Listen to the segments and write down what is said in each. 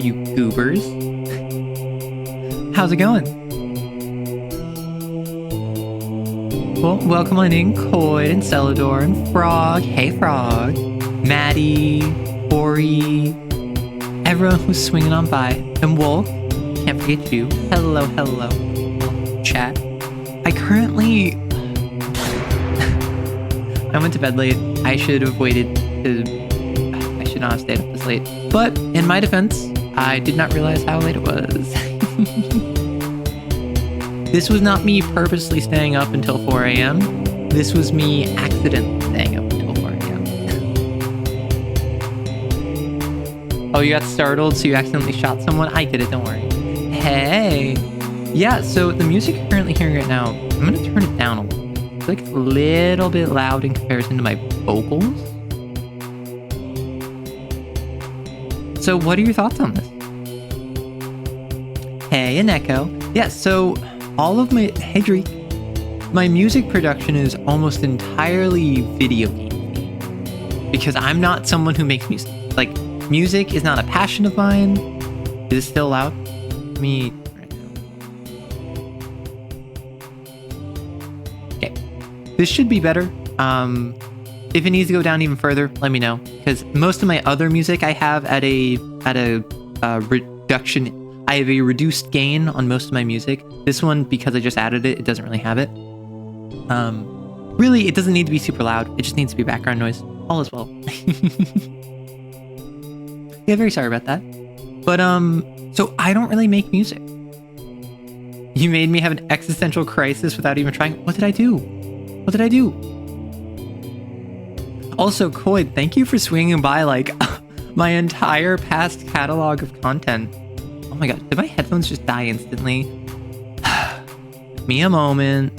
you goobers. How's it going? Well, welcome on in, Coyd and Celador and Frog. Hey, Frog. Maddie, Ori, everyone who's swinging on by. And Wolf, can't forget you. Hello, hello. Chat. I currently... I went to bed late. I should have waited to... I should not have stayed up this late. But in my defense, I did not realize how late it was. This was not me purposely staying up until 4 a.m. This was me accidentally staying up until 4 a.m. Oh, you got startled, so you accidentally shot someone? I did it, don't worry. Hey! Yeah, so the music you're currently hearing right now, I'm going to turn it down a little bit. I feel like it's a little bit loud in comparison to my vocals. So what are your thoughts on this? Hey, and Echo. Yeah, so all of my... Hey, Drake. My music production is almost entirely video game. Because I'm not someone who makes music. Like, music is not a passion of mine. Is it still loud? Me... Okay. This should be better. If it needs to go down even further, let me know. Because most of my other music I have at a reduction... I have a reduced gain on most of my music. This one, because I just added it, it doesn't really have it. Really, it doesn't need to be super loud. It just needs to be background noise. All is well. Yeah, very sorry about that. But, so I don't really make music. You made me have an existential crisis without even trying. What did I do? What did I do? Also, Coyd, thank you for swinging by, like, my entire past catalog of content. Oh my god, did my headphones just die instantly? Give me a moment.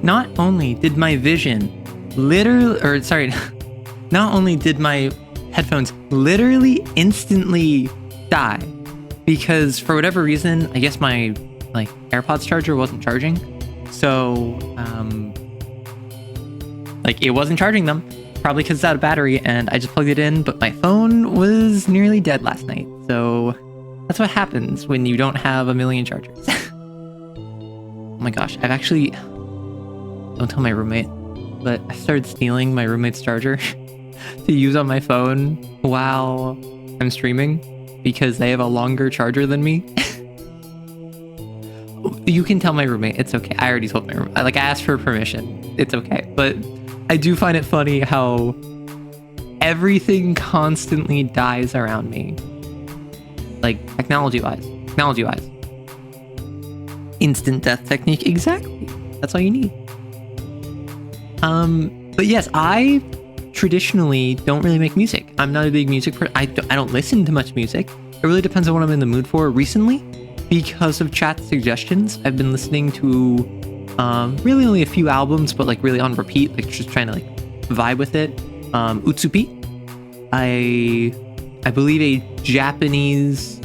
Not only did my vision not only did my headphones literally instantly die because for whatever reason, I guess my AirPods charger wasn't charging. So, it wasn't charging them, probably because it's out of battery, and I just plugged it in, but my phone was nearly dead last night. So that's what happens when you don't have a million chargers. Oh my gosh, I've actually... Don't tell my roommate, but I started stealing my roommate's charger to use on my phone while I'm streaming because they have a longer charger than me. You can tell my roommate, it's okay. I already told my roommate. I asked for permission. It's okay. But I do find it funny how everything constantly dies around me. Technology-wise. Instant death technique. Exactly. That's all you need. But yes, I traditionally don't really make music. I'm not a big music person. I don't listen to much music. It really depends on what I'm in the mood for. Recently, because of chat suggestions, I've been listening to really only a few albums, but really on repeat, just trying to vibe with it. Utsupi, I believe a Japanese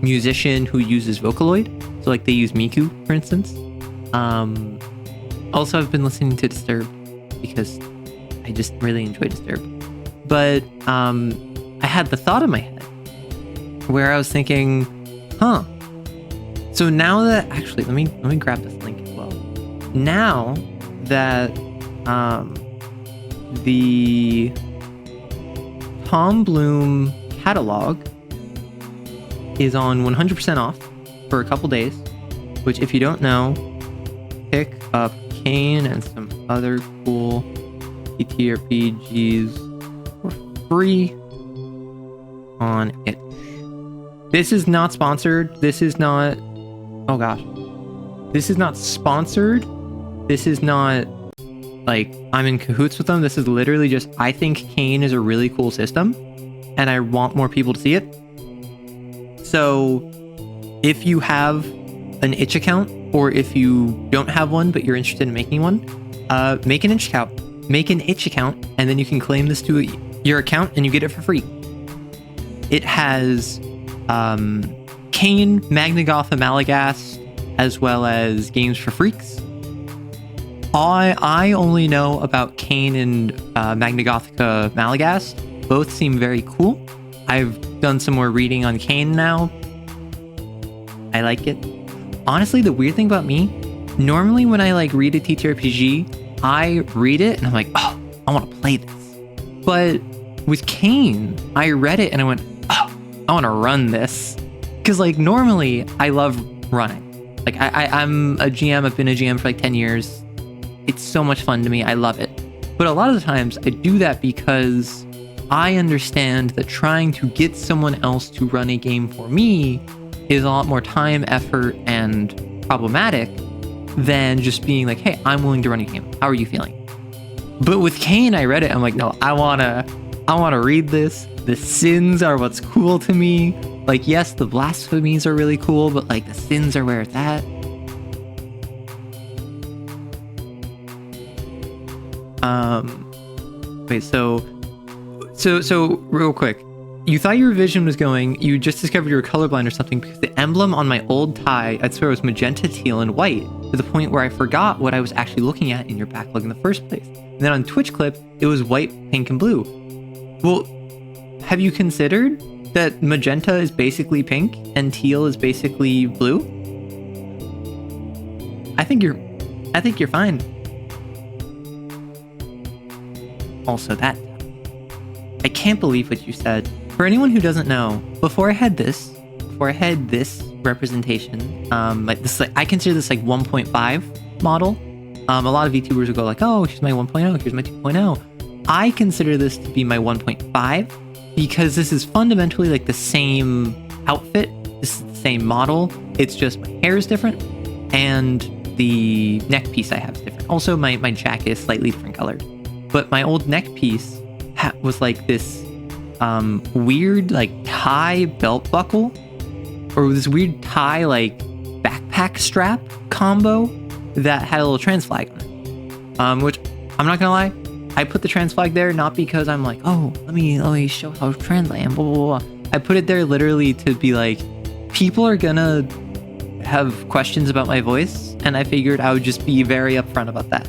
musician who uses Vocaloid. So they use Miku, for instance. Also, I've been listening to Disturbed because I just really enjoy Disturbed. But I had the thought in my head where I was thinking, so now that actually let me grab this link as well. Now that the Tom Bloom catalog is on 100% off for a couple days, which if you don't know, pick up Kane and some other cool TTRPGs for free on it. This is not sponsored. This is not... Oh gosh. This is not sponsored. This is not like I'm in cahoots with them. This is literally just, I think Kane is a really cool system and I want more people to see it. So if you have an itch account, or if you don't have one but you're interested in making one, make an itch account. Make an itch account, and then you can claim this to your account and you get it for free. It has Kane, Magnagotha, Malagast, as well as Games for Freaks. I only know about Kane and Magnagothica Malagast. Both seem very cool. I've done some more reading on Kane now. I like it. Honestly, the weird thing about me, normally when I like read a TTRPG, I read it and I'm like, oh, I want to play this. But with Kane, I read it and I went, oh, I want to run this. Because like normally I love running. Like I'm a GM, I've been a GM for like 10 years. It's so much fun to me, I love it. But a lot of the times I do that because I understand that trying to get someone else to run a game for me is a lot more time, effort, and problematic than just being like, hey, I'm willing to run a game. How are you feeling? But with Kane, I read it. I'm like, no, I wanna read this. The sins are what's cool to me. Like, yes, the blasphemies are really cool, but like the sins are where it's at. Wait, so real quick. You thought your vision was going, you just discovered you were colorblind or something because the emblem on my old tie, I'd swear it was magenta, teal, and white, to the point where I forgot what I was actually looking at in your backlog in the first place. And then on Twitch clip, it was white, pink, and blue. Well, have you considered that magenta is basically pink and teal is basically blue? I think you're fine. Also that, I can't believe what you said. For anyone who doesn't know, before I had this representation, like this, like I consider this like 1.5 model. A lot of VTubers will go like, oh, here's my 1.0, here's my 2.0. I consider this to be my 1.5 because this is fundamentally like the same outfit. This is the same model. It's just my hair is different and the neck piece I have is different. Also, my jacket is slightly different colored. But my old neck piece was like this weird like tie belt buckle, or this weird tie like backpack strap combo that had a little trans flag on it. Which I'm not gonna lie, I put the trans flag there not because I'm like, oh, let me show how trans I am, blah, blah, blah. I put it there literally to be like, people are gonna have questions about my voice, and I figured I would just be very upfront about that.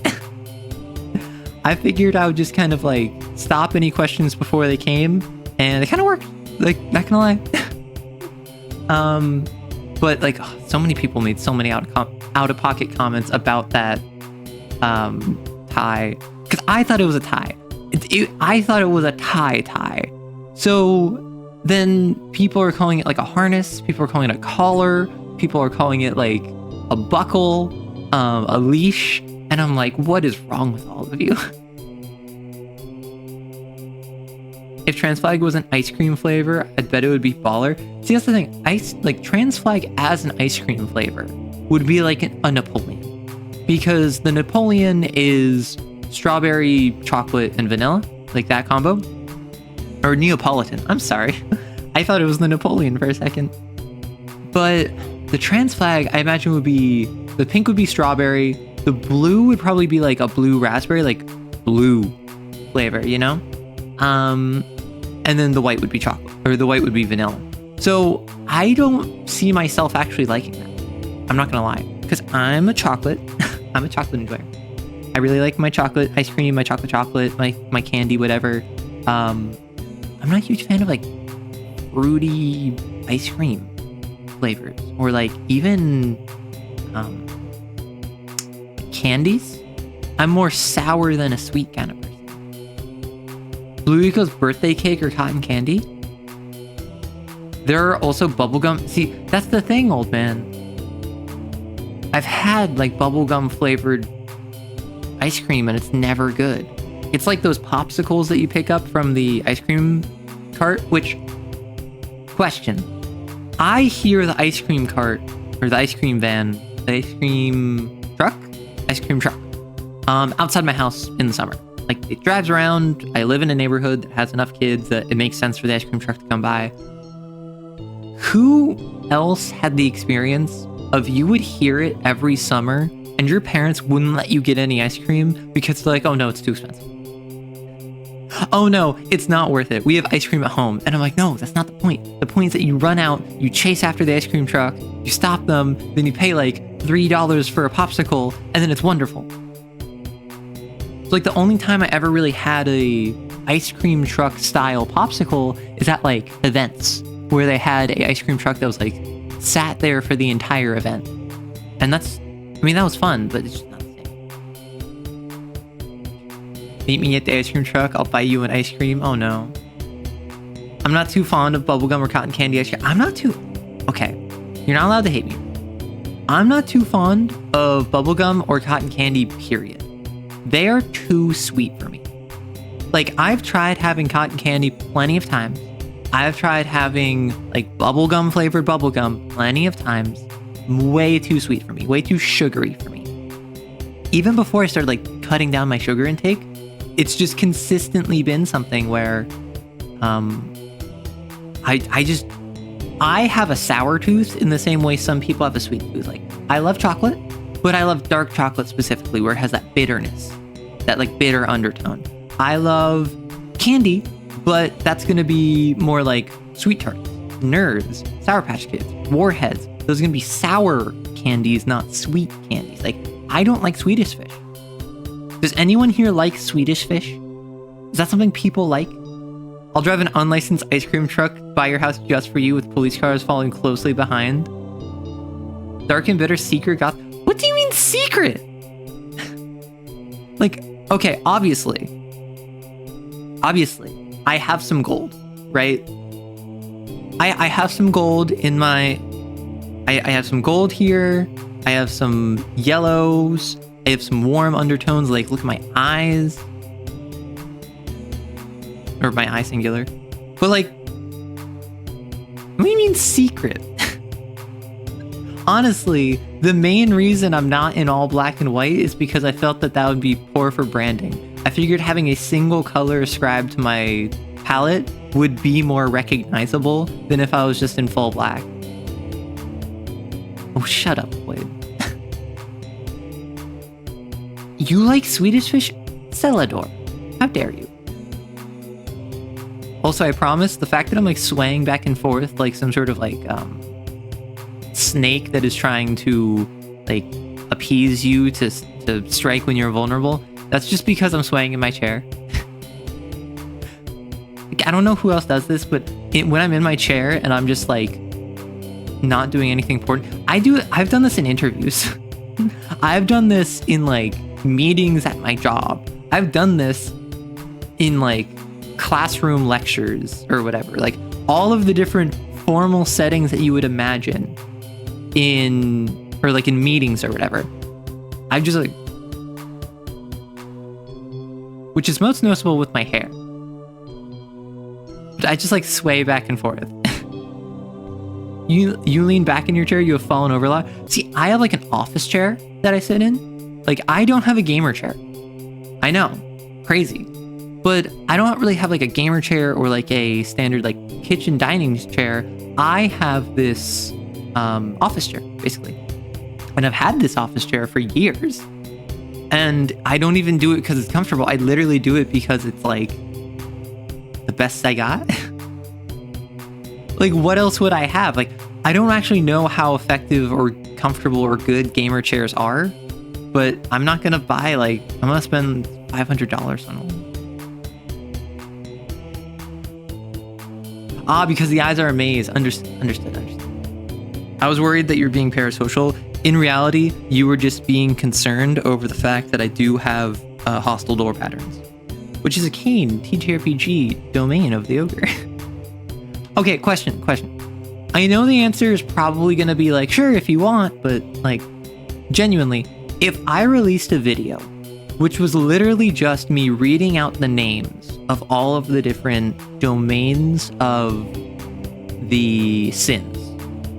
I figured I would just kind of like stop any questions before they came, and it kind of worked. Like, not gonna lie. But like, so many people made so many out of pocket comments about that tie, because I thought it was a tie. I thought it was a tie. So then people are calling it like a harness. People are calling it a collar. People are calling it like a buckle, a leash. And I'm like, what is wrong with all of you? If trans flag was an ice cream flavor, I'd bet it would be baller. See, that's the thing. Like trans flag as an ice cream flavor would be like a Napoleon, because the Napoleon is strawberry, chocolate, and vanilla, like that combo. Or Neapolitan. I'm sorry. I thought it was the Napoleon for a second. But the trans flag, I imagine would be, the pink would be strawberry. The blue would probably be like a blue raspberry, like blue flavor, you know? And then the white would be chocolate, or the white would be vanilla. So I don't see myself actually liking that. I'm not gonna lie, because I'm a chocolate. I'm a chocolate enjoyer. I really like my chocolate ice cream, my chocolate, my candy, whatever. I'm not a huge fan of like fruity ice cream flavors, or like even candies. I'm more sour than a sweet kind of person. Blue equals birthday cake or cotton candy. There are also bubblegum. See, that's the thing, old man. I've had like bubblegum flavored ice cream and it's never good. It's like those popsicles that you pick up from the ice cream cart, which Question. I hear the ice cream cart, or the ice cream van, the ice cream truck, outside my house in the summer. Like, it drives around. I live in a neighborhood that has enough kids that it makes sense for the ice cream truck to come by. Who else had the experience of you would hear it every summer and your parents wouldn't let you get any ice cream because they're like, oh no, it's too expensive. Oh no, it's not worth it. We have ice cream at home. And I'm like, no, that's not the point. The point is that you run out, you chase after the ice cream truck, you stop them, then you pay like $3 for a popsicle, and then it's wonderful. So like the only time I ever really had a ice cream truck style popsicle is at like events where they had a ice cream truck that was like sat there for the entire event. And that was fun, but it's just not the same. Meet me at the ice cream truck, I'll buy you an ice cream. Oh no. I'm not too fond of bubblegum or cotton candy ice cream. Okay, you're not allowed to hate me. I'm not too fond of bubblegum or cotton candy, period. They are too sweet for me. Like, I've tried having cotton candy plenty of times. I've tried having like bubblegum flavored bubblegum plenty of times. Way too sweet for me, way too sugary for me. Even before I started like cutting down my sugar intake, it's just consistently been something where I have a sour tooth in the same way some people have a sweet tooth. Like, I love chocolate, but I love dark chocolate specifically, where it has that bitterness, that like bitter undertone. I love candy, but that's gonna be more like Sweet Tarts, Nerds, Sour Patch Kids, Warheads. Those are gonna be sour candies, not sweet candies. Like, I don't like Swedish Fish. Does anyone here like Swedish Fish? Is that something people like? I'll drive an unlicensed ice cream truck by your house just for you with police cars following closely behind. Dark and bitter secret goth. What do you mean secret? Like, okay, obviously, I have some gold, right? I have some gold in my... I have some gold here. I have some yellows. I have some warm undertones. Like, look at my eyes. Or my eye singular. But like, what do you mean secret? Honestly, the main reason I'm not in all black and white is because I felt that would be poor for branding. I figured having a single color ascribed to my palette would be more recognizable than if I was just in full black. Oh, shut up, Wade. You like Swedish Fish? Celador. How dare you? Also, I promise, the fact that I'm like swaying back and forth like some sort of like snake that is trying to like appease you to strike when you're vulnerable, that's just because I'm swaying in my chair. Like, I don't know who else does this, but when I'm in my chair and I'm just like not doing anything important, I've done this in interviews. I've done this in like meetings at my job. I've done this in like classroom lectures or whatever, like all of the different formal settings that you would imagine in meetings or whatever. I just like, which is most noticeable with my hair, but I just like sway back and forth. You lean back in your chair, you have fallen over a lot. See, I have like an office chair that I sit in. Like, I don't have a gamer chair. I know, crazy. But I don't really have like a gamer chair or like a standard like kitchen dining chair. I have this office chair, basically. And I've had this office chair for years. And I don't even do it because it's comfortable. I literally do it because it's like the best I got. Like, what else would I have? Like, I don't actually know how effective or comfortable or good gamer chairs are. But I'm not going to buy like, I'm going to spend $500 on one. Ah, because the eyes are a maze. Understood. I was worried that you're being parasocial. In reality, you were just being concerned over the fact that I do have hostile door patterns, which is a Kane TTRPG domain of the ogre. Okay, question. I know the answer is probably going to be like, sure, if you want, but like, genuinely, if I released a video which was literally just me reading out the names of all of the different domains of the sins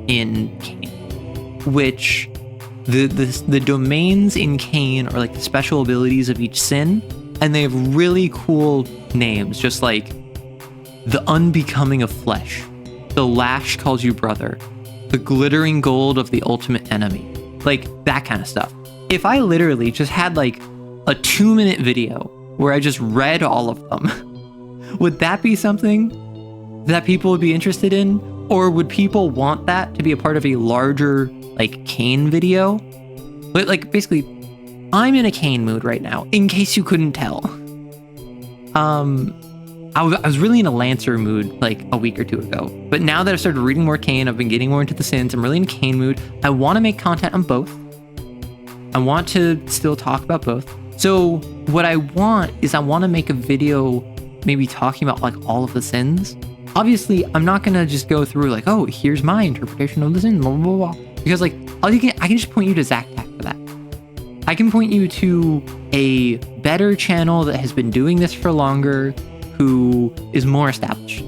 in Cain, which the domains in Cain are like the special abilities of each sin, and they have really cool names, just like the unbecoming of flesh, the lash calls you brother, the glittering gold of the ultimate enemy, like that kind of stuff. If I literally just had like a 2-minute video where I just read all of them, would that be something that people would be interested in? Or would people want that to be a part of a larger like Cain video? But like basically, I'm in a Cain mood right now, in case you couldn't tell. I was really in a Lancer mood like a week or two ago, but now that I've started reading more Cain, I've been getting more into the sins, I'm really in a Cain mood. I want to make content on both. I want to still talk about both. So what I want is I want to make a video maybe talking about like all of the sins. Obviously, I'm not going to just go through like, oh, here's my interpretation of the sin, blah, blah, blah, blah. Because like, I can just point you to Zach Tech for that. I can point you to a better channel that has been doing this for longer, who is more established,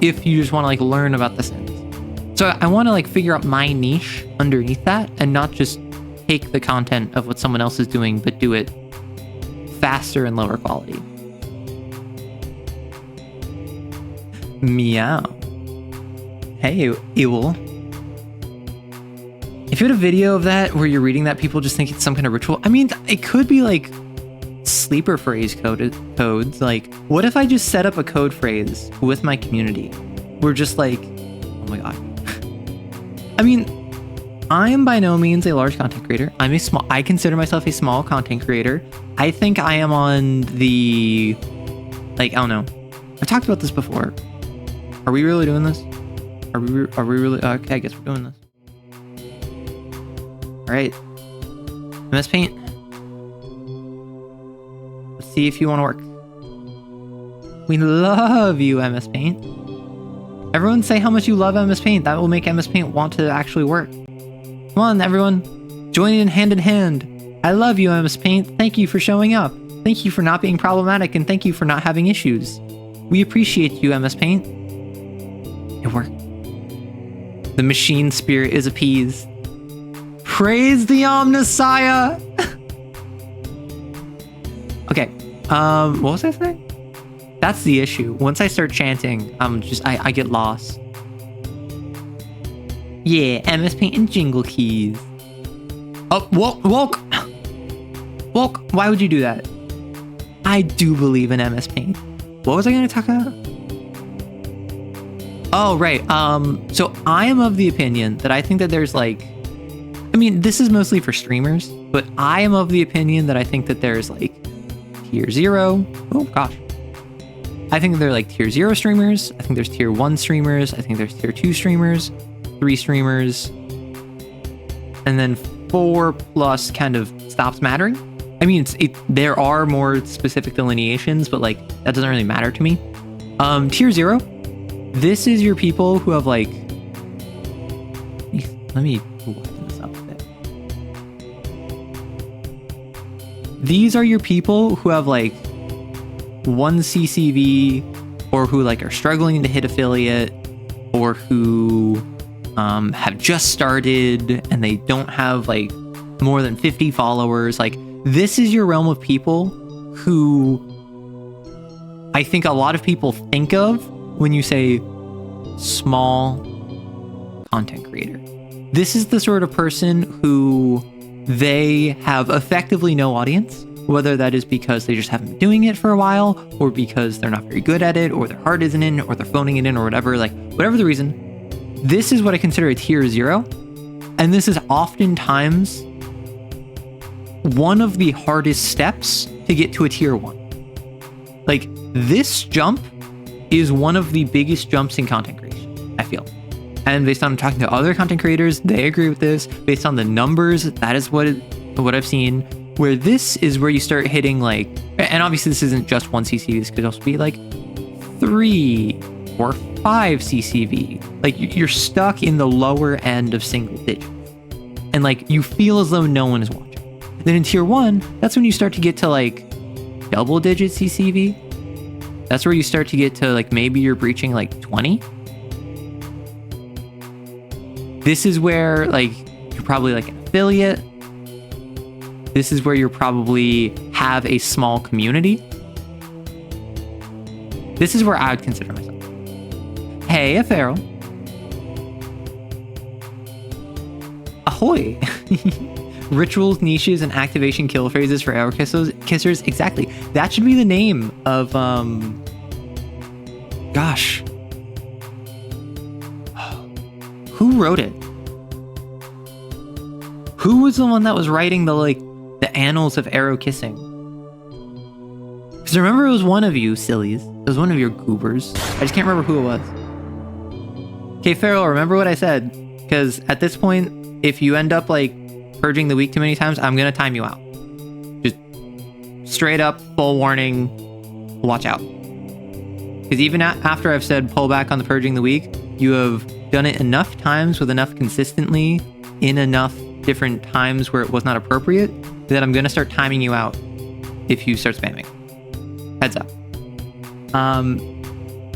if you just want to like learn about the sins. So I want to like figure out my niche underneath that and not just take the content of what someone else is doing, but do it faster and lower quality. Meow. Hey, Ewell. If you had a video of that where you're reading that, people just think it's some kind of ritual. I mean, it could be like sleeper phrase codes. Like, what if I just set up a code phrase with my community? We're just like, oh my god. I mean, I am by no means a large content creator. I consider myself a small content creator. I think I am on the, like, I don't know. I've talked about this before. Are we really doing this? Are we really? Okay, I guess we're doing this. All right. MS Paint. Let's see if you want to work. We love you, MS Paint. Everyone say how much you love MS Paint. That will make MS Paint want to actually work. Come on, everyone. Join in hand. I love you, MS Paint. Thank you for showing up. Thank you for not being problematic, and thank you for not having issues. We appreciate you, MS Paint. It worked. The machine spirit is appeased. Praise the Omnissiah! Okay, what was I saying? That's the issue. Once I start chanting, I get lost. Yeah, MS Paint and Jingle Keys. Oh, woke! Woke, why would you do that? I do believe in MS Paint. What was I gonna talk about? Oh, right. So I am of the opinion that I think that there's like, I mean, this is mostly for streamers, but I am of the opinion that I think that there's like tier 0. Oh gosh. I think they're like tier 0 streamers. I think there's tier 1 streamers. I think there's tier 2 streamers, 3 streamers, and then 4+ kind of stops mattering. I mean, there are more specific delineations, but like that doesn't really matter to me. Tier 0. This is your people who have like, let me widen this up a bit. These are your people who have like 1 CCV, or who like are struggling to hit affiliate, or who have just started and they don't have like more than 50 followers. Like, this is your realm of people who I think a lot of people think of when you say small content creator. This is the sort of person who they have effectively no audience, whether that is because they just haven't been doing it for a while, or because they're not very good at it, or their heart isn't in, or they're phoning it in, or whatever. Like, whatever the reason, this is what I consider a tier 0. And this is oftentimes one of the hardest steps to get to a tier 1. Like, this jump is one of the biggest jumps in content creation, I feel. And based on talking to other content creators, they agree with this. Based on the numbers, that is what I've seen. Where this is where you start hitting like, and obviously this isn't just 1 CCV, this could also be like 3 or 5 CCV. Like, you're stuck in the lower end of single digits. And like, you feel as though no one is watching. Then in tier 1, that's when you start to get to like double digit CCV. That's where you start to get to like, maybe you're breaching like 20. This is where like you're probably like an affiliate. This is where you probably have a small community. This is where I would consider myself. Hey, a feral. Ahoy. Rituals, niches, and activation kill phrases for arrow kissers. Exactly. That should be the name of, gosh. Who wrote it? Who was the one that was writing the annals of arrow kissing? Because remember, it was one of you sillies. It was one of your goobers. I just can't remember who it was. Okay, Feral, remember what I said. Because at this point, if you end up like purging the week too many times, I'm going to time you out. Just straight up, full warning, watch out. Because even after I've said pull back on the purging the week, you have done it enough times with enough consistently in enough different times where it was not appropriate that I'm going to start timing you out if you start spamming. Heads up.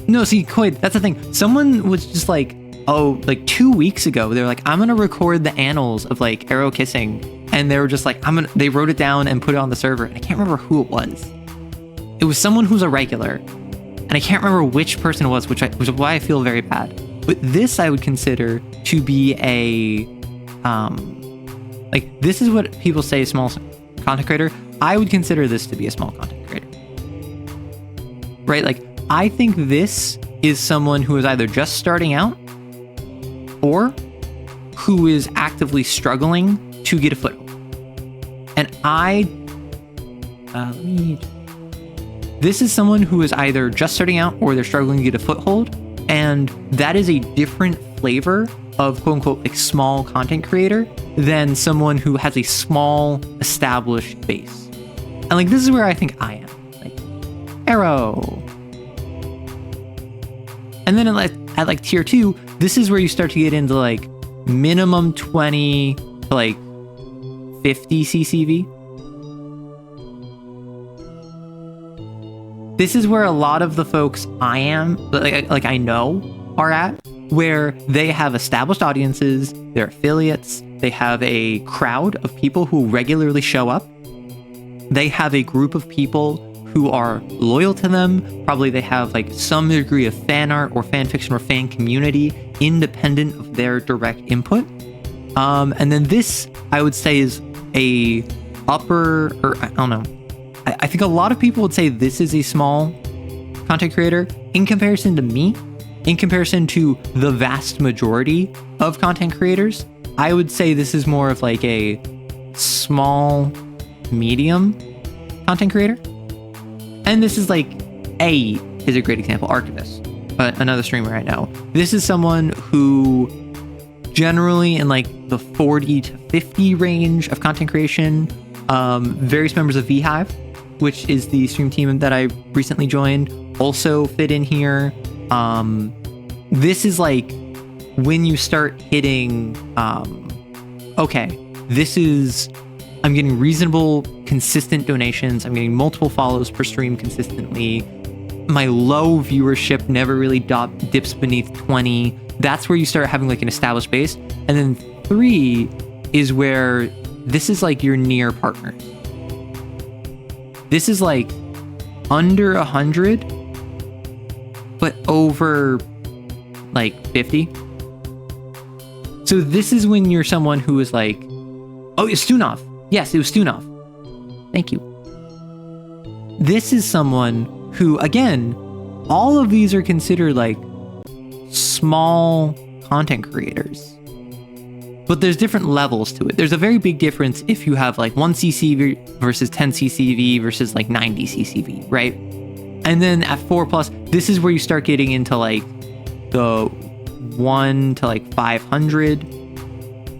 No, see, Koi, that's the thing. Someone was just like, like 2 weeks ago, they're like, I'm going to record the annals of like arrow kissing. And they were just like, they wrote it down and put it on the server. And I can't remember who it was. It was someone who's a regular. And I can't remember which person it was, which is why I feel very bad. But this I would consider to be a, like, this is what people say small content creator. I would consider this to be a small content creator. Right? Like, I think this is someone who is either just starting out or who is actively struggling to get a foothold. And this is someone who is either just starting out or they're struggling to get a foothold. And that is a different flavor of quote unquote like small content creator than someone who has a small established base. And like, this is where I think I am. Like, arrow. And then at like tier 2, this is where you start to get into like minimum 20 to like 50 CCV. This is where a lot of the folks I am, like I know, are at, where they have established audiences, they're affiliates, they have a crowd of people who regularly show up, they have a group of people who are loyal to them, probably they have like some degree of fan art or fan fiction or fan community independent of their direct input. And then this, I would say, is a upper, or I don't know, I think a lot of people would say this is a small content creator in comparison to me, in comparison to the vast majority of content creators. I would say this is more of like a small, medium content creator. And this is like is a great example, Archivist, another streamer I know. This is someone who generally in like the 40 to 50 range of content creation, various members of VHive, which is the stream team that I recently joined, also fit in here. This is like when you start hitting, okay, this is, I'm getting reasonable, consistent donations. I'm getting multiple follows per stream consistently. My low viewership never really dips beneath 20. That's where you start having like an established base. And then 3 is where this is like your near partners. This is like under 100, but over like 50. So this is when you're someone who is like, oh, it's Stunov. Yes, it was Stunov. Thank you. This is someone who, again, all of these are considered like small content creators. But there's different levels to it. There's a very big difference if you have like 1 CCV versus 10 CCV versus like 90 CCV, right? And then at 4+, this is where you start getting into like the 1 to like 500.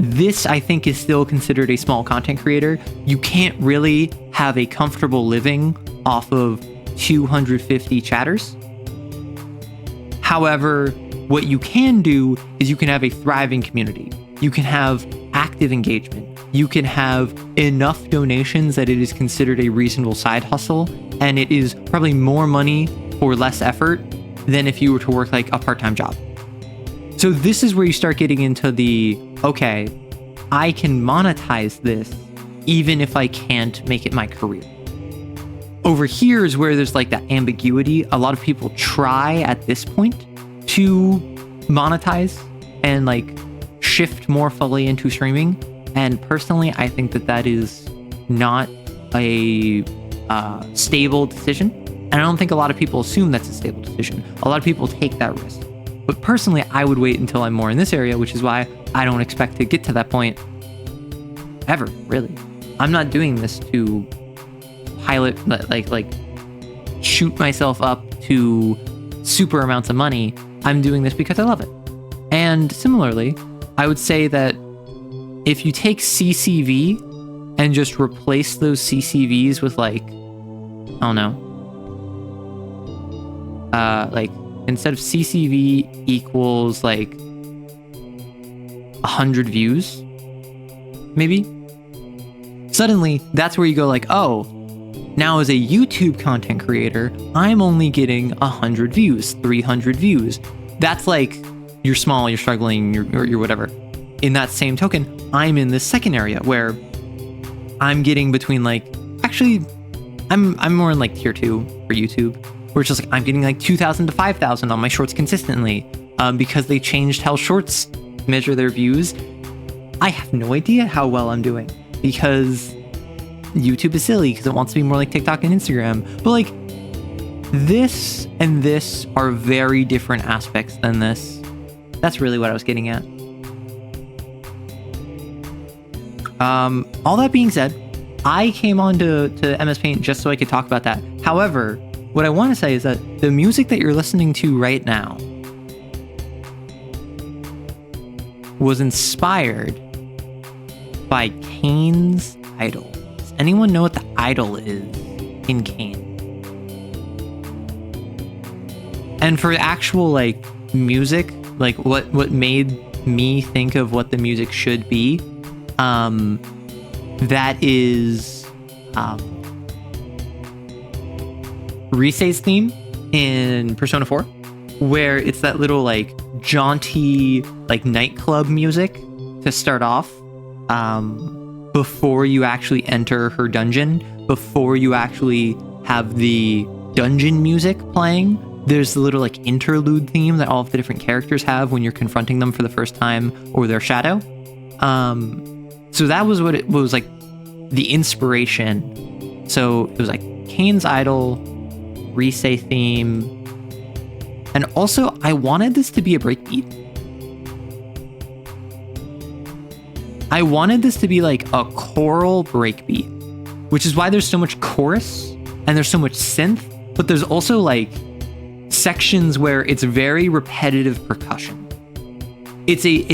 This, I think, is still considered a small content creator. You can't really have a comfortable living off of 250 chatters. However, what you can do is you can have a thriving community. You can have active engagement. You can have enough donations that it is considered a reasonable side hustle, and it is probably more money for less effort than if you were to work like a part-time job. So this is where you start getting into the, okay, I can monetize this even if I can't make it my career. Over here is where there's like that ambiguity. A lot of people try at this point to monetize and like shift more fully into streaming. And personally, I think that that is not a stable decision. And I don't think a lot of people assume that's a stable decision. A lot of people take that risk. But personally, I would wait until I'm more in this area, which is why I don't expect to get to that point ever, really. I'm not doing this to pilot, like shoot myself up to super amounts of money. I'm doing this because I love it. And similarly, I would say that if you take CCV and just replace those CCVs with like, I don't know, like instead of CCV equals like 100 views, maybe, suddenly that's where you go like, oh, now as a YouTube content creator, I'm only getting 100 views, 300 views. That's like, you're small, you're struggling, you're whatever. In that same token, I'm in this second area where I'm getting between like, actually, I'm more in like tier 2 for YouTube, where it's just like, I'm getting like 2,000 to 5,000 on my shorts consistently, because they changed how shorts measure their views. I have no idea how well I'm doing because YouTube is silly because it wants to be more like TikTok and Instagram. But like, this and this are very different aspects than this. That's really what I was getting at. All that being said, I came on to MS Paint just so I could talk about that. However, what I want to say is that the music that you're listening to right now was inspired by Kane's idol. Does anyone know what the idol is in Kane? And for actual like music, like what made me think of what the music should be, that is Risei's theme in Persona 4, where it's that little like jaunty like nightclub music to start off, before you actually enter her dungeon, before you actually have the dungeon music playing. There's the little like interlude theme that all of the different characters have when you're confronting them for the first time or their shadow. So that was what it was, like the inspiration. So it was like Kane's idol, Risei theme, and also I wanted this to be a breakbeat. I wanted this to be like a choral breakbeat, which is why there's so much chorus and there's so much synth, but there's also like sections where it's very repetitive percussion. It's a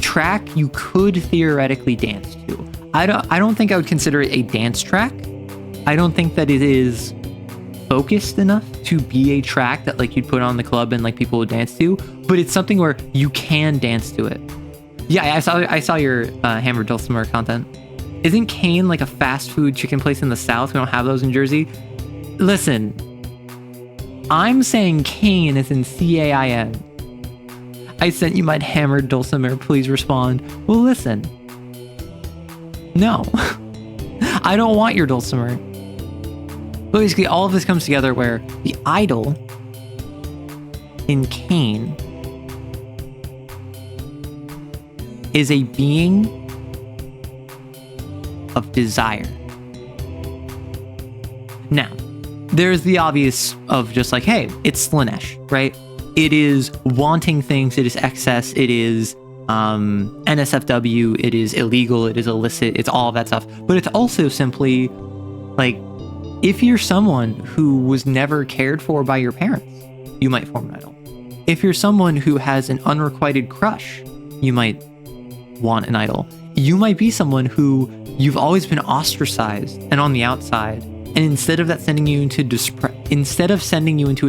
track you could theoretically dance to. I don't think I would consider it a dance track. I don't think that it is focused enough to be a track that like you'd put on the club and like people would dance to, but it's something where you can dance to it. Yeah, I saw your Hammered Dulcimer content. Isn't Kane like a fast food chicken place in the South? We don't have those in Jersey. Listen, I'm saying Kane is in Cain. I sent you my Hammered Dulcimer, please respond. Well, listen. No. I don't want your Dulcimer. But basically, all of this comes together where the idol in Kane is a being of desire. Now, there's the obvious of just like, hey, it's Slaanesh, right? It is wanting things, it is excess, it is NSFW, it is illegal, it is illicit, it's all of that stuff. But it's also simply like, if you're someone who was never cared for by your parents, you might form an idol. If you're someone who has an unrequited crush, you might want an idol. You might be someone who you've always been ostracized and on the outside, and instead of that sending you into a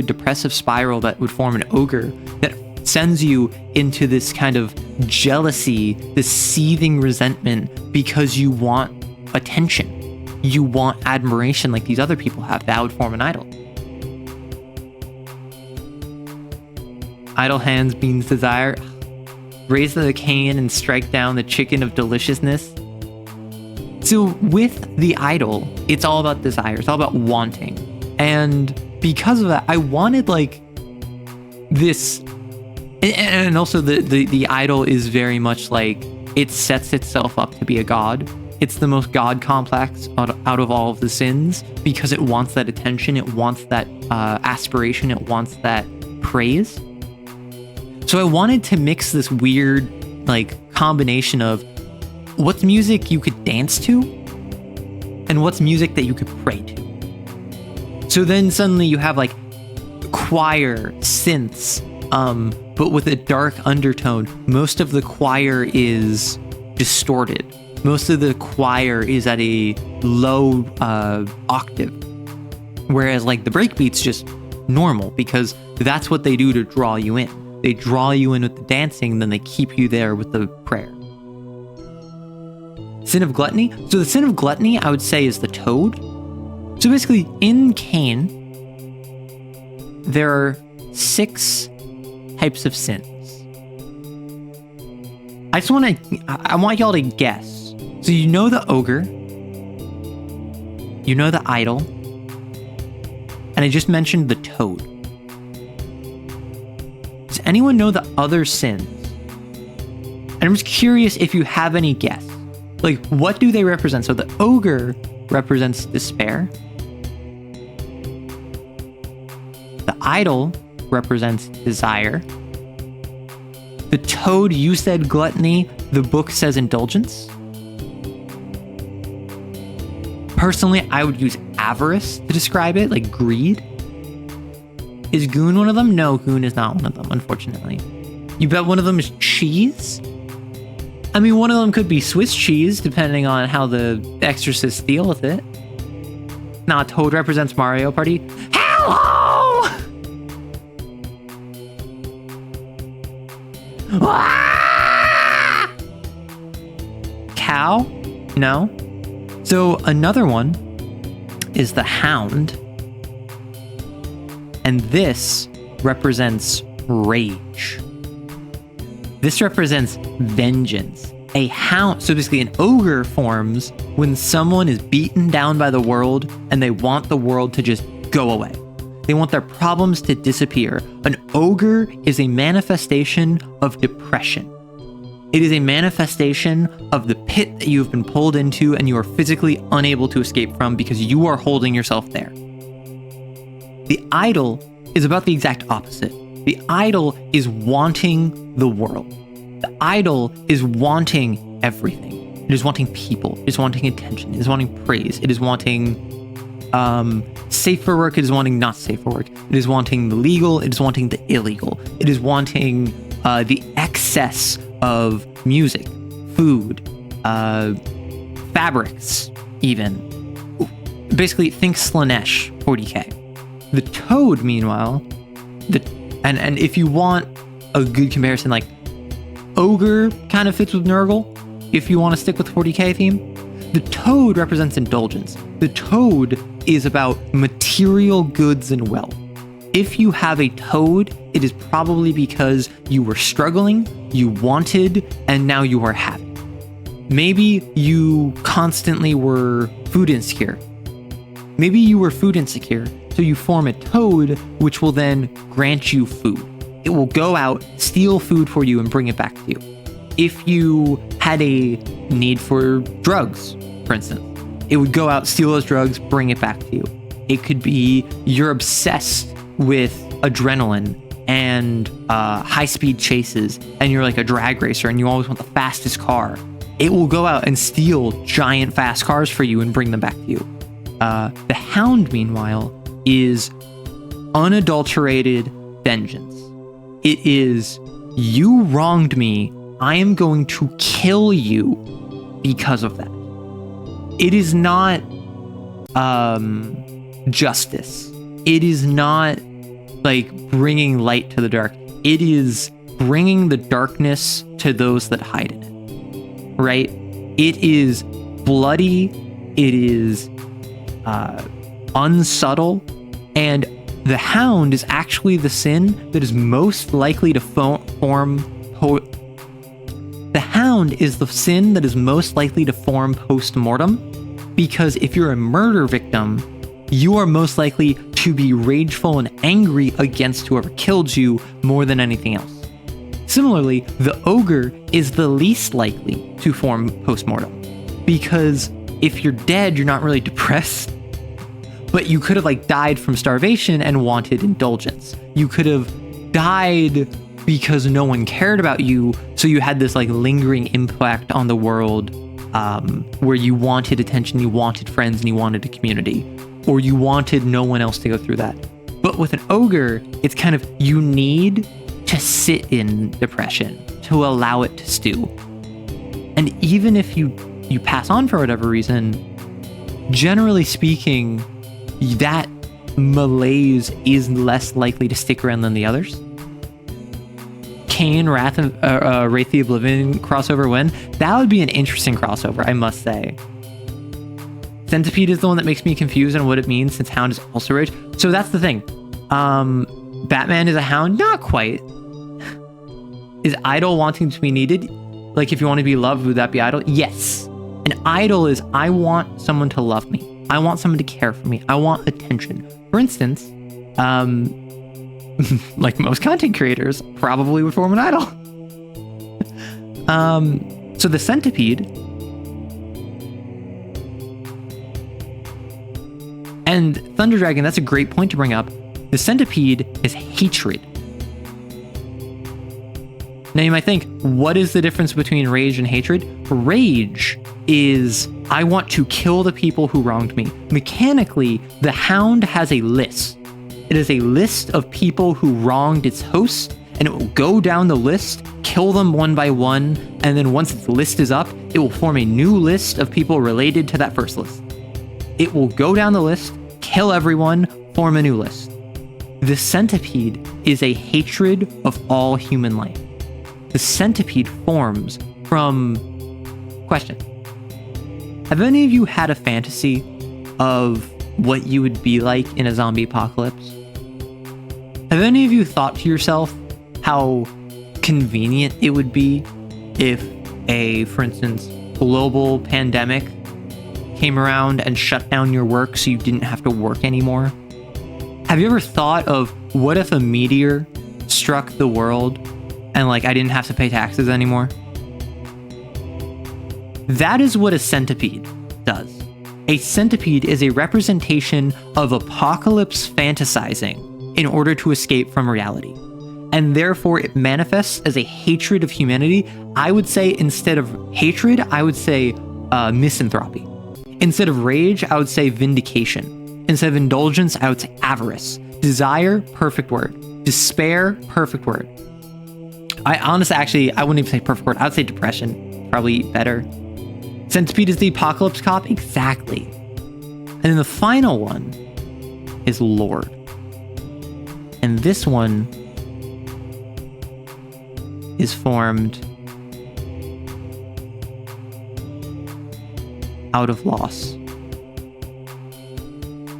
depressive spiral that would form an ogre that sends you into this kind of jealousy, this seething resentment because you want attention, you want admiration like these other people have, that would form an idol. Idle hands means desire. Raise the cane and strike down the chicken of deliciousness. So with the idol, it's all about desire. It's all about wanting. And because of that, I wanted like this. And also the idol is very much like it sets itself up to be a god. It's the most god complex out of all of the sins because it wants that attention. It wants that aspiration. It wants that praise. So I wanted to mix this weird like combination of what's music you could dance to and what's music that you could pray to. So then suddenly you have like choir, synths, but with a dark undertone. Most of the choir is distorted. Most of the choir is at a low octave. Whereas like the breakbeat's just normal because that's what they do to draw you in. They draw you in with the dancing, then they keep you there with the prayer. Sin of gluttony. So the sin of gluttony, I would say, is the toad. So basically, in Cain, there are 6 types of sins. I want y'all to guess. So you know the ogre, you know the idol, and I just mentioned the toad. Does anyone know the other sins? And I'm just curious if you have any guess. Like, what do they represent? So the ogre represents despair. The idol represents desire. The toad, you said gluttony. The book says indulgence. Personally, I would use avarice to describe it, like greed. Is goon one of them? No, goon is not one of them, unfortunately. You bet one of them is cheese? I mean, one of them could be Swiss cheese, depending on how the exorcists deal with it. Nah, toad represents Mario Party. Hello! Ah! Cow? No. So another one is the hound. And this represents rage. This represents vengeance. A hound, so basically an ogre forms when someone is beaten down by the world and they want the world to just go away. They want their problems to disappear. An ogre is a manifestation of depression. It is a manifestation of the pit that you have been pulled into and you are physically unable to escape from because you are holding yourself there. The idol is about the exact opposite. The idol is wanting the world. The idol is wanting everything. It is wanting people. It is wanting attention. It is wanting praise. It is wanting safe for work. It is wanting not safe for work. It is wanting the legal. It is wanting the illegal. It is wanting the excess of music, food, fabrics, even. Basically, think Slanesh 40K. The toad, meanwhile, and if you want a good comparison, like ogre kind of fits with Nurgle, if you want to stick with 40K theme. The toad represents indulgence. The toad is about material goods and wealth. If you have a toad, it is probably because you were struggling, you wanted, and now you are having. Maybe you constantly were food insecure. Maybe you were food insecure, so you form a toad, which will then grant you food. It will go out, steal food for you, and bring it back to you. If you had a need for drugs, for instance, it would go out, steal those drugs, bring it back to you. It could be you're obsessed with adrenaline and high-speed chases, and you're like a drag racer, and you always want the fastest car. It will go out and steal giant fast cars for you and bring them back to you. The hound, meanwhile, is unadulterated vengeance. It is, you wronged me, I am going to kill you because of that. It is not justice. It is not like bringing light to the dark. It is bringing the darkness to those that hide in it, right? It is bloody. It is unsubtle. And The Hound is actually the sin that is most likely to form. The Hound is the sin that is most likely to form post-mortem, because if you're a murder victim, you are most likely to be rageful and angry against whoever killed you more than anything else. Similarly, the Ogre is the least likely to form post-mortem, because if you're dead, you're not really depressed, but you could have like died from starvation and wanted indulgence. You could have died because no one cared about you, so you had this like lingering impact on the world, where you wanted attention, you wanted friends, and you wanted a community, or you wanted no one else to go through that. But with an Ogre, it's kind of, you need to sit in depression to allow it to stew. And even if you pass on for whatever reason, generally speaking, that malaise is less likely to stick around than the others. Cain, Wrath of Wraith the Oblivion crossover win. That would be an interesting crossover, I must say. Centipede is the one that makes me confused on what it means, since Hound is also Rage. So that's the thing. Batman is a Hound? Not quite. Is idol wanting to be needed? Like, if you want to be loved, would that be idol? Yes. An idol is, I want someone to love me. I want someone to care for me. I want attention. For instance, like most content creators, probably would form an idol. So the Centipede, and Thunder Dragon, that's a great point to bring up. The Centipede is hatred. Now you might think, what is the difference between rage and hatred? Rage is, I want to kill the people who wronged me. Mechanically, the Hound has a list. It is a list of people who wronged its host, and it will go down the list, kill them one by one, and then once its list is up, it will form a new list of people related to that first list. It will go down the list, kill everyone, form a new list. The Centipede is a hatred of all human life. The Centipede forms from... Question. Have any of you had a fantasy of what you would be like in a zombie apocalypse? Have any of you thought to yourself how convenient it would be if for instance, global pandemic came around and shut down your work so you didn't have to work anymore? Have you ever thought of, what if a meteor struck the world and like I didn't have to pay taxes anymore? That is what a centipede does. A centipede is a representation of apocalypse fantasizing in order to escape from reality. And therefore it manifests as a hatred of humanity. I would say instead of hatred, I would say misanthropy. Instead of rage, I would say vindication. Instead of indulgence, I would say avarice. Desire, perfect word. Despair, perfect word. I wouldn't even say perfect word. I would say depression, probably better. Centipede is the apocalypse cop? Exactly. And then the final one is Lord. And this one is formed out of loss.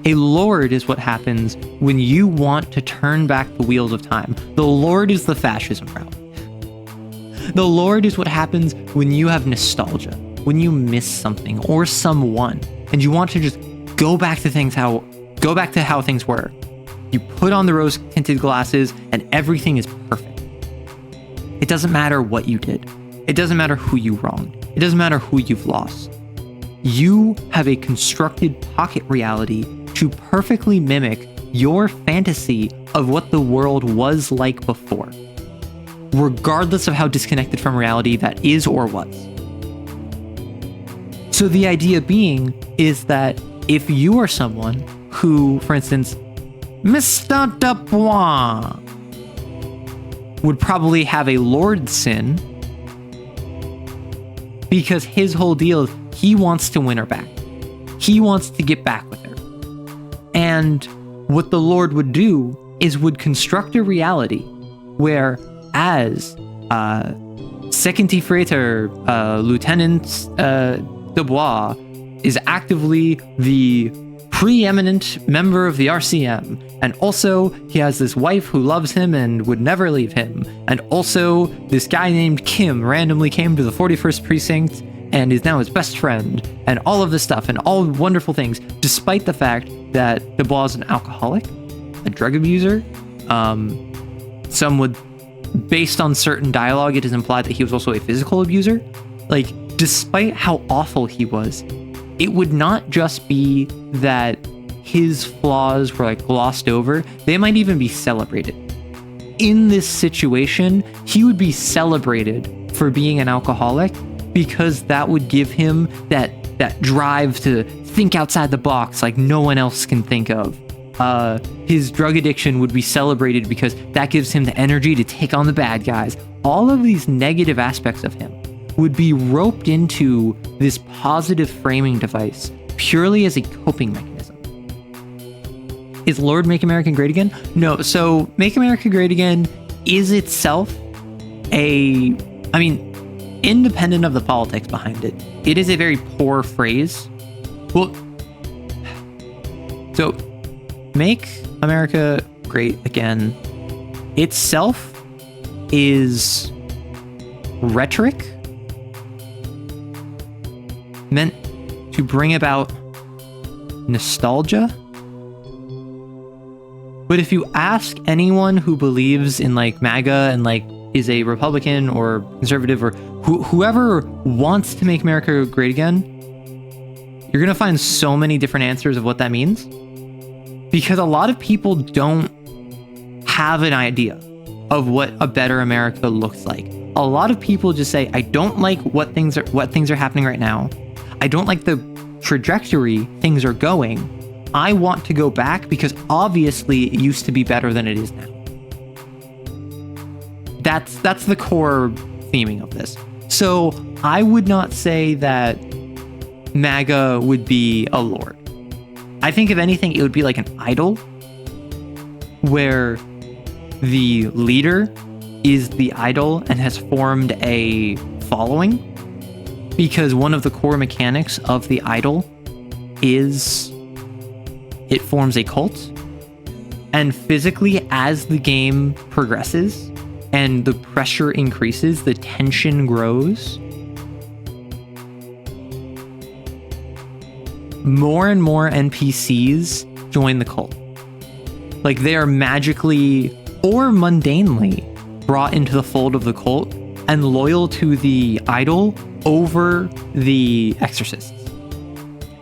A Lord is what happens when you want to turn back the wheels of time. The Lord is the fascism route. The Lord is what happens when you have nostalgia, when you miss something or someone, and you want to just go back to how things were. You put on the rose-tinted glasses and everything is perfect. It doesn't matter what you did. It doesn't matter who you wronged. It doesn't matter who you've lost. You have a constructed pocket reality to perfectly mimic your fantasy of what the world was like before, regardless of how disconnected from reality that is or was. So the idea being is that if you are someone who, for instance, Mr. Dubois would probably have a Lord sin, because his whole deal is he wants to win her back. He wants to get back with her. And what the Lord would do is would construct a reality where, as Second Freighter Lieutenant Dubois is actively the preeminent member of the RCM. And also, he has this wife who loves him and would never leave him. And also, this guy named Kim randomly came to the 41st precinct and is now his best friend. And all of this stuff and all wonderful things, despite the fact that Dubois is an alcoholic, a drug abuser. Some would, based on certain dialogue, it is implied that he was also a physical abuser. Like, despite how awful he was, it would not just be that his flaws were like glossed over, they might even be celebrated. In this situation, he would be celebrated for being an alcoholic because that would give him that drive to think outside the box like no one else can think of. His drug addiction would be celebrated because that gives him the energy to take on the bad guys. All of these negative aspects of him would be roped into this positive framing device purely as a coping mechanism. Is Lord Make America Great Again? No, so Make America Great Again is itself independent of the politics behind it, it is a very poor phrase. Well, so Make America Great Again itself is rhetoric meant to bring about nostalgia. But if you ask anyone who believes in like MAGA and like is a Republican or conservative or whoever wants to make America great again, you're going to find so many different answers of what that means. Because a lot of people don't have an idea of what a better America looks like. A lot of people just say, I don't like what things are happening right now. I don't like the trajectory things are going. I want to go back because obviously it used to be better than it is now. That's the core theming of this. So I would not say that MAGA would be a lord. I think if anything, it would be like an idol where the leader is the idol and has formed a following, because one of the core mechanics of the idol is it forms a cult. And physically, as the game progresses and the pressure increases, the tension grows, more and more NPCs join the cult. Like, they are magically or mundanely brought into the fold of the cult and loyal to the idol over the exorcists.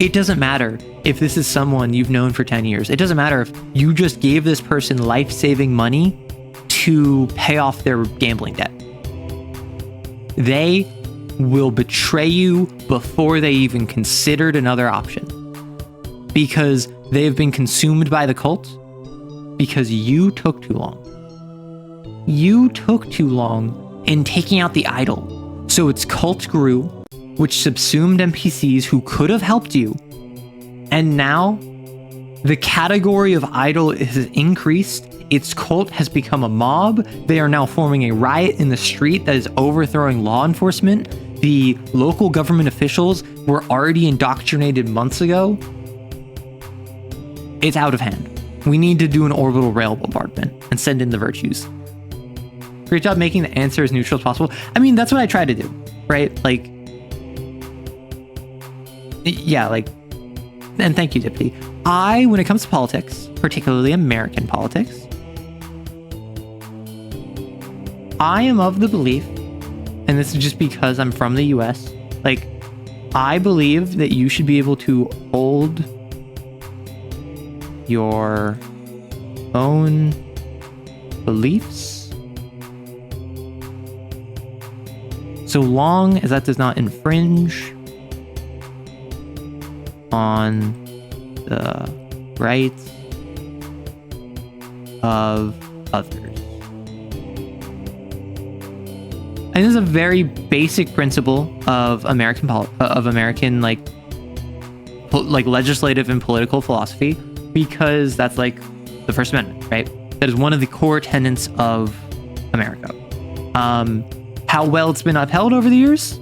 It doesn't matter if this is someone you've known for 10 years. It doesn't matter if you just gave this person life-saving money to pay off their gambling debt. They will betray you before they even considered another option, because they have been consumed by the cult because you took too long. You took too long in taking out the idol. So its cult grew, which subsumed NPCs who could have helped you. And now the category of idol has increased. Its cult has become a mob. They are now forming a riot in the street that is overthrowing law enforcement. The local government officials were already indoctrinated months ago. It's out of hand. We need to do an orbital rail bombardment and send in the virtues. Great job making the answer as neutral as possible. I mean, that's what I try to do, right? Like, yeah, like, and thank you, Dipty. When it comes to politics, particularly American politics, I am of the belief, and this is just because I'm from the US, like, I believe that you should be able to hold your own beliefs so long as that does not infringe on the rights of others. And this is a very basic principle of American like legislative and political philosophy, because that's like the First Amendment, right? That is one of the core tenets of America. How well it's been upheld over the years?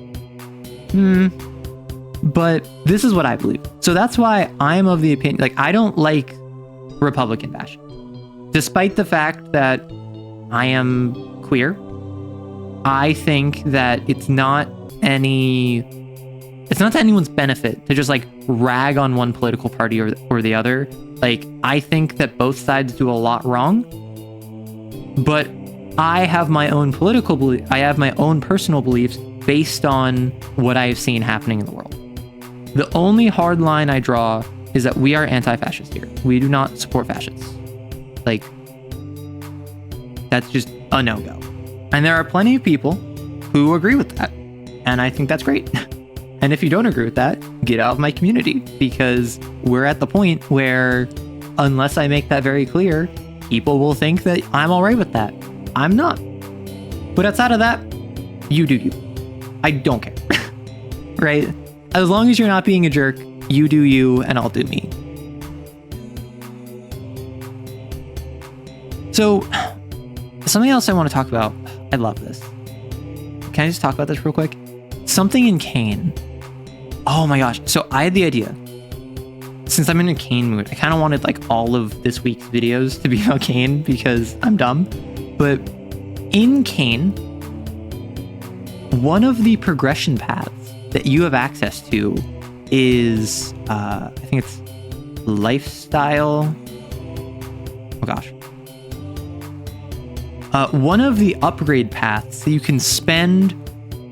But this is what I believe. So that's why I'm of the opinion, like, I don't like Republican bashing. Despite the fact that I am queer, I think that it's not to anyone's benefit to just like rag on one political party or the other. Like, I think that both sides do a lot wrong, but I have my own political belief. I have my own personal beliefs based on what I have seen happening in the world. The only hard line I draw is that we are anti-fascist here. We do not support fascists. Like, that's just a no-go. And there are plenty of people who agree with that. And I think that's great. And if you don't agree with that, get out of my community, because we're at the point where, unless I make that very clear, people will think that I'm all right with that. I'm not. But outside of that, you do you. I don't care. Right? As long as you're not being a jerk, you do you and I'll do me. So, something else I want to talk about. I love this. Can I just talk about this real quick? Something in Kane. Oh my gosh. So I had the idea. Since I'm in a Kane mood, I kind of wanted like all of this week's videos to be about Kane because I'm dumb. But in Kane, one of the progression paths that you have access to is, I think it's lifestyle. Oh gosh. One of the upgrade paths that you can spend.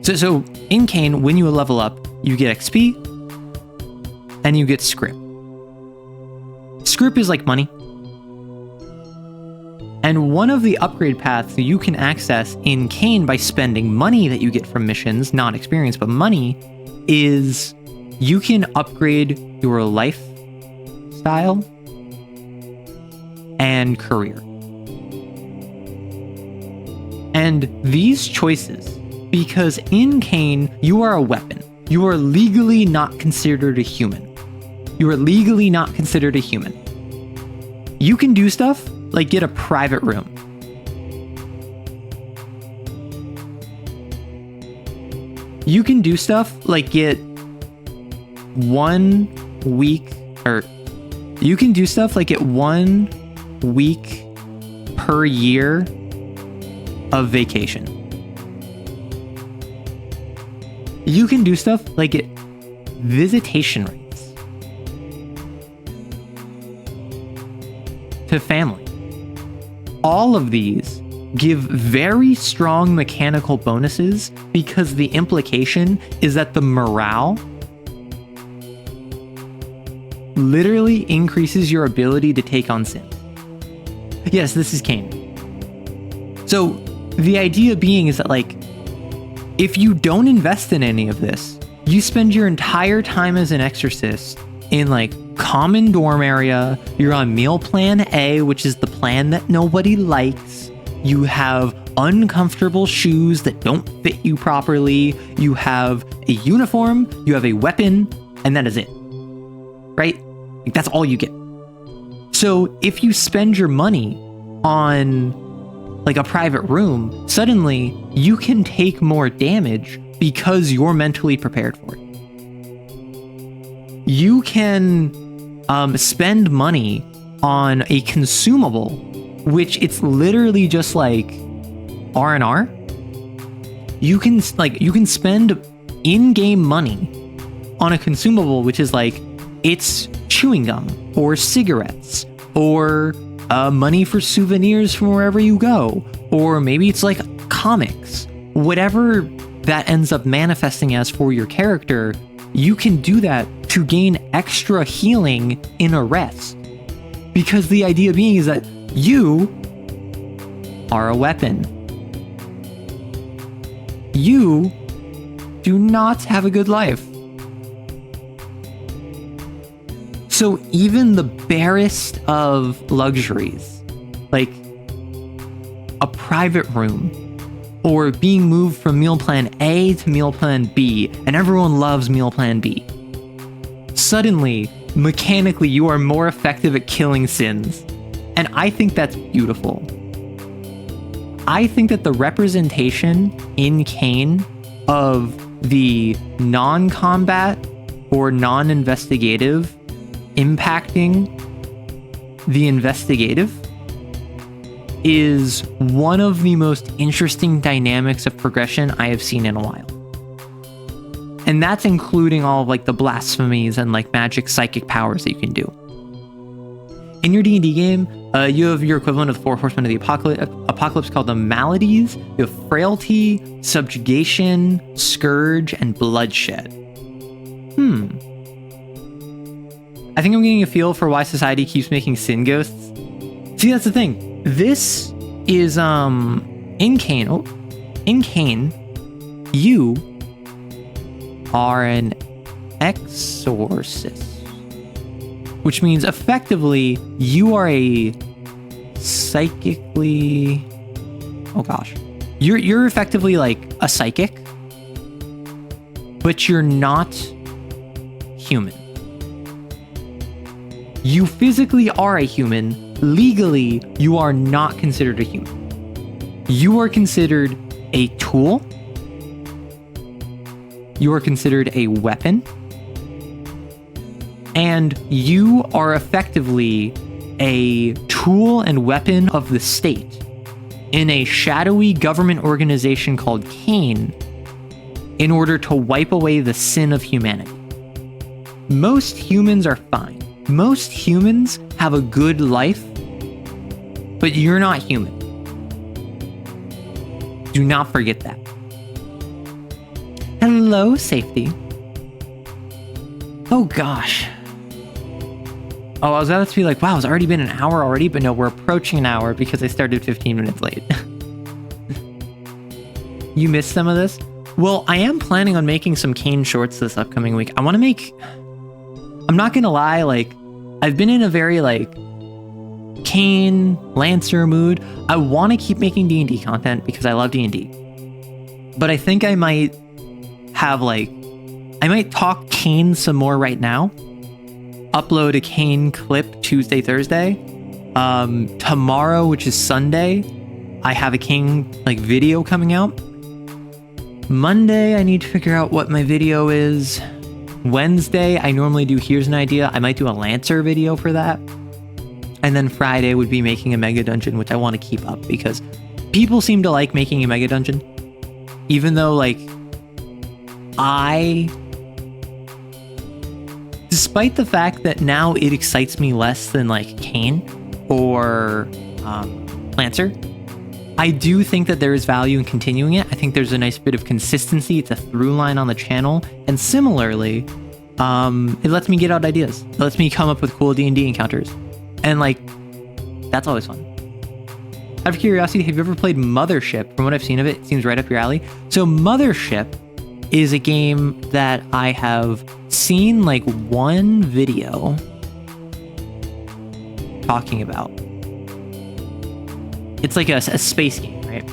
So in Kane, when you level up, you get XP and you get script. Script is like money. And one of the upgrade paths that you can access in Kane by spending money that you get from missions, not experience, but money, is you can upgrade your lifestyle and career. And these choices, because in Kane, you are a weapon. You are legally not considered a human. You are legally not considered a human. You can do stuff like get a private room. You can do stuff like get 1 week, or you can do stuff like get 1 week per year of vacation. You can do stuff like get visitation rights to family. All of these give very strong mechanical bonuses because the implication is that the morale literally increases your ability to take on sin. Yes, this is Kane. So the idea being is that, like, if you don't invest in any of this, you spend your entire time as an exorcist in like common dorm area. You're on meal plan A, which is the plan that nobody likes. You have uncomfortable shoes that don't fit you properly. You have a uniform, you have a weapon, and that is it. Right? Like, that's all you get. So if you spend your money on like a private room, suddenly you can take more damage because you're mentally prepared for it. You can spend money on a consumable, which it's literally just like R&R. You can spend in-game money on a consumable, which is like, it's chewing gum or cigarettes or money for souvenirs from wherever you go, or maybe it's like comics. Whatever that ends up manifesting as for your character, you can do that to gain extra healing in a rest. Because the idea being is that you are a weapon. You do not have a good life. So even the barest of luxuries, like a private room, or being moved from meal plan A to meal plan B, and everyone loves meal plan B, suddenly, mechanically, you are more effective at killing sins. And I think that's beautiful. I think that the representation in Kane of the non-combat or non-investigative impacting the investigative is one of the most interesting dynamics of progression I have seen in a while. And that's including all of like the blasphemies and like magic psychic powers that you can do. In your D&D game, you have your equivalent of the 4 horsemen of the apocalypse called the maladies. You have frailty, subjugation, scourge, and bloodshed. I think I'm getting a feel for why society keeps making sin ghosts. See, that's the thing. This is in Kane. Oh, in Kane, you are an exorcist, which means effectively you are a psychically. Oh gosh, you're effectively like a psychic, but you're not human. You physically are a human. Legally, you are not considered a human. You are considered a tool. You are considered a weapon. And you are effectively a tool and weapon of the state in a shadowy government organization called Kane in order to wipe away the sin of humanity. Most humans are fine. Most humans have a good life, but you're not human. Do not forget that. Hello, safety. Oh gosh. Oh, I was about to be like, wow, it's already been an hour already, but no, we're approaching an hour because I started 15 minutes late. You missed some of this? Well, I am planning on making some Kane shorts this upcoming week. I want to make... I'm not gonna lie, like, I've been in a very, like, Kane, Lancer mood. I want to keep making D&D content because I love D&D. But I think I might have, like... I might talk Kane some more right now. Upload a Kane clip Tuesday, Thursday. Tomorrow, which is Sunday, I have a Kane, like, video coming out. Monday, I need to figure out what my video is. Wednesday, I normally do Here's an Idea. I might do a Lancer video for that. And then Friday would be making a Mega Dungeon, which I want to keep up because people seem to like making a Mega Dungeon. Even though, like, despite the fact that now it excites me less than, like, Kane or Lancer, I do think that there is value in continuing it. I think there's a nice bit of consistency. It's a through line on the channel. And similarly, it lets me get out ideas. It lets me come up with cool D&D encounters. And, like, that's always fun. Out of curiosity, have you ever played Mothership? From what I've seen of it, it seems right up your alley. So Mothership is a game that I have seen, like, one video talking about. It's like a space game, right?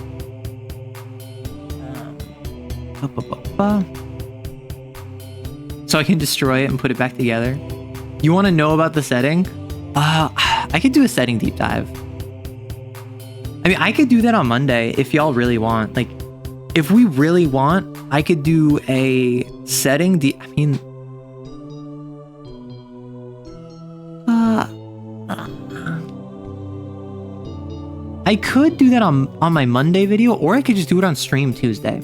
So I can destroy it and put it back together. You want to know about the setting? I could do a setting deep dive. I mean, I could do that on Monday if y'all really want. Like, if we really want, I could do a setting deep... I mean... I could do that on my Monday video, or I could just do it on stream Tuesday.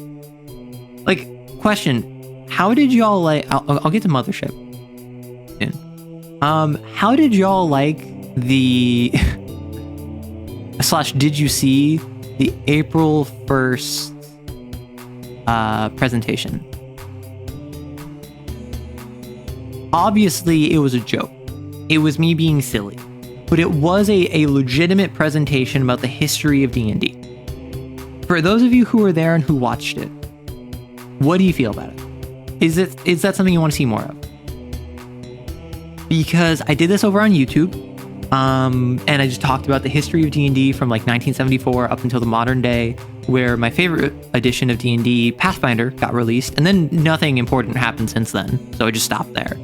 Like, question, how did y'all like... I'll get to Mothership soon. How did y'all like the... / did you see the April 1st presentation? Obviously, it was a joke. It was me being silly. But it was a legitimate presentation about the history of D&D. For those of you who were there and who watched it, what do you feel about it? Is that something you want to see more of? Because I did this over on YouTube, and I just talked about the history of D&D from like 1974 up until the modern day, where my favorite edition of D&D, Pathfinder, got released, and then nothing important happened since then, so I just stopped there.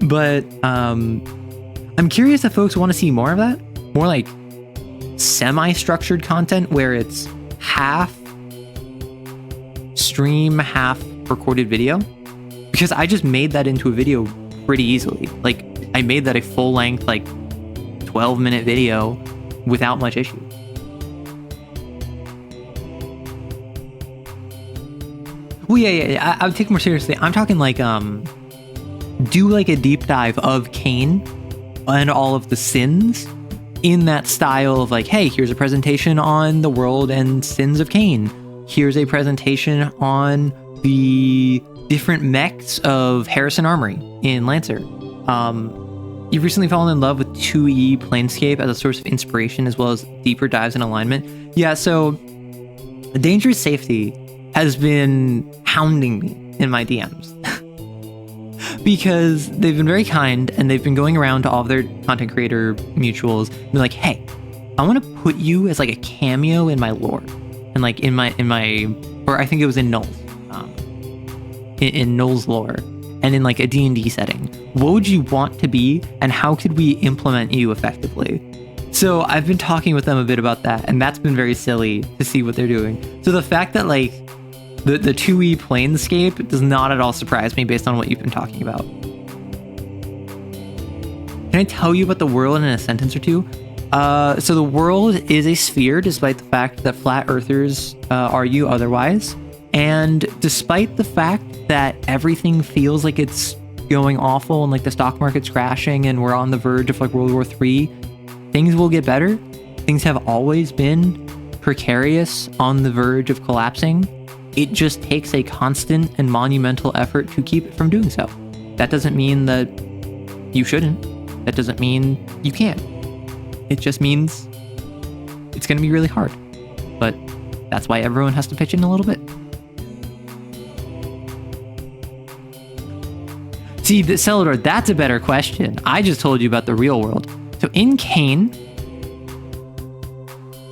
But I'm curious if folks want to see more of that. More like semi-structured content where it's half stream, half recorded video, because I just made that into a video pretty easily. Like, I made that a full length, like 12-minute video without much issue. Well, yeah. I would take it more seriously. I'm talking like, do like a deep dive of Cain and all of the sins in that style of like, hey, here's a presentation on the world and sins of Cain. Here's a presentation on the different mechs of Harrison Armory in Lancer. You've recently fallen in love with 2E Planescape as a source of inspiration, as well as deeper dives in alignment. Yeah, so Dangerous Safety has been hounding me in my DMs because they've been very kind, and they've been going around to all of their content creator mutuals and be like, hey, I want to put you as like a cameo in my lore, and like in my or I think it was in Null's in Null's lore, and in like a D&D setting. What would you want to be, and how could we implement you effectively? So I've been talking with them a bit about that, and that's been very silly to see what they're doing. So the fact that like the 2E Planescape does not at all surprise me based on what you've been talking about. Can I tell you about the world in a sentence or two? So the world is a sphere, despite the fact that flat earthers argue otherwise. And despite the fact that everything feels like it's going awful and like the stock market's crashing and we're on the verge of like World War III, things will get better. Things have always been precarious, on the verge of collapsing. It just takes a constant and monumental effort to keep it from doing so. That doesn't mean that you shouldn't. That doesn't mean you can't. It just means it's going to be really hard. But that's why everyone has to pitch in a little bit. See, Celador, that's a better question. I just told you about the real world. So in Cain,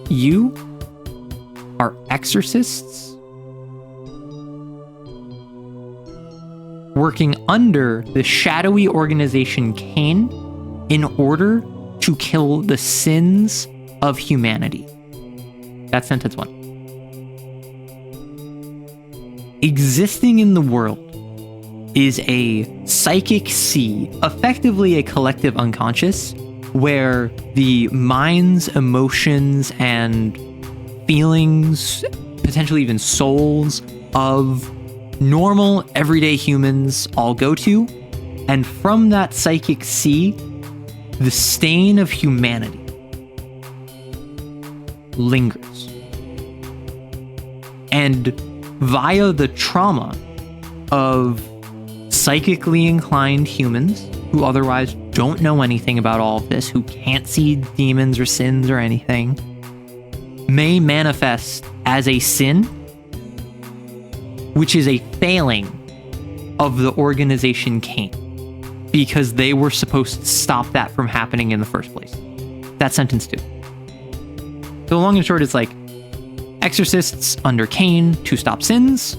you are exorcists working under the shadowy organization Cain in order to kill the sins of humanity. That's sentence 1. Existing in the world is a psychic sea, effectively a collective unconscious, where the minds, emotions, and feelings, potentially even souls of normal, everyday humans all go to. And from that psychic sea, the stain of humanity lingers. And via the trauma of psychically inclined humans who otherwise don't know anything about all of this, who can't see demons or sins or anything, may manifest as a sin, which is a failing of the organization Cain, because they were supposed to stop that from happening in the first place. That's sentence 2. So long and short, it's like exorcists under Cain to stop sins.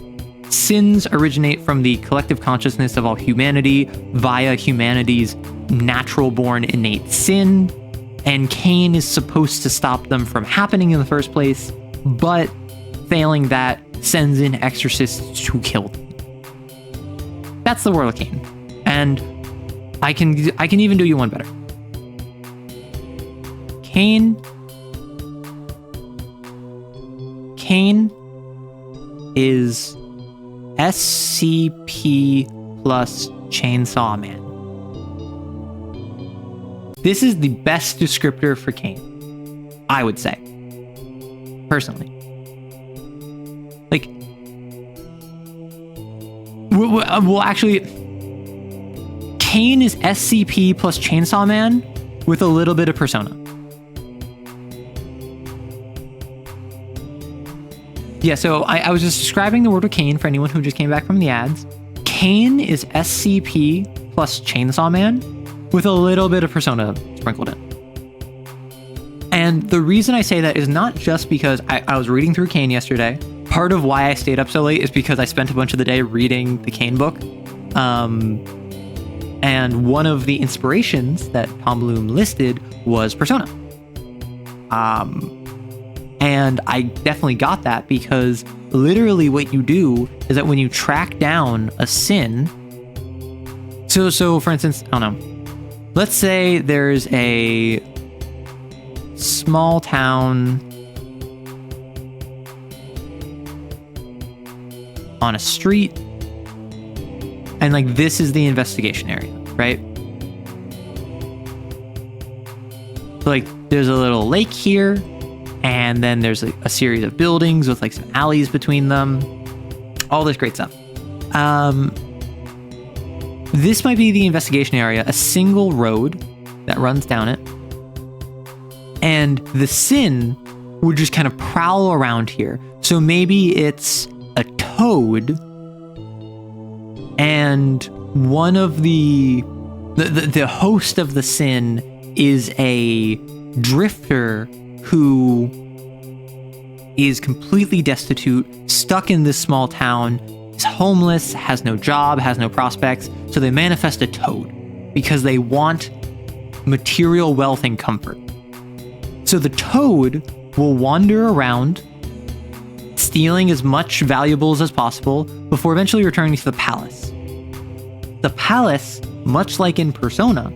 Sins originate from the collective consciousness of all humanity via humanity's natural-born innate sin, and Cain is supposed to stop them from happening in the first place, but failing that sends in exorcists to kill them. That's the world of Cain, and I can even do you one better. Cain is SCP plus Chainsaw Man. This is the best descriptor for Cain, I would say, personally. Like, well, actually, Cain is SCP plus Chainsaw Man with a little bit of Persona. Yeah, so I was just describing the world of Cain for anyone who just came back from the ads. Cain is SCP plus Chainsaw Man with a little bit of Persona sprinkled in. And the reason I say that is not just because I was reading through Cain yesterday. Part of why I stayed up so late is because I spent a bunch of the day reading the Cain book. And one of the inspirations that Tom Bloom listed was Persona. And I definitely got that because literally what you do is that when you track down a sin, so for instance, I don't know, let's say there's a small town on a street, and like this is the investigation area, right? So, like there's a little lake here, and then there's a series of buildings with like some alleys between them, all this great stuff. This might be the investigation area, a single road that runs down it, and the sin would just kind of prowl around here. So maybe it's a toad, and one of the host of the sin is a drifter who is completely destitute, stuck in this small town, is homeless, has no job, has no prospects, so they manifest a toad because they want material wealth and comfort. So the toad will wander around, stealing as much valuables as possible before eventually returning to the palace. The palace, much like in Persona,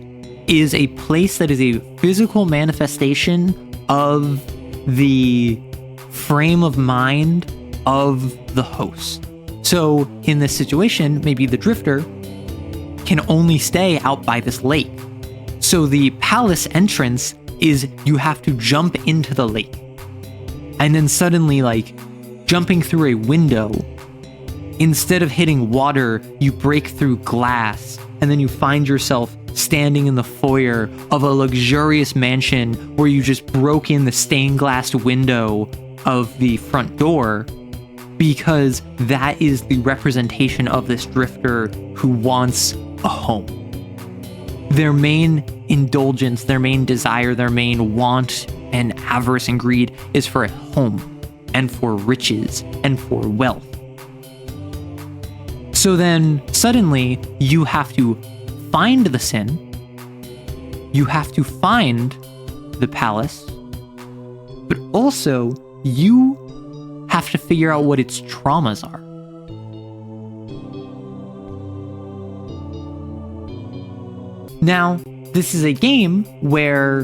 is a place that is a physical manifestation of the frame of mind of the host. So in this situation, maybe the drifter can only stay out by this lake. So the palace entrance is you have to jump into the lake. And then suddenly, like, jumping through a window, instead of hitting water, you break through glass, and then you find yourself standing in the foyer of a luxurious mansion where you just broke in the stained glass window of the front door, because that is the representation of this drifter who wants a home. Their main indulgence, their main desire, their main want and avarice and greed is for a home and for riches and for wealth. So then suddenly you have to find the sin, you have to find the palace, but also you have to figure out what its traumas are. Now, this is a game where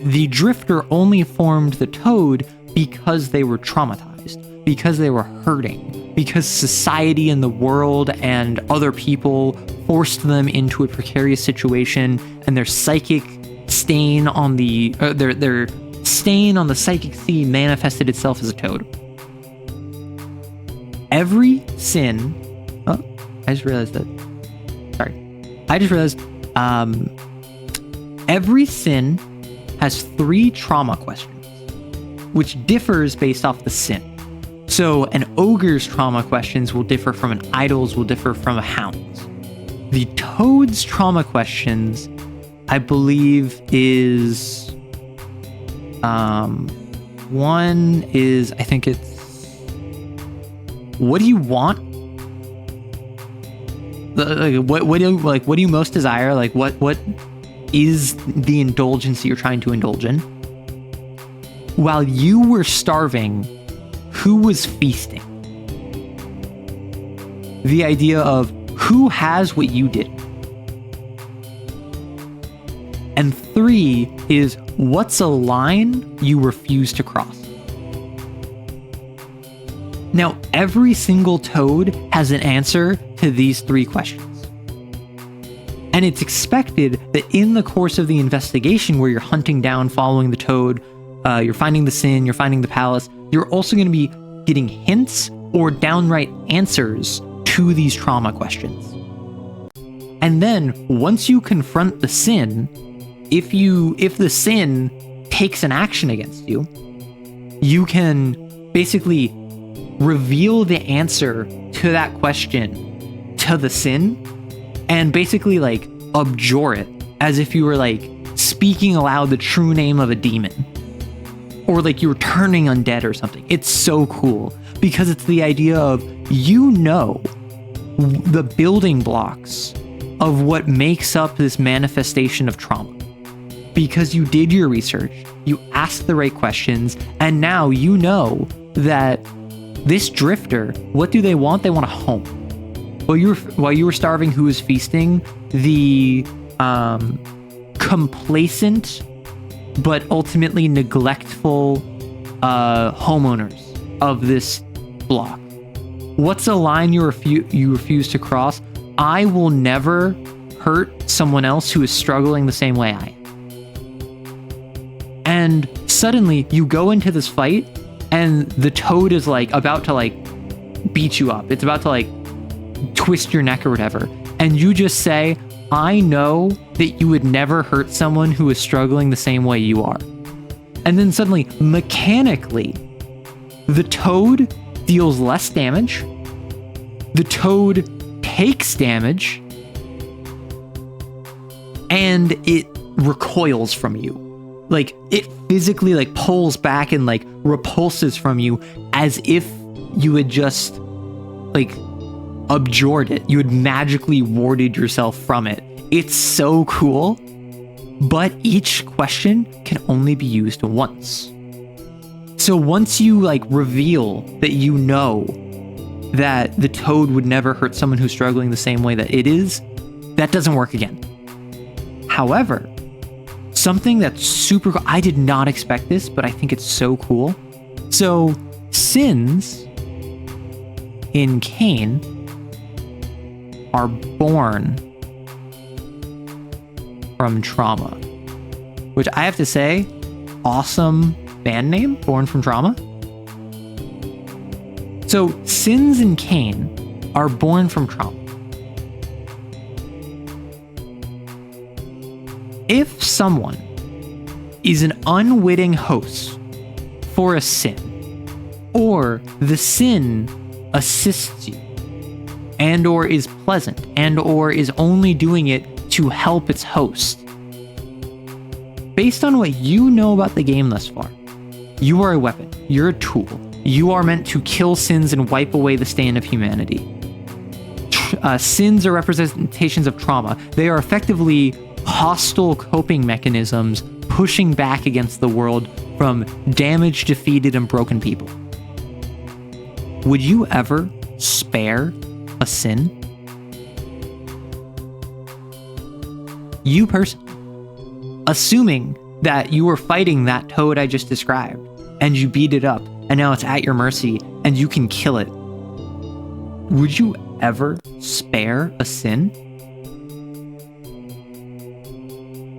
the drifter only formed the toad because they were traumatized, because they were hurting, because society and the world and other people forced them into a precarious situation, and their psychic stain on the their stain on the psychic sea manifested itself as a toad. Every sin. Oh, I just realized that. Sorry, I just realized. Every sin has 3 trauma questions, which differs based off the sin. So an ogre's trauma questions will differ from an idol's, will differ from a hound's. The toad's trauma questions, I believe, is one is, I think it's, what do you want? What do you most desire? Like what is the indulgence that you're trying to indulge in? While you were starving, who was feasting? The idea of who has what you did. And 3 is what's a line you refuse to cross. Now, every single toad has an answer to these 3 questions. And it's expected that in the course of the investigation where you're hunting down, following the toad, you're finding the sin, you're finding the palace, you're also going to be getting hints or downright answers to these trauma questions. And then once you confront the sin, if the sin takes an action against you, you can basically reveal the answer to that question to the sin and basically like abjure it as if you were like speaking aloud the true name of a demon, or like you were turning undead or something. It's so cool because it's the idea of, you know, the building blocks of what makes up this manifestation of trauma, because you did your research, you asked the right questions, and now you know that this drifter, what do they want? They want a home. While you were starving, who was feasting? The complacent but ultimately neglectful homeowners of this block. What's a line you refuse to cross? I will never hurt someone else who is struggling the same way I am. And suddenly you go into this fight and the toad is like about to like beat you up. It's about to like twist your neck or whatever. And you just say, I know that you would never hurt someone who is struggling the same way you are. And then suddenly, mechanically, the toad deals less damage. The toad takes damage. And it recoils from you. Like, it physically like pulls back and like repulses from you as if you had just like abjured it. You had magically warded yourself from it. It's so cool, but each question can only be used once. So once you like reveal that you know that the toad would never hurt someone who's struggling the same way that it is, that doesn't work again. However, something that's super cool, I did not expect this, but I think it's so cool. So sins in Cain are born from trauma, which I have to say, awesome band name, Born from Trauma. So sins in Cain are born from trauma. If someone is an unwitting host for a sin, or the sin assists you, and or is pleasant, and or is only doing it to help its host, based on what you know about the game thus far, you are a weapon, you're a tool, you are meant to kill sins and wipe away the stain of humanity. Sins are representations of trauma. They are effectively hostile coping mechanisms pushing back against the world from damaged, defeated, and broken people. Would you ever spare a sin? You personally, assuming that you were fighting that toad I just described, and you beat it up, and now it's at your mercy, and you can kill it, would you ever spare a sin?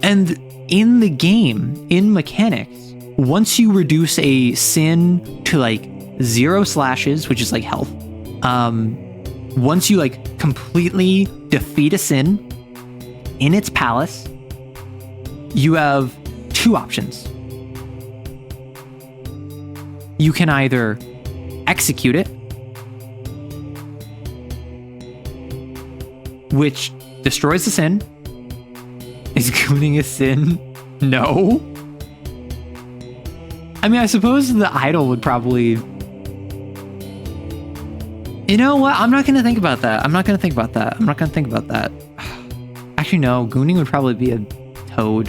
And in the game, in mechanics, once you reduce a sin to like 0 slashes, which is like health, once you like completely defeat a sin in its palace, you have 2 options. You can either execute it, which destroys the sin. Is gooning a sin? No. I mean, I suppose the idol would probably... You know what? I'm not going to think about that. Actually, no. Gooning would probably be a toad.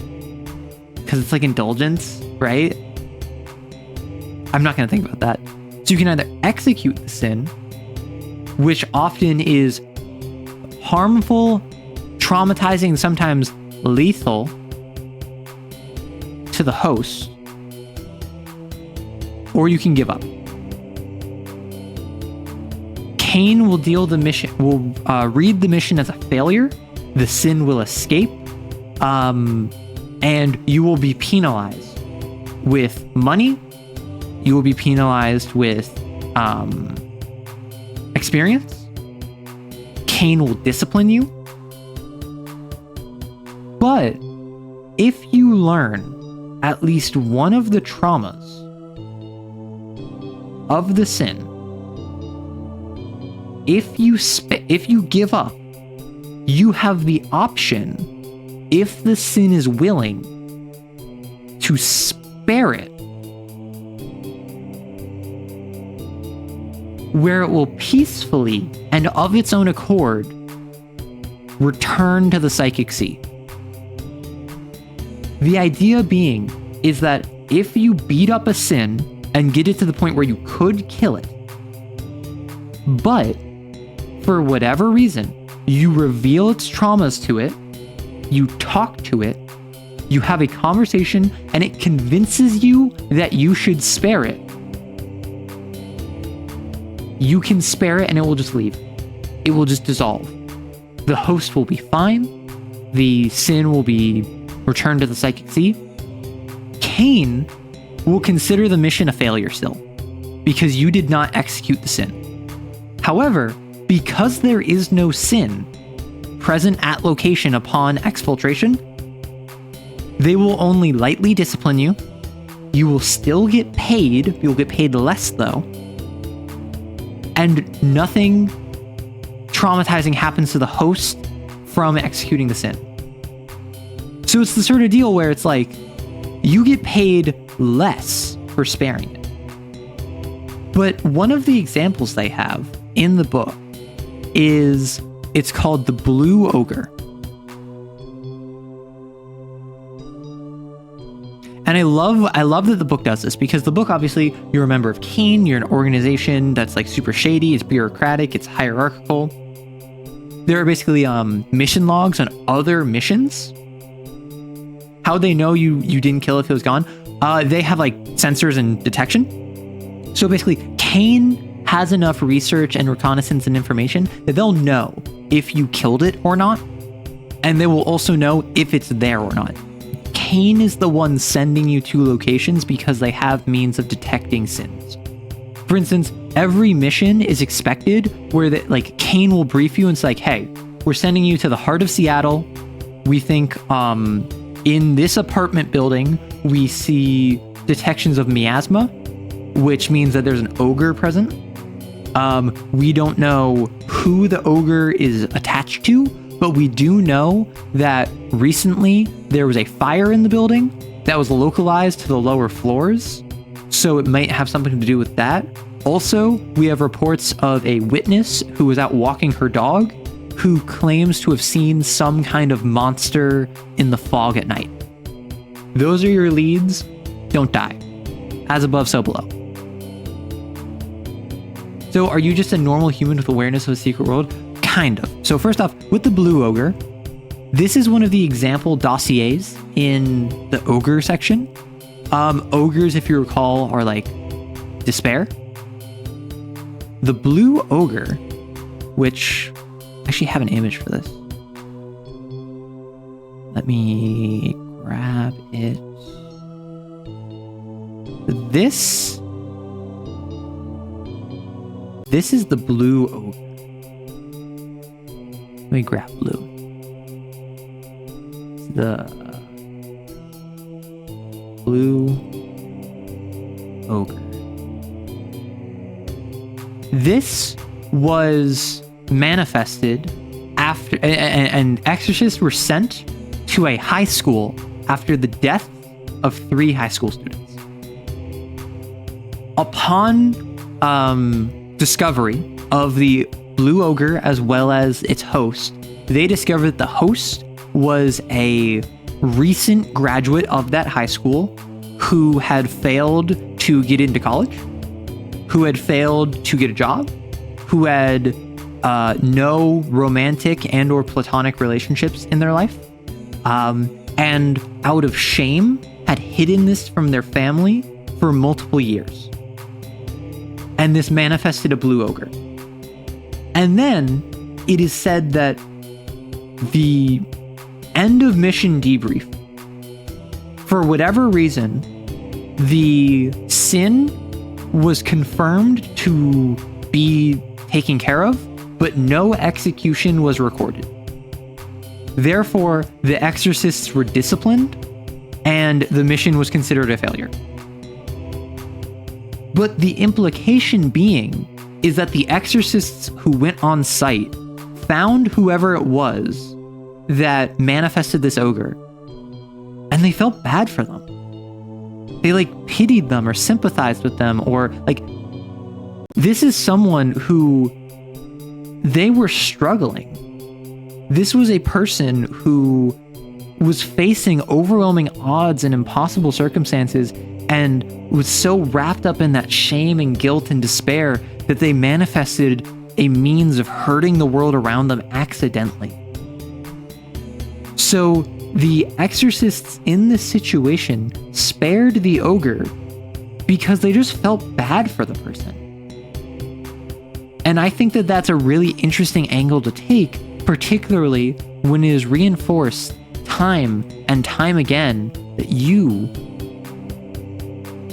Because it's like indulgence, right? I'm not going to think about that. So you can either execute the sin, which often is harmful, traumatizing, sometimes lethal to the host, or you can give up. Cain will read the mission as a failure. The sin will escape, and you will be penalized with money. You will be penalized with experience. Cain will discipline you. But if you learn at least one of the traumas of the sin, if you give up, you have the option, if the sin is willing, to spare it, where it will peacefully and of its own accord return to the psychic sea. The idea being is that if you beat up a sin and get it to the point where you could kill it. But for whatever reason, you reveal its traumas to it, you talk to it, you have a conversation, and it convinces you that you should spare it. You can spare it and it will just leave. It will just dissolve. The host will be fine. The sin will be returned to the psychic sea. Cain will consider the mission a failure still, because you did not execute the sin. However, because there is no sin present at location upon exfiltration, they will only lightly discipline you. You will still get paid. You'll get paid less though. And nothing traumatizing happens to the host from executing the sin. So it's the sort of deal where it's like, you get paid less for sparing it. But one of the examples they have in the book is, it's called the Blue Ogre. And I love that the book does this, because the book, obviously, you're a member of Cain, you're an organization that's like super shady, it's bureaucratic, it's hierarchical. There are basically mission logs on other missions. How they know you didn't kill if it was gone? They have like sensors and detection. So basically, Cain has enough research and reconnaissance and information that they'll know if you killed it or not. And they will also know if it's there or not. Cain is the one sending you to locations because they have means of detecting sins. For instance, every mission is expected where like Cain will brief you and say like, hey, we're sending you to the heart of Seattle. We think in this apartment building, we see detections of miasma, which means that there's an ogre present. We don't know who the ogre is attached to, but we do know that recently there was a fire in the building that was localized to the lower floors, so it might have something to do with that. Also, we have reports of a witness who was out walking her dog who claims to have seen some kind of monster in the fog at night. Those are your leads. Don't die. As above, so below. So are you just a normal human with awareness of a secret world? Kind of. So first off, with the Blue Ogre, this is one of the example dossiers in the ogre section. Ogres, if you recall, are like despair. The Blue Ogre, which I actually have an image for this. Let me grab it. This is the Blue Ogre. Let me grab blue. It's the Blue Ogre. This was manifested after, and exorcists were sent to a high school after the death of 3 high school students. Upon discovery of the Blue Ogre as well as its host, they discovered that the host was a recent graduate of that high school who had failed to get into college, who had failed to get a job, who had no romantic and or platonic relationships in their life, and out of shame had hidden this from their family for multiple years. And this manifested a Blue Ogre. And then it is said that the end of mission debrief, for whatever reason, the sin was confirmed to be taken care of, but no execution was recorded. Therefore, the exorcists were disciplined and the mission was considered a failure. But the implication being is that the exorcists who went on site found whoever it was that manifested this ogre, and they felt bad for them. They like pitied them or sympathized with them, or like, this is someone who they were struggling. This was a person who was facing overwhelming odds and impossible circumstances and was so wrapped up in that shame and guilt and despair that they manifested a means of hurting the world around them accidentally. So the exorcists in this situation spared the ogre because they just felt bad for the person. And I think that that's a really interesting angle to take, particularly when it is reinforced time and time again that you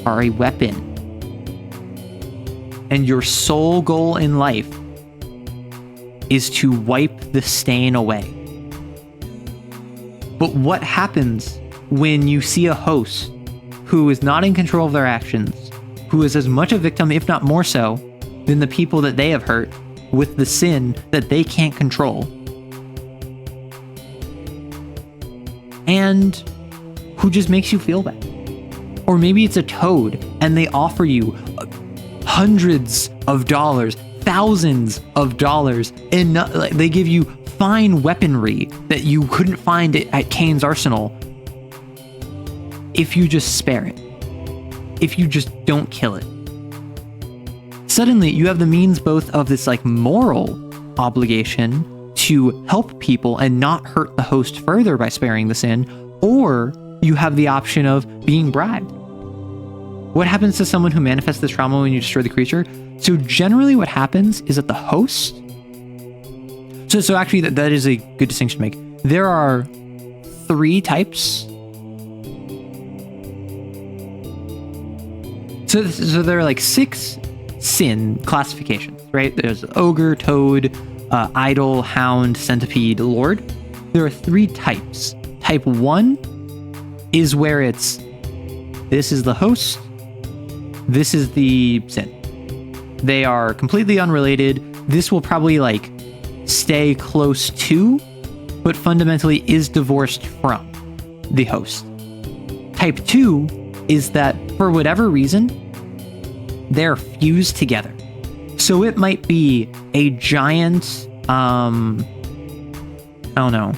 are a weapon. And your sole goal in life is to wipe the stain away. But what happens when you see a host who is not in control of their actions, who is as much a victim, if not more so, than the people that they have hurt with the sin that they can't control? And who just makes you feel bad? Or maybe it's a toad and they offer you hundreds of dollars, thousands of dollars, and they give you fine weaponry that you couldn't find at Cain's arsenal if you just spare it, if you just don't kill it. Suddenly you have the means both of this like moral obligation to help people and not hurt the host further by sparing the sin, or you have the option of being bribed. What happens to someone who manifests this trauma when you destroy the creature? So generally what happens is that the host... So actually that is a good distinction to make. There are 3 types. So there are like 6 sin classifications, right? There's ogre, toad, idol, hound, centipede, lord. There are 3 types. Type 1 is where it's, this is the host, this is the sin. They are completely unrelated. This will probably like stay close to, but fundamentally is divorced from the host. Type 2 is that for whatever reason, they're fused together. So it might be a giant, I don't know.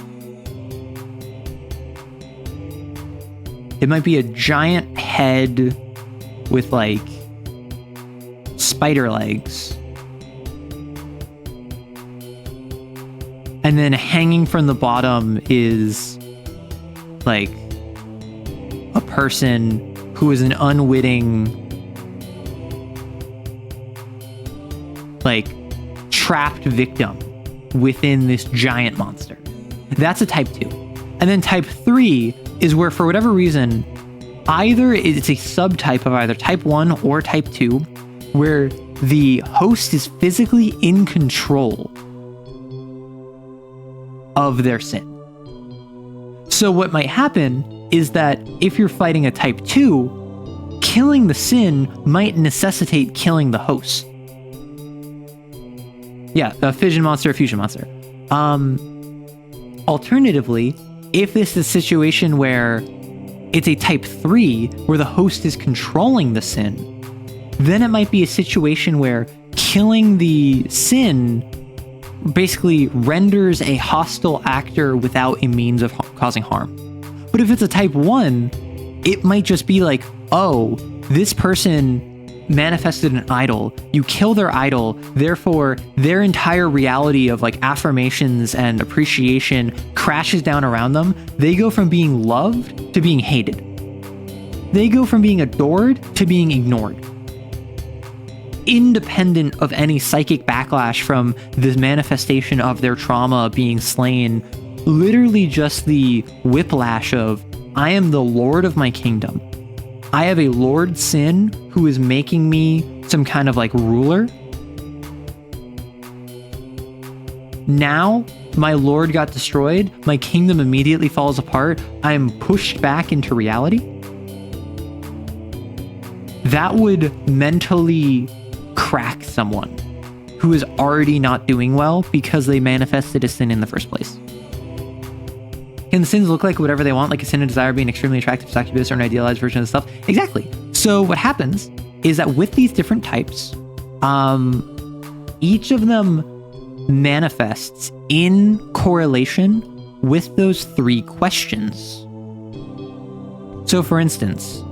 It might be a giant head with like spider legs. And then hanging from the bottom is like a person who is an unwitting, like trapped victim within this giant monster. That's a type 2. And then type 3 is where for whatever reason, either it's a subtype of either type 1 or type 2, where the host is physically in control of their sin. So what might happen is that if you're fighting a type 2, killing the sin might necessitate killing the host. Yeah, a fission monster, a fusion monster. Alternatively, if this is a situation where it's a type 3, where the host is controlling the sin, then it might be a situation where killing the sin basically renders a hostile actor without a means of causing harm. But if it's a type 1, it might just be like, oh, this person manifested an idol, you kill their idol, therefore their entire reality of like affirmations and appreciation crashes down around them. They go from being loved to being hated. They go from being adored to being ignored, independent of any psychic backlash from the manifestation of their trauma being slain. Literally just the whiplash of, I am the lord of my kingdom. I have a lord sin who is making me some kind of like ruler. Now my lord got destroyed. My kingdom immediately falls apart. I am pushed back into reality. That would mentally crack someone who is already not doing well because they manifested a sin in the first place. Can the sins look like whatever they want, like a sin and desire being extremely attractive succubus or an idealized version of stuff? Exactly. So what happens is that with these different types, each of them manifests in correlation with those 3 questions. So for instance,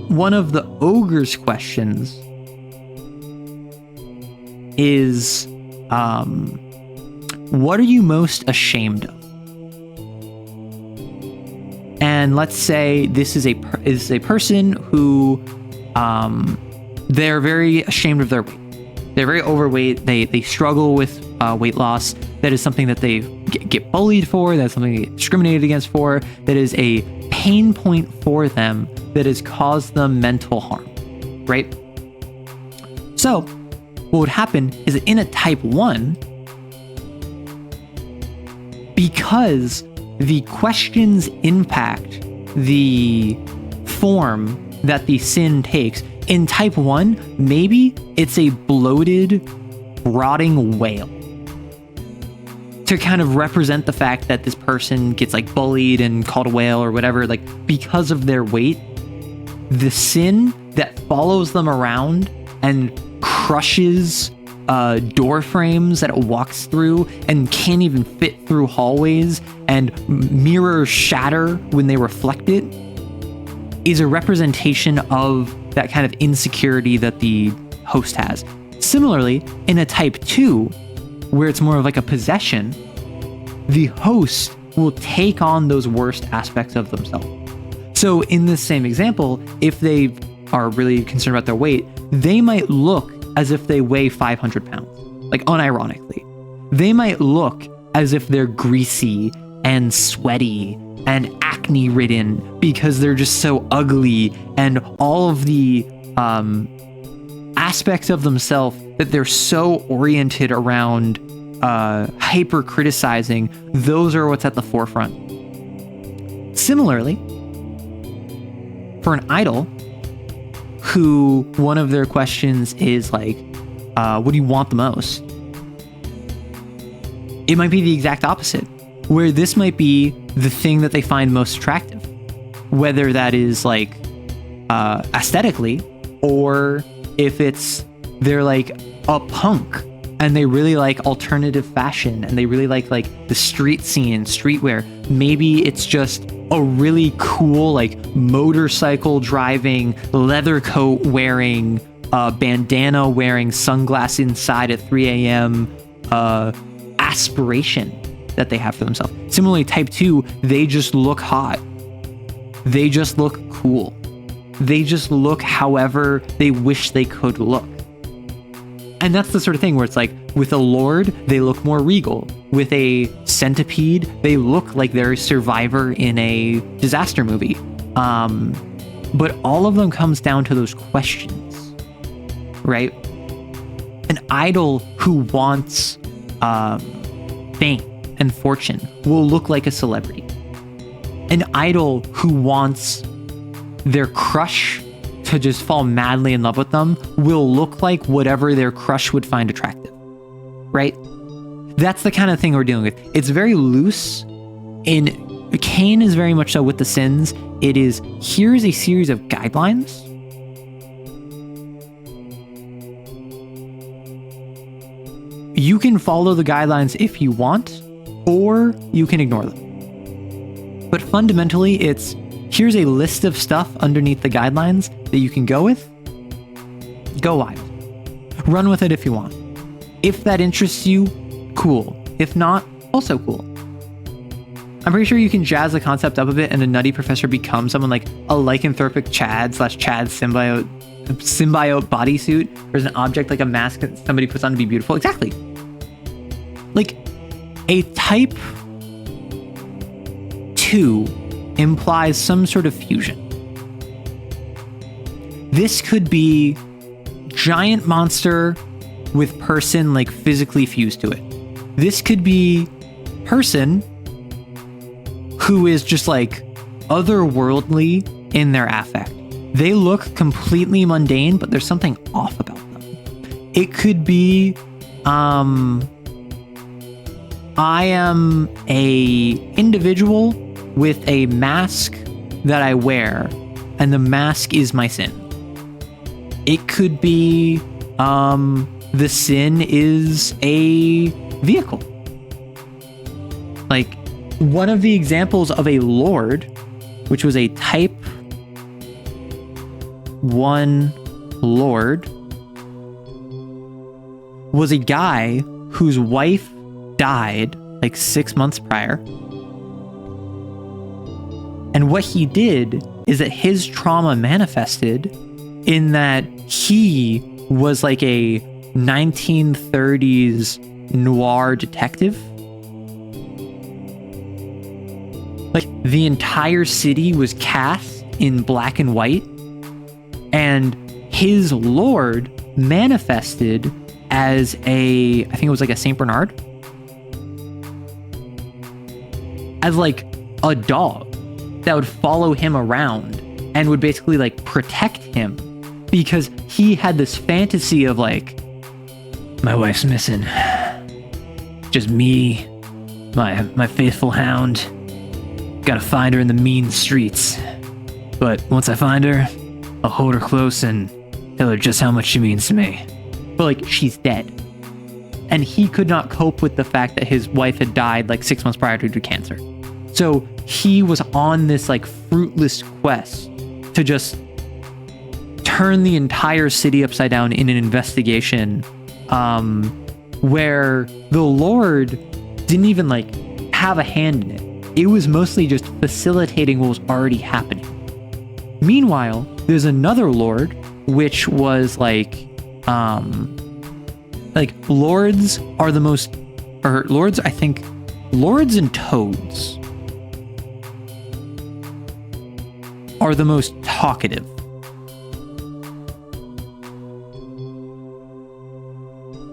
one of the ogre's questions is, what are you most ashamed of? And let's say this is a person who, they're very ashamed of their weight. They're very overweight. They struggle with weight loss. That is something that they get bullied for. That's something they get discriminated against for. That is a pain point for them that has caused them mental harm, right? So what would happen is that in a type 1, because the questions impact the form that the sin takes, in type 1, maybe it's a bloated, rotting whale to kind of represent the fact that this person gets like bullied and called a whale or whatever, like because of their weight. The sin that follows them around and crushes door frames that it walks through and can't even fit through hallways, and mirrors shatter when they reflect it, is a representation of that kind of insecurity that the host has. Similarly, in a type 2, where it's more of like a possession, the host will take on those worst aspects of themselves. So in this same example, if they are really concerned about their weight, they might look as if they weigh 500 pounds, like unironically. They might look as if they're greasy and sweaty and acne ridden because they're just so ugly, and all of the aspects of themselves that they're so oriented around hyper criticizing, those are what's at the forefront. Similarly, for an idol who one of their questions is like, what do you want the most? It might be the exact opposite, where this might be the thing that they find most attractive, whether that is like aesthetically, or if it's they're like a punk and they really like alternative fashion and they really like the street scene, streetwear. Maybe it's just a really cool like motorcycle driving, leather coat wearing, bandana wearing, sunglass inside at 3 a.m. Aspiration that they have for themselves. Similarly, type 2, they just look hot. They just look cool. They just look however they wish they could look. And that's the sort of thing where it's like, with a lord, they look more regal. With a centipede, they look like they're a survivor in a disaster movie. But all of them comes down to those questions, right? An idol who wants fame and fortune will look like a celebrity. An idol who wants their crush to just fall madly in love with them will look like whatever their crush would find attractive, right? That's the kind of thing we're dealing with. It's very loose. In Cain is very much so with the sins. It is, here's a series of guidelines. You can follow the guidelines if you want, or you can ignore them. But fundamentally, it's, here's a list of stuff underneath the guidelines that you can go with. Go wild. Run with it if you want. If that interests you, cool. If not, also cool. I'm pretty sure you can jazz the concept up a bit and a nutty professor becomes someone like a lycanthropic Chad/Chad symbiote bodysuit, or is an object like a mask that somebody puts on to be beautiful. Exactly. Like, a type 2 implies some sort of fusion. This could be giant monster with person like physically fused to it. This could be person who is just like otherworldly in their affect. They look completely mundane, but there's something off about them. It could be, I am a individual with a mask that I wear, and the mask is my sin. It could be, the sin is a vehicle. Like, one of the examples of a lord, which was a type one lord was a guy whose wife died like 6 months prior. And what he did is that his trauma manifested in that he was like a 1930s noir detective. Like the entire city was cast in black and white, and his lord manifested as I think it was like a Saint Bernard, as like a dog that would follow him around and would basically like protect him, because he had this fantasy of like, my wife's missing, just me, my faithful hound, gotta find her in the mean streets, but once I find her, I'll hold her close and tell her just how much she means to me. But like, she's dead. And he could not cope with the fact that his wife had died like 6 months prior due to cancer. So he was on this like fruitless quest to just turn the entire city upside down in an investigation, where the Lord didn't even like have a hand in it. It was mostly just facilitating what was already happening. Meanwhile, there's another Lord, which was like lords are the most, or lords, I think, lords and toads are the most talkative.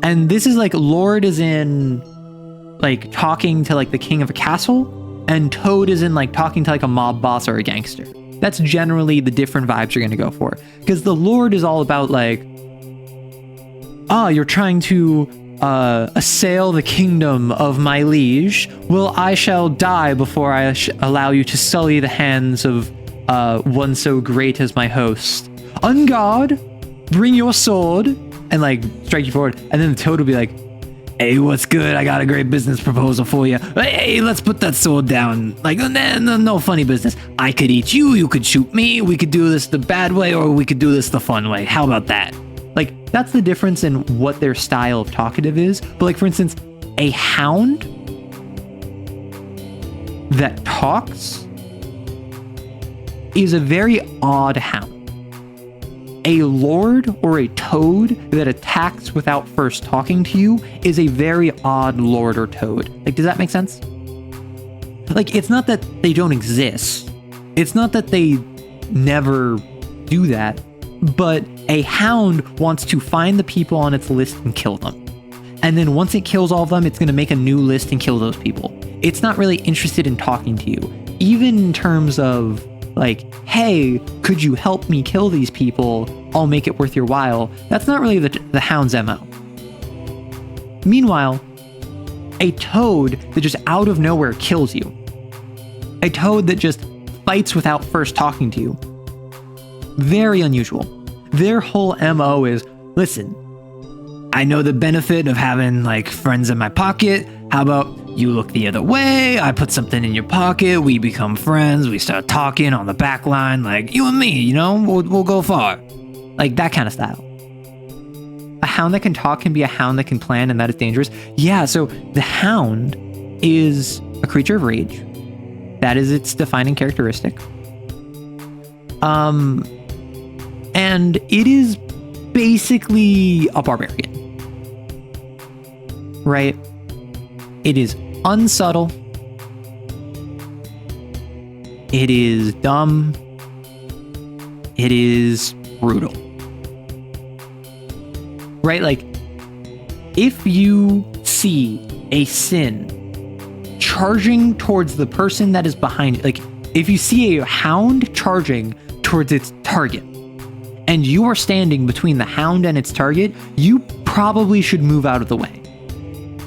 And this is like, lord is in like talking to like the king of a castle, and toad is in like talking to like a mob boss or a gangster. That's generally the different vibes you're going to go for. Because the lord is all about like, you're trying to assail the kingdom of my liege. Well, I shall die before I allow you to sully the hands of one so great as my host. On guard, bring your sword, and like strike you forward. And then the toad will be like, hey, what's good? I got a great business proposal for you. Hey, let's put that sword down. Like, no funny business. I could eat you, you could shoot me, we could do this the bad way, or we could do this the fun way. How about that? Like, that's the difference in what their style of talkative is. But like, for instance, a hound that talks is a very odd hound. A lord or a toad that attacks without first talking to you is a very odd lord or toad. Like, does that make sense? Like, it's not that they don't exist. It's not that they never do that. But a hound wants to find the people on its list and kill them. And then once it kills all of them, it's going to make a new list and kill those people. It's not really interested in talking to you. Even in terms of like, hey, could you help me kill these people? I'll make it worth your while. That's not really the hound's MO. Meanwhile, a toad that just out of nowhere kills you. A toad that just fights without first talking to you. Very unusual. Their whole MO is, listen, I know the benefit of having like friends in my pocket. How about you look the other way? I put something in your pocket. We become friends. We start talking on the back line, like you and me, you know, we'll go far. Like that kind of style. A hound that can talk can be a hound that can plan, and that is dangerous. Yeah, so the hound is a creature of rage. That is its defining characteristic. And it is basically a barbarian. Right? It is unsubtle. It is dumb. It is brutal. Right? Like, if you see a sin charging towards the person that is behind it, like, if you see a hound charging towards its target, and you are standing between the hound and its target, you probably should move out of the way.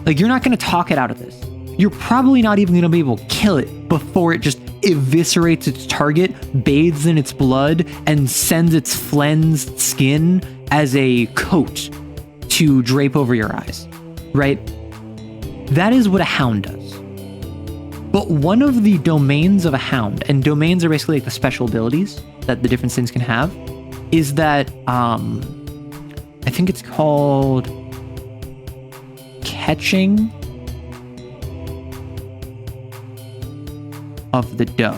Like, you're not going to talk it out of this. You're probably not even going to be able to kill it before it just eviscerates its target, bathes in its blood, and sends its flensed skin as a coat to drape over your eyes, right? That is what a hound does. But one of the domains of a hound, and domains are basically like the special abilities that the different sins can have, is that I think it's called catching of the doe.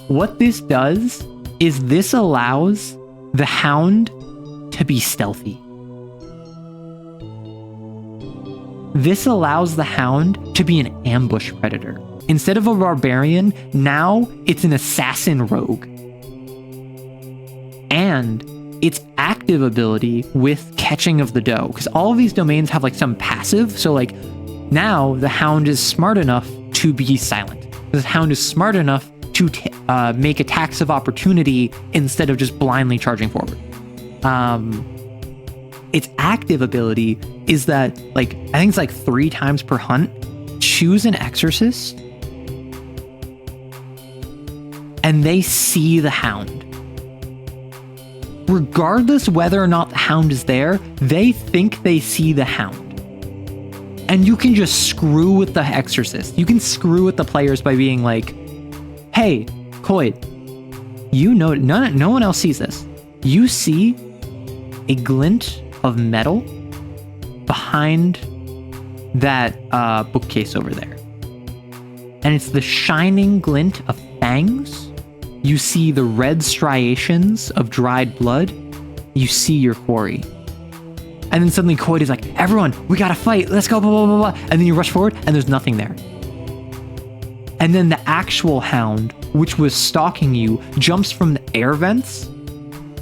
What this does is this allows the hound to be stealthy. This allows the hound to be an ambush predator. Instead of a barbarian, now it's an assassin rogue. And its active ability with catching of the doe, because all of these domains have like some passive. So like now the hound is smart enough to be silent. The hound is smart enough to make attacks of opportunity instead of just blindly charging forward. Its active ability is that, like, I think it's like 3 times per hunt, choose an exorcist and they see the hound. Regardless whether or not the hound is there, they think they see the hound. And you can just screw with the exorcist. You can screw with the players by being like, hey, Coyd, you know, no one else sees this. You see a glint of metal behind that bookcase over there. And it's the shining glint of fangs. You see the red striations of dried blood. You see your quarry. And then suddenly Coyd is like, everyone, we gotta fight. Let's go, blah, blah, blah, blah. And then you rush forward and there's nothing there. And then the actual hound, which was stalking you, jumps from the air vents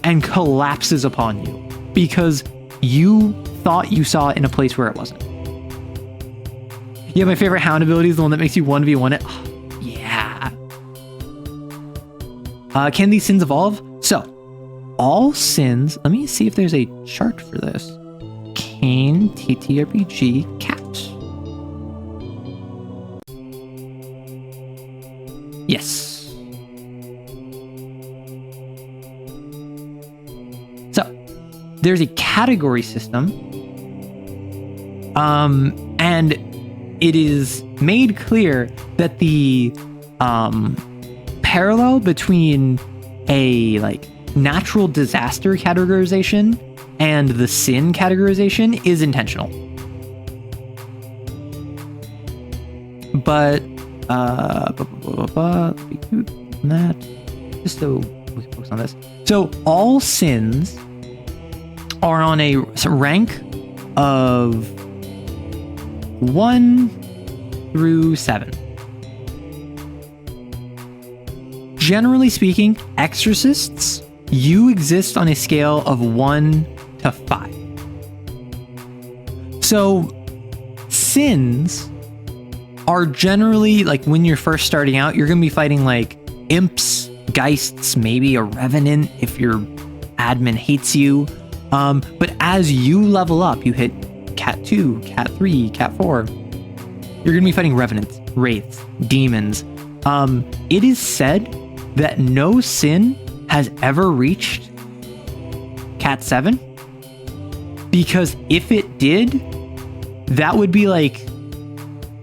and collapses upon you because you thought you saw it in a place where it wasn't. Yeah, my favorite hound ability is the one that makes you 1v1 it. Oh, yeah. Can these sins evolve? So, all sins, let me see if there's a chart for this. Kane, TTRPG, cat. Yes. So, there's a category system. And it is made clear that the parallel between a like natural disaster categorization and the sin categorization is intentional. But that just so we can focus on this. So all sins are on a rank of 1 through 7. Generally speaking, exorcists, you exist on a scale of 1 to 5. So sins are generally, like, when you're first starting out, you're going to be fighting like imps, geists, maybe a revenant if your admin hates you. But as you level up, you hit Cat 2, Cat 3, Cat 4, you're going to be fighting revenants, wraiths, demons. It is said that no sin has ever reached Cat 7, because if it did, that would be like,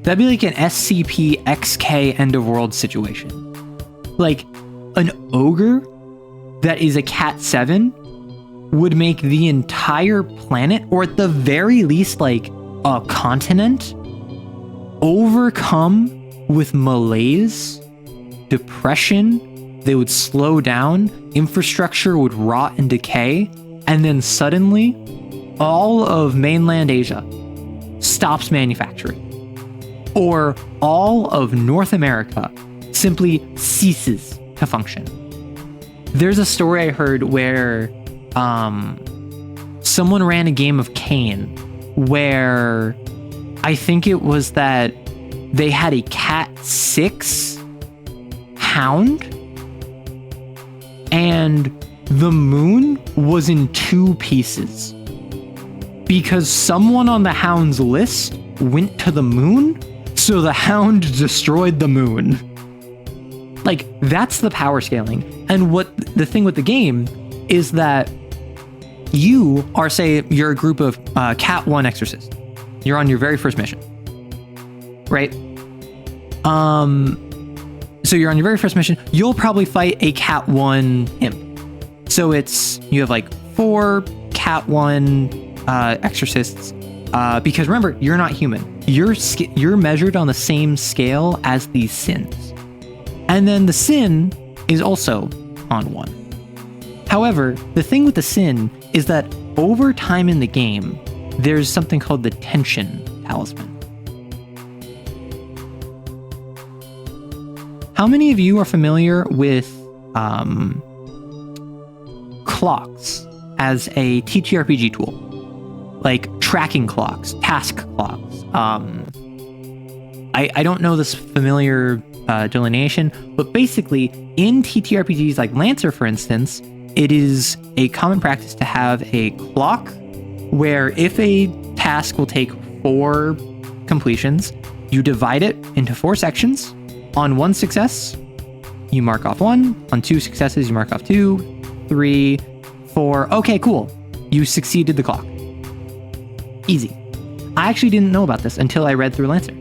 that'd be like an SCP XK end of world situation. Like an ogre that is a Cat 7 would make the entire planet, or at the very least like a continent, overcome with malaise, depression. They would slow down, infrastructure would rot and decay, and then suddenly all of mainland Asia stops manufacturing. Or all of North America simply ceases to function. There's a story I heard where someone ran a game of Kane where I think it was that they had a Cat 6 hound and the moon was in 2 pieces because someone on the hound's list went to the moon, so the hound destroyed the moon. Like, that's the power scaling. And what the thing with the game is that you are, say, you're a group of Cat 1 exorcists. You're on your very first mission, right? So you're on your very first mission. You'll probably fight a Cat 1 imp. So you have like 4 Cat 1 exorcists, because remember, you're not human. You're measured on the same scale as these sins. And then the sin is also on 1. However, the thing with the sin is that over time in the game, there's something called the tension talisman. How many of you are familiar with clocks as a TTRPG tool? Like tracking clocks, task clocks. I don't know this familiar delineation, but basically in TTRPGs like Lancer, for instance, it is a common practice to have a clock where if a task will take 4 completions, you divide it into 4 sections. On 1 success, you mark off 1. On 2 successes, you mark off 2, 3, 4. Okay, cool. You succeeded the clock. Easy. I actually didn't know about this until I read through Lancer.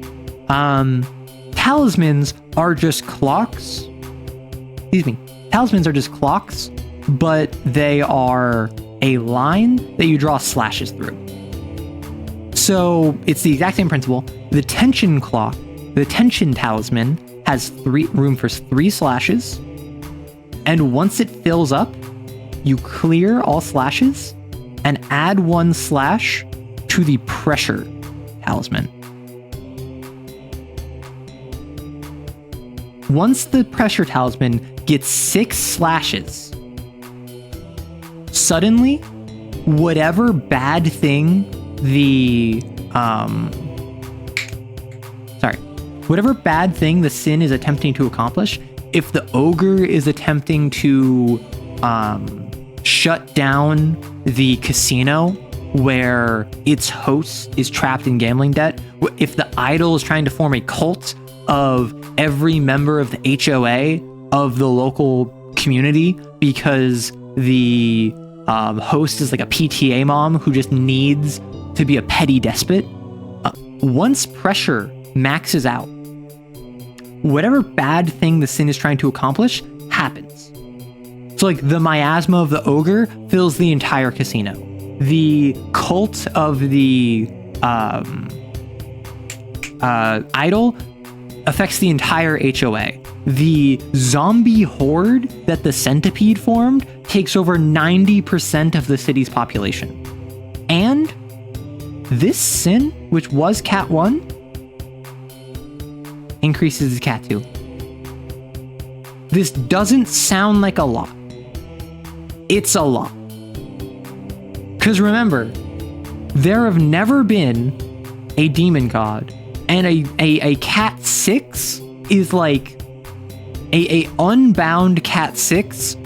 Talismans are just clocks. Excuse me. Talismans are just clocks, but they are a line that you draw slashes through. So it's the exact same principle. The tension clock, the tension talisman, has room for 3 slashes, and once it fills up, you clear all slashes and add 1 slash to the pressure talisman. Once the pressure talisman gets 6 slashes, suddenly, whatever bad thing whatever bad thing the sin is attempting to accomplish, if the ogre is attempting to shut down the casino where its host is trapped in gambling debt, if the idol is trying to form a cult of every member of the HOA of the local community because the host is like a PTA mom who just needs to be a petty despot, once pressure maxes out, whatever bad thing the sin is trying to accomplish happens. So like the miasma of the ogre fills the entire casino. The cult of the idol affects the entire HOA. The zombie horde that the centipede formed takes over 90% of the city's population. And this sin, which was Cat 1, increases to Cat 2. This doesn't sound like a lot. It's a lot. Because remember, there have never been a demon god, and a Cat 6 is like a unbound Cat 6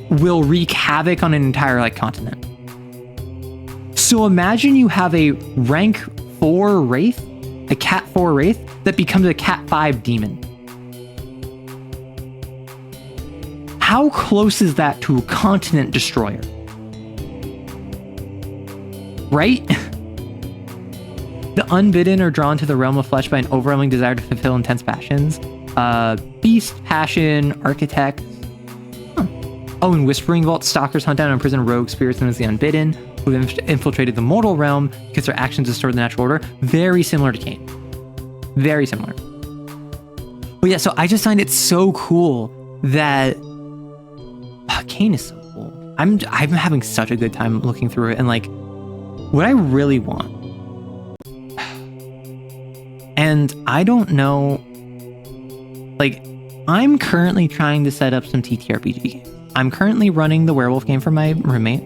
will wreak havoc on an entire like continent. So imagine you have a rank 4 wraith, a Cat 4 wraith that becomes a Cat 5 demon. How close is that to a continent destroyer? Right? The unbidden are drawn to the realm of flesh by an overwhelming desire to fulfill intense passions. Beast, passion, architect. Oh, and Whispering Vault, stalkers hunt down and imprison rogue spirits known as the unbidden, who have infiltrated the mortal realm because their actions distort the natural order. Very similar to Cain. Very similar. But yeah, so I just find it so cool that Cain is so cool. I'm having such a good time looking through it, and like what I really want. And I don't know, like I'm currently trying to set up some TTRPG games. I'm currently running the werewolf game for my roommate.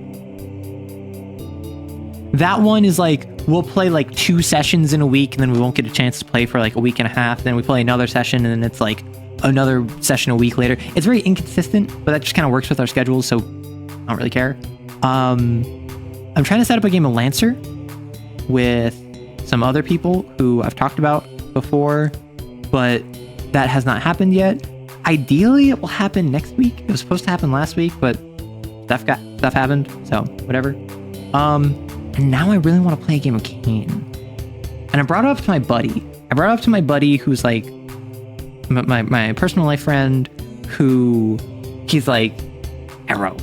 That one is like, we'll play like 2 sessions in a week, and then we won't get a chance to play for like a week and a half. Then we play another session, and then it's like another session a week later. It's very inconsistent, but that just kind of works with our schedules, so I don't really care. I'm trying to set up a game of Lancer with some other people who I've talked about before, but that has not happened yet. Ideally, it will happen next week. It was supposed to happen last week, but stuff happened, so whatever. And now I really want to play a game of Cain. And I brought it up to my buddy. Who's like my personal life friend, who he's like, Arrow,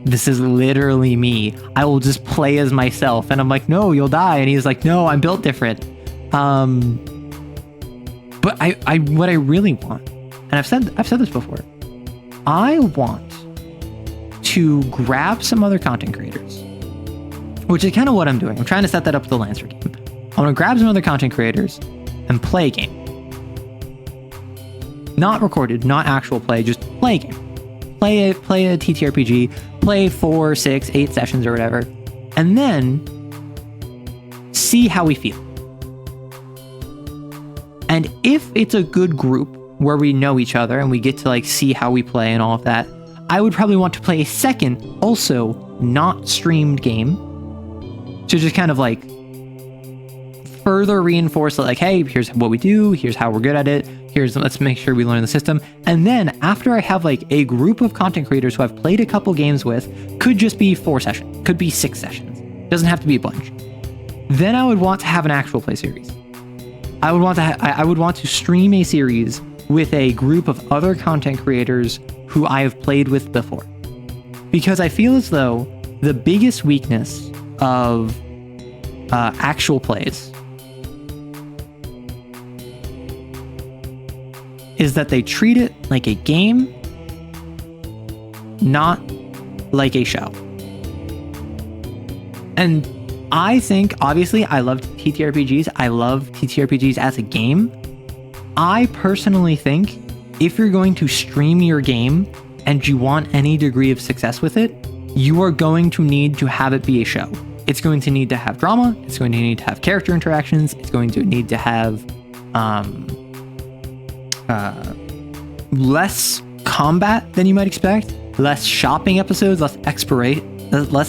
this is literally me. I will just play as myself. And I'm like, no, you'll die. And he's like, no, I'm built different. But I what I really want, and I've said this before, I want to grab some other content creators, which is kind of what I'm doing. I'm trying to set that up with the Lancer game. I want to grab some other content creators and play a game. Not recorded, not actual play, just play a game. Play a TTRPG, play 4, 6, 8 sessions or whatever, and then see how we feel. And if it's a good group where we know each other and we get to like see how we play and all of that, I would probably want to play a second, also not streamed game to just kind of like further reinforce that, like, hey, here's what we do, here's how we're good at it, let's make sure we learn the system. And then after I have like a group of content creators who I've played a couple games with, could just be 4 sessions, could be 6 sessions, doesn't have to be a bunch. Then I would want to have an actual play series. I would want to stream a series with a group of other content creators who I have played with before. Because I feel as though the biggest weakness of actual plays is that they treat it like a game, not like a show. And I think, obviously, I love TTRPGs. I love TTRPGs as a game. I personally think if you're going to stream your game and you want any degree of success with it, you are going to need to have it be a show. It's going to need to have drama. It's going to need to have character interactions. It's going to need to have less combat than you might expect, less shopping episodes, less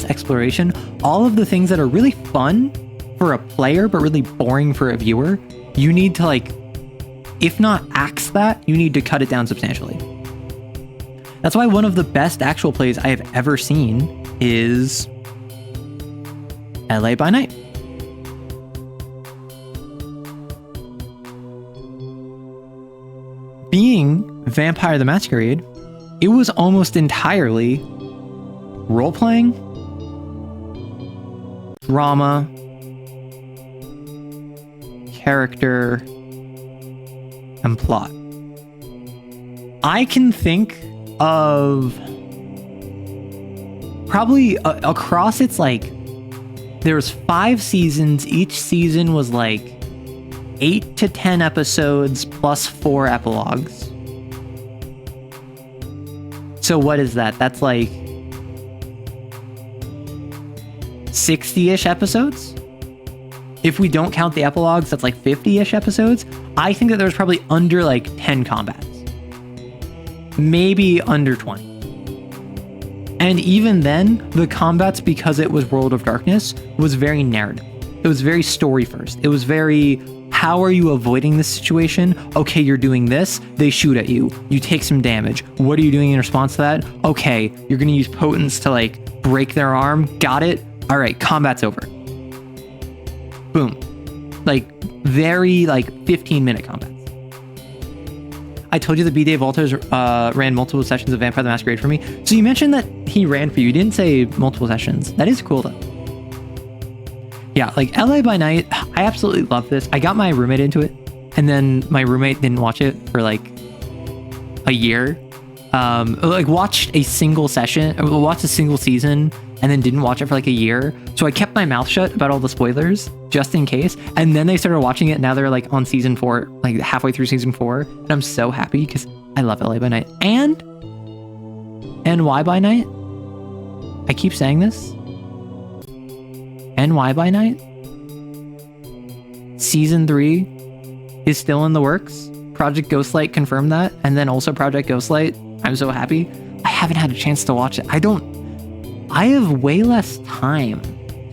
exploration, all of the things that are really fun for a player but really boring for a viewer. You need to, like, if not axe that, you need to cut it down substantially. That's why one of the best actual plays I have ever seen is LA by Night. Being Vampire the Masquerade, it was almost entirely role-playing, drama, character, and plot. I can think of probably across its, like, there's 5 seasons. Each season was like 8 to 10 episodes plus 4 epilogues. So what is that? That's like 60-ish episodes? If we don't count the epilogues, that's like 50-ish episodes. I think that there's probably under like 10 combats. Maybe under 20. And even then, the combats, because it was World of Darkness, was very narrative. It was very story first. It was very, how are you avoiding this situation? Okay, you're doing this. They shoot at you. You take some damage. What are you doing in response to that? Okay, you're going to use potence to like break their arm. Got it? All right, combat's over. Boom. Like very like 15-minute combats. I told you that B-Dave Walters ran multiple sessions of Vampire the Masquerade for me. So you mentioned that he ran for you. You didn't say multiple sessions. That is cool though. Yeah, like LA by Night, I absolutely love this. I got my roommate into it, and then my roommate didn't watch it for like a year. Like watched a single session, watched a single season, and then didn't watch it for like a year. So I kept my mouth shut about all the spoilers just in case. And then they started watching it. And now they're like on season 4, like halfway through season 4. And I'm so happy because I love LA by Night. And NY by Night. I keep saying this. NY by Night. Season 3 is still in the works. Project Ghostlight confirmed that. And then also Project Ghostlight. I'm so happy. I haven't had a chance to watch it. I have way less time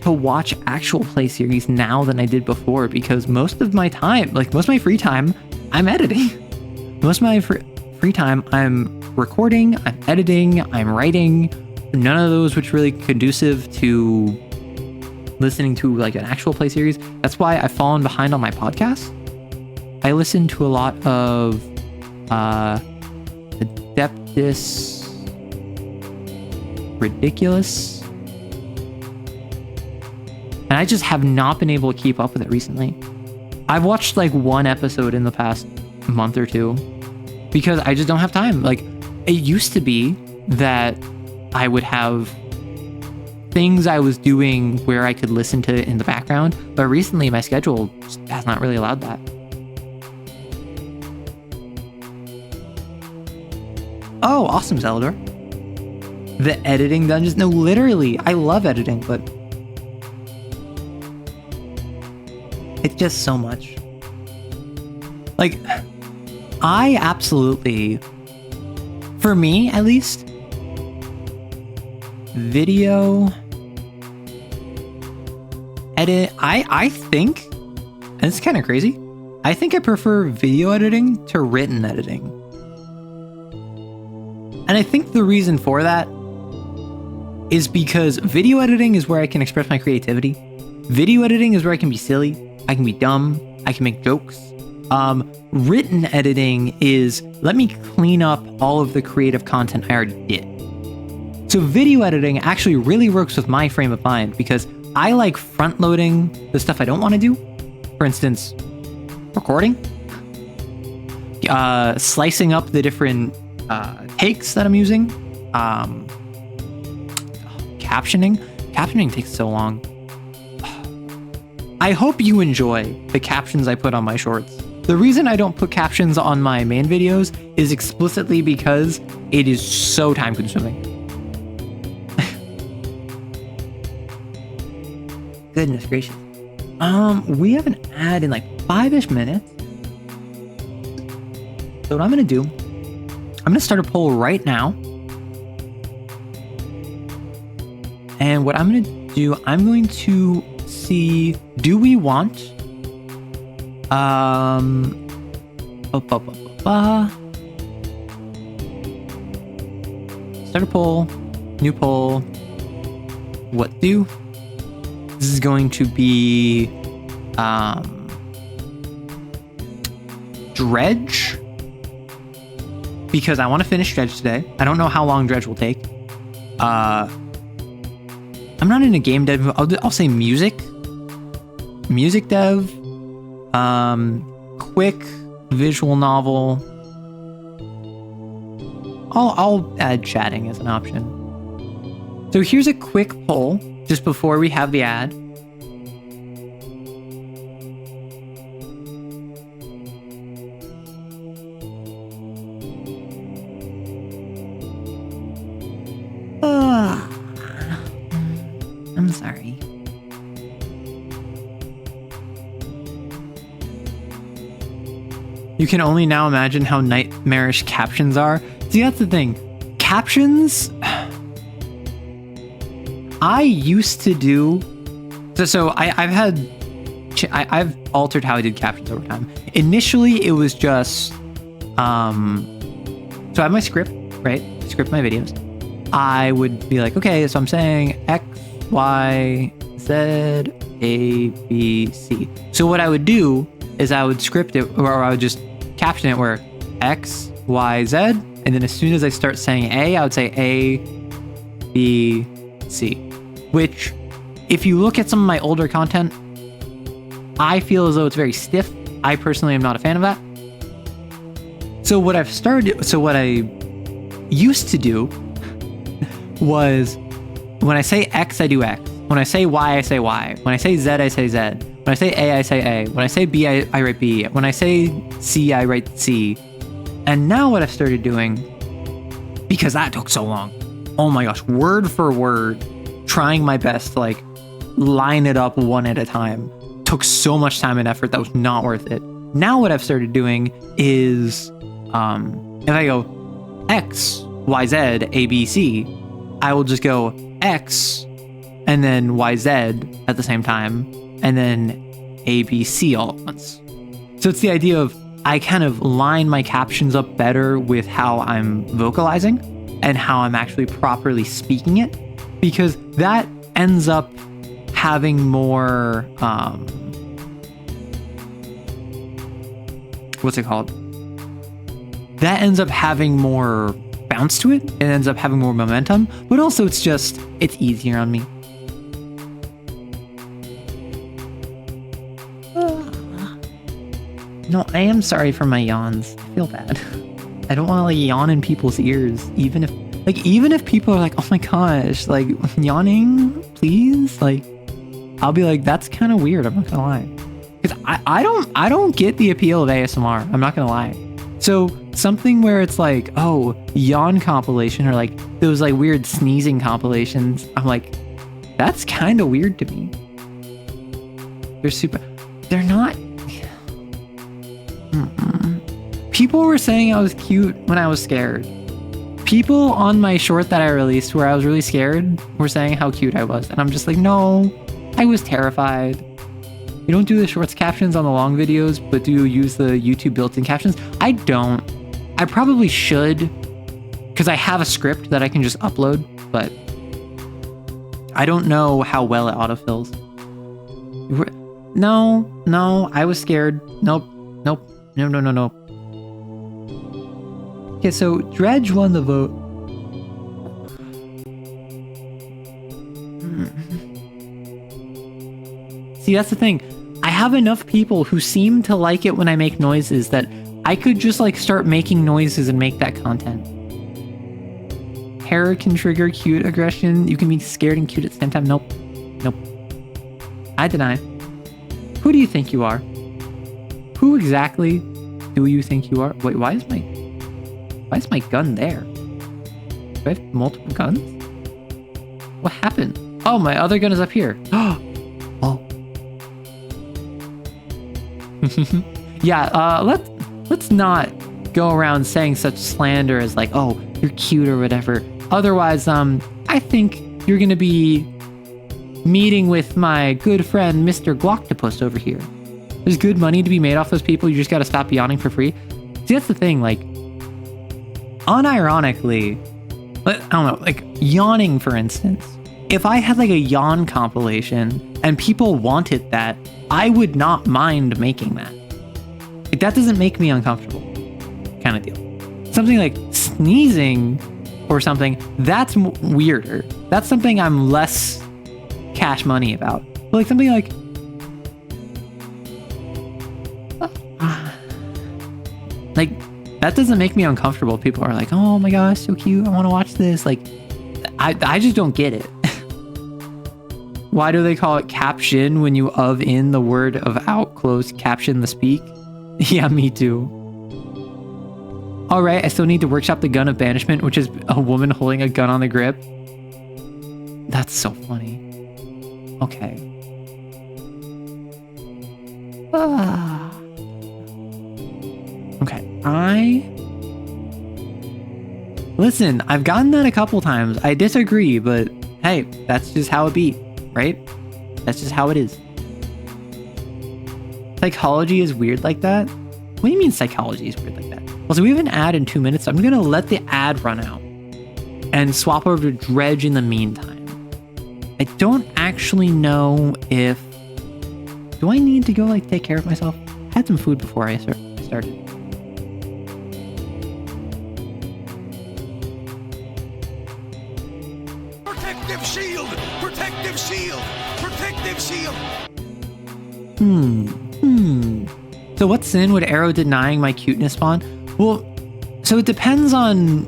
to watch actual play series now than I did before because most of my time, like most of my free time, I'm editing. Most of my free time, I'm recording, I'm editing, I'm writing. None of those which really conducive to listening to like an actual play series. That's why I've fallen behind on my podcast. I listen to a lot of Adeptus ridiculous. And I just have not been able to keep up with it recently. I've watched like one episode in the past month or two because I just don't have time. Like, it used to be that I would have things I was doing where I could listen to it in the background, but recently my schedule just has not really allowed that. Oh, awesome, Zeldor. The editing dungeons. No, literally, I love editing, but it's just so much. Like, I absolutely, for me at least, video edit, I think, and it's kind of crazy, I think I prefer video editing to written editing. And I think the reason for that is because video editing is where I can express my creativity. Video editing is where I can be silly, I can be dumb, I can make jokes. Written editing is, let me clean up all of the creative content I already did. So video editing actually really works with my frame of mind because I like front loading the stuff I don't want to do. For instance, recording, slicing up the different takes that I'm using, captioning. Captioning takes so long. I hope you enjoy the captions I put on my shorts. The reason I don't put captions on my main videos is explicitly because it is so time consuming. Goodness gracious. We have an ad in like 5-ish minutes. So what I'm gonna do, I'm gonna start a poll right now. And what I'm gonna do, I'm going to see, do we want start a poll, new poll, what do? This is going to be Dredge, because I want to finish Dredge today. I don't know how long Dredge will take. I'm not in a game dev. I'll say music dev, quick visual novel. I'll add chatting as an option. So here's a quick poll just before we have the ad. I'm sorry. You can only now imagine how nightmarish captions are. See, that's the thing. Captions, I used to do, so I've altered how I did captions over time. Initially, it was just, so I have my script, right? Script my videos. I would be like, okay, so I'm saying X, Y, Z, A, B, C. So what I would do is I would script it, or I would just caption it where X, Y, Z, and then as soon as I start saying A, I would say A, B, C. Which, if you look at some of my older content, I feel as though it's very stiff. I personally am not a fan of that. So what I used to do was, when I say X, I do X. When I say Y, I say Y. When I say Z, I say Z. When I say A, I say A. When I say B, I write B. When I say C, I write C. And now what I've started doing, because that took so long, oh my gosh, word for word, trying my best to like line it up one at a time, took so much time and effort that was not worth it. Now what I've started doing is, if I go X, Y, Z, A, B, C, I will just go X and then YZ at the same time, and then ABC all at once. So it's the idea of, I kind of line my captions up better with how I'm vocalizing and how I'm actually properly speaking it, because that ends up having more, what's it called? That ends up having more bounce to it. It ends up having more momentum, but also it's easier on me. No, I am sorry for my yawns. I feel bad. I don't want to like yawn in people's ears, even if people are like, oh my gosh, like yawning, please. Like, I'll be like, that's kind of weird. I'm not gonna lie, because I don't get the appeal of ASMR. I'm not gonna lie. So something where it's like, oh, yawn compilation, or like those like weird sneezing compilations, I'm like, that's kind of weird to me. They're not. People were saying I was cute when I was scared. People on my short that I released where I was really scared were saying how cute I was. And I'm just like, no, I was terrified. You don't do the shorts captions on the long videos, but do you use the YouTube built-in captions? I don't. I probably should, because I have a script that I can just upload, but I don't know how well it autofills. No, I was scared. Nope. No. Okay, so Dredge won the vote. See, that's the thing. I have enough people who seem to like it when I make noises that I could just like start making noises and make that content. Terror can trigger cute aggression. You can be scared and cute at the same time. Nope. I deny. Who do you think you are? Who exactly do you think you are? Wait, why is my gun there? Do I have multiple guns? What happened? Oh, my other gun is up here. Oh. Yeah, let's not go around saying such slander as like, oh, you're cute or whatever. Otherwise, I think you're gonna be meeting with my good friend, Mr. Gloctopus over here. There's good money to be made off those people. You just gotta stop yawning for free. See, that's the thing, like, unironically, I don't know, like yawning, for instance. If I had like a yawn compilation and people wanted that, I would not mind making that. Like, that doesn't make me uncomfortable, kind of deal. Something like sneezing or something, that's weirder. That's something I'm less cash money about. But like something like, that doesn't make me uncomfortable. People are like, oh my gosh, so cute, I want to watch this. Like, I just don't get it. Why do they call it caption when you of in the word of out, close caption the speak? Yeah, me too. All right, I still need to workshop the gun of banishment, which is a woman holding a gun on the grip. That's so funny. Okay. Okay, listen, I've gotten that a couple times. I disagree, but hey, that's just how it be, right? That's just how it is. Psychology is weird like that? What do you mean psychology is weird like that? Well, so we have an ad in 2 minutes, so I'm gonna let the ad run out and swap over to Dredge in the meantime. I don't actually know if... Do I need to go like take care of myself? I had some food before I started. Protective shield! Protective shield! Protective shield! So what sin would arrow denying my cuteness spawn? Well, so it depends on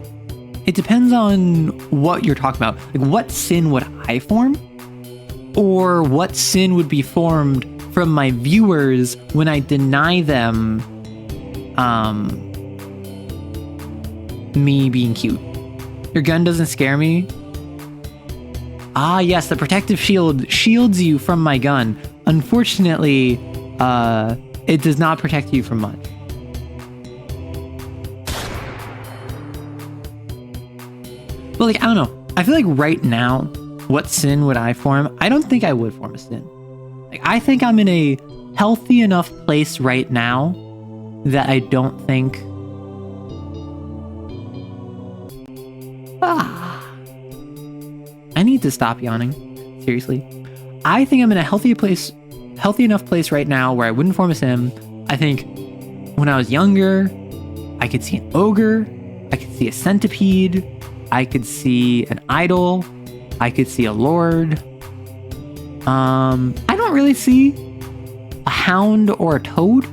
what you're talking about. Like, what sin would I form? Or what sin would be formed from my viewers when I deny them me being cute? Your gun doesn't scare me? Ah, yes, the protective shield shields you from my gun. Unfortunately, it does not protect you from much. But like, I don't know. I feel like right now, what sin would I form? I don't think I would form a sin. Like, I think I'm in a healthy enough place right now that I don't think... I need to stop yawning. Seriously. I think I'm in a healthy enough place right now where I wouldn't form a sin. I think when I was younger, I could see an ogre. I could see a centipede. I could see an idol. I could see a lord. I don't really see a hound or a toad.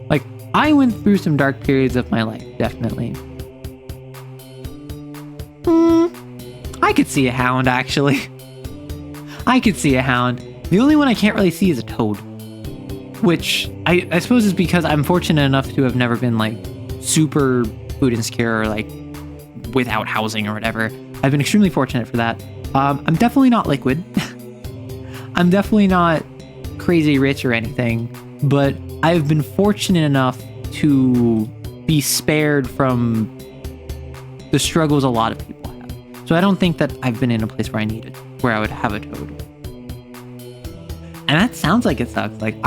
Like, I went through some dark periods of my life, definitely. I could see a hound, actually. I could see a hound. The only one I can't really see is a toad. Which, I suppose is because I'm fortunate enough to have never been, like, super food insecure or, like, without housing or whatever. I've been extremely fortunate for that. I'm definitely not liquid. I'm definitely not crazy rich or anything. But I've been fortunate enough to be spared from the struggles a lot of people have. So I don't think that I've been in a place where I would have a toad. And that sounds like it sucks. Like,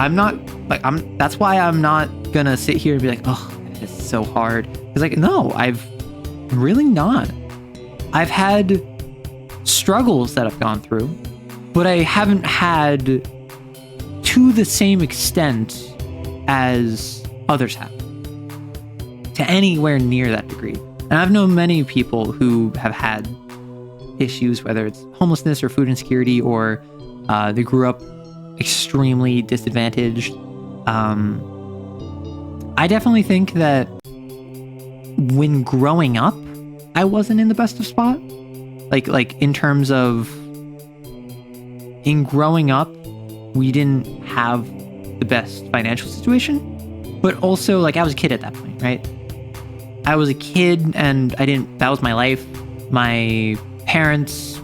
that's why I'm not gonna sit here and be like, oh, it's so hard. It's like, no, I've really not. I've had struggles that I've gone through, but I haven't had to the same extent as others have, to anywhere near that degree. And I've known many people who have had issues, whether it's homelessness or food insecurity, or they grew up extremely disadvantaged. I definitely think that when growing up, I wasn't in the best of spot. Like in terms of, in growing up, we didn't have the best financial situation, but also, like, I was a kid at that point, right? I was a kid and that was my life. My parents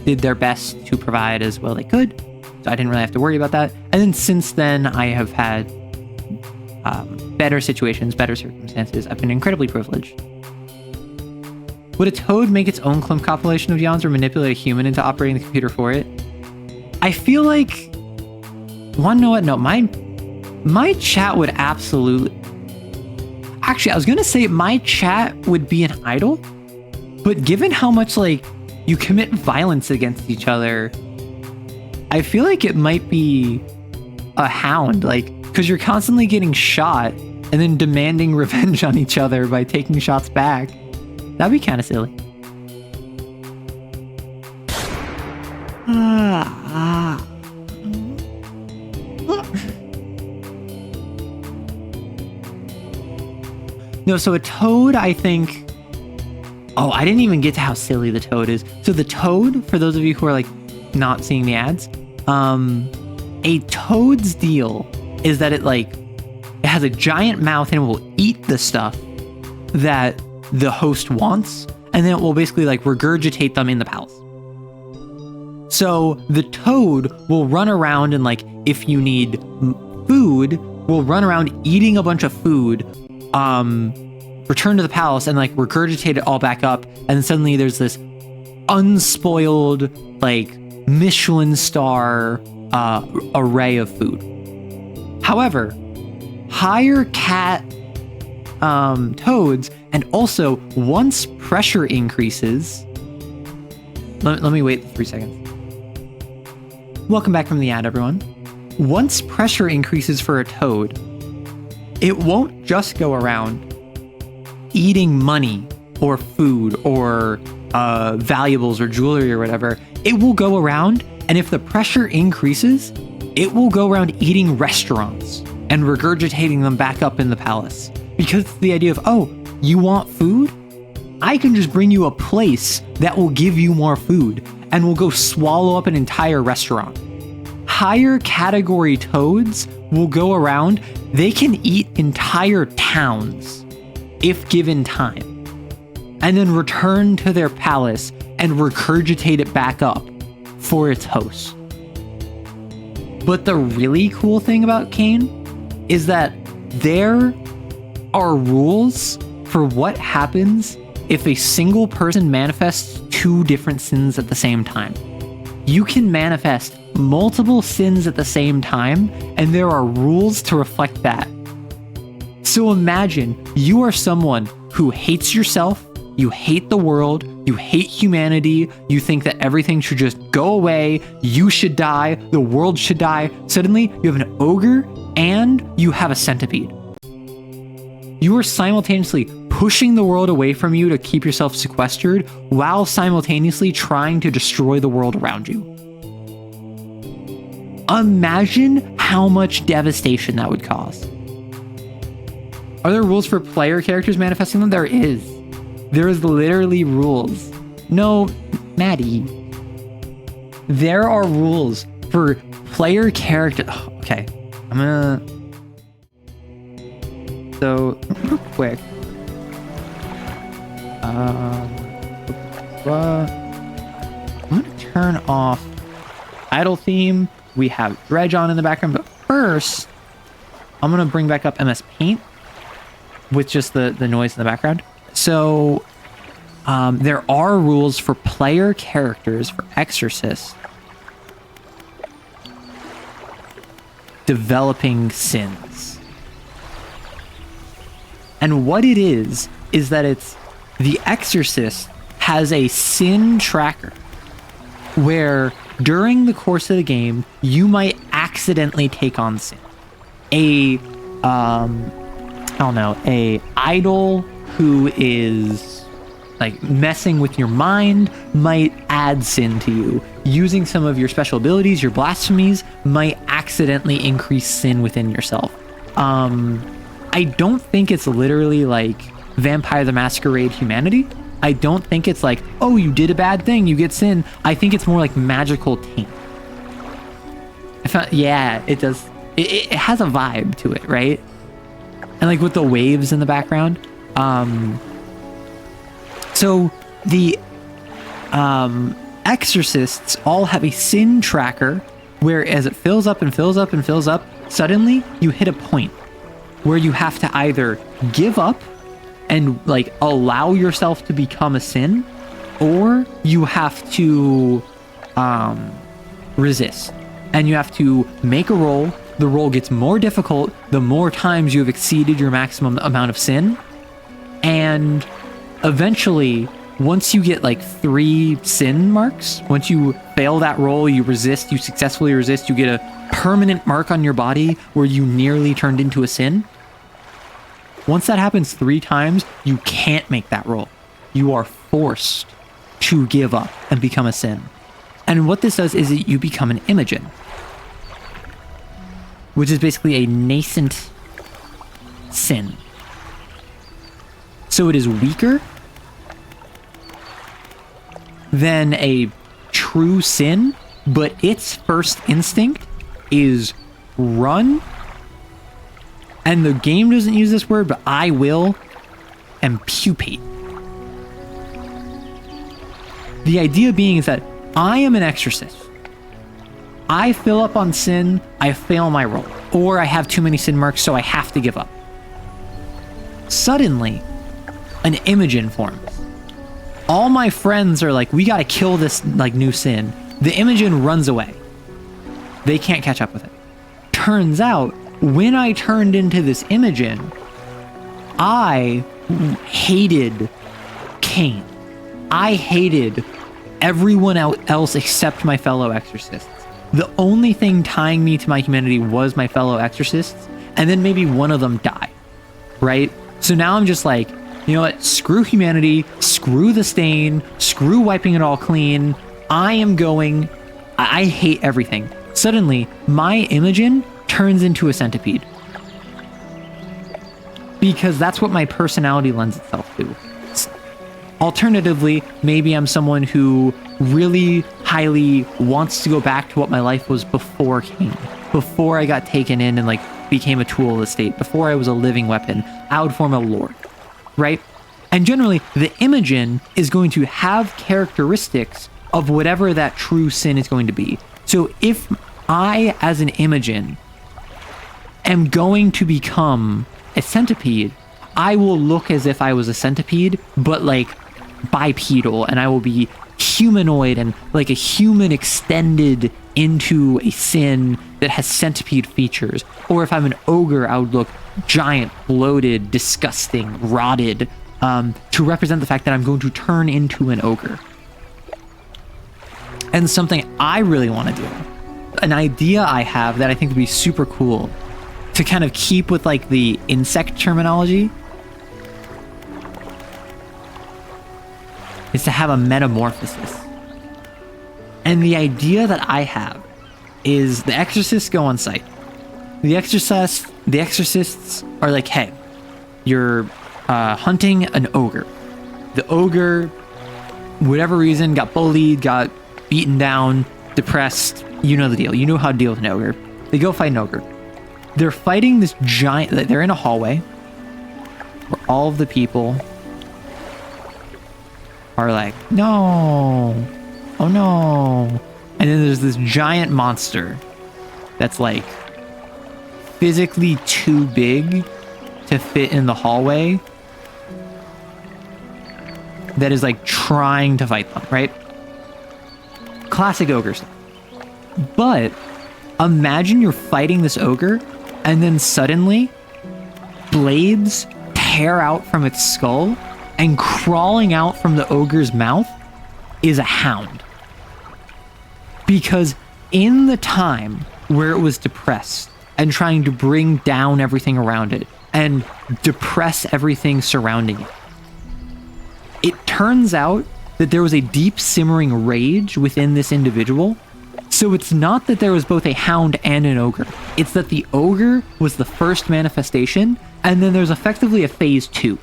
did their best to provide as well they could, so I didn't really have to worry about that. And then since then, I have had better situations, better circumstances. I've been incredibly privileged. Would a toad make its own clump compilation of yawns or manipulate a human into operating the computer for it? I feel like... Wanna know what? No, my chat would absolutely... Actually, I was gonna say my chat would be an idol, but given how much, like, you commit violence against each other, I feel like it might be a hound, like, because you're constantly getting shot and then demanding revenge on each other by taking shots back. That'd be kind of silly. No, so a toad, I think... Oh, I didn't even get to how silly the toad is. So the toad, for those of you who are, like, not seeing the ads, a toad's deal is that it has a giant mouth and it will eat the stuff that the host wants, and then it will basically, like, regurgitate them in the palace. So the toad will run around and, like, if you need food, will run around eating a bunch of food, return to the palace and, like, regurgitate it all back up, and then suddenly there's this unspoiled, like, Michelin star array of food. However, higher cat toads, and also once pressure increases... Let me wait 3 seconds. Welcome back from the ad, everyone. Once pressure increases for a toad, it won't just go around eating money or food or valuables or jewelry or whatever. It will go around, and if the pressure increases, it will go around eating restaurants and regurgitating them back up in the palace. Because it's the idea of, oh, you want food? I can just bring you a place that will give you more food and will go swallow up an entire restaurant. Higher category toads will go around, they can eat entire towns if given time, and then return to their palace and regurgitate it back up for its host. But the really cool thing about Kane is that there are rules for what happens if a single person manifests 2 different sins at the same time. You can manifest multiple sins at the same time, and there are rules to reflect that. So imagine you are someone who hates yourself, you hate the world, you hate humanity, you think that everything should just go away, you should die, the world should die. Suddenly, you have an ogre and you have a centipede. you are simultaneously pushing the world away from you to keep yourself sequestered while simultaneously trying to destroy the world around you. Imagine how much devastation that would cause. Are there rules for player characters manifesting them? There is. There is literally rules. No, Maddie. There are rules for player character. Oh, okay, I'm gonna. So real quick. I'm gonna turn off idle theme. We have Dredge on in the background, but first, I'm gonna bring back up MS Paint with just the noise in the background. So there are rules for player characters for Exorcist developing sins. And what it is that it's the Exorcist has a sin tracker where during the course of the game, you might accidentally take on sin. A idol who is like messing with your mind might add sin to you. Using some of your special abilities, your blasphemies, might accidentally increase sin within yourself. I don't think it's literally like Vampire the Masquerade humanity. I don't think it's like, oh, you did a bad thing, you get sin. I think it's more like magical taint. Yeah, it does. It has a vibe to it, right? And like with the waves in the background. So the exorcists all have a sin tracker where as it fills up and fills up and fills up, suddenly you hit a point where you have to either give up and like allow yourself to become a sin, or you have to resist. And you have to make a roll. The roll gets more difficult the more times you have exceeded your maximum amount of sin. And eventually, once you get like 3 sin marks, once you fail that roll, you resist, you successfully resist, you get a permanent mark on your body where you nearly turned into a sin. Once that happens 3 times, you can't make that roll. You are forced to give up and become a sin. And what this does is that you become an Imogen, which is basically a nascent sin. So it is weaker than a true sin, but its first instinct is run. And the game doesn't use this word, but I will, and pupate. The idea being is that I am an exorcist. I fill up on sin, I fail my roll, or I have too many sin marks, so I have to give up. Suddenly, an Imogen forms. All my friends are like, we gotta kill this like new sin. The Imogen runs away. They can't catch up with it. Turns out, when I turned into this Imogen, I hated Cain. I hated everyone else except my fellow exorcists. The only thing tying me to my humanity was my fellow exorcists, and then maybe one of them died, right? So now I'm just like, you know what? Screw humanity, screw the stain, screw wiping it all clean. I hate everything. Suddenly, my Imogen turns into a centipede. Because that's what my personality lends itself to. Alternatively, maybe I'm someone who really highly wants to go back to what my life was before Cain. Before I got taken in and like became a tool of the state. Before I was a living weapon. I would form a lord. Right? And generally, the Imogen is going to have characteristics of whatever that true sin is going to be. So if I, as an Imogen, am going to become a centipede, I will look as if I was a centipede, but like bipedal, and I will be humanoid and like a human extended into a sin that has centipede features. Or if I'm an ogre, I would look giant, bloated, disgusting, rotted, to represent the fact that I'm going to turn into an ogre. And something I really want to do, an idea I have that I think would be super cool to kind of keep with like the insect terminology, is to have a metamorphosis. And the idea that I have is the exorcists go on site. The exorcists are like, hey, you're hunting an ogre. The ogre, whatever reason, got bullied, got beaten down, depressed. You know the deal. You know how to deal with an ogre. They go fight an ogre. They're fighting this giant... They're in a hallway where all of the people are like, no, oh no. And then there's this giant monster that's like physically too big to fit in the hallway that is like trying to fight them, right? Classic ogre stuff. But imagine you're fighting this ogre and then suddenly blades tear out from its skull and crawling out from the ogre's mouth is a hound. Because in the time where it was depressed and trying to bring down everything around it and depress everything surrounding it, it turns out that there was a deep simmering rage within this individual. So it's not that there was both a hound and an ogre. It's that the ogre was the first manifestation, and then there's effectively a phase 2,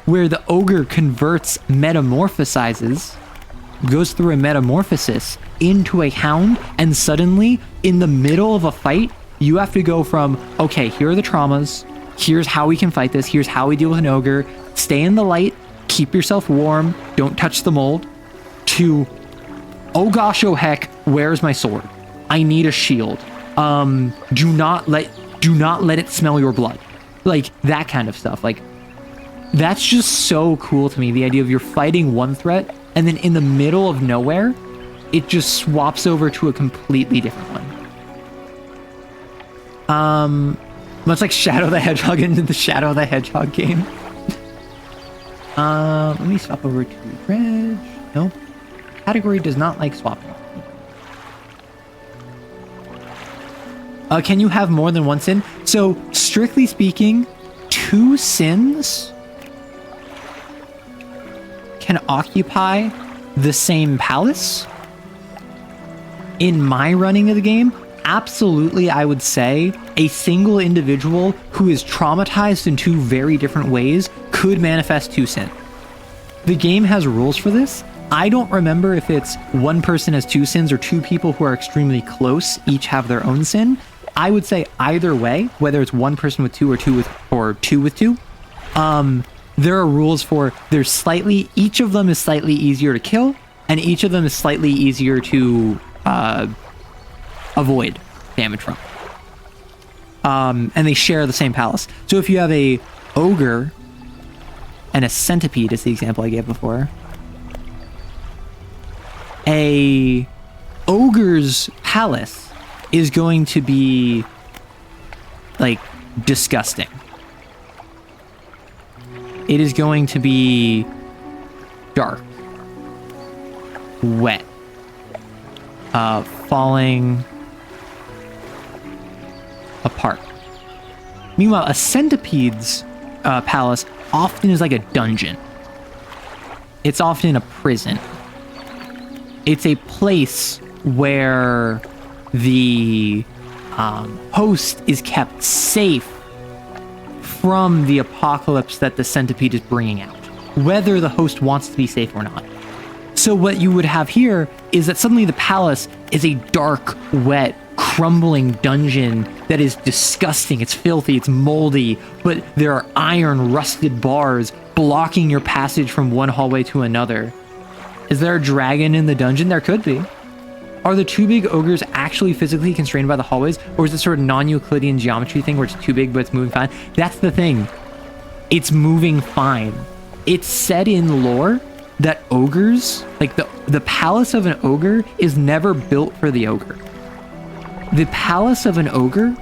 where the ogre converts, metamorphosizes, goes through a metamorphosis into a hound, and suddenly, in the middle of a fight, you have to go from, okay, here are the traumas, here's how we can fight this, here's how we deal with an ogre, stay in the light, keep yourself warm, don't touch the mold, to, oh gosh, oh heck, where's my sword? I need a shield. Do not let it smell your blood. Like, that kind of stuff. Like, that's just so cool to me, the idea of you're fighting one threat, and then in the middle of nowhere, it just swaps over to a completely different one. Much like Shadow the Hedgehog into the Shadow the Hedgehog game. Let me swap over to Dredge. Nope. Category does not like swapping. Can you have more than one sin? So, strictly speaking, 2 sins can occupy the same palace. In my running of the game, absolutely, I would say a single individual who is traumatized in 2 very different ways could manifest 2 sin. The game has rules for this. I don't remember if it's one person has 2 sins or 2 people who are extremely close each have their own sin. I would say either way, whether it's one person with 2 or 2 with 2, there are rules for each of them is slightly easier to kill, and each of them is slightly easier to avoid damage from. And they share the same palace. So if you have a ogre and a centipede, is the example I gave before, a ogre's palace is going to be like disgusting. It is going to be dark, wet, falling apart. Meanwhile, a centipede's palace often is like a dungeon. It's often a prison. It's a place where the host is kept safe from the apocalypse that the centipede is bringing out, whether the host wants to be safe or not. So what you would have here is that suddenly the palace is a dark, wet, crumbling dungeon that is disgusting. It's filthy, it's moldy, but there are iron rusted bars blocking your passage from one hallway to another. Is there a dragon in the dungeon? There could be. Are the 2 big ogres actually physically constrained by the hallways, or is it sort of non-Euclidean geometry thing where it's too big but it's moving fine? That's the thing. It's moving fine. It's said in lore that ogres, like the palace of an ogre is never built for the ogre. The palace of an ogre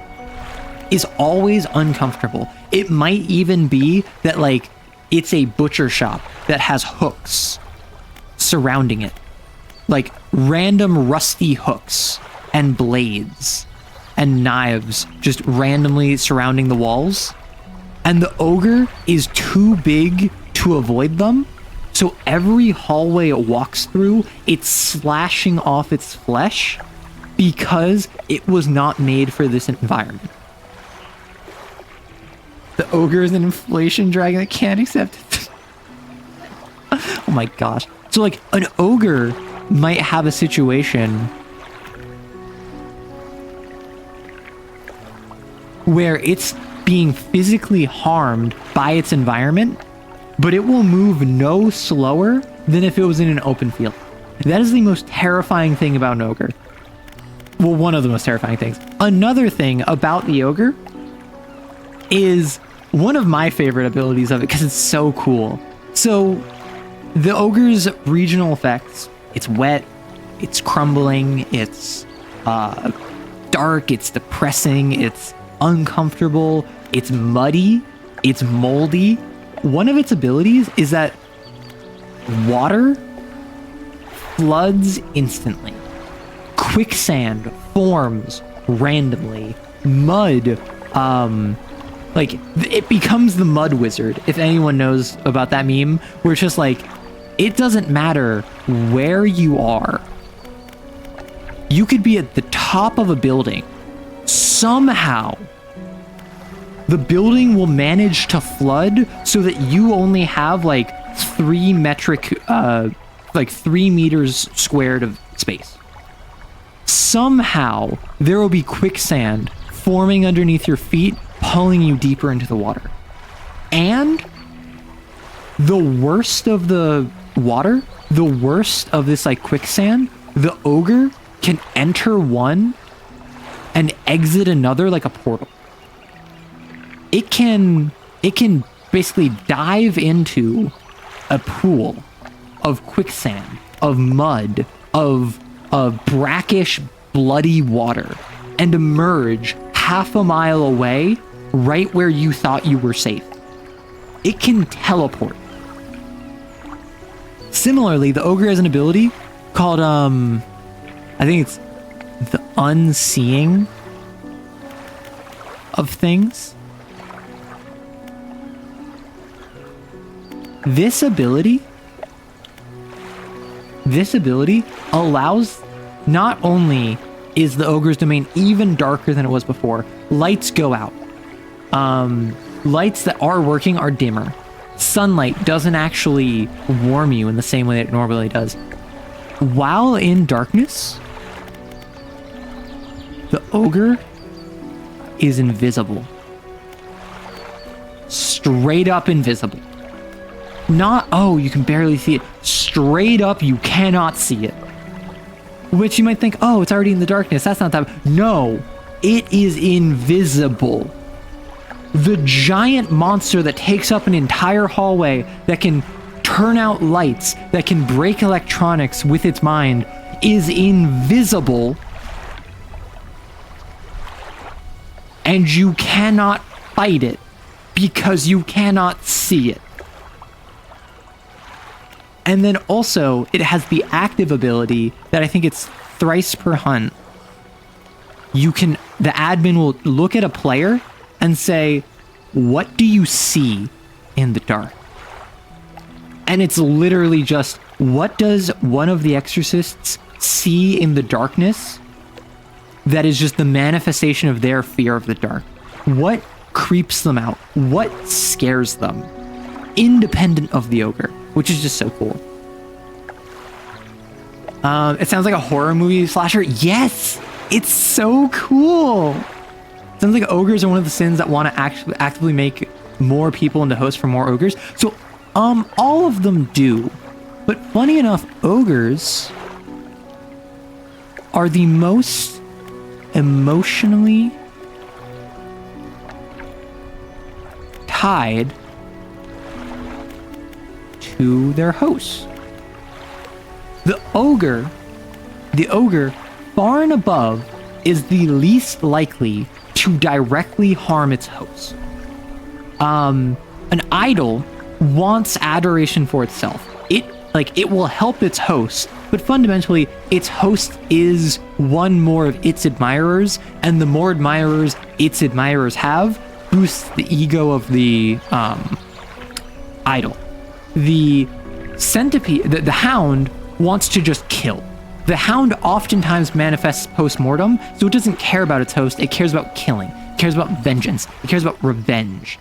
is always uncomfortable. It might even be that like it's a butcher shop that has hooks surrounding it. Like random rusty hooks and blades and knives just randomly surrounding the walls. And the ogre is too big to avoid them. So every hallway it walks through, it's slashing off its flesh because it was not made for this environment. The ogre is an inflation dragon that can't accept it. Oh my gosh. So like an ogre might have a situation where it's being physically harmed by its environment, but it will move no slower than if it was in an open field. That is the most terrifying thing about an ogre. Well, one of the most terrifying things. Another thing about the ogre is one of my favorite abilities of it because it's so cool. So the ogre's regional effects, it's wet, it's crumbling, it's dark, it's depressing, it's uncomfortable, it's muddy, it's moldy. One of its abilities is that water floods instantly. Quicksand forms randomly. Mud, like, it becomes the mud wizard, if anyone knows about that meme, where it's just like, it doesn't matter where you are. You could be at the top of a building. Somehow, the building will manage to flood so that you only have like 3 meters squared of space. Somehow, there will be quicksand forming underneath your feet, pulling you deeper into the water. And the worst of the water, the worst of this like quicksand, the ogre can enter one and exit another like a portal. It can basically dive into a pool of quicksand, of mud, of brackish, bloody water, and emerge half a mile away, right where you thought you were safe. It can teleport. Similarly, the ogre has an ability called, I think it's the unseeing of things. This ability allows, not only is the ogre's domain even darker than it was before, lights go out. Lights that are working are dimmer. Sunlight doesn't actually warm you in the same way that it normally does. While in darkness, the ogre is invisible. Straight up invisible. Not, oh, you can barely see it. Straight up, you cannot see it. Which you might think, oh, it's already in the darkness. That's not that. No, it is invisible. The giant monster that takes up an entire hallway, that can turn out lights, that can break electronics with its mind, is invisible. And you cannot fight it because you cannot see it. And then also, it has the active ability that I think it's thrice per hunt. The admin will look at a player and say, what do you see in the dark? And it's literally just, what does one of the exorcists see in the darkness that is just the manifestation of their fear of the dark? What creeps them out? What scares them? Independent of the ogre, which is just so cool. It sounds like a horror movie slasher. Yes! It's so cool! It sounds like ogres are one of the sins that want to actively make more people into hosts for more ogres. So, all of them do. But funny enough, ogres are the most emotionally tied to their hosts. The ogre, far and above, is the least likely to directly harm its host. An idol wants adoration for itself. It will help its host, but fundamentally, its host is one more of its admirers, and the more admirers its admirers have, boosts the ego of the idol. The centipede, the hound wants to just kill. The hound oftentimes manifests post-mortem, so it doesn't care about its host. It cares about killing. It cares about vengeance. It cares about revenge.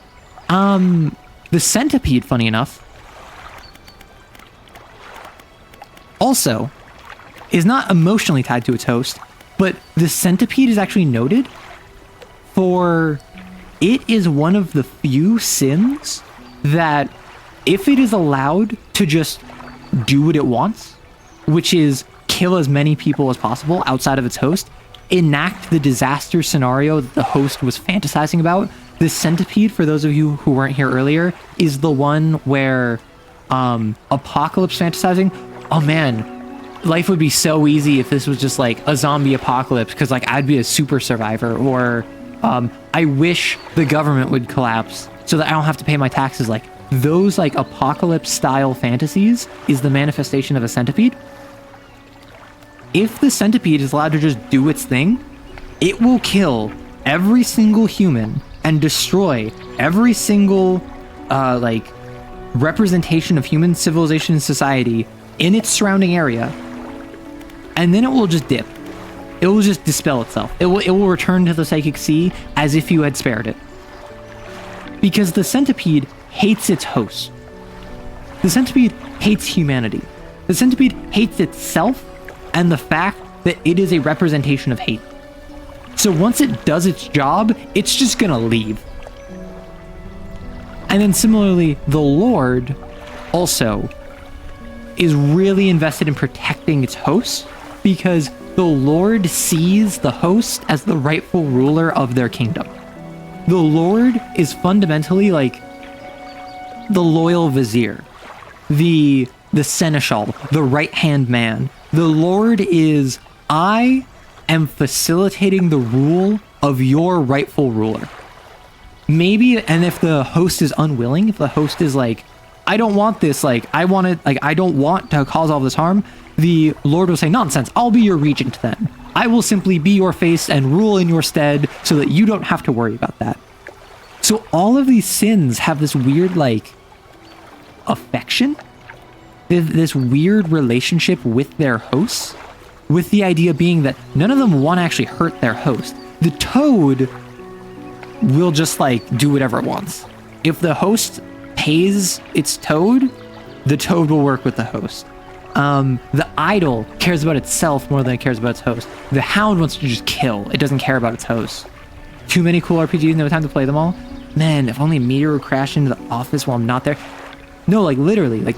The centipede, funny enough, also is not emotionally tied to its host, but the centipede is actually noted for it is one of the few sins that if it is allowed to just do what it wants, which is kill as many people as possible outside of its host, enact the disaster scenario that the host was fantasizing about. The centipede, for those of you who weren't here earlier, is the one where Apocalypse fantasizing, oh man, life would be so easy if this was just like a zombie apocalypse, because like I'd be a super survivor, or I wish the government would collapse so that I don't have to pay my taxes. Like those like apocalypse style fantasies is the manifestation of a centipede. If the centipede is allowed to just do its thing, it will kill every single human and destroy every single like representation of human civilization and society in its surrounding area, and then it will just dip. It will just dispel itself. It will return to the psychic sea as if you had spared it. Because the centipede hates its host. The centipede hates humanity. The centipede hates itself and the fact that it is a representation of hate. So once it does its job, it's just gonna leave. And then similarly, the Lord also is really invested in protecting its host, because the Lord sees the host as the rightful ruler of their kingdom. The Lord is fundamentally like the loyal vizier, the seneschal, the right-hand man. The Lord is, I am facilitating the rule of your rightful ruler. Maybe, and if the host is unwilling, if the host is like, I don't want this, like, I don't want to cause all this harm, the Lord will say, nonsense, I'll be your regent then. I will simply be your face and rule in your stead so that you don't have to worry about that. So all of these sins have this weird, like, affection, this weird relationship with their hosts, with the idea being that none of them want to actually hurt their host. The toad will just, like, do whatever it wants. If the host pays its toad, the toad will work with the host. The idol cares about itself more than it cares about its host. The hound wants to just kill. It doesn't care about its host. Too many cool RPGs, no time to play them all. Man, if only a meteor would crash into the office while I'm not there. No, like literally, like,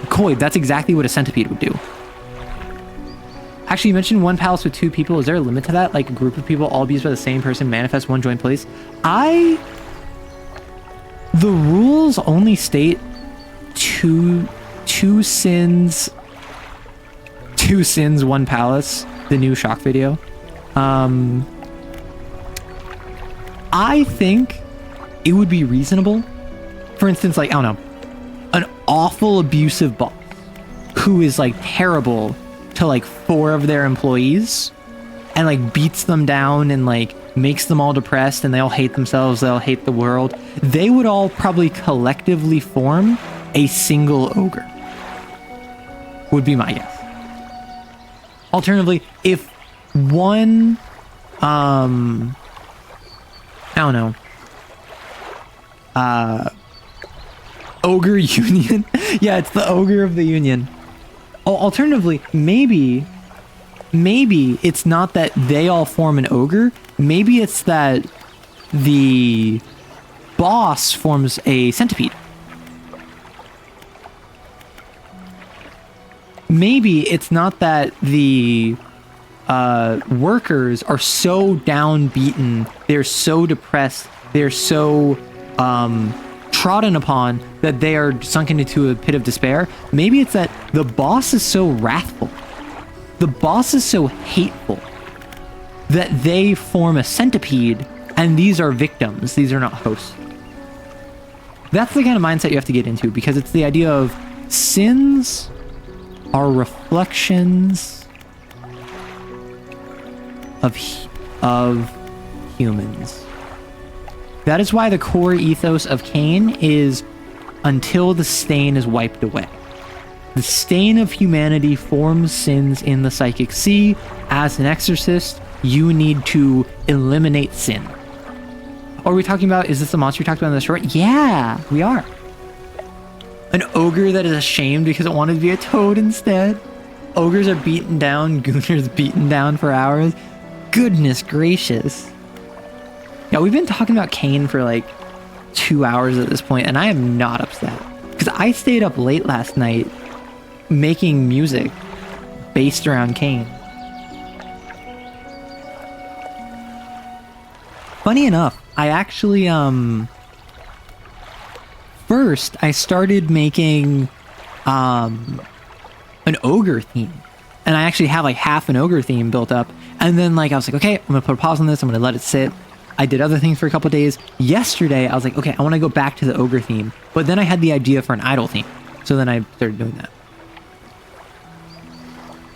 Koi, that's exactly what a centipede would do. Actually, you mentioned one palace with 2 people. Is there a limit to that? Like a group of people all abused by the same person manifest one joint place? The rules only state two sins, 1 palace, the new shock video. I think it would be reasonable. For instance, like, I don't know, an awful abusive boss who is like terrible to like 4 of their employees and like beats them down and like makes them all depressed and they all hate themselves, they all hate the world. They would all probably collectively form a single ogre, would be my guess. Alternatively, if one, I don't know, ogre union. Yeah, it's the ogre of the union. Alternatively, maybe it's not that they all form an ogre. Maybe it's that the boss forms a centipede. Maybe it's not that the workers are so downbeaten, they're so depressed, they're so trodden upon that they are sunken into a pit of despair. Maybe it's that the boss is so wrathful, the boss is so hateful that they form a centipede and these are victims, these are not hosts. That's the kind of mindset you have to get into, because it's the idea of sins are reflections of humans. That is why the core ethos of Cain is until the stain is wiped away. The stain of humanity forms sins in the psychic sea. As an exorcist, you need to eliminate sin. Are we talking about, is this the monster we talked about in the short? Yeah, we are. An ogre that is ashamed because it wanted to be a toad instead. Ogres are beaten down, Gooners beaten down for hours. Goodness gracious. Yeah, we've been talking about Kane for like 2 hours at this point, and I am not upset. Because I stayed up late last night making music based around Kane. Funny enough, I actually, first I started making, an ogre theme. And I actually have like half an ogre theme built up. And then like, I was like, okay, I'm gonna put a pause on this. I'm gonna let it sit. I did other things for a couple days. Yesterday, I was like, okay, I want to go back to the ogre theme. But then I had the idea for an idol theme. So then I started doing that.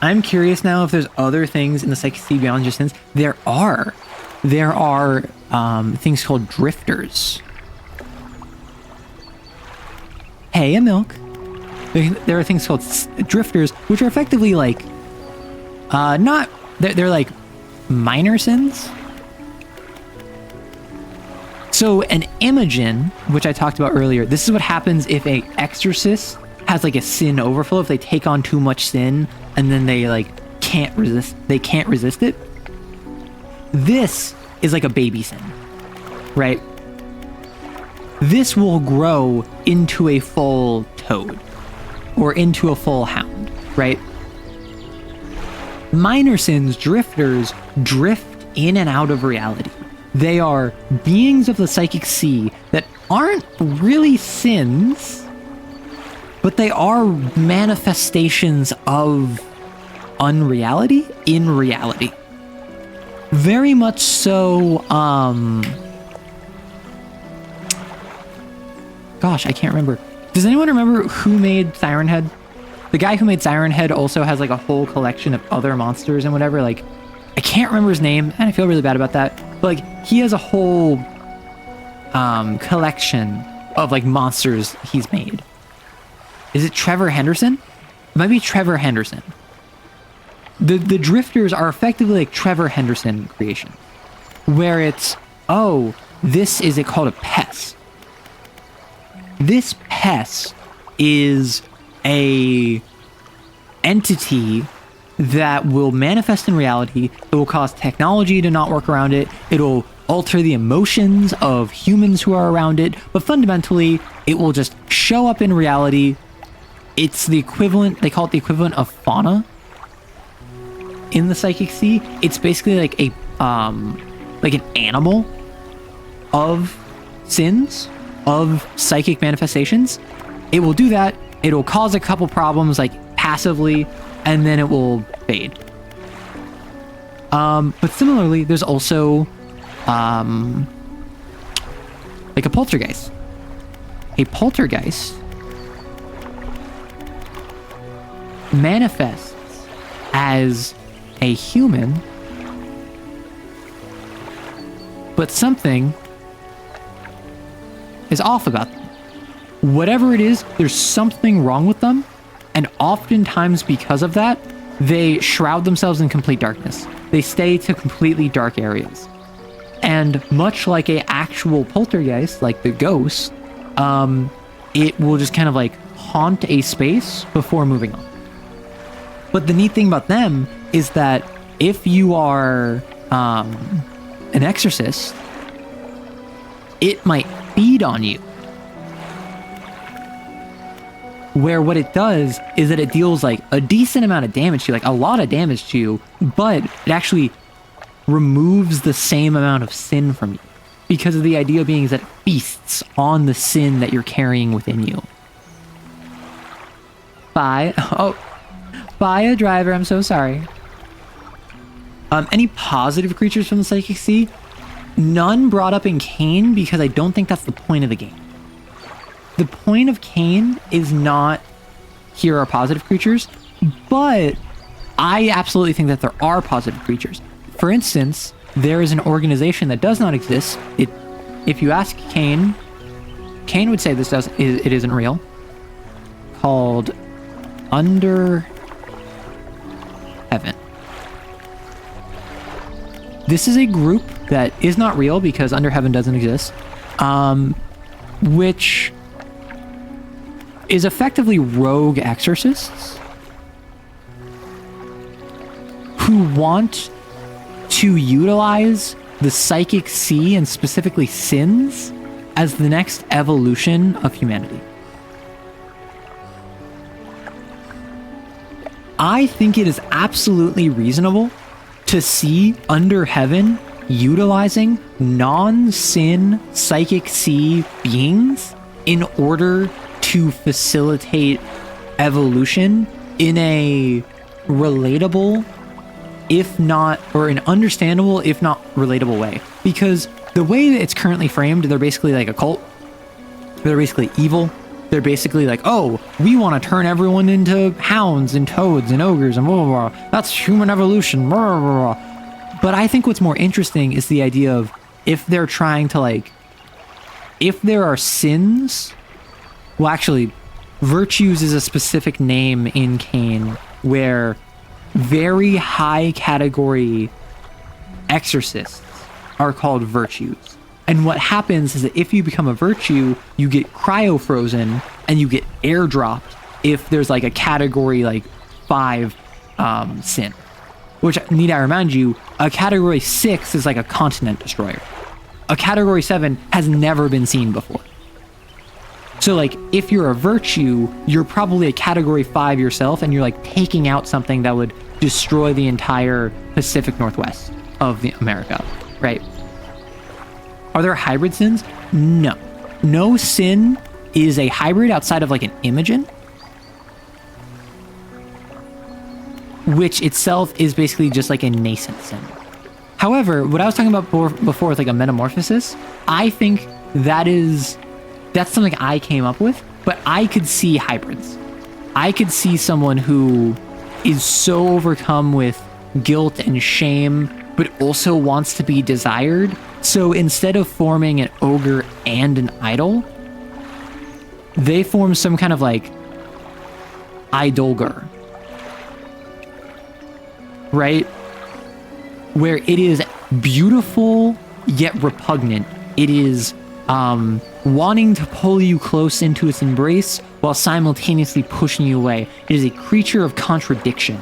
I'm curious now if there's other things in the Psychic Sea beyond just sins. There are. There are things called drifters. Hey, a milk. There are things called drifters, which are effectively like, they're like minor sins. So an Imogen, which I talked about earlier, this is what happens if a exorcist has like a sin overflow, if they take on too much sin and then they like can't resist it. This is like a baby sin, right? This will grow into a full toad or into a full hound, right? Minor sins, drifters, drift in and out of reality. They are beings of the psychic sea that aren't really sins, but they are manifestations of unreality in reality. Very much so, gosh, I can't remember. Does anyone remember who made Siren Head? The guy who made Siren Head also has like a whole collection of other monsters and whatever. Like, I can't remember his name, and I feel really bad about that. But like, he has a whole collection of like monsters he's made. Is it Trevor Henderson? It might be Trevor Henderson. The drifters are effectively like Trevor Henderson creation, where it's, oh, this is called a pest. This pest is a entity that will manifest in reality. It will cause technology to not work around it. It'll alter the emotions of humans who are around it. But fundamentally, it will just show up in reality. It's the equivalent, they call it the equivalent of fauna in the psychic sea. It's basically like a like an animal of sins, of psychic manifestations. It will do that. It'll cause a couple problems like passively, and then it will fade. But similarly, there's also like a poltergeist. A poltergeist manifests as a human, but something is off about them. Whatever it is, there's something wrong with them, and oftentimes because of that, they shroud themselves in complete darkness. They stay to completely dark areas. And much like a actual poltergeist, like the ghost, it will just kind of like haunt a space before moving on. But the neat thing about them is that if you are an exorcist, it might feed on you. Where what it does is that it deals like a decent amount of damage to you, like a lot of damage to you, but it actually removes the same amount of sin from you. Because of the idea being is that it feasts on the sin that you're carrying within you. Bye. Oh, bye, a driver. I'm so sorry. Any positive creatures from the Psychic Sea? None brought up in Kane, because I don't think that's the point of the game. The point of Kane is not here are positive creatures, but I absolutely think that there are positive creatures. For instance, there is an organization that does not exist. If you ask Kane would say it isn't real. Called Under Heaven. This is a group that is not real because Under Heaven doesn't exist, which is effectively rogue exorcists who want to utilize the psychic sea and specifically sins as the next evolution of humanity. I think it is absolutely reasonable to see Under Heaven utilizing non-sin psychic sea beings in order to facilitate evolution in a relatable, if not, or an understandable, if not relatable way. Because the way that it's currently framed, they're basically like a cult. They're basically evil. They're basically like, oh, we want to turn everyone into hounds and toads and ogres and blah, blah, blah. That's human evolution, blah, blah, blah. But I think what's more interesting is the idea of if they're trying to like, if there are sins, well, actually, virtues is a specific name in Cain where very high category exorcists are called virtues. And what happens is that if you become a virtue, you get cryo-frozen and you get airdropped if there's like a category like 5 sin. Which, need I remind you, a category 6 is like a continent destroyer. A category 7 has never been seen before. So like, if you're a virtue, you're probably a category 5 yourself and you're like taking out something that would destroy the entire Pacific Northwest of America, right? Are there hybrid sins? No. No sin is a hybrid outside of like an Imogen, which itself is basically just like a nascent sin. However, what I was talking about before with like a metamorphosis, I think that's something I came up with, but I could see hybrids. I could see someone who is so overcome with guilt and shame, but also wants to be desired. So instead of forming an ogre and an idol, they form some kind of like idolger, right? Where it is beautiful yet repugnant. It is wanting to pull you close into its embrace while simultaneously pushing you away. It is a creature of contradiction.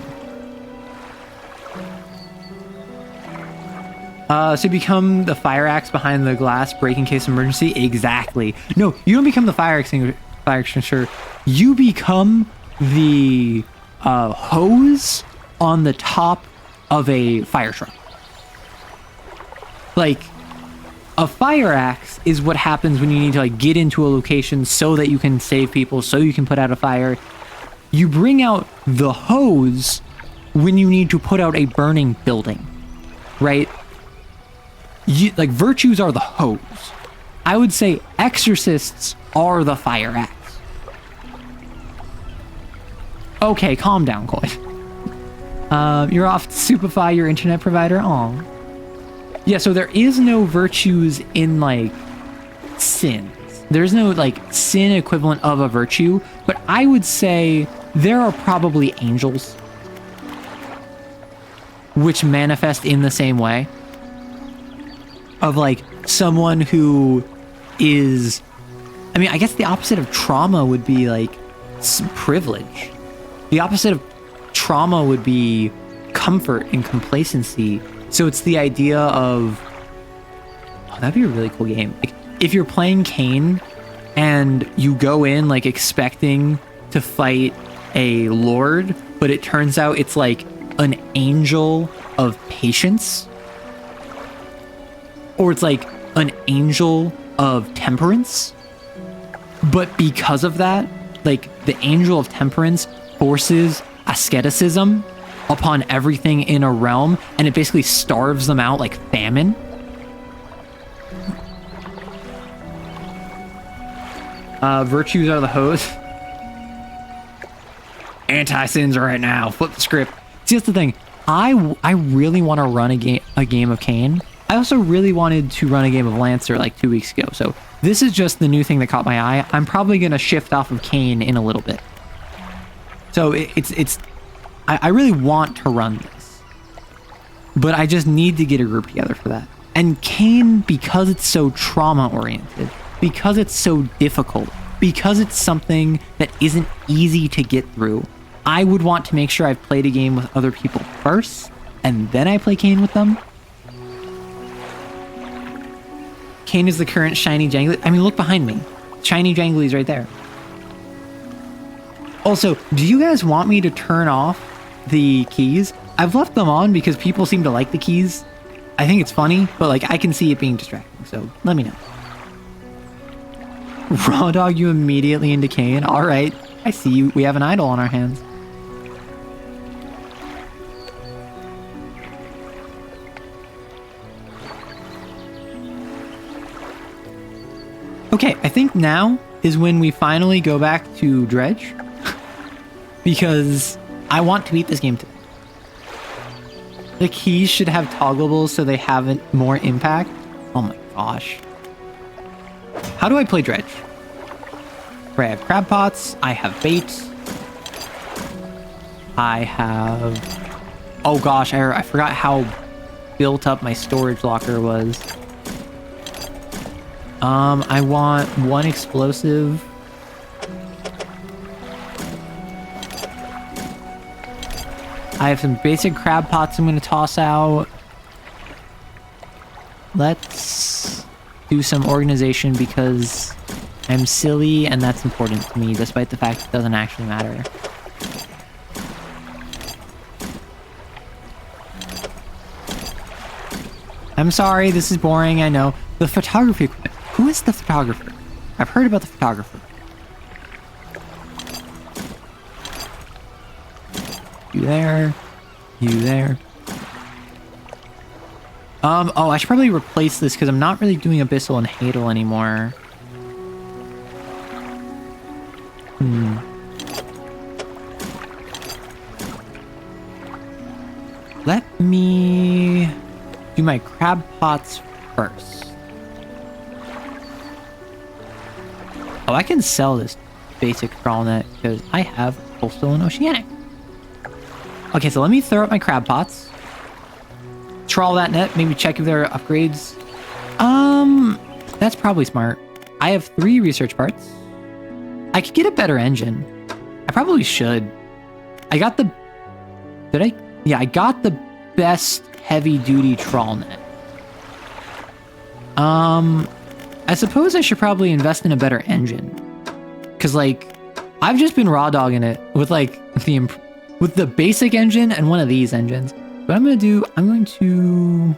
So become the fire axe behind the glass break in case of emergency? Exactly. No, you don't become the fire extinguisher. You become the hose on the top of a fire truck. Like, a fire axe is what happens when you need to like get into a location so that you can save people, so you can put out a fire. You bring out the hose when you need to put out a burning building, right? Like, virtues are the hose. I would say exorcists are the fire axe. Okay, calm down, Coy. You're off to superfy your internet provider? Aw. Yeah, so there is no virtues in, like, sins. There's no, like, sin equivalent of a virtue, but I would say there are probably angels which manifest in the same way. Of like someone who is, I mean, I guess the opposite of trauma would be like privilege. The opposite of trauma would be comfort and complacency. So it's the idea of, oh, that'd be a really cool game. Like, if you're playing Cain and you go in like expecting to fight a lord, but it turns out it's like an angel of patience. Or it's like an angel of temperance. But because of that, like the angel of temperance forces asceticism upon everything in a realm, and it basically starves them out like famine. Virtues are the hose. Anti-sins right now. Flip the script. See, that's the thing. I really want to run a game of Cain. I also really wanted to run a game of Lancer like 2 weeks ago, so this is just the new thing that caught my eye. I'm probably going to shift off of Cain in a little bit. So I really want to run this, but I just need to get a group together for that. And Kane, because it's so trauma oriented, because it's so difficult, because it's something that isn't easy to get through, I would want to make sure I've played a game with other people first, and then I play Kane with them. Kane is the current shiny jangly. I mean, look behind me. Shiny jangly's right there. Also, do you guys want me to turn off the keys? I've left them on because people seem to like the keys. I think it's funny, but like I can see it being distracting, so let me know. Raw dog you immediately into Kane. All right, I see you. We have an idol on our hands. Okay, I think now is when we finally go back to Dredge. Because I want to beat this game today. The keys should have toggleables so they have more impact. Oh my gosh. How do I play Dredge? Right, I have crab pots. I have bait. I have... Oh gosh, I forgot how built up my storage locker was. I want 1 explosive. I have some basic crab pots I'm going to toss out. Let's do some organization because I'm silly and that's important to me, despite the fact it doesn't actually matter. I'm sorry, this is boring, I know. The photography equipment. Who is the photographer? I've heard about the photographer. You there. You there. Oh, I should probably replace this because I'm not really doing Abyssal and Hadal anymore. Let me do my crab pots first. Oh, I can sell this basic trawl net because I have Coastal and Oceanic. Okay, so let me throw up my crab pots. Trawl that net, maybe check if there are upgrades. That's probably smart. I have 3 research parts. I could get a better engine. I probably should. I got the... Did I? Yeah, I got the best heavy-duty trawl net. I suppose I should probably invest in a better engine. Because, like, I've just been raw dogging it with, like, with the basic engine and one of these engines. What I'm going to do, I'm going to...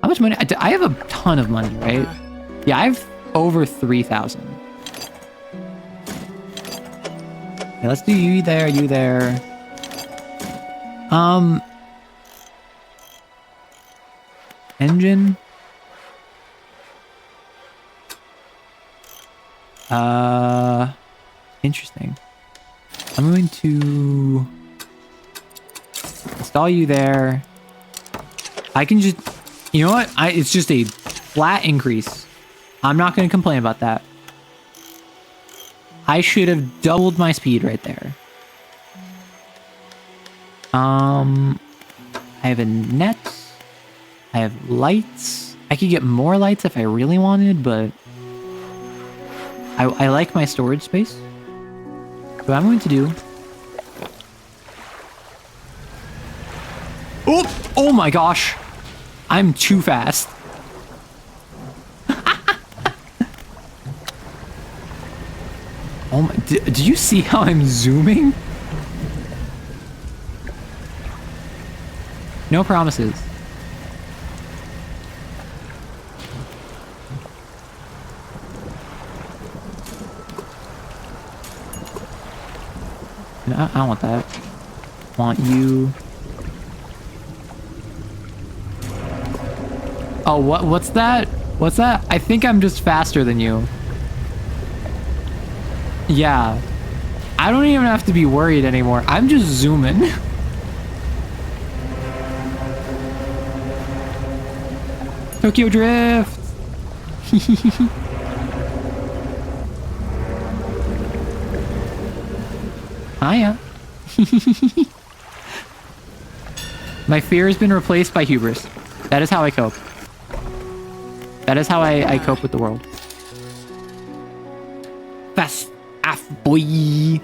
How much money? I have a ton of money, right? Yeah, I have over 3,000. Okay, let's do you there, you there. Engine. Interesting. I'm going to install you there. I can just, you know what? It's just a flat increase. I'm not going to complain about that. I should have doubled my speed right there. I have a net. I have lights. I could get more lights if I really wanted, but I like my storage space. So what I'm going to do... Oh! Oh my gosh! I'm too fast. Oh my... Do you see how I'm zooming? No promises. No, I don't want that. Want you. Oh, what's that? What's that? I think I'm just faster than you. Yeah. I don't even have to be worried anymore. I'm just zooming. Tokyo Drift. Hiya. My fear has been replaced by hubris. That is how I cope. That is how I cope with the world. Fast af boy.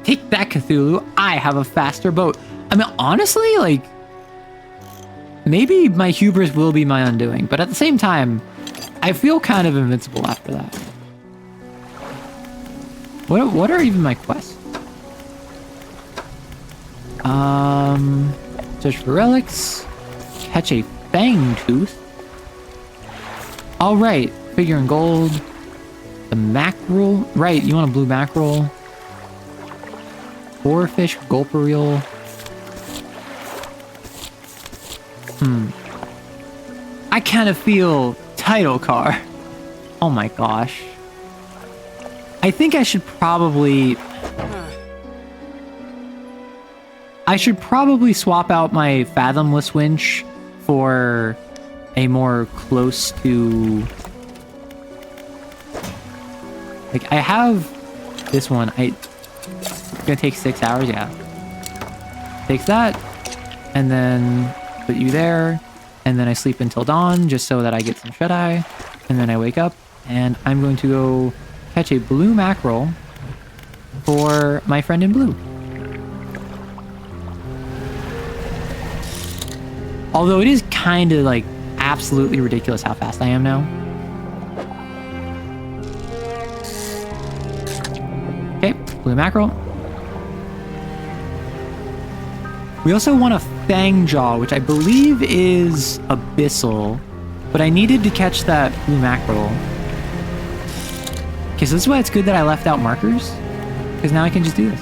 Take that, Cthulhu. I have a faster boat. I mean, honestly, like, maybe my hubris will be my undoing, but at the same time, I feel kind of invincible after that. What are even my quests? Search for relics. Catch a fang tooth. All right, figure in gold. The mackerel. Right, you want a blue mackerel. Boarfish, gulper reel. I kind of feel title car. Oh my gosh. I think I should probably swap out my fathomless winch for a more close to, like, I have this one. It's gonna take 6 hours. Yeah, takes that, and then put you there, and then I sleep until dawn just so that I get some shut-eye, and then I wake up and I'm going to go catch a blue mackerel for my friend in blue. Although it is kind of like absolutely ridiculous how fast I am now. Okay, blue mackerel. We also want a fang jaw, which I believe is abyssal, but I needed to catch that blue mackerel. Okay, so this is why it's good that I left out markers, because now I can just do this.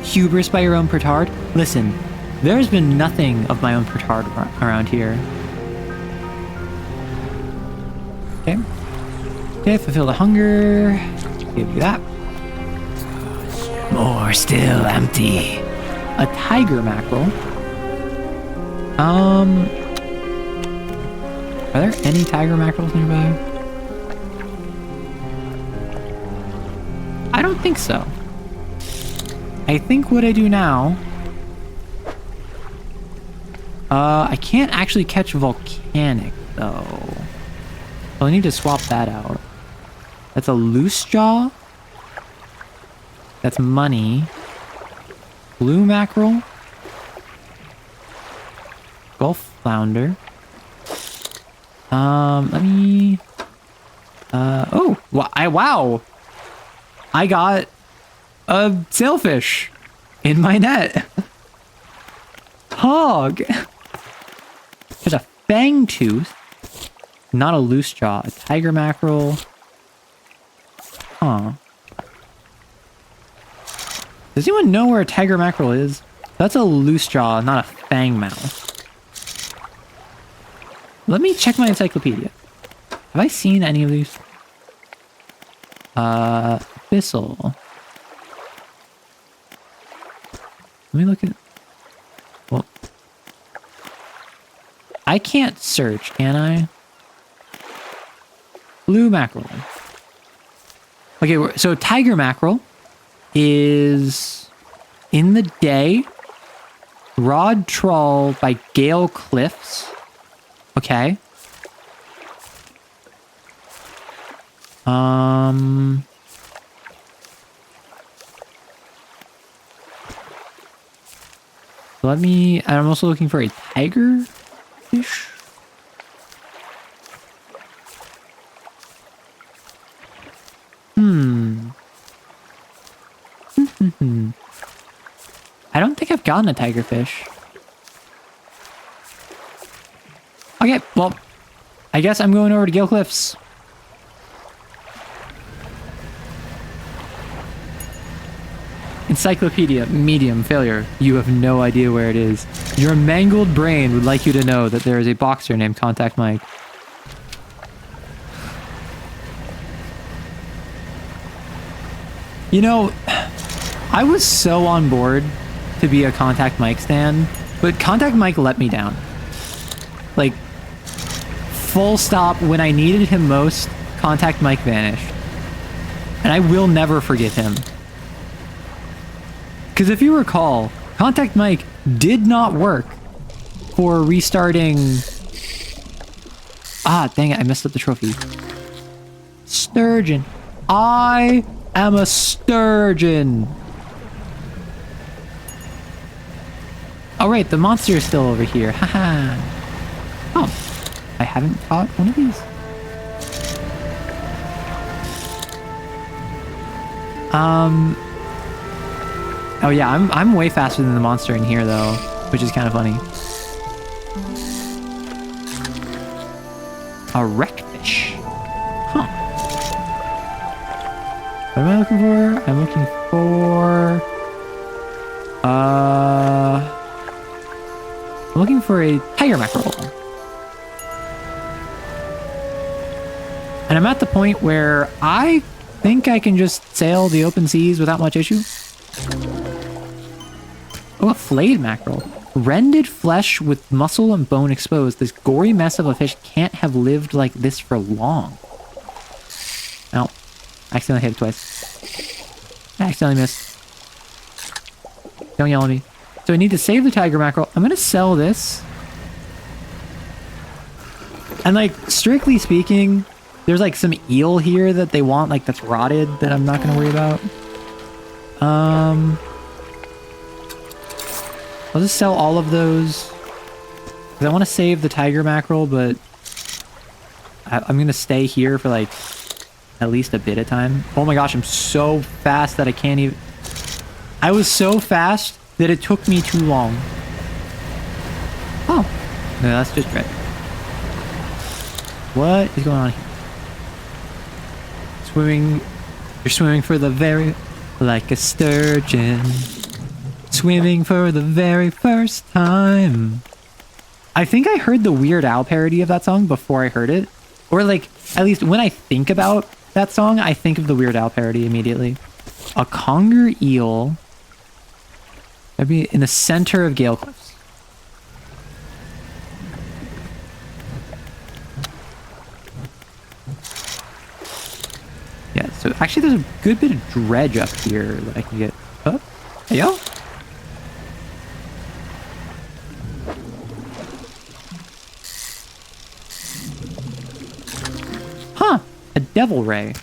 Hubris by your own petard? Listen, there's been nothing of my own petard around here. Okay. Okay, fulfill the hunger. Give you that. More still empty. A tiger mackerel. Are there any tiger mackerels nearby? I don't think so. I think what I do now... I can't actually catch volcanic, though. So I need to swap that out. That's a loose jaw. That's money. Blue mackerel. Gulf flounder. Let me... oh! Wow! I got a sailfish in my net. Hog! There's a fang tooth. Not a loose jaw. A tiger mackerel. Huh. Does anyone know where a tiger mackerel is? That's a loose jaw, not a fang mouth. Let me check my encyclopedia. Have I seen any of these? Abyssal. Let me look at... Well... I can't search, can I? Blue mackerel. Okay, so tiger mackerel is in the day. Rod trawl by Gale Cliffs. Okay. Let me... I'm also looking for a tiger fish. I don't think I've gotten a tigerfish. Okay, well, I guess I'm going over to Gale Cliffs. Encyclopedia, medium, failure. You have no idea where it is. Your mangled brain would like you to know that there is a boxer named Contact Mike. You know, I was so on board to be a Contact Mike stan, but Contact Mike let me down. Like, full stop, when I needed him most, Contact Mike vanished. And I will never forgive him. Because if you recall, Contact Mike did not work for restarting... Ah, dang it, I messed up the trophy. Sturgeon. I am a sturgeon. Oh, right, the monster is still over here. Haha. Oh, I haven't caught one of these. Oh yeah, I'm way faster than the monster in here though, which is kind of funny. A wreckfish. Huh. What am I looking for? I'm looking for... I'm looking for a tiger mackerel. And I'm at the point where I think I can just sail the open seas without much issue. Oh, a flayed mackerel. Rended flesh with muscle and bone exposed. This gory mess of a fish can't have lived like this for long. Oh, I accidentally hit it twice. I accidentally missed. Don't yell at me. So I need to save the tiger mackerel. I'm going to sell this. And like, strictly speaking, there's like some eel here that they want, like that's rotted, that I'm not going to worry about. I'll just sell all of those. Because I want to save the tiger mackerel, but I'm going to stay here for like at least a bit of time. Oh my gosh, I'm so fast that I can't even... I was so fast that it took me too long. Oh. No, that's just Dredge. What is going on here? Swimming... You're swimming for the very... Like a sturgeon. Swimming for the very first time. I think I heard the Weird Al parody of that song before I heard it. Or like, at least when I think about that song, I think of the Weird Al parody immediately. A conger eel. That'd be in the center of Gale Cliffs. Yeah, so actually there's a good bit of dredge up here that I can get. Oh, hey yo. Huh, a devil ray.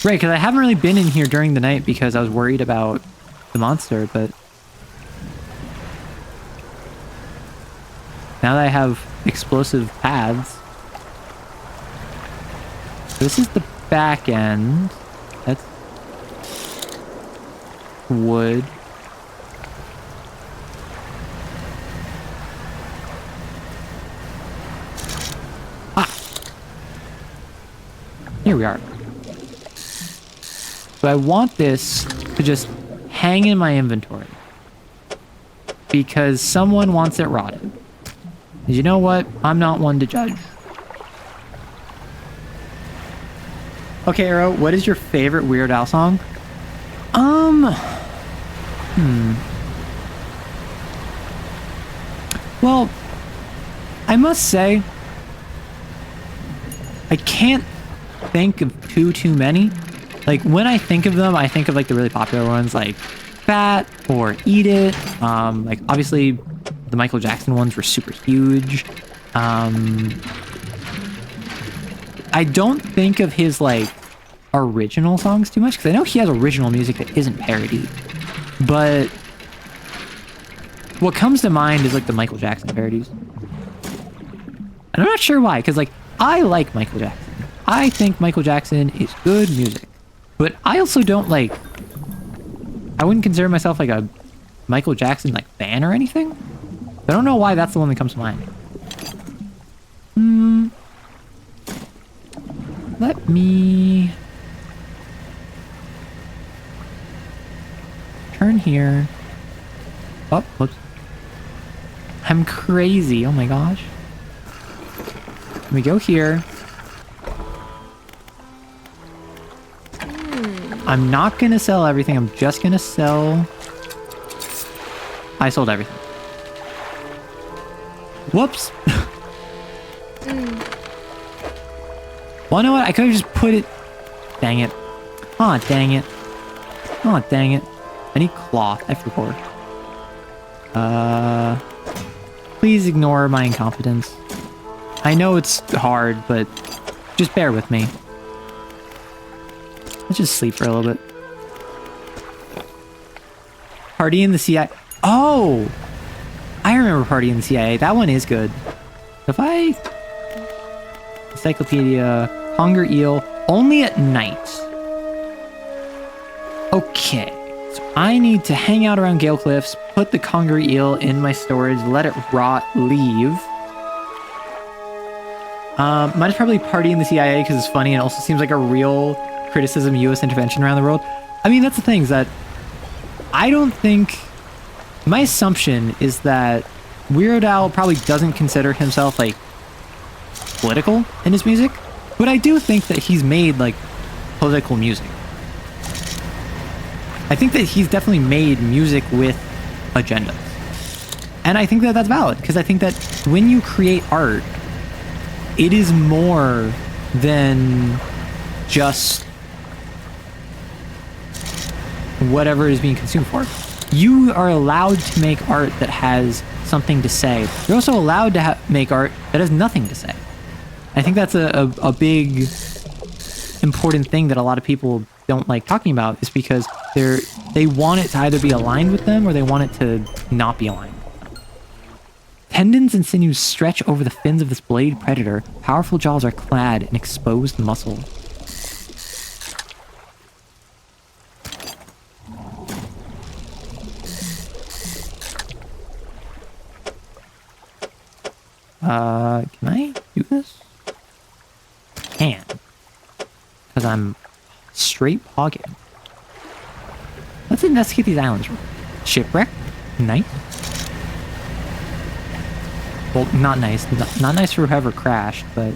Right, because I haven't really been in here during the night because I was worried about the monster, but now that I have explosive paths. This is the back end. That's wood. Ah! Here we are. So I want this to just hang in my inventory. Because someone wants it rotted. And you know what? I'm not one to judge. Okay, Arrow, what is your favorite Weird Al song? Well, I must say, I can't think of too many. Like, when I think of them, I think of, like, the really popular ones, like Fat or Eat It. Like, obviously, the Michael Jackson ones were super huge. I don't think of his, like, original songs too much, because I know he has original music that isn't parodied. But what comes to mind is, like, the Michael Jackson parodies. And I'm not sure why, because, like, I like Michael Jackson. I think Michael Jackson is good music. But I also don't, like... I wouldn't consider myself, like, a Michael Jackson, like, fan or anything. I don't know why that's the one that comes to mind. Let me... turn here. Oh, whoops. I'm crazy. Oh my gosh. Let me go here. I'm not gonna sell everything. I'm just gonna sell... I sold everything. Whoops. Well, you know what? I could have just put it... Dang it. Aw, dang it. Aw, dang it. I need cloth. I forgot. Please ignore my incompetence. I know it's hard, but just bear with me. Let's just sleep for a little bit. Party in the CIA. Oh! I remember Party in the CIA. That one is good. If I... Encyclopedia. Hunger eel. Only at night. Okay. So I need to hang out around Gale Cliffs, put the conger eel in my storage, let it rot, leave. Might as probably Party in the CIA because it's funny and also seems like a real criticism of U.S. intervention around the world. I mean, that's the thing, is that I don't think... My assumption is that Weird Al probably doesn't consider himself, like, political in his music, but I do think that he's made, like, political music. I think that he's definitely made music with agendas. And I think that that's valid, because I think that when you create art, it is more than just whatever it is being consumed for. You are allowed to make art that has something to say. You're also allowed to make art that has nothing to say. I think that's a big, important thing that a lot of people don't like talking about, is because they want it to either be aligned with them or they want it to not be aligned with them. Tendons and sinews stretch over the fins of this blade predator. Powerful jaws are clad in exposed muscle. Can I do this? Can. Because I'm straight pogging. Let's investigate these islands. Shipwreck? Nice. Well, not nice. Not nice for whoever crashed, but...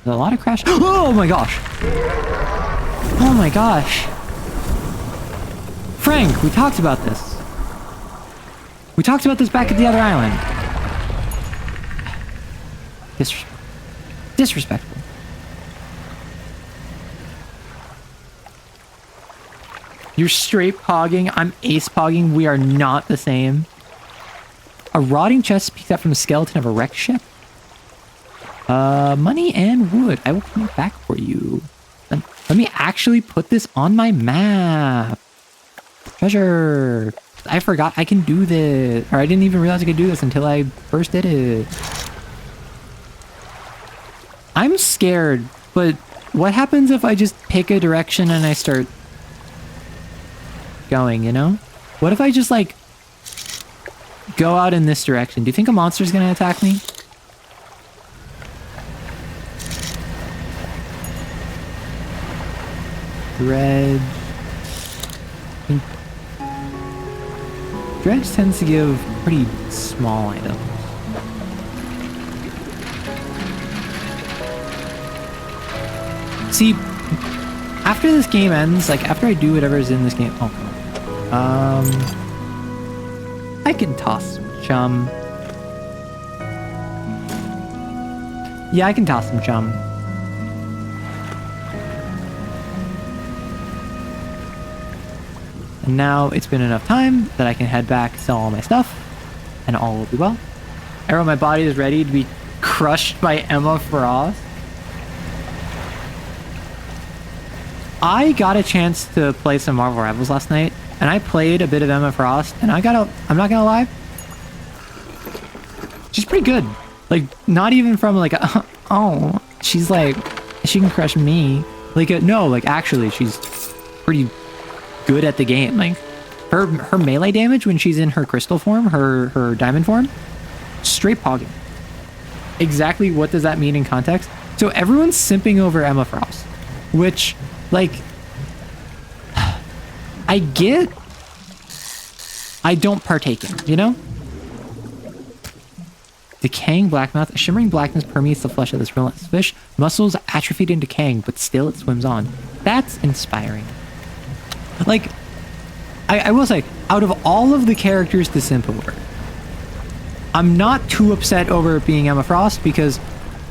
There's a lot of crash. Oh my gosh! Oh my gosh! Frank, we talked about this. We talked about this back at the other island. Disrespectful. You're straight pogging. I'm ace pogging. We are not the same. A rotting chest peeked out from the skeleton of a wrecked ship. Money and wood. I will come back for you. Let me actually put this on my map. Treasure. I forgot I can do this. Or I didn't even realize I could do this until I first did it. I'm scared, but what happens if I just pick a direction and I start going, you know? What if I just, like, go out in this direction? Do you think a monster's gonna attack me? Dredge. Dredge tends to give pretty small items. See, after this game ends, like after I do whatever is in this game, I can toss some chum. Yeah, I can toss some chum. And now it's been enough time that I can head back, sell all my stuff, and all will be well. Arrow, my body is ready to be crushed by Emma Frost. I got a chance to play some Marvel Rivals last night, and I played a bit of Emma Frost, and I'm not gonna lie, she's pretty good. Like, not even from like, oh, she's like, she can crush me. Like, no, like actually, she's pretty good at the game. Like, her melee damage when she's in her crystal form, her diamond form, straight pogging. Exactly what does that mean in context? So everyone's simping over Emma Frost, which, like, I get, I don't partake in, you know? Decaying blackmouth. A shimmering blackness permeates the flesh of this relentless fish. Muscles atrophied and decaying, but still it swims on. That's inspiring. Like, I will say, out of all of the characters to simp over, I'm not too upset over it being Emma Frost because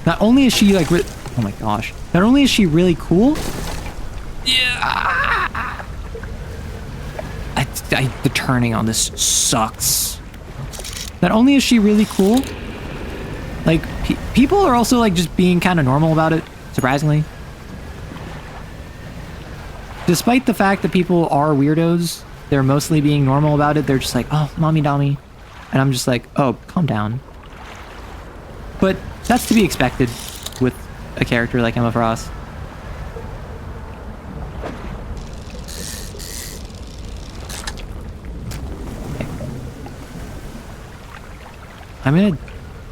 not only is she like, oh my gosh, not only is she really cool. Yeah. The turning on this sucks. Not only is she really cool, like people are also like just being kind of normal about it, surprisingly. Despite the fact that people are weirdos, they're mostly being normal about it. They're just like, oh, mommy dummy. And I'm just like, oh, calm down. But that's to be expected with a character like Emma Frost. Okay.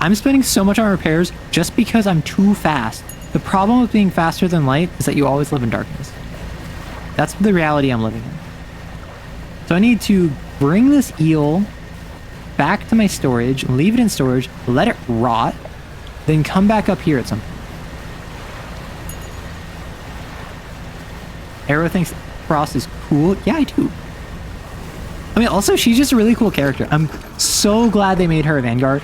I'm spending so much on repairs just because I'm too fast. The problem with being faster than light is that you always live in darkness. That's the reality I'm living in. So I need to bring this eel back to my storage, leave it in storage, let it rot, then come back up here at some point. Arrow thinks Frost is cool. Yeah, I do. I mean, also, she's just a really cool character. I'm so glad they made her a Vanguard.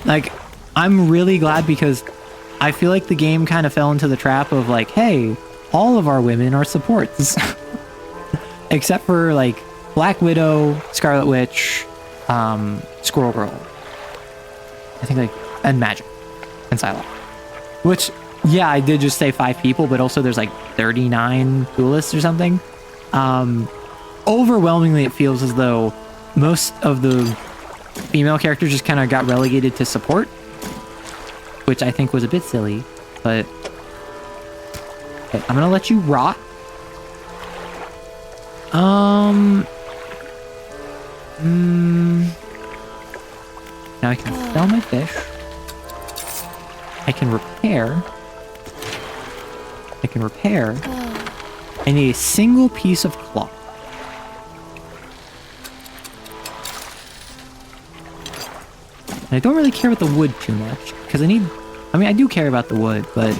Like, I'm really glad because I feel like the game kind of fell into the trap of like, hey, all of our women are supports. Except for like Black Widow, Scarlet Witch, Squirrel Girl. I think like, and Magic, and Psylocke. Which, yeah, I did just say 5 people, but also there's like 39 duelists or something. Overwhelmingly, it feels as though most of the female characters just kind of got relegated to support, which I think was a bit silly, but okay, I'm gonna let you rot. Now I can sell my fish. I can repair. I need a single piece of cloth. And I don't really care about the wood too much, because I mean, I do care about the wood, but...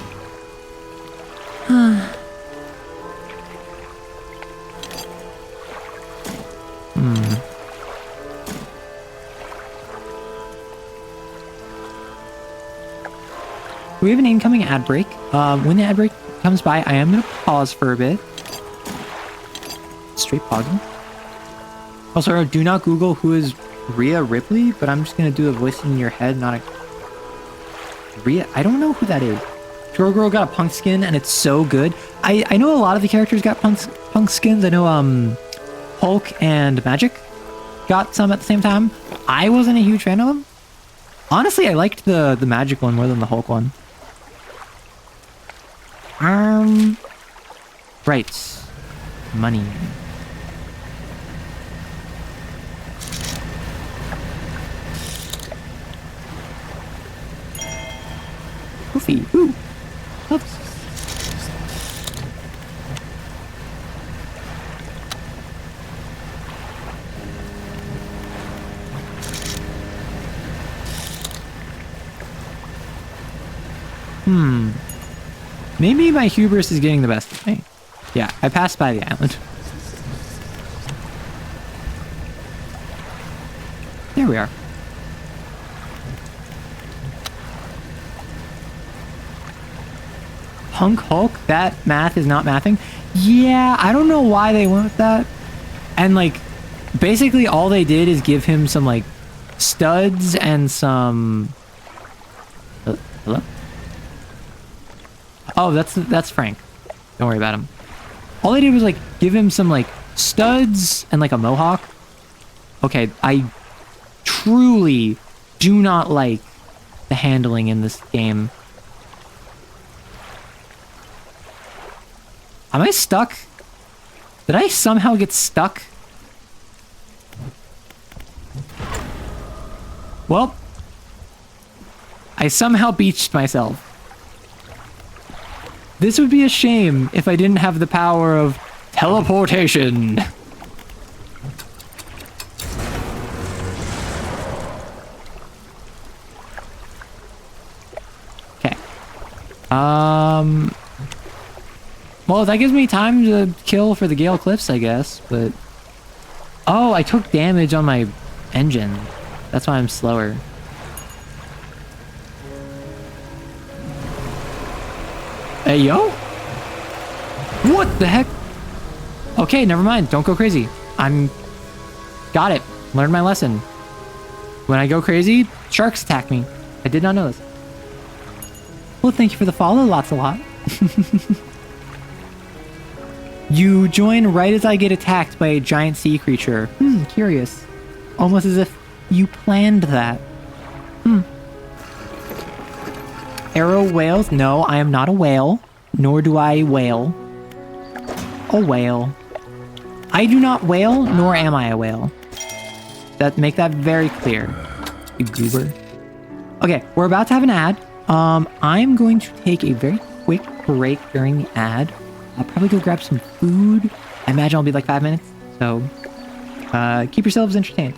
We have an incoming ad break. When the ad break comes by, I am going to pause for a bit. Straight pausing. Also, do not Google who is Rhea Ripley, but I'm just going to do a voice in your head, not a... Rhea? I don't know who that is. Squirrel Girl got a punk skin, and it's so good. I know a lot of the characters got punk skins. I know Hulk and Magic got some at the same time. I wasn't a huge fan of them. Honestly, I liked the Magic one more than the Hulk one. Right. Money. Goofy. Ooh. Oops. Maybe my hubris is getting the best of me. Yeah, I passed by the island. There we are. Punk Hulk? That math is not mathing? Yeah, I don't know why they went with that. And like, basically all they did is give him some like studs and some... Hello? Oh, that's Frank. Don't worry about him. All they did was like give him some like studs and like a mohawk. Okay, I truly do not like the handling in this game. Am I stuck? Did I somehow get stuck? Well, I somehow beached myself. This would be a shame if I didn't have the power of teleportation. Okay. Well, that gives me time to kill for the Gale Cliffs, I guess, but... Oh, I took damage on my engine. That's why I'm slower. Hey, yo? What the heck? Okay, never mind. Don't go crazy. Got it. Learned my lesson. When I go crazy, sharks attack me. I did not know this. Well, thank you for the follow, lots a lot. You join right as I get attacked by a giant sea creature. Curious. Almost as if you planned that. Arrow whales? No, I am not a whale. Nor do I whale. A whale. I do not whale, nor am I a whale. Make that very clear. You goober. Okay, we're about to have an ad. I'm going to take a very quick break during the ad. I'll probably go grab some food. I imagine I'll be like 5 minutes. So, keep yourselves entertained.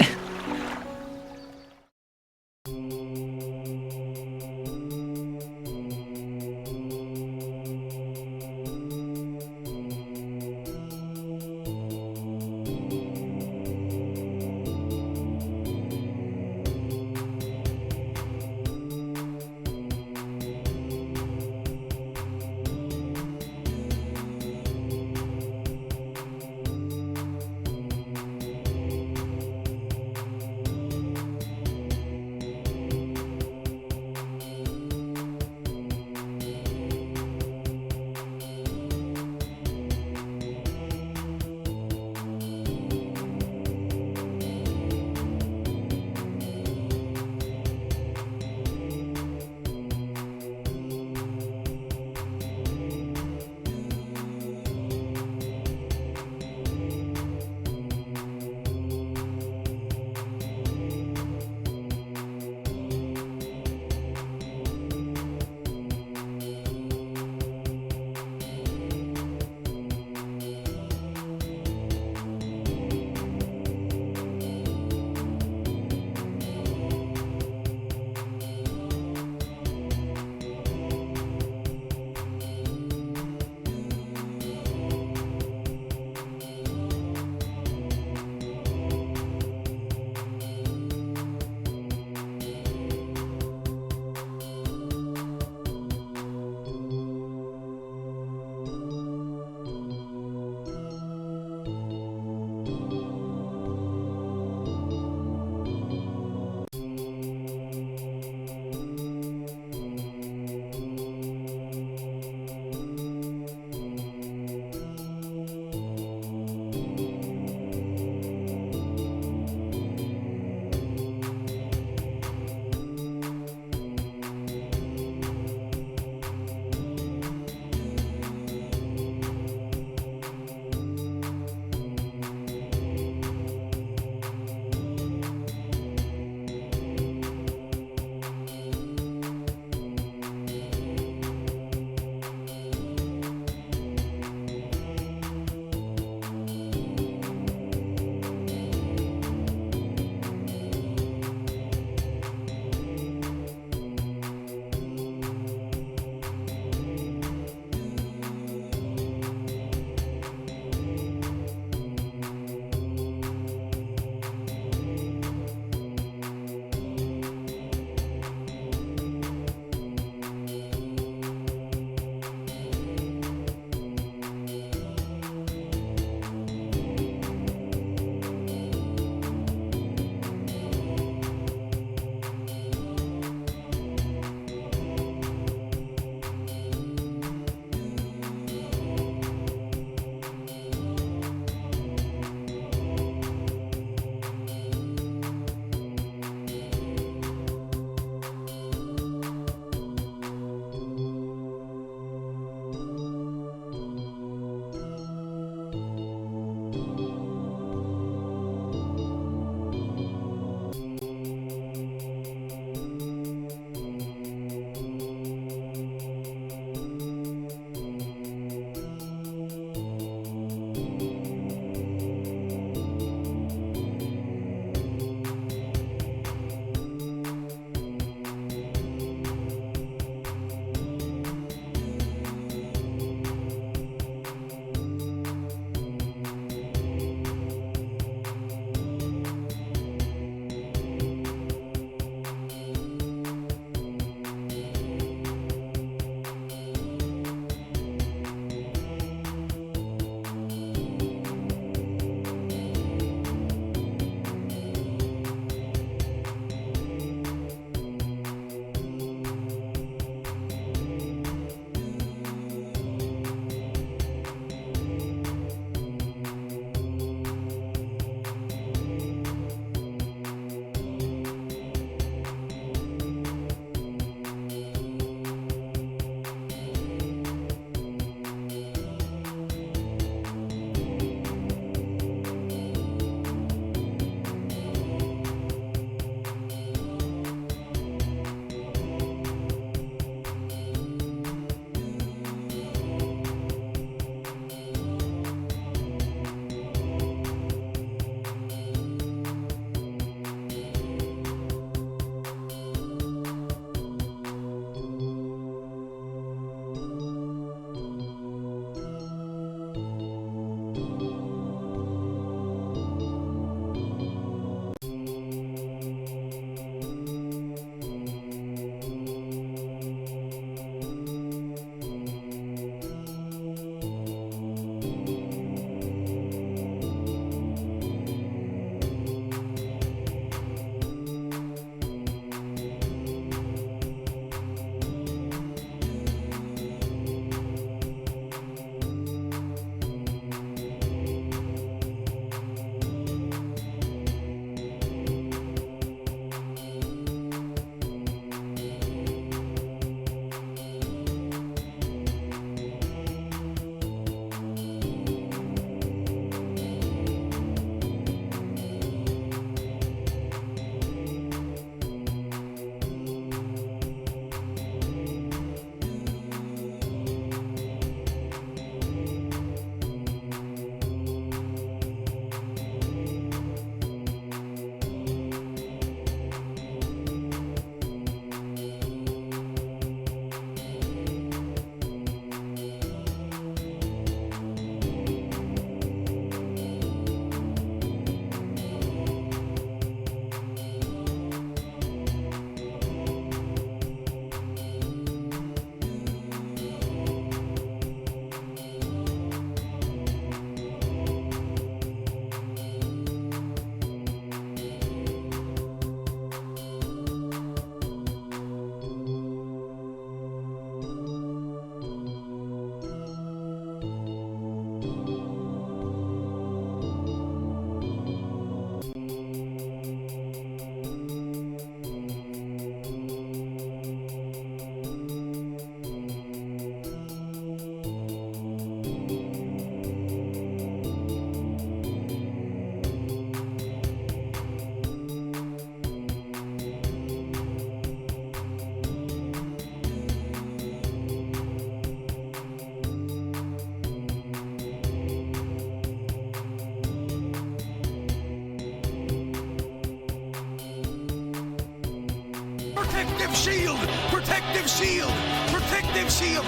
Protective shield! Protective shield! Protective shield!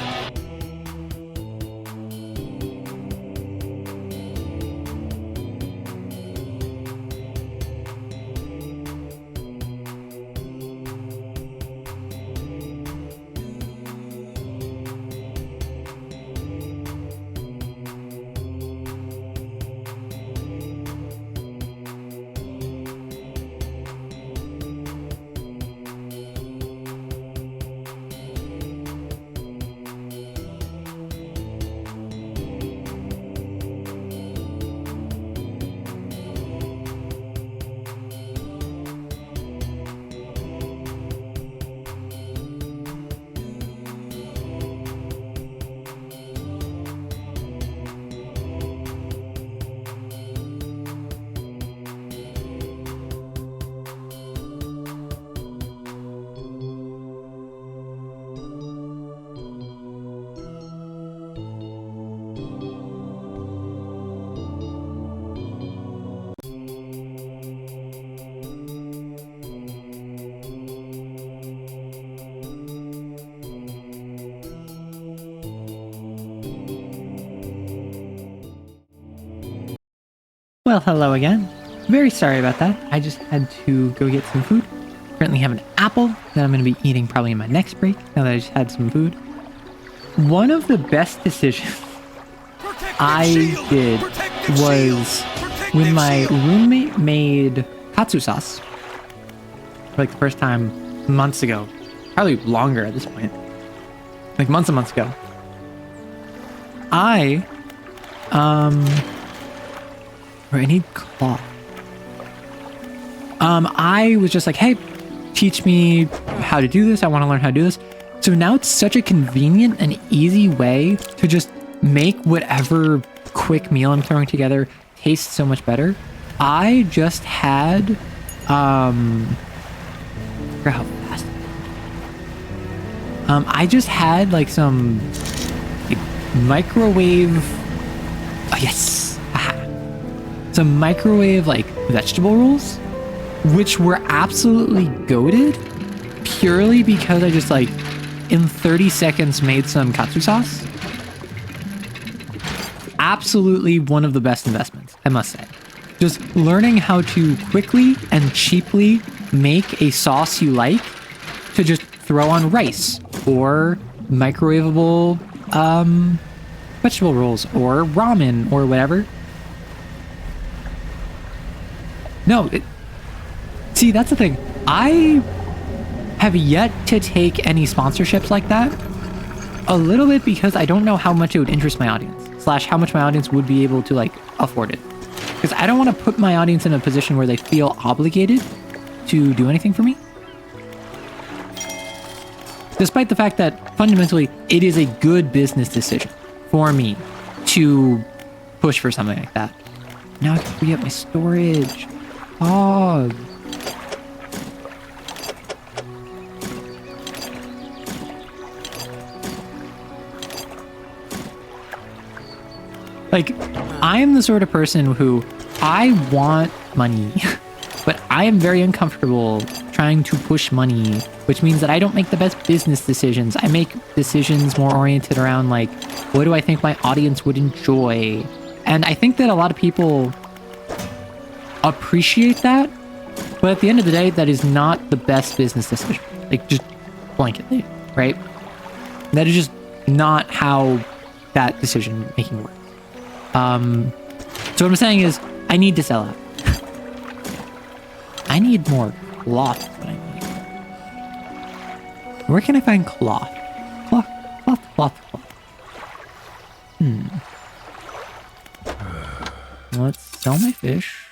Well, hello again. Very sorry about that. I just had to go get some food. Currently have an apple that I'm going to be eating probably in my next break, now that I just had some food. One of the best decisions I did was when my roommate made katsu sauce for like the first time months ago. Probably longer at this point. Like months and months ago. I need cloth. I was just like, hey, teach me how to do this. I want to learn how to do this. So now it's such a convenient and easy way to just make whatever quick meal I'm throwing together taste so much better. I just had, I forgot how fast. I just had like some like, microwave. Oh yes. Some microwave like vegetable rolls, which were absolutely goated purely because I just like in 30 seconds made some katsu sauce. Absolutely one of the best investments, I must say. Just learning how to quickly and cheaply make a sauce you like to just throw on rice or microwavable vegetable rolls or ramen or whatever. No, see, that's the thing. I have yet to take any sponsorships like that. A little bit because I don't know how much it would interest my audience, / how much my audience would be able to like afford it. Because I don't want to put my audience in a position where they feel obligated to do anything for me. Despite the fact that fundamentally it is a good business decision for me to push for something like that. Now I can free up my storage. Oh. Like, I am the sort of person who I want money, but I am very uncomfortable trying to push money, which means that I don't make the best business decisions. I make decisions more oriented around like, what do I think my audience would enjoy? And I think that a lot of people appreciate that, but at the end of the day, that is not the best business decision. Like, just blanketly, right? That is just not how that decision making works. So what I'm saying is, I need to sell out. I need more cloth. Is what I need. Where can I find cloth? Cloth. Let's sell my fish.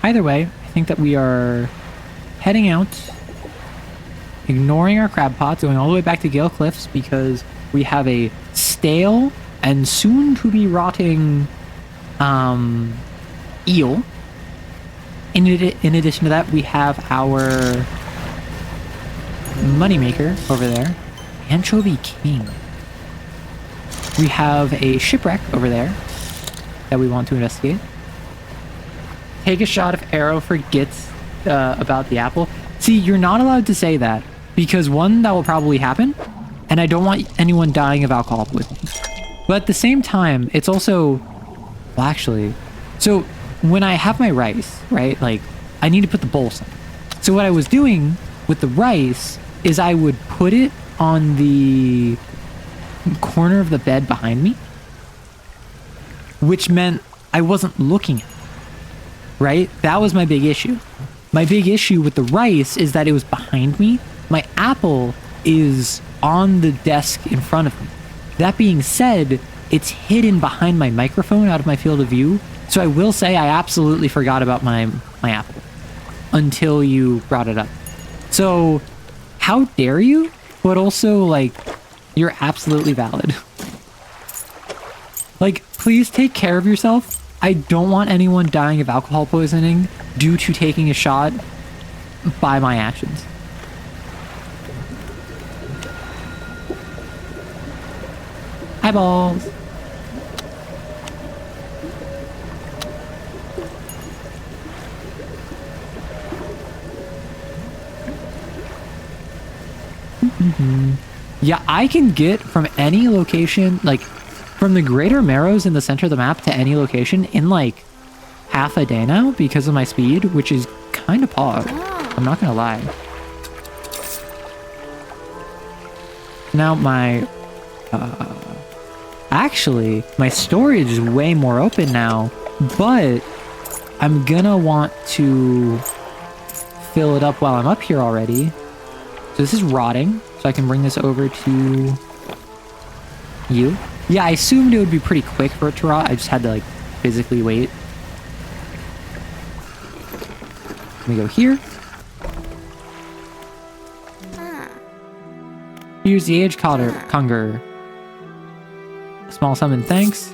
Either way, I think that we are heading out, ignoring our crab pots, going all the way back to Gale Cliffs because we have a stale and soon to be rotting eel. In addition to that, we have our moneymaker over there, Anchovy King. We have a shipwreck over there that we want to investigate. take a shot if Arrow forgets about the apple. See, you're not allowed to say that because one, that will probably happen, and I don't want anyone dying of alcohol poisoning. But at the same time, it's also, well, actually, so when I have my rice, right, like I need to put the bowl somewhere. So what I was doing with the rice is I would put it on the corner of the bed behind me, which meant I wasn't looking at it, right? That was my big issue. My big issue with the rice is that it was behind me. My apple is on the desk in front of me. That being said, it's hidden behind my microphone out of my field of view. So I will say I absolutely forgot about my apple until you brought it up. So how dare you? But also, like, you're absolutely valid. Like, please take care of yourself. I don't want anyone dying of alcohol poisoning due to taking a shot by my actions. Eyeballs. Yeah, I can get from any location, like from the Greater Marrows in the center of the map to any location in like half a day now because of my speed, which is kind of pog. I'm not gonna lie. Now my actually my storage is way more open now, but I'm gonna want to fill it up while I'm up here already. So this is rotting, so I can bring this over to you. Yeah, I assumed it would be pretty quick for it to rot. I just had to like physically wait. Let me go here. Here's the age conger. Small summon, thanks.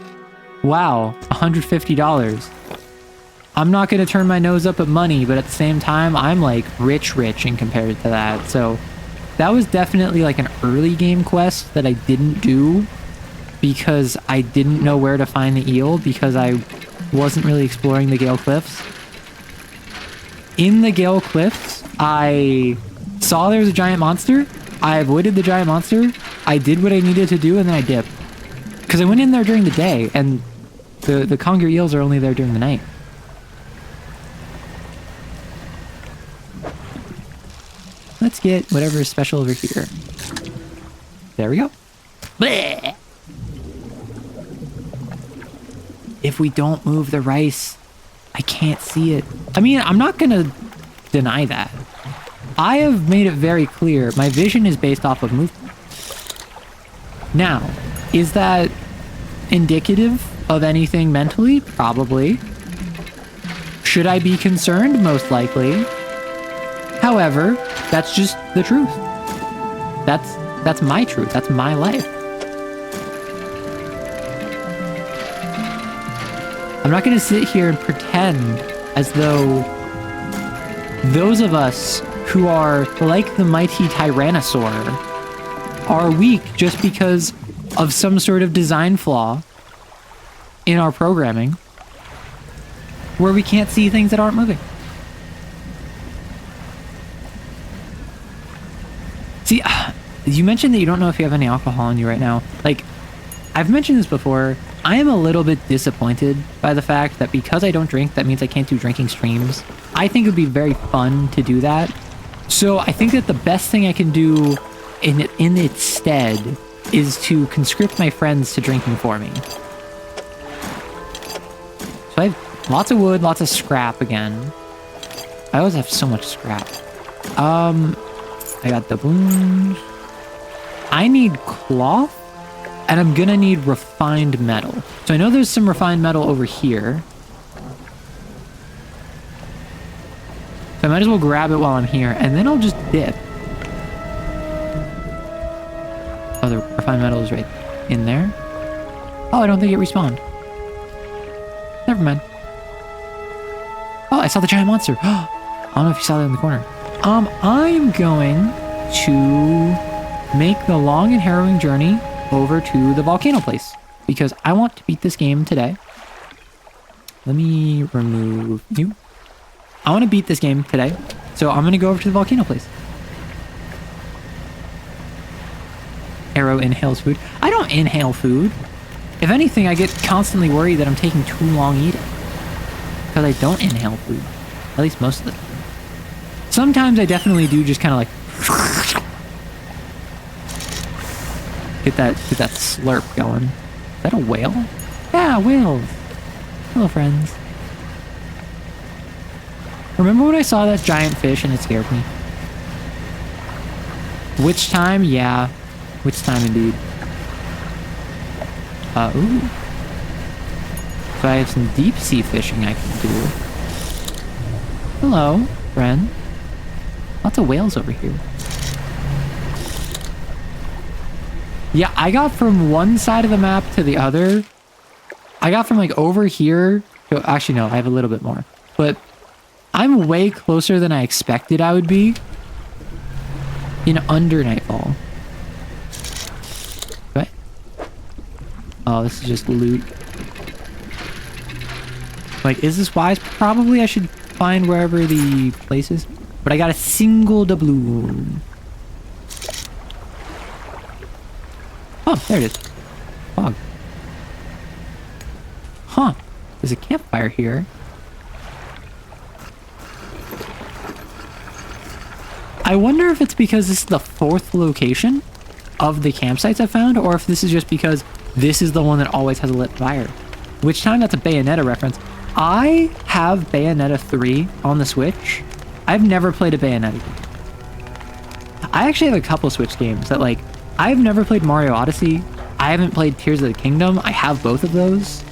Wow, $150. I'm not gonna turn my nose up at money, but at the same time, I'm like rich in compared to that. So that was definitely like an early game quest that I didn't do because I didn't know where to find the eel because I wasn't really exploring the Gale Cliffs. In the Gale Cliffs, I saw there was a giant monster. I avoided the giant monster. I did what I needed to do, and then I dipped. Because I went in there during the day, and the conger eels are only there during the night. Let's get whatever is special over here. There we go. Bleh. If we don't move the rice, I can't see it. I mean, I'm not gonna deny that. I have made it very clear. My vision is based off of movement. Now, is that indicative of anything mentally? Probably. Should I be concerned? Most likely. However, that's just the truth. That's my truth. That's my life. I'm not going to sit here and pretend as though those of us who are like the mighty Tyrannosaur are weak just because of some sort of design flaw in our programming where we can't see things that aren't moving. See, you mentioned that you don't know if you have any alcohol in you right now. Like, I've mentioned this before. I am a little bit disappointed by the fact that because I don't drink, that means I can't do drinking streams. I think it would be very fun to do that. So I think that the best thing I can do in its stead is to conscript my friends to drinking for me. So I have lots of wood, lots of scrap again. I always have so much scrap. I got doubloons. I need cloth, and I'm gonna need refined metal. So I know there's some refined metal over here. So I might as well grab it while I'm here, and then I'll just dip. Oh, the refined metal is right in there. Oh, I don't think it respawned. Never mind. Oh, I saw the giant monster. I don't know if you saw that in the corner. I'm going to make the long and harrowing journey over to the volcano place because I want to beat this game today. Let me remove you. I want to beat this game today, so I'm going to go over to the volcano place. Arrow inhales food. I don't inhale food. If anything, I get constantly worried that I'm taking too long eating. Because I don't inhale food. At least most of the time. Sometimes I definitely do just kind of like... Get that slurp going. Is that a whale? Yeah, whales. Hello, friends. Remember when I saw that giant fish and it scared me? Which time? Yeah. Which time indeed. Ooh. So I have some deep sea fishing I can do. Hello, friend. Lots of whales over here. Yeah, I got from one side of the map to the other. I got from like over here to, actually no, I have a little bit more. But I'm way closer than I expected I would be in under nightfall. What? Oh, this is just loot. Like, is this wise? Probably I should find wherever the place is. But I got a single doubloon. Oh, there it is. Fog. Huh. There's a campfire here. I wonder if it's because this is the 4th location of the campsites I found, or if this is just because this is the one that always has a lit fire. Which time that's a Bayonetta reference. I have Bayonetta 3 on the Switch. I've never played a Bayonetta game. I actually have a couple Switch games that, like, I've never played Mario Odyssey. I haven't played Tears of the Kingdom. I have both of those.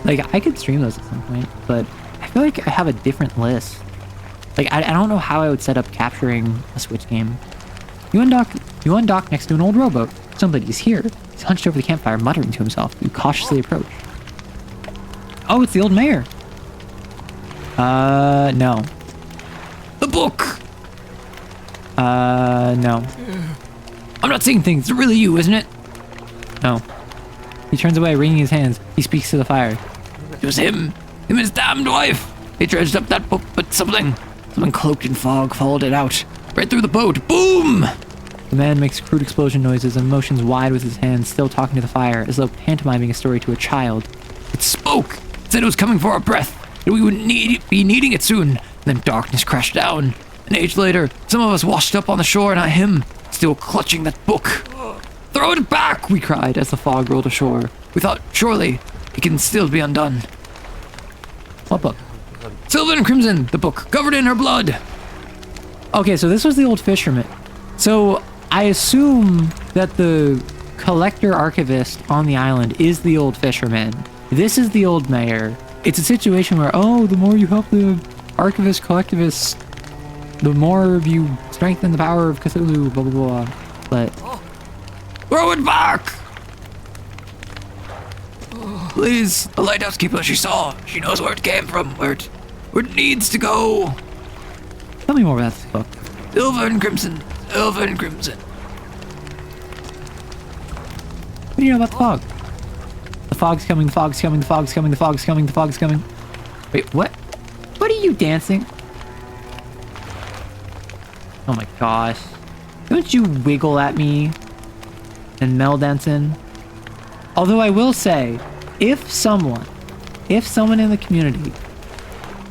Like, I could stream those at some point, but I feel like I have a different list. Like, I don't know how I would set up capturing a Switch game. You undock next to an old rowboat. Somebody's here. He's hunched over the campfire, muttering to himself. You cautiously approach. Oh, it's the old mayor. No. The book! No. I'm not seeing things. It's really you, isn't it? No. He turns away, wringing his hands. He speaks to the fire. It was him. Him and his damned wife. They dredged up that book, but something cloaked in fog followed it out. Right through the boat. Boom! The man makes crude explosion noises and motions wide with his hands, still talking to the fire, as though pantomiming a story to a child. It spoke! It said it was coming for our breath, and we would be needing it soon. And then darkness crashed down. An age later, some of us washed up on the shore, not him, still clutching that book. Throw it back, we cried as the fog rolled ashore. We thought, surely, it can still be undone. What book? Silver and Crimson, the book, covered in her blood. Okay, so this was the old fisherman. So I assume that the collector archivist on the island is the old fisherman. This is the old mayor. It's a situation where, oh, the more you help the archivist collectivists, the more you strengthen the power of Cthulhu, blah, blah, blah. But... throw it back! Please, the lighthouse keeper, she saw. She knows where it came from, where it needs to go. Tell me more about this book. Silver and Crimson. Silver and Crimson. What do you know about the fog? The fog's coming, the fog's coming, the fog's coming, the fog's coming, the fog's coming. Wait, what? What are you dancing? Oh my gosh. Don't you wiggle at me and Mel dancing? Although I will say, if someone in the community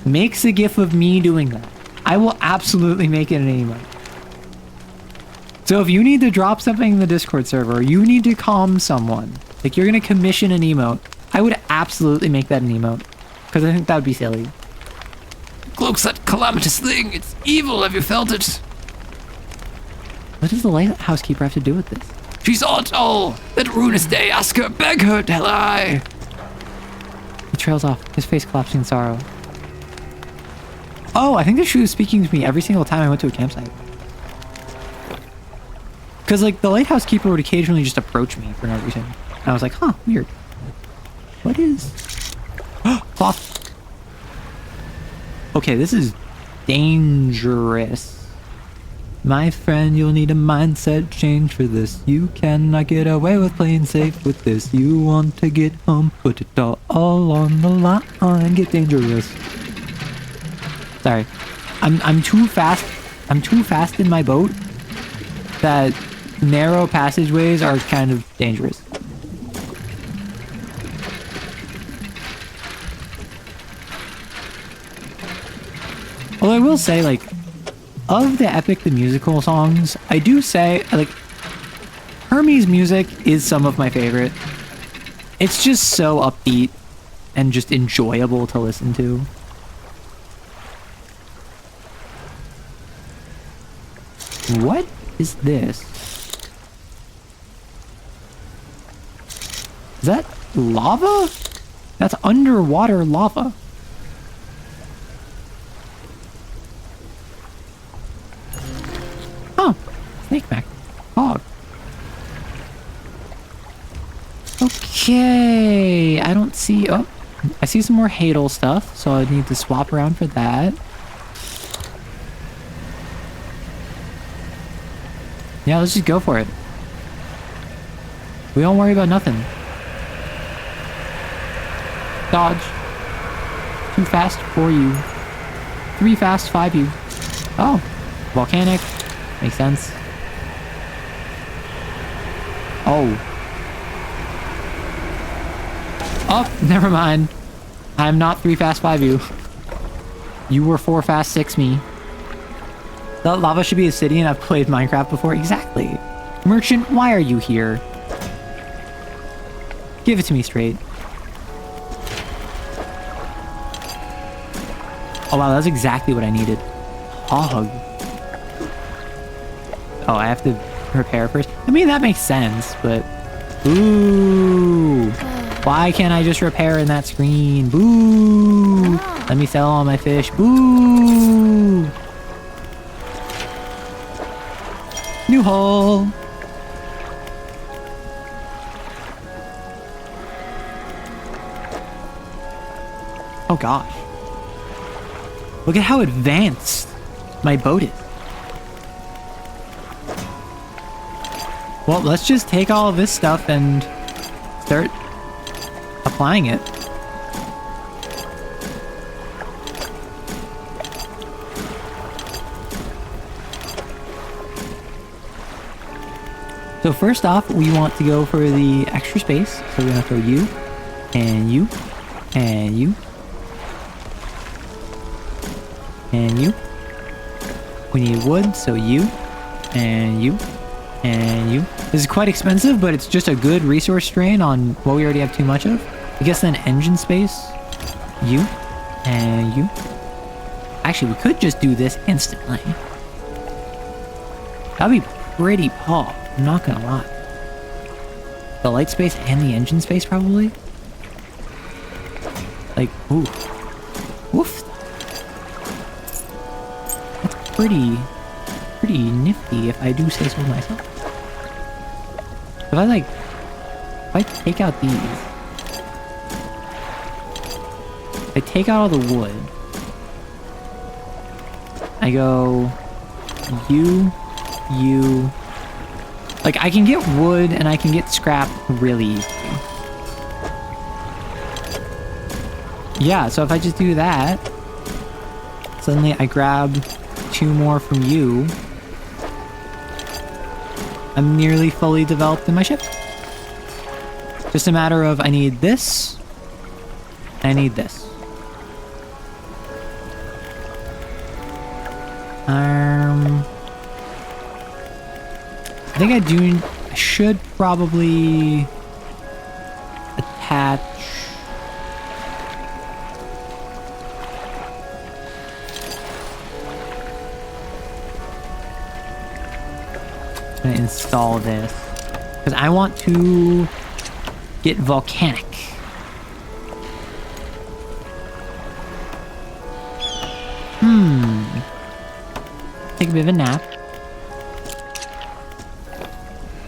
makes a gif of me doing that, I will absolutely make it an emote. So if you need to drop something in the Discord server, or you need to calm someone, like you're gonna commission an emote, I would absolutely make that an emote. Because I think that would be silly. Cloak's that calamitous thing. It's evil. Have you felt it? What does the lighthouse keeper have to do with this? She saw it all. That ruinous day. Ask her, beg her, tell I. He trails off, his face collapsing in sorrow. Oh, I think that she was speaking to me every single time I went to a campsite. Because, like, the lighthouse keeper would occasionally just approach me for no reason. And I was like, huh, weird. What is... cloth. Okay, this is dangerous. My friend, you'll need a mindset change for this. You cannot get away with playing safe with this. You want to get home, put it all on the line, get dangerous. Sorry. I'm too fast. I'm too fast in my boat that narrow passageways are kind of dangerous. Well, I will say, like, of the Epic the Musical songs, I do say, like, Hermes' music is some of my favorite. It's just so upbeat and just enjoyable to listen to. What is this? Is that lava? That's underwater lava. Oh, snake back. Hog. Okay, I don't see... Oh, I see some more Hadal stuff, so I need to swap around for that. Yeah, let's just go for it. We don't worry about nothing. Dodge. Too fast for you. 3 fast, 5 you. Oh, volcanic. Makes sense. Oh. Oh, never mind. I'm not 3 fast, 5 you. You were 4 fast, 6 me. That lava should be a city and I've played Minecraft before. Exactly. Merchant, why are you here? Give it to me straight. Oh wow, that's exactly what I needed. Hog. Oh, I have to repair first? I mean, that makes sense, but... Ooh. Why can't I just repair in that screen? Boo. Let me sell all my fish. Boo. New hole. Oh gosh. Look at how advanced my boat is. Well, let's just take all of this stuff and start applying it. So first off, we want to go for the extra space. So we're gonna throw you, and you, and you, and you. We need wood, so you, and you, and you. This is quite expensive, but it's just a good resource drain on what we already have too much of. I guess then engine space, you, and you. Actually, we could just do this instantly. That'd be pretty paw. I'm not gonna lie. The light space and the engine space, probably? Like, ooh. Woof. That's pretty nifty, if I do say so myself. If I take out these... If I take out all the wood... I go... You... Like, I can get wood and I can get scrap really easily. Yeah, so if I just do that, suddenly I grab 2 more from you. I'm nearly fully developed in my ship. Just a matter of I need this, I need this. I think I should probably attach I'm gonna install this because I want to get volcanic. Take a bit of a nap.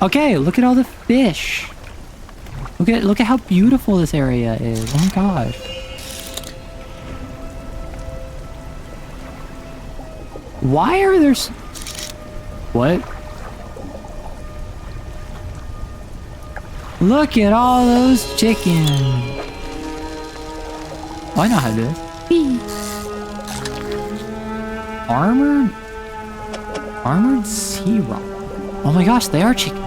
Okay, look at all the fish. Look at how beautiful this area is. Oh my gosh. Why are there What? Look at all those chickens. Oh, I know how to do this. Armored sea rock. Oh my gosh, they are chickens.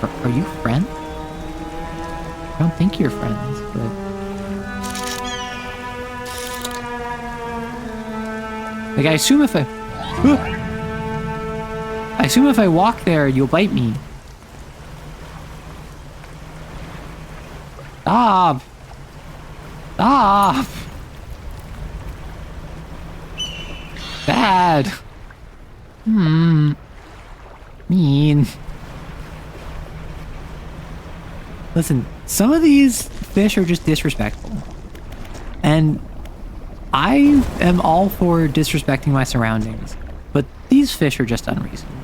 Are you friends? I don't think you're friends, but... Like, I assume if I walk there, you'll bite me. Stop! Stop! Bad. Mean. Listen, some of these fish are just disrespectful. And I am all for disrespecting my surroundings, but these fish are just unreasonable.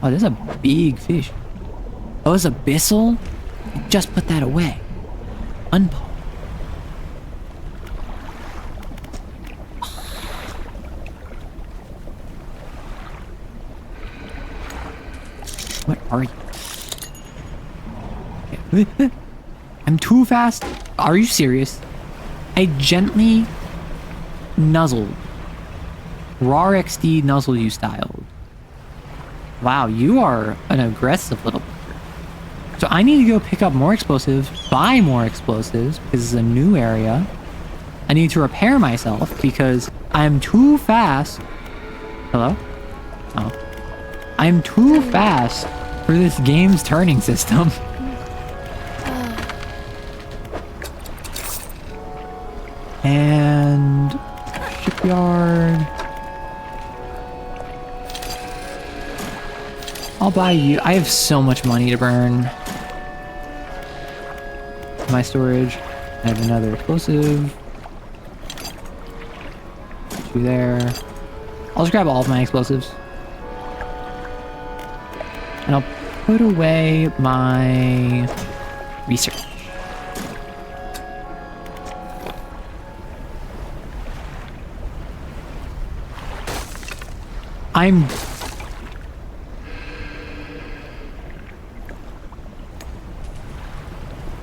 Oh, there's a big fish. Oh, it's a abyssal? Just put that away. Unpaw. What are you? I'm too fast. Are you serious? I gently nuzzled. Raw XD nuzzle you styled. Wow, you are an aggressive little bugger. So I need to go pick up more explosives, buy more explosives, because it's a new area. I need to repair myself because I'm too fast. Hello? Oh. I'm too fast for this game's turning system. And shipyard. I'll buy you. I have so much money to burn. My storage. I have another explosive. Two there. I'll just grab all of my explosives. And I'll put away my research.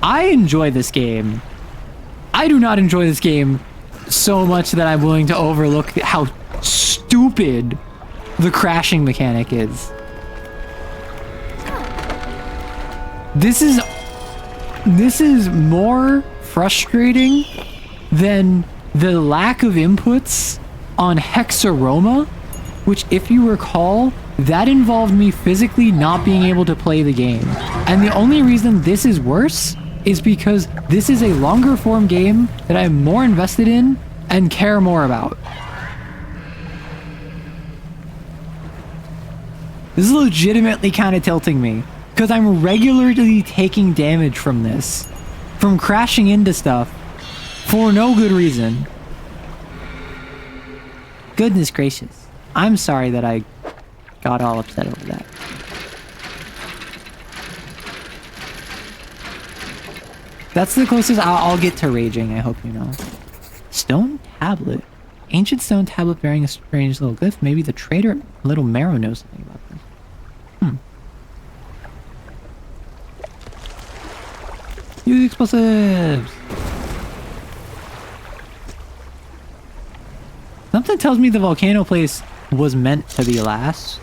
I enjoy this game. I do not enjoy this game so much that I'm willing to overlook how stupid the crashing mechanic is. This is more frustrating than the lack of inputs on Hexaroma, which, if you recall, that involved me physically not being able to play the game. And the only reason this is worse is because this is a longer form game that I'm more invested in and care more about. This is legitimately kind of tilting me, because I'm regularly taking damage from this, from crashing into stuff for no good reason. Goodness gracious. I'm sorry that I got all upset over that. That's the closest I'll get to raging, I hope you know. Stone tablet. Ancient stone tablet bearing a strange little glyph. Maybe the trader Little Marrow knows something about this. Use explosives! Something tells me the volcano place was meant to be last.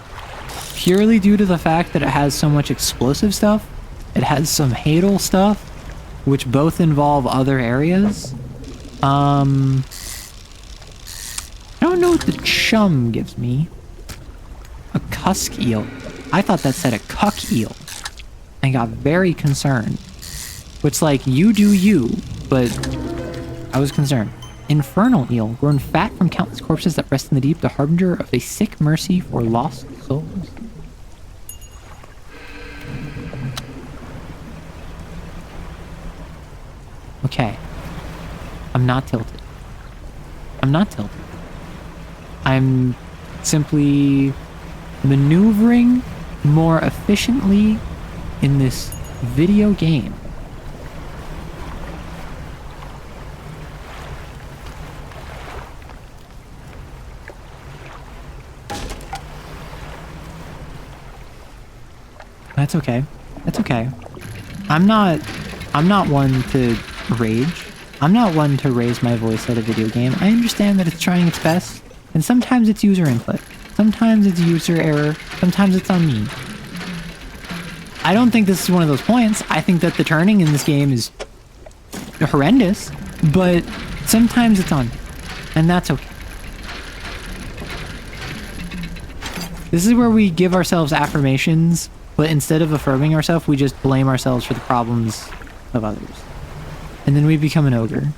Purely due to the fact that it has so much explosive stuff. It has some Hadal stuff, which both involve other areas. I don't know what the chum gives me. A cusk eel. I thought that said a cuck eel. And got very concerned. Which, like, you do you, but I was concerned. Infernal eel, grown fat from countless corpses that rest in the deep, the harbinger of a sick mercy for lost souls. Okay. I'm not tilted. I'm not tilted. I'm simply maneuvering more efficiently in this video game. That's okay. That's okay. I'm not one to rage. I'm not one to raise my voice at a video game. I understand that it's trying its best, and sometimes it's user input. Sometimes it's user error. Sometimes it's on me. I don't think this is one of those points. I think that the turning in this game is horrendous, but sometimes it's on me, and that's okay. This is where we give ourselves affirmations, but instead of affirming ourselves, we just blame ourselves for the problems of others. And then we become an ogre.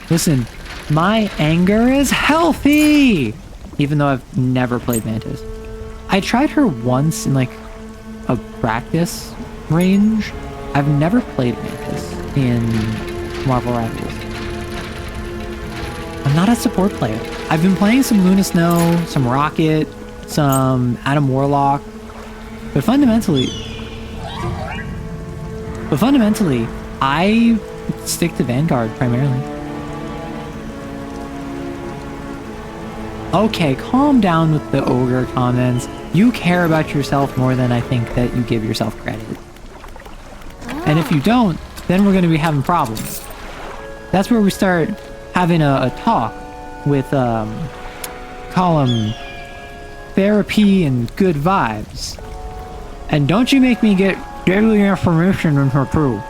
Listen, my anger is healthy! Even though I've never played Mantis. I tried her once in like a practice range. I've never played Mantis in Marvel Rivals. I'm not a support player. I've been playing some Luna Snow, some Rocket, some Adam Warlock, but fundamentally, I stick to Vanguard primarily. Okay, calm down with the ogre comments. You care about yourself more than I think that you give yourself credit. And if you don't, then we're going to be having problems. That's where we start having a talk with, call them therapy and good vibes. And don't you make me get daily information in her too.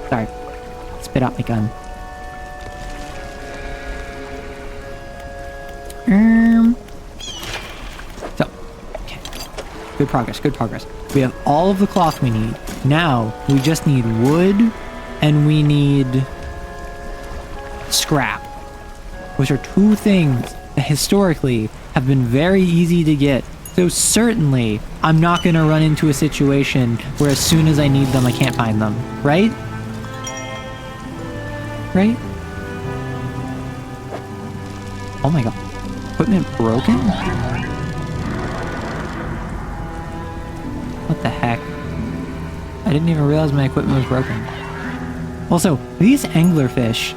Sorry. Spit out my gun. So, okay. Good progress, good progress. We have all of the cloth we need. Now, we just need wood, and we need scrap, which are two things that historically have been very easy to get. So certainly, I'm not going to run into a situation where as soon as I need them, I can't find them. Right? Right? Oh my god. Equipment broken? What the heck? I didn't even realize my equipment was broken. Also, these anglerfish,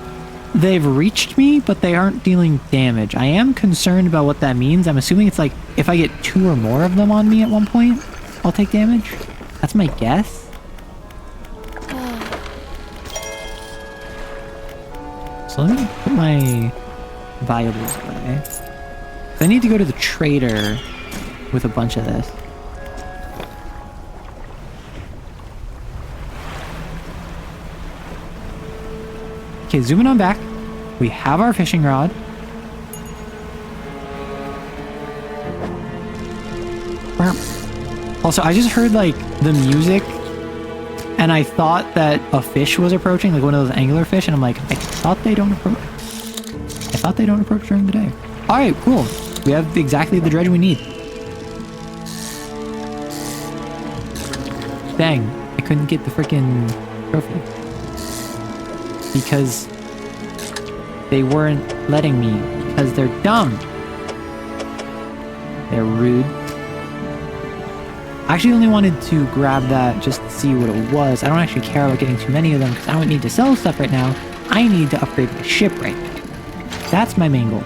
they've reached me, but they aren't dealing damage. I am concerned about what that means. I'm assuming it's like, if I get 2 or more of them on me at one point, I'll take damage. That's my guess. So let me put my valuables away. I need to go to the trader with a bunch of this. Okay, zooming on back. We have our fishing rod. Also, I just heard like the music and I thought that a fish was approaching, like one of those angler fish, and I'm like, I thought they don't approach. I thought they don't approach during the day. All right, cool. We have exactly the dredge we need. Dang, I couldn't get the freaking trophy. Because they weren't letting me. Because they're dumb. They're rude. I actually only wanted to grab that just to see what it was. I don't actually care about getting too many of them because I don't need to sell stuff right now. I need to upgrade my ship right now. That's my main goal.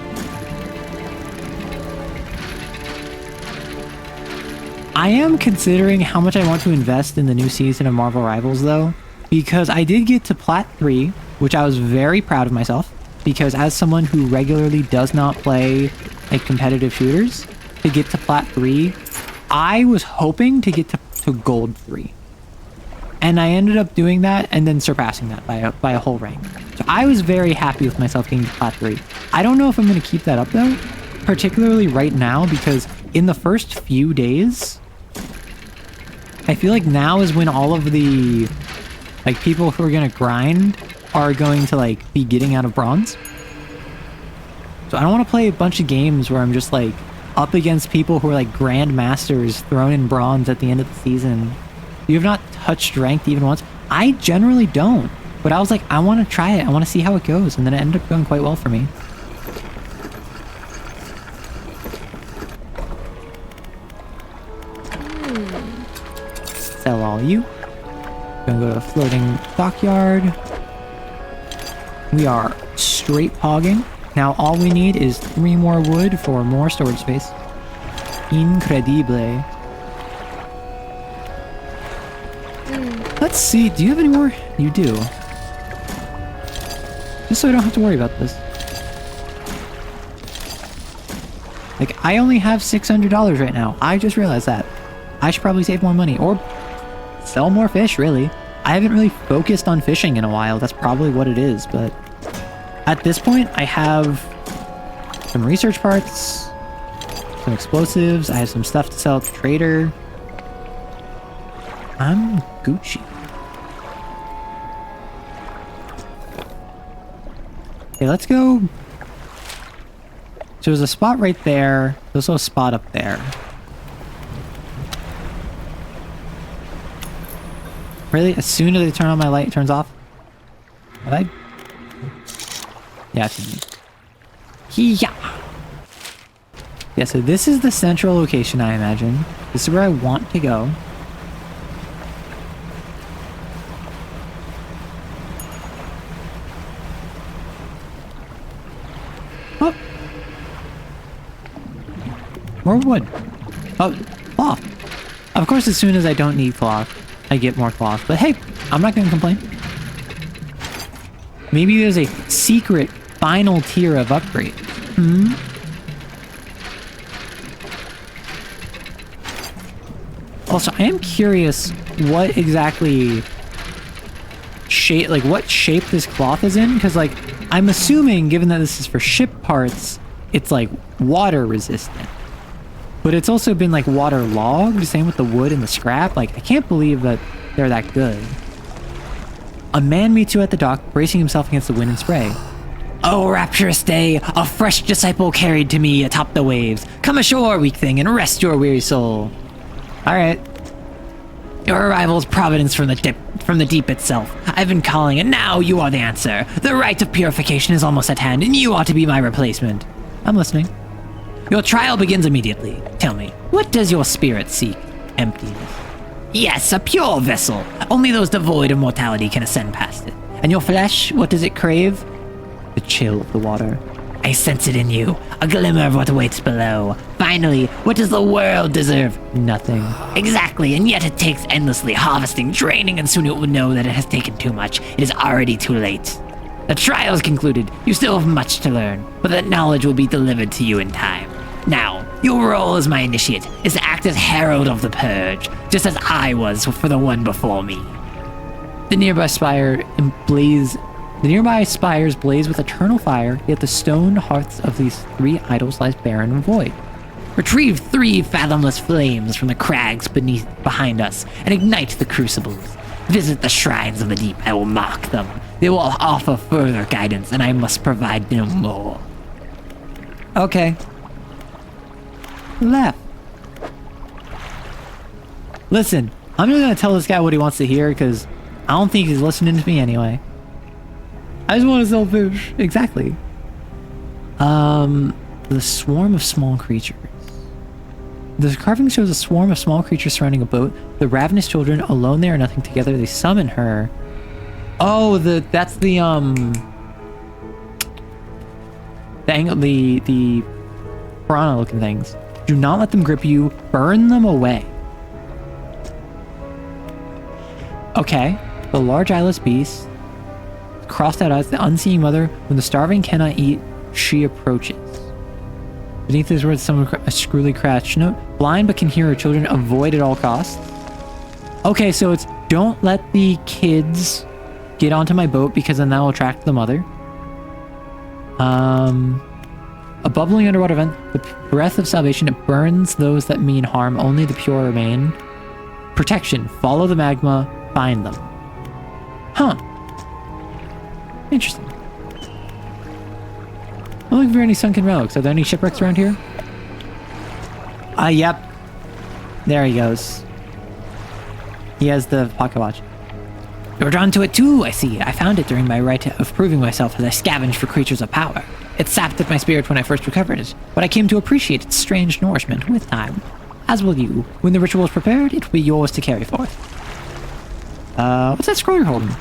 I am considering how much I want to invest in the new season of Marvel Rivals though, because I did get to Plat 3, which I was very proud of myself, because as someone who regularly does not play like competitive shooters, to get to Plat 3, I was hoping to get to Gold 3. And I ended up doing that and then surpassing that by a whole rank. So I was very happy with myself getting to Plat 3. I don't know if I'm going to keep that up though, particularly right now, because in the first few days, I feel like now is when all of the like people who are going to grind are going to like be getting out of bronze. So I don't want to play a bunch of games where I'm just like up against people who are like grandmasters thrown in bronze at the end of the season. You have not touched ranked even once. I generally don't, but I was like, I want to try it. I want to see how it goes. And then it ended up going quite well for me. Sell all you. Gonna go to the floating dockyard. We are straight pogging. Now all we need is 3 more wood for more storage space. Incredible. Let's see, do you have any more? You do. Just so I don't have to worry about this. Like, I only have $600 right now. I just realized that. I should probably save more money, or sell more fish, really. I haven't really focused on fishing in a while. That's probably what it is, but at this point, I have some research parts, some explosives, I have some stuff to sell at the trader. I'm Gucci. Okay, let's go. So there's a spot right there. There's also a spot up there. Really? As soon as I turn on my light, it turns off? Did I? Yeah, it should be. Yeah, so this is the central location, I imagine. This is where I want to go. Oh! More wood. Oh, cloth. Of course, as soon as I don't need cloth, I get more cloth. But hey, I'm not going to complain. Maybe there's a secret final tier of upgrade. Also, I am curious what exactly shape, like what shape this cloth is in, because like I'm assuming, given that this is for ship parts, it's like water resistant. But it's also been like water logged, same with the wood and the scrap. Like, I can't believe that they're that good. A man meets you at the dock, bracing himself against the wind and spray. Oh, rapturous day! A fresh disciple carried to me atop the waves. Come ashore, weak thing, and rest your weary soul. Alright. Your arrival is providence from the deep itself. I've been calling, and now you are the answer. The rite of purification is almost at hand, and you ought to be my replacement. I'm listening. Your trial begins immediately. Tell me, what does your spirit seek? Emptiness. Yes, a pure vessel. Only those devoid of mortality can ascend past it. And your flesh, what does it crave? The chill of the water. I sense it in you. A glimmer of what awaits below. Finally, what does the world deserve? Nothing. Exactly, and yet it takes endlessly, harvesting, draining, and soon it will know that it has taken too much. It is already too late. The trial is concluded. You still have much to learn, but that knowledge will be delivered to you in time. Now, your role as my initiate is to act as herald of the purge, just as I was for the one before me. The nearby spires blaze with eternal fire, yet the stone hearts of these 3 idols lies barren and void. Retrieve 3 fathomless flames from the crags behind us, and ignite the crucibles. Visit the shrines of the deep, I will mark them. They will offer further guidance, and I must provide no more. Okay. Left. Listen, I'm just gonna tell this guy what he wants to hear, because I don't think he's listening to me anyway. I just want to sell fish. Exactly. The swarm of small creatures. The carving shows a swarm of small creatures surrounding a boat. The ravenous children, alone they are nothing, together they summon her. Oh, that's the piranha looking things. Do not let them grip you. Burn them away. Okay. The large eyeless beast. Crossed out eyes, the unseeing mother. When the starving cannot eat, she approaches. Beneath these words, someone a screwly crouched note. Blind but can hear her children. Avoid at all costs. Okay, so it's don't let the kids get onto my boat because then that will attract the mother. A bubbling underwater vent. The breath of salvation. It burns those that mean harm. Only the pure remain. Protection. Follow the magma. Find them. Huh. Interesting. I'm looking for any sunken relics. Are there any shipwrecks around here? Yep. There he goes. He has the pocket watch. You're drawn to it too, I see. I found it during my rite of proving myself as I scavenged for creatures of power. It sapped at my spirit when I first recovered it, but I came to appreciate its strange nourishment with time. As will you. When the ritual is prepared, it will be yours to carry forth. What's that scroll you're holding?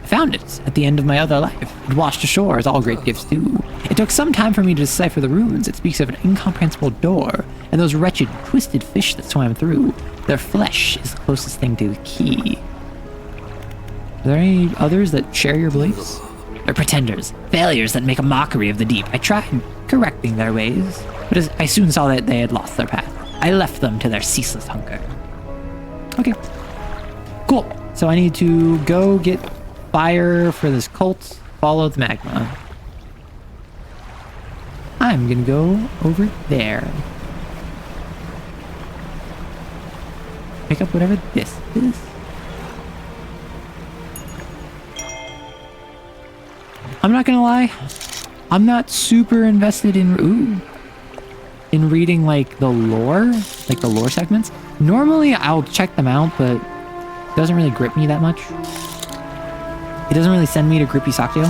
I found it at the end of my other life. It washed ashore, as all great gifts do. It took some time for me to decipher the runes. It speaks of an incomprehensible door, and those wretched, twisted fish that swam through. Their flesh is the closest thing to the key. Are there any others that share your beliefs? They're pretenders, failures that make a mockery of the deep. I tried correcting their ways, but as I soon saw that they had lost their path. I left them to their ceaseless hunger. Okay. Cool. So I need to go get fire for this cult, follow the magma. I'm gonna go over there. Pick up whatever this is. I'm not gonna lie, I'm not super invested in reading like the lore segments. Normally I'll check them out, but it doesn't really grip me that much. It doesn't really send me to Grippy Sakyo.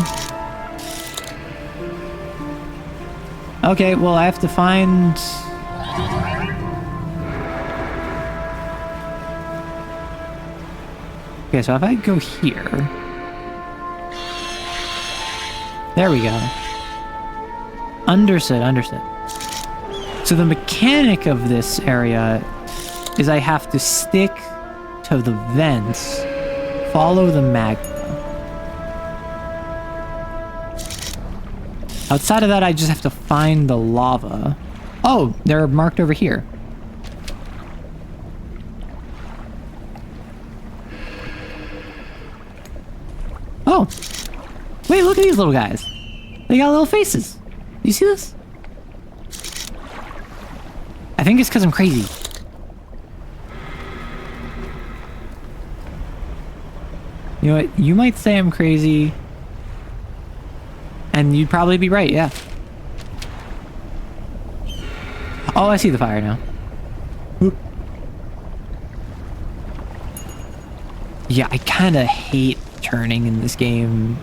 Okay, well I have to find... Okay, so if I go here... There we go. Understood, understood. So the mechanic of this area is I have to stick to the vents, follow the magma. Outside of that, I just have to find the lava. Oh, they're marked over here. Oh. Wait, look at these little guys. They got little faces. You see this? I think it's because I'm crazy. You know what? You might say I'm crazy. And you'd probably be right, yeah. Oh, I see the fire now. Whoop. Yeah, I kind of hate turning in this game.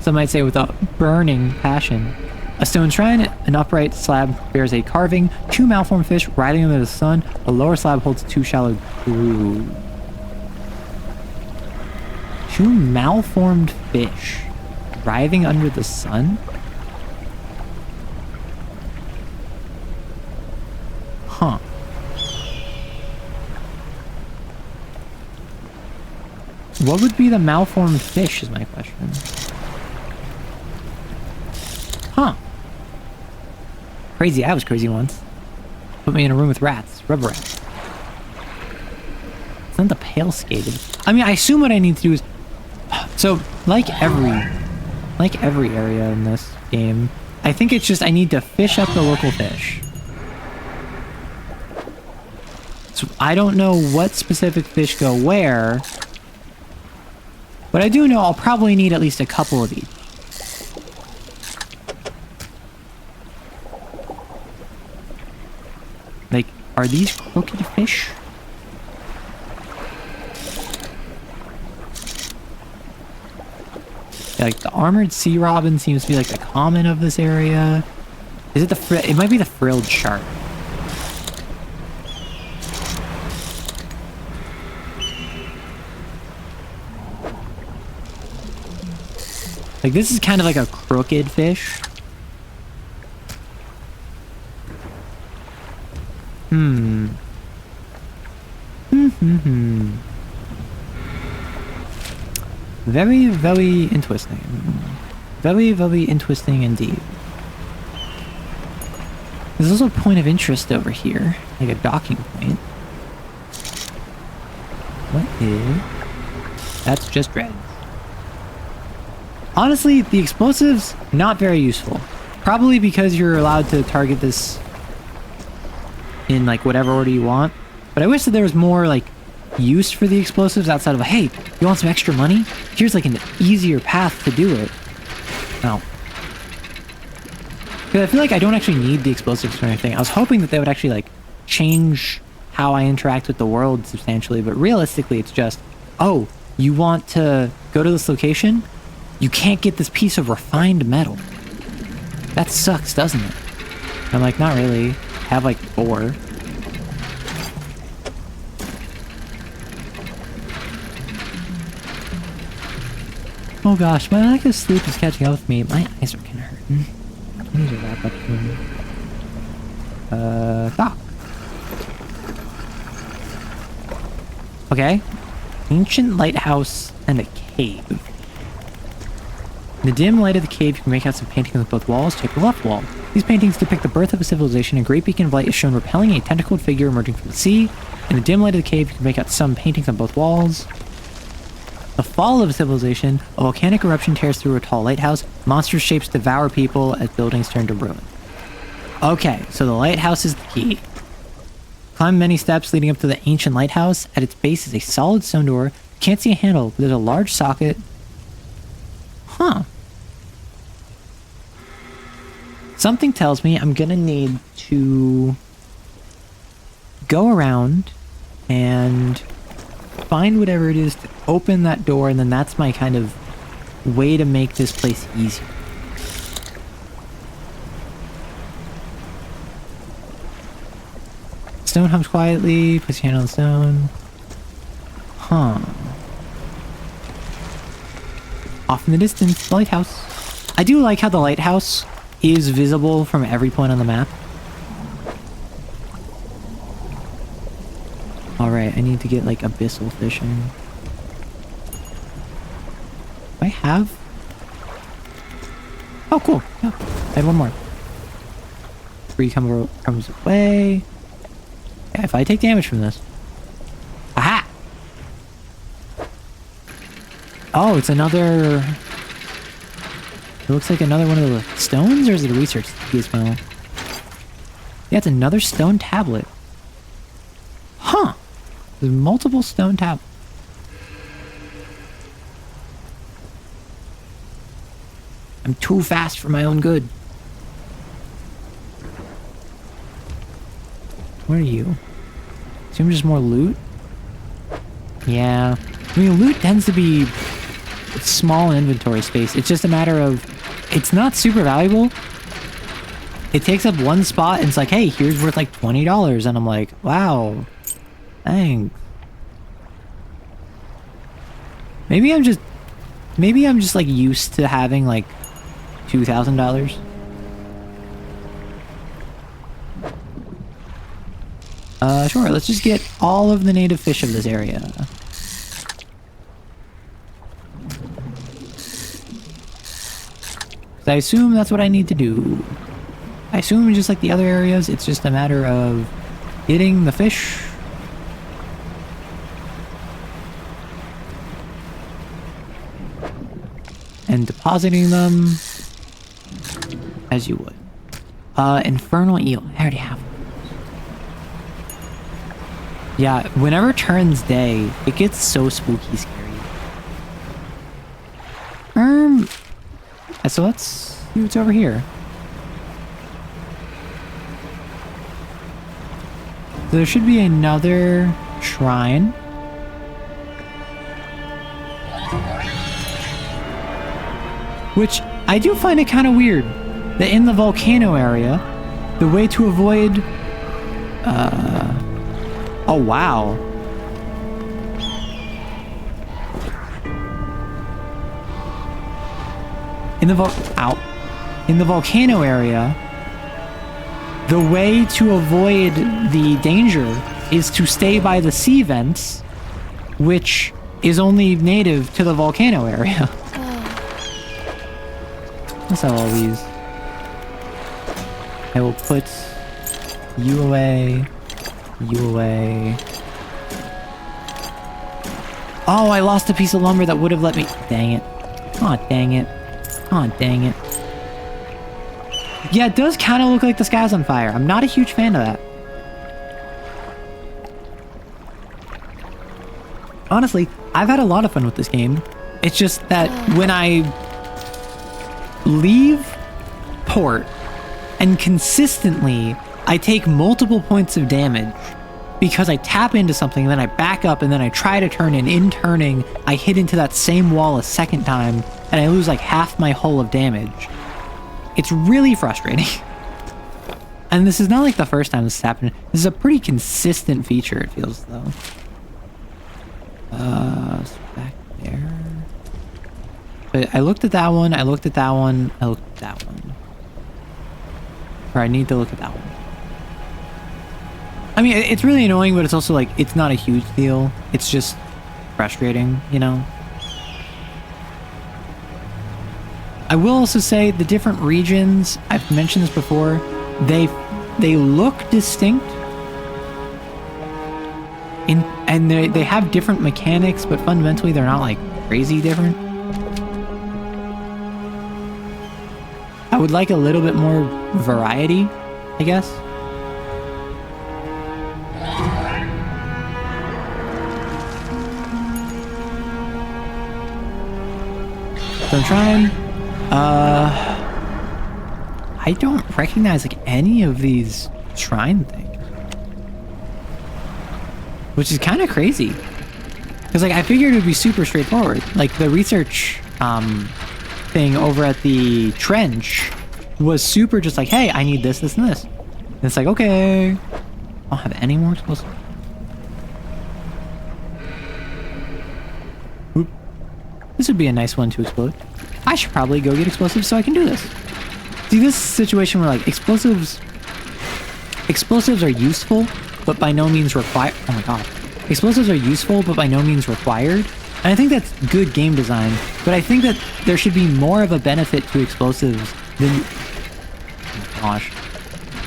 Some might say with a burning passion. A stone shrine, an upright slab bears a carving, 2 malformed fish riding under the sun. A lower slab holds 2 shallow grooves. 2 malformed fish writhing under the sun? Huh. What would be the malformed fish is my question. Huh. Crazy, I was crazy once. Put me in a room with rats, rubber rats. It's not the pale skated. I mean, I assume what I need to do is... So, like every area in this game, I think it's just I need to fish up the local fish. So I don't know what specific fish go where, but I do know I'll probably need at least a couple of each. Like, are these crooked fish? Like, the armored sea robin seems to be like the common of this area. Is it the it might be the frilled shark. Like, this is kind of like a crooked fish. Very, very interesting. Very, very interesting indeed. There's also a point of interest over here, like a docking point. What is... That's just Dredge. Honestly, the explosives, not very useful. Probably because you're allowed to target this in like whatever order you want. But I wish that there was more like use for the explosives outside of, hey, you want some extra money? Here's like an easier path to do it. No. Because I feel like I don't actually need the explosives for anything. I was hoping that they would actually like change how I interact with the world substantially, but realistically it's just, oh, you want to go to this location? You can't get this piece of refined metal. That sucks, doesn't it? I'm like, not really. I have like 4. Oh gosh, my lack of sleep is catching up with me. My eyes are kind of hurting. I need to wrap up soon. Dock. Okay. Ancient lighthouse and a cave. In the dim light of the cave, you can make out some paintings on both walls. Check the left wall. These paintings depict the birth of a civilization. A great beacon of light is shown repelling a tentacled figure emerging from the sea. In the dim light of the cave, you can make out some paintings on both walls. The fall of a civilization. A volcanic eruption tears through a tall lighthouse. Monster shapes devour people as buildings turn to ruin. Okay, so the lighthouse is the key. Climb many steps leading up to the ancient lighthouse. At its base is a solid stone door. You can't see a handle, but there's a large socket. Huh. Something tells me I'm gonna need to go around and find whatever it is to open that door, and then that's my kind of way to make this place easier. Stone hums quietly, puts your hand on the stone. Huh. Off in the distance, the lighthouse. I do like how the lighthouse is visible from every point on the map. Alright, I need to get like abyssal fishing. Do I have? Oh, cool. Yeah, I had one more. 3 comes away. Yeah, if I take damage from this. Aha! Oh, it's another... It looks like another one of the stones, or is it a research gizmo? Yeah, it's another stone tablet. Huh! There's multiple stone tablets. I'm too fast for my own good. Where are you? Assume just more loot? Yeah. I mean, loot tends to be small inventory space. It's just a matter of... It's not super valuable. It takes up one spot and it's like, hey, here's worth like $20. And I'm like, wow. Thanks. Maybe I'm just like used to having like $2,000. Sure, let's just get all of the native fish of this area. I assume that's what I need to do. I assume just like the other areas, it's just a matter of getting the fish. And depositing them as you would. Infernal eel. I already have one. Yeah, whenever it turns day, it gets so spooky scary. So let's see what's over here. There should be another shrine. Which, I do find it kind of weird that in the volcano area, the way to avoid... Oh, wow. In the volcano area, the way to avoid the danger is to stay by the sea vents, which is only native to the volcano area. That's how all these. I will put you away, you away. Oh, I lost a piece of lumber that would have let me. Dang it. Aw, dang it. Aw, dang it. Yeah, it does kind of look like the sky's on fire. I'm not a huge fan of that. Honestly, I've had a lot of fun with this game. It's just that when I leave port and consistently I take multiple points of damage because I tap into something and then I back up and then I try to turn, and in turning I hit into that same wall a second time and I lose like half my hull of damage. It's really frustrating. And this is not like the first time this has happened. This is a pretty consistent feature, it feels though. So back there. But I looked at that one, I looked at that one, I looked at that one. Or I need to look at that one. I mean, it's really annoying, but it's also like, it's not a huge deal. It's just frustrating, you know? I will also say the different regions, I've mentioned this before, they look distinct. And they have different mechanics, but fundamentally they're not like crazy different. I would like a little bit more variety, I guess. So I'm trying. I don't recognize like any of these shrine things, which is kind of crazy. Because like I figured it would be super straightforward. Like the research thing over at the trench was super just like, hey, I need this, this, and this. And it's like, okay, I don't have any more explosives. Oop. This would be a nice one to explode. I should probably go get explosives so I can do this. See, this situation where like explosives are useful, but by no means required. Oh my god. Explosives are useful, but by no means required. And I think that's good game design, but I think that there should be more of a benefit to explosives than... Oh my gosh.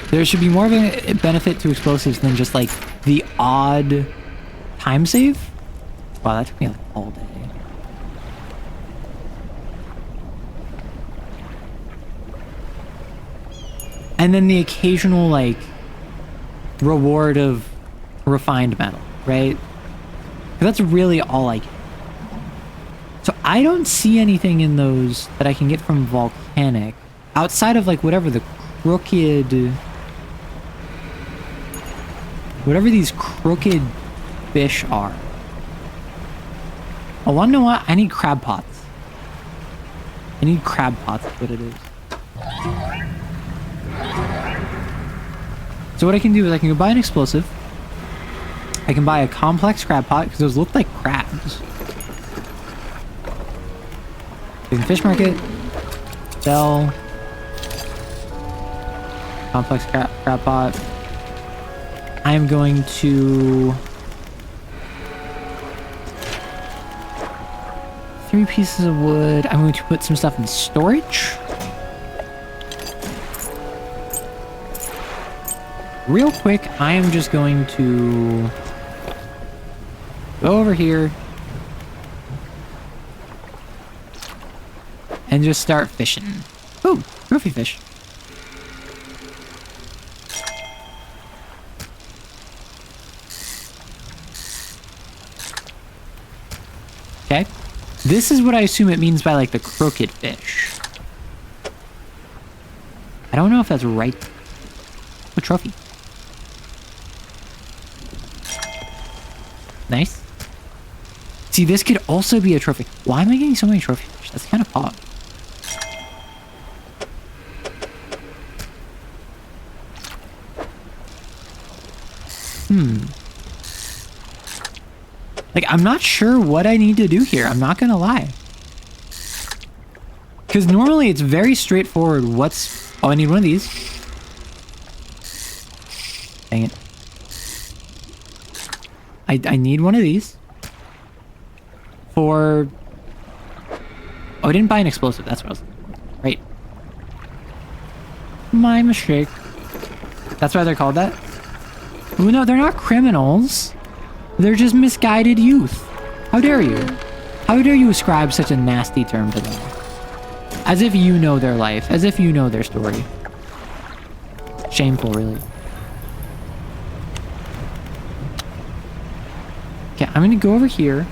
There should be more of a benefit to explosives than just like the odd time save. Wow, that took me like all day. And then the occasional like reward of refined metal, right? That's really all I get. So I don't see anything in those that I can get from volcanic outside of like whatever the crooked, whatever these crooked fish are. I want to know what? I need crab pots. I need crab pots, that's what it is. So what I can do is I can go buy an explosive. I can buy a complex crab pot because those look like crabs. In the fish market, sell complex crab pot. I'm going to 3 pieces of wood. I'm going to put some stuff in storage. Real quick, I am just going to go over here and just start fishing. Ooh, trophy fish. Okay. This is what I assume it means by like the crooked fish. I don't know if that's right. A trophy. Nice. See, this could also be a trophy. Why am I getting so many trophy fish? That's kind of odd. Like, I'm not sure what I need to do here. I'm not gonna lie. Because normally it's very straightforward. What's... Oh, I need one of these. Dang it. I need one of these. For... Oh, I didn't buy an explosive. That's what I was... Right. My mistake. That's why they're called that? Oh, no, they're not criminals. They're just misguided youth. How dare you? How dare you ascribe such a nasty term to them? As if you know their life. As if you know their story. Shameful, really. Okay, I'm gonna go over here.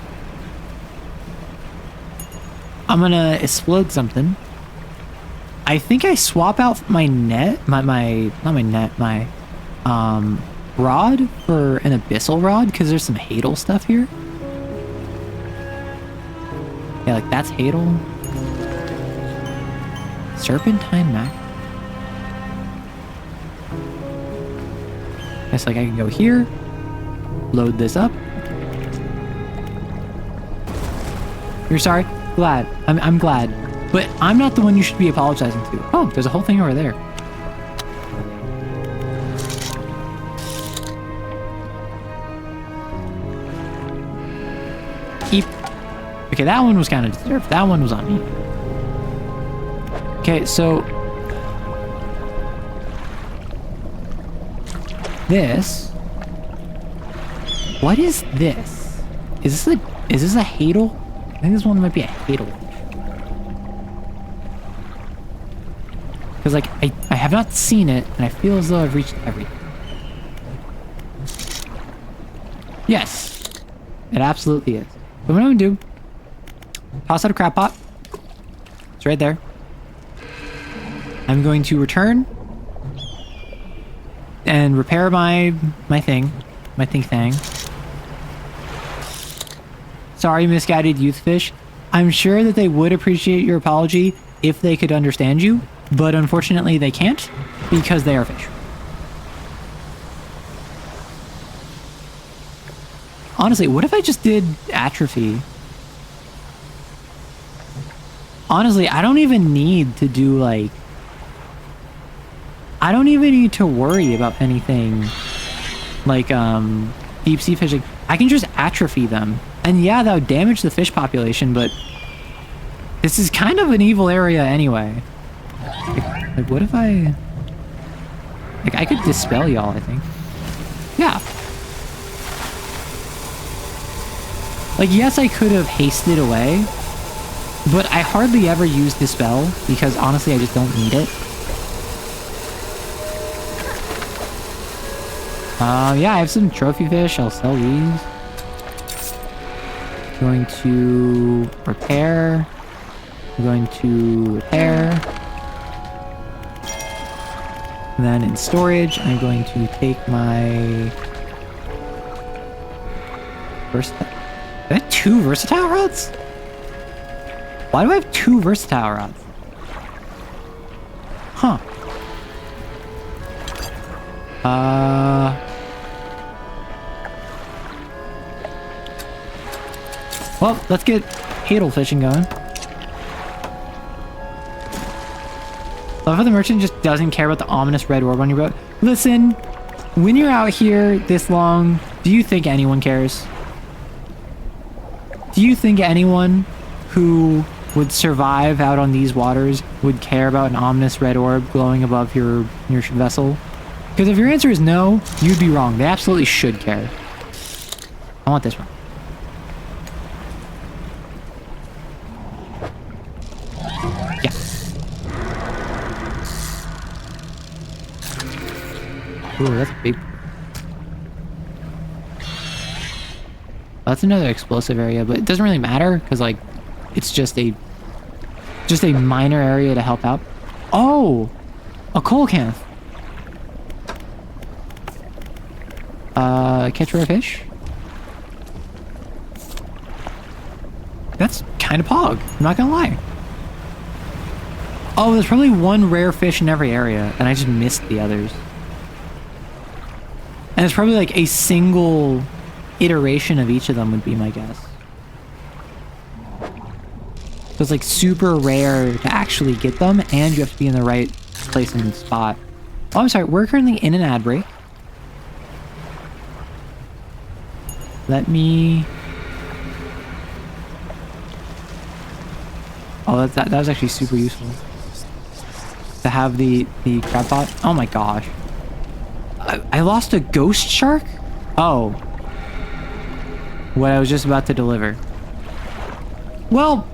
I'm gonna explode something. I think I swap out my net, not my net, my rod for an abyssal rod because there's some Hadal stuff here. Yeah, like that's Hadal. Serpentine Mac. Guess like I can go here, load this up. You're sorry. glad. I'm glad. But I'm not the one you should be apologizing to. Oh, there's a whole thing over there. Keep. Okay, that one was kind of deserved. That one was on me. Okay, so this. What is this? Is this a hadal? I think this one might be a hadal. Because like I have not seen it, and I feel as though I've reached everything. Yes, it absolutely is. But what I'm gonna do? Toss out a crab pot. It's right there. I'm going to return and repair my think thing. Sorry, misguided youth fish. I'm sure that they would appreciate your apology if they could understand you, but unfortunately they can't because they are fish. Honestly, what if I just did atrophy? Honestly, I don't even need to do like... I don't even need to worry about anything like deep sea fishing. I can just atrophy them. And yeah, that would damage the fish population, but this is kind of an evil area anyway. Like what if I... Like, I could dispel y'all, I think. Yeah. Like, yes, I could have hasted away, but I hardly ever use dispel because honestly, I just don't need it. Yeah, I have some trophy fish. I'll sell these. Going to repair. I'm going to repair. And then in storage, I'm going to take my... Versatile... Do I have 2 versatile rods? Why do I have 2 versatile rods? Huh. Well, let's get hadal fishing going. Love how the merchant just doesn't care about the ominous red orb on your boat. Listen, when you're out here this long, do you think anyone cares? Do you think anyone who would survive out on these waters would care about an ominous red orb glowing above your vessel? Because if your answer is no, you'd be wrong. They absolutely should care. I want this one. Yeah. Ooh, that's big. That's another explosive area, but it doesn't really matter because like it's just a minor area to help out. Oh, a coal can. Catch rare fish. That's kind of pog. I'm not gonna lie. Oh, there's probably 1 rare fish in every area, and I just missed the others. And it's probably like a single iteration of each of them would be my guess. So it's like super rare to actually get them, and you have to be in the right place and spot. Oh, I'm sorry. We're currently in an ad break. Let me... Oh, that was actually super useful. To have the crab pot. Oh my gosh. I lost a ghost shark? Oh. What I was just about to deliver. Well,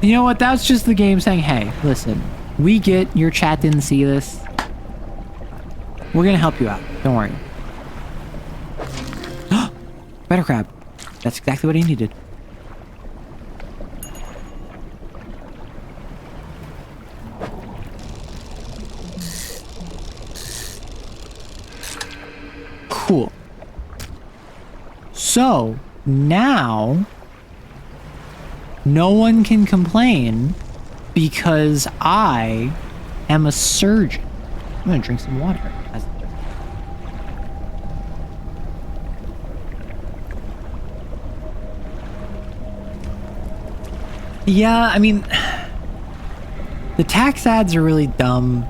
you know what? That's just the game saying, hey, listen, we get your chat didn't see this. We're gonna help you out. Don't worry. Spider crab. That's exactly what he needed. Cool. So, now, no one can complain because I am a surgeon. I'm gonna drink some water. Yeah, I mean, the tax ads are really dumb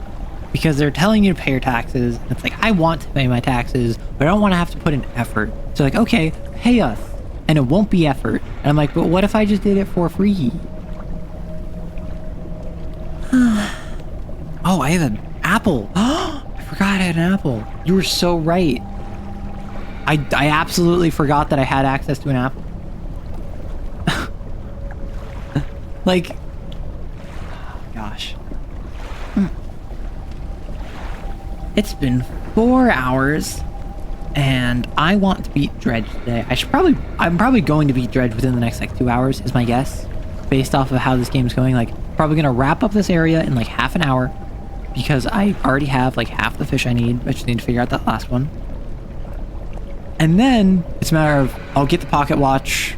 because they're telling you to pay your taxes. It's like, I want to pay my taxes, but I don't want to have to put in effort. So like, okay, pay us, and it won't be effort. And I'm like, but what if I just did it for free? Oh, I have an apple. I forgot I had an apple. You were so right. I absolutely forgot that I had access to an apple. Like, gosh. It's been 4 hours, and I want to beat Dredge today. I'm probably going to beat Dredge within the next like 2 hours, is my guess, based off of how this game's going. Like, probably gonna wrap up this area in like half an hour, because I already have like half the fish I need. I just need to figure out that last one. And then it's a matter of, I'll get the pocket watch,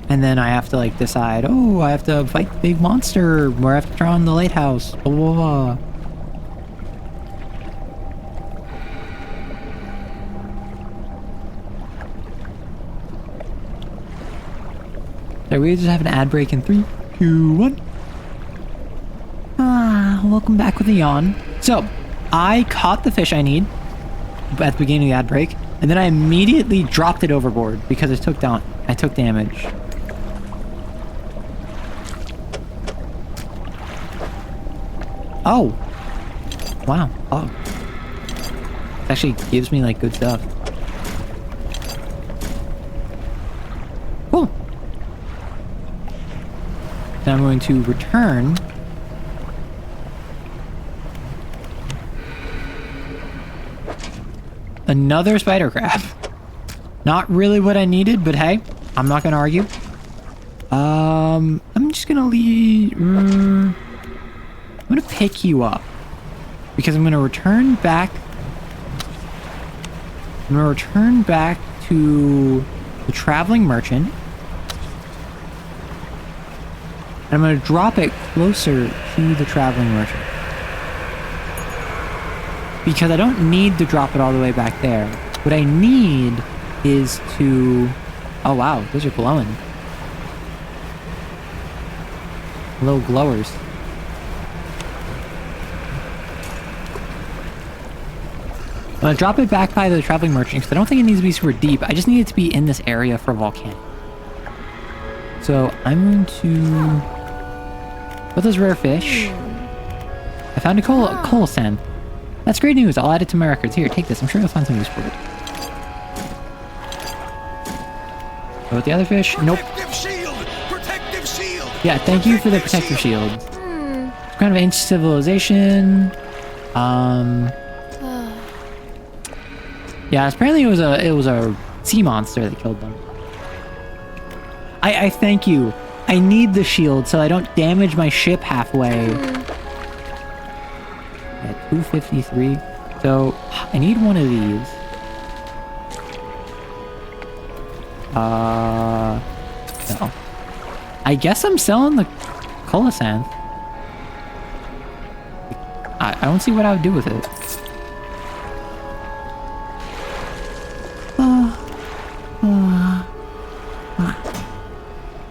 and then I have to like decide, oh, I have to fight the big monster, or I have to turn on the lighthouse, blah, blah, blah. So we just have an ad break in 3, 2, 1. Welcome back with a yawn. So, I caught the fish I need at the beginning of the ad break, and then I immediately dropped it overboard because I took damage. Oh. Wow. Oh. It actually gives me like good stuff. Cool. Now I'm going to return. Another spider crab. Not really what I needed, but hey, I'm not gonna argue. I'm just gonna leave. I'm gonna pick you up because I'm gonna return back. I'm gonna return back to the traveling merchant. And I'm gonna drop it closer to the traveling merchant. Because I don't need to drop it all the way back there. What I need is to... Oh wow, those are glowing. Little glowers. I'm gonna drop it back by the traveling merchant because I don't think it needs to be super deep. I just need it to be in this area for volcanic. So I'm going to... What those rare fish? I found a coal sand. That's great news. I'll add it to my records. Here, take this. I'm sure you'll find some use for it. Go with the other fish. Nope. Protective shield! Protective shield! Yeah, thank you for the protective shield. Some kind of ancient civilization. Yeah, apparently it was a sea monster that killed them. I thank you. I need the shield so I don't damage my ship halfway. At 253. So I need one of these. No. I guess I'm selling the Colosan. I don't see what I would do with it.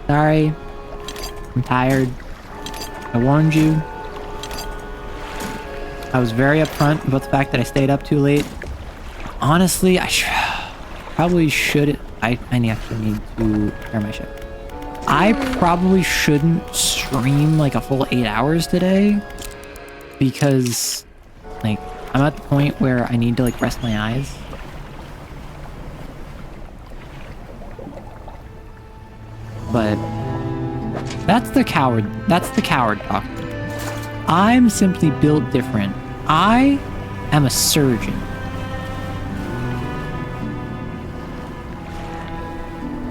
Sorry. I'm tired. I warned you. I was very upfront about the fact that I stayed up too late. Honestly, I probably should... I actually need to repair my ship. I probably shouldn't stream like a full 8 hours today. Because, like, I'm at the point where I need to, like, rest my eyes. But that's the coward talking. I'm simply built different. I am a surgeon.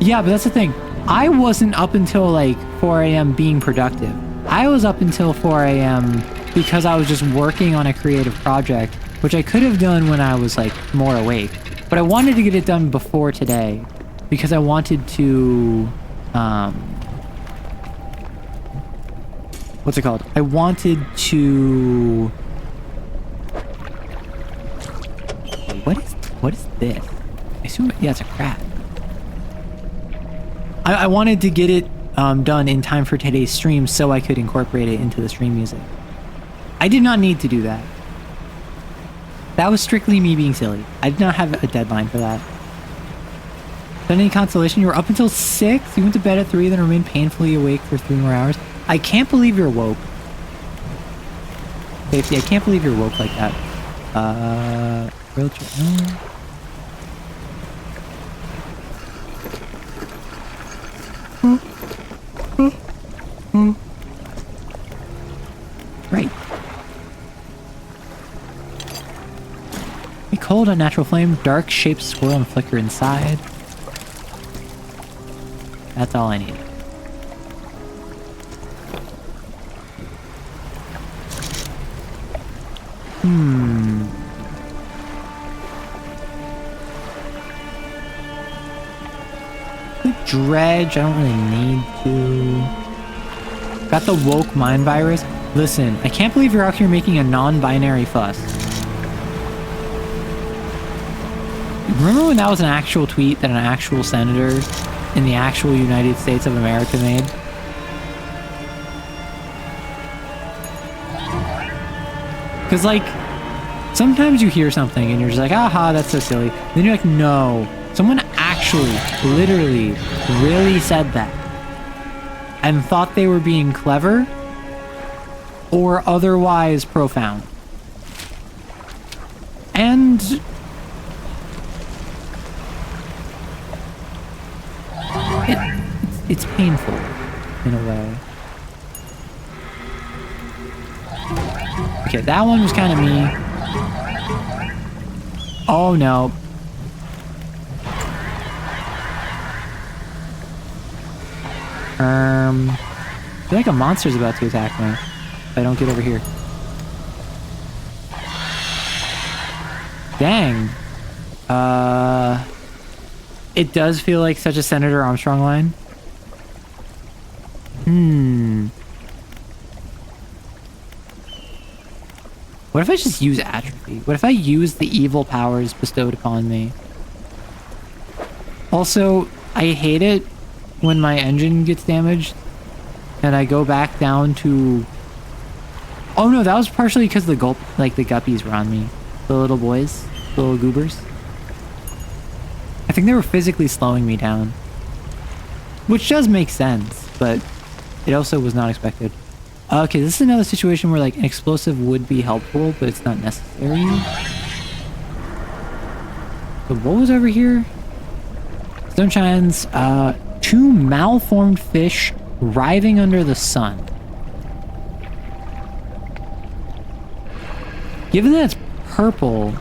Yeah, but that's the thing. I wasn't up until like 4 a.m. being productive. I was up until 4 a.m. because I was just working on a creative project, which I could have done when I was like more awake. But I wanted to get it done before today because I wanted to, what's it called? I wanted to... What is this? I assume, yeah, it's a crab. I wanted to get it done in time for today's stream so I could incorporate it into the stream music. I did not need to do that. That was strictly me being silly. I did not have a deadline for that. Then any consolation, you were up until 6, you went to bed at 3, then remained painfully awake for 3 more hours. I can't believe you're woke. Safety, I can't believe you're woke like that. Real no. Right. Be cold, unnatural flame, dark shapes swirl and flicker inside. That's all I need. Dredge, I don't really need to. Got the woke mind virus. Listen, I can't believe you're out here making a non-binary fuss. Remember when that was an actual tweet that an actual senator in the actual United States of America made? Because, like, sometimes you hear something and you're just like, aha, that's so silly. Then you're like, no. Someone actually, literally, really said that. And thought they were being clever or otherwise profound. And it's painful in a way. Okay, that one was kind of me. Oh no. I feel like a monster's about to attack me if I don't get over here. Dang. It does feel like such a Senator Armstrong line. What if I just use atrophy? What if I use the evil powers bestowed upon me? Also, I hate it when my engine gets damaged and I go back down to... Oh no, that was partially because the guppies were on me. The little boys, the little goobers. I think they were physically slowing me down. Which does make sense, but it also was not expected. Okay, this is another situation where like an explosive would be helpful, but it's not necessary. So what was over here? Stone shines, 2 malformed fish writhing under the sun. Given that it's purple,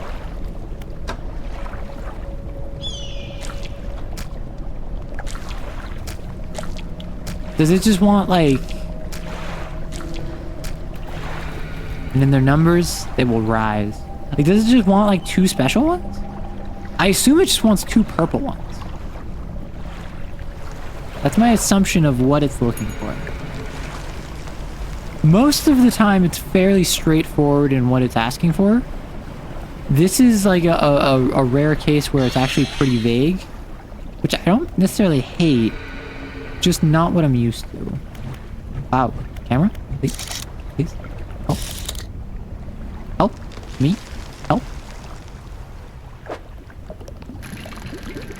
does it just want like... And in their numbers, they will rise. Like, does it just want like 2 special ones? I assume it just wants 2 purple ones. That's my assumption of what it's looking for. Most of the time, it's fairly straightforward in what it's asking for. This is like a rare case where it's actually pretty vague, which I don't necessarily hate, just not what I'm used to. Wow. Camera? Please. Please. Help. Help. Me. Help.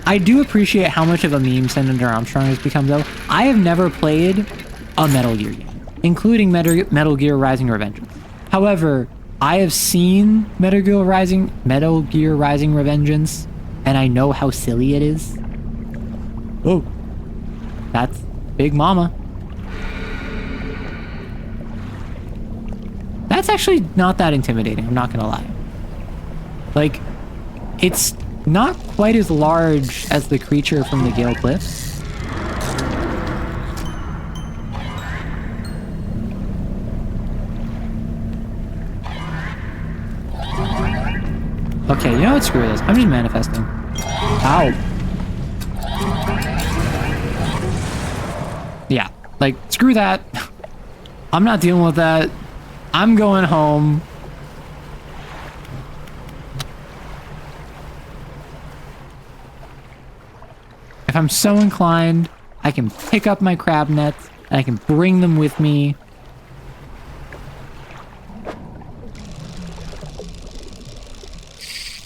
I do appreciate how much of a meme Senator Armstrong has become, though. I have never played a Metal Gear game, including Metal Gear Rising Revengeance. However, I have seen Metal Gear Rising Revengeance, and I know how silly it is. Oh, that's Big Mama. That's actually not that intimidating, I'm not gonna lie. Like, it's not quite as large as the creature from the Gale Cliffs. Okay, you know what? Screw this. I'm just manifesting. Ow. Yeah, like, screw that. I'm not dealing with that. I'm going home. If I'm so inclined, I can pick up my crab nets, and I can bring them with me.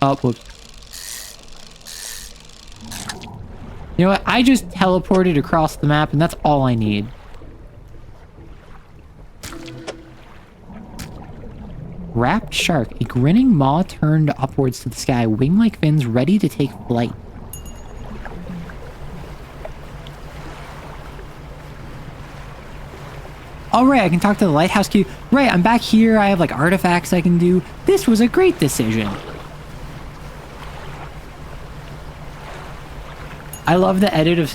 Oh, whoops. You know what? I just teleported across the map, and that's all I need. Wrapped shark. A grinning maw turned upwards to the sky, wing-like fins ready to take flight. All right, I can talk to the lighthouse keeper. Right, I'm back here. I have like artifacts I can do. This was a great decision. I love the edit of,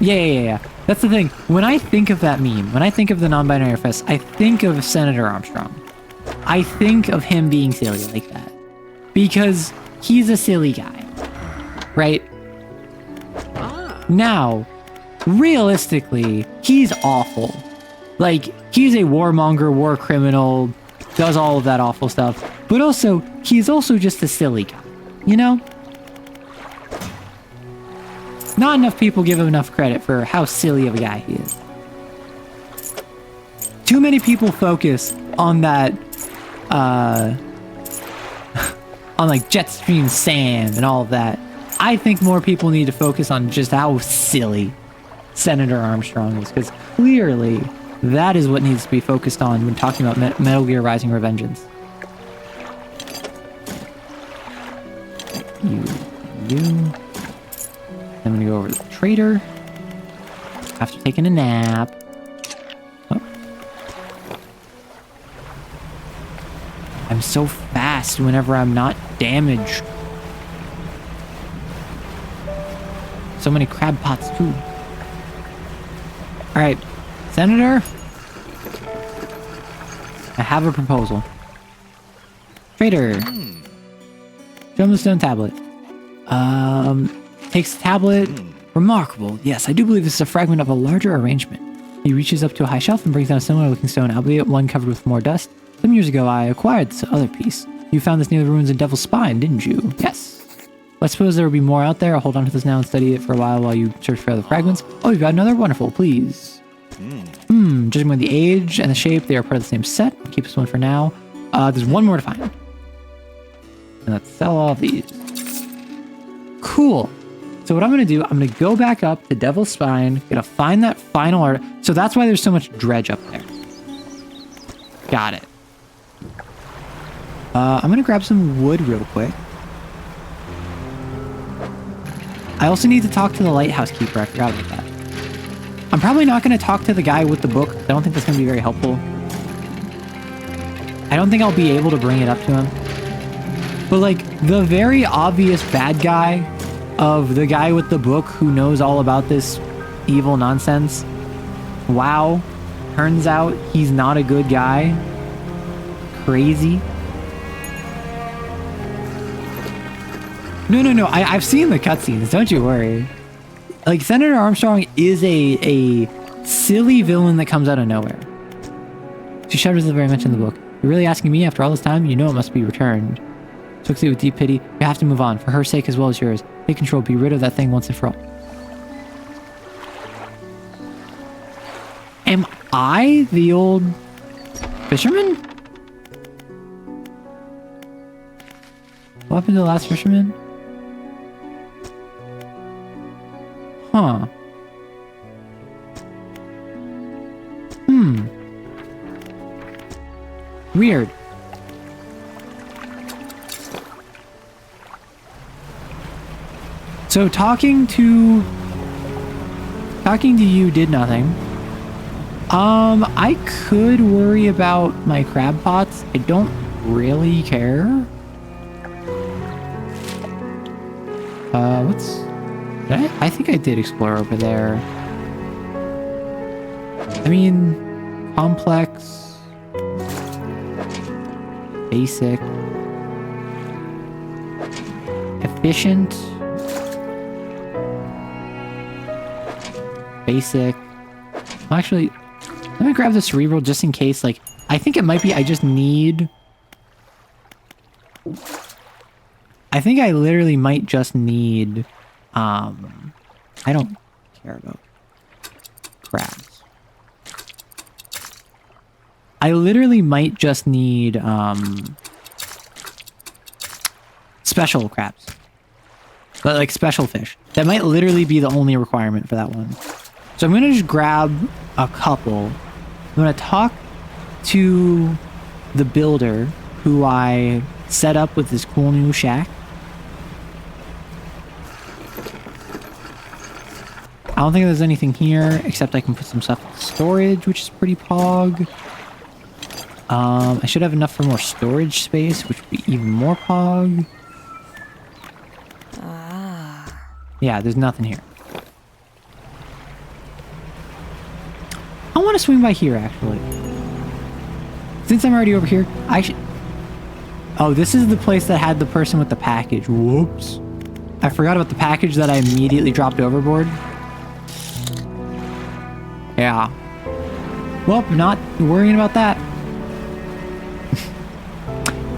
yeah. That's the thing. When I think of that meme, when I think of the non-binary fest, I think of Senator Armstrong. I think of him being silly like that. Because he's a silly guy. Right? Now, realistically, he's awful. Like, he's a warmonger, war criminal, does all of that awful stuff. But also, he's also just a silly guy. You know? Not enough people give him enough credit for how silly of a guy he is. Too many people focus on that, on like Jetstream Sam and all of that. I think more people need to focus on just how silly Senator Armstrong is, because clearly that is what needs to be focused on when talking about Metal Gear Rising: Revengeance. You. I'm gonna go over to the trader after taking a nap. Oh. I'm so fast whenever I'm not damaged. So many crab pots too. All right, Senator. I have a proposal. Trader. Show him the stone tablet. Takes the tablet. Remarkable. Yes, I do believe this is a fragment of a larger arrangement. He reaches up to a high shelf and brings down a similar looking stone, albeit one covered with more dust. Some years ago, I acquired this other piece. You found this near the ruins in Devil's Spine, didn't you? Yes. Well, I suppose there will be more out there. I'll hold on to this now and study it for a while you search for other fragments. Oh, you've got another? Wonderful, please. Judging by the age and the shape, they are part of the same set. I'll keep this one for now. There's one more to find. And let's sell all of these. Cool. So what I'm going to do, I'm going to go back up to Devil's Spine, gonna find that final art. So that's why there's so much dredge up there. Got it. I'm going to grab some wood real quick. I also need to talk to the lighthouse keeper. I forgot about that. I'm probably not going to talk to the guy with the book. I don't think that's going to be very helpful. I don't think I'll be able to bring it up to him. But like the very obvious bad guy of the guy with the book who knows all about this evil nonsense. Wow. Turns out he's not a good guy. Crazy. No. I've seen the cutscenes. Don't you worry. Like, Senator Armstrong is a silly villain that comes out of nowhere. She shudders at the very mention of the book. You're really asking me after all this time? You know it must be returned. Took with deep pity. You have to move on, for her sake as well as yours. Take control. Be rid of that thing once and for all. Am I the old fisherman? What happened to the last fisherman? Huh. Weird. So talking to you did nothing. I could worry about my crab pots. I don't really care. I think I did explore over there. I mean, complex, basic, efficient, basic. Well, actually, let me grab the cerebral just in case. Like, I think it might be I just need... I think I literally might just need... I don't care about. Crabs. I literally might just need special crabs. But like special fish. That might literally be the only requirement for that one. So I'm gonna just grab a couple. I'm gonna talk to the builder who I set up with this cool new shack. I don't think there's anything here except I can put some stuff in storage, which is pretty pog. I should have enough for more storage space, which would be even more pog. Yeah, there's nothing here. I want to swing by here, actually. Since I'm already over here, I should... Oh, this is the place that had the person with the package. Whoops. I forgot about the package that I immediately dropped overboard. Yeah. Well, not worrying about that.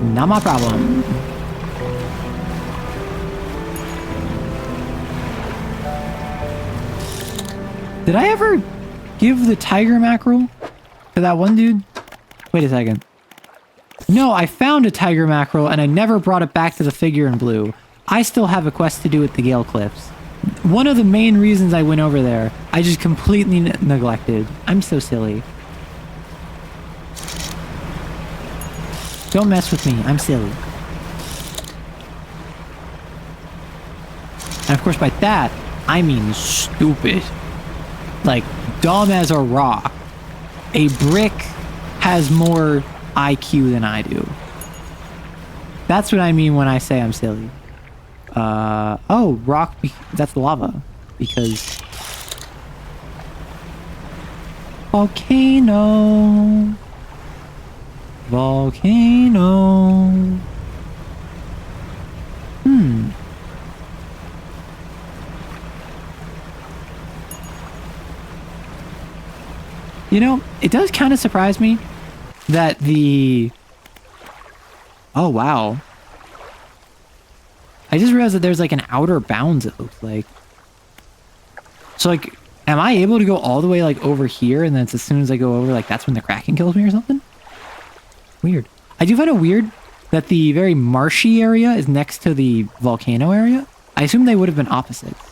Not my problem. Did I ever give the tiger mackerel to that one dude? Wait a second. No, I found a tiger mackerel and I never brought it back to the figure in blue. I still have a quest to do at the Gale Cliffs. One of the main reasons I went over there, I just completely neglected. I'm so silly. Don't mess with me. I'm silly. And of course by that, I mean stupid. Like, dumb as a rock. A brick has more IQ than I do. That's what I mean when I say I'm silly. Oh, rock, that's lava. Because... Volcano. Volcano. You know, it does kind of surprise me that the... Oh, wow. I just realized that there's like an outer bounds, it looks like. So like, am I able to go all the way like over here and then it's as soon as I go over, like that's when the Kraken kills me or something? Weird. I do find it weird that the very marshy area is next to the volcano area. I assume they would have been opposites.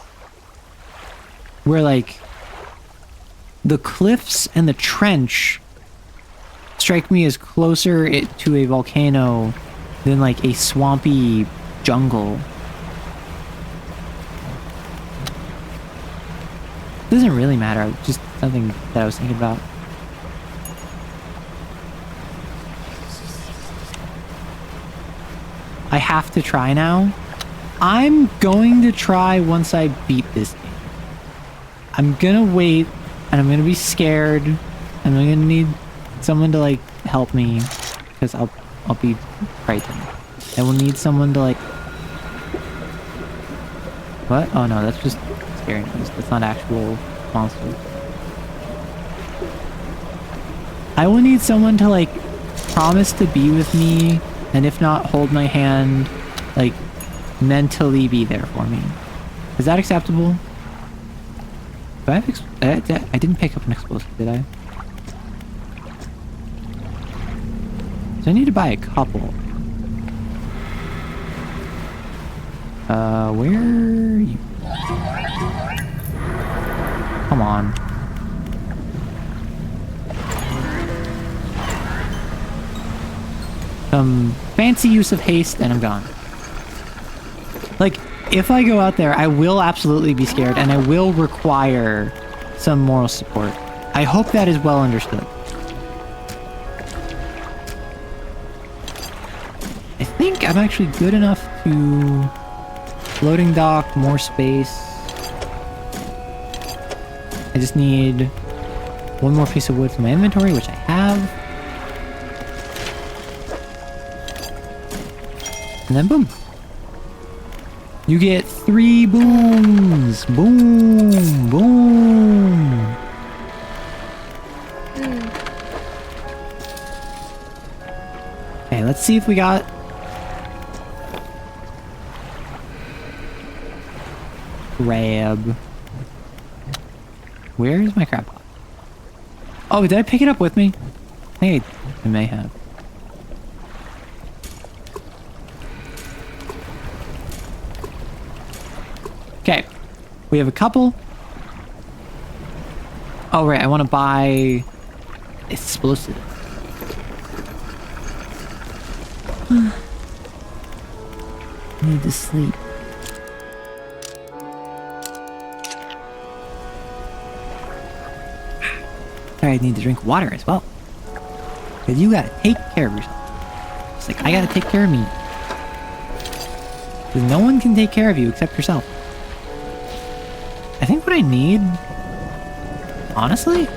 Where like... The cliffs and the trench strike me as closer to a volcano than like a swampy jungle. Doesn't really matter, just something that I was thinking about. I have to try now. I'm going to try once I beat this game. I'm gonna wait. And I'm gonna be scared, and I'm gonna need someone to like help me, because I'll be frightened. I will need someone to like... What? Oh no, that's just scary noise. That's not actual monsters. I will need someone to like promise to be with me, and if not, hold my hand, like mentally be there for me. Is that acceptable? Do I have I didn't pick up an explosive, did I? So I need to buy a couple. Where are you? Come on. Some fancy use of haste and I'm gone. Like, if I go out there, I will absolutely be scared and I will require some moral support. I hope that is well understood. I think I'm actually good enough to loading dock, more space. I just need one more piece of wood for my inventory, which I have. And then boom. You get 3 booms. Boom, boom. Okay, let's see if we got... Crab. Where is my crab pot? Oh, did I pick it up with me? I think I may have. Okay. We have a couple. Oh, right. I want to buy explosive. I need to sleep. Sorry, I need to drink water as well. Because you gotta take care of yourself. It's like, I gotta take care of me. Because no one can take care of you except yourself. I think what I need, honestly,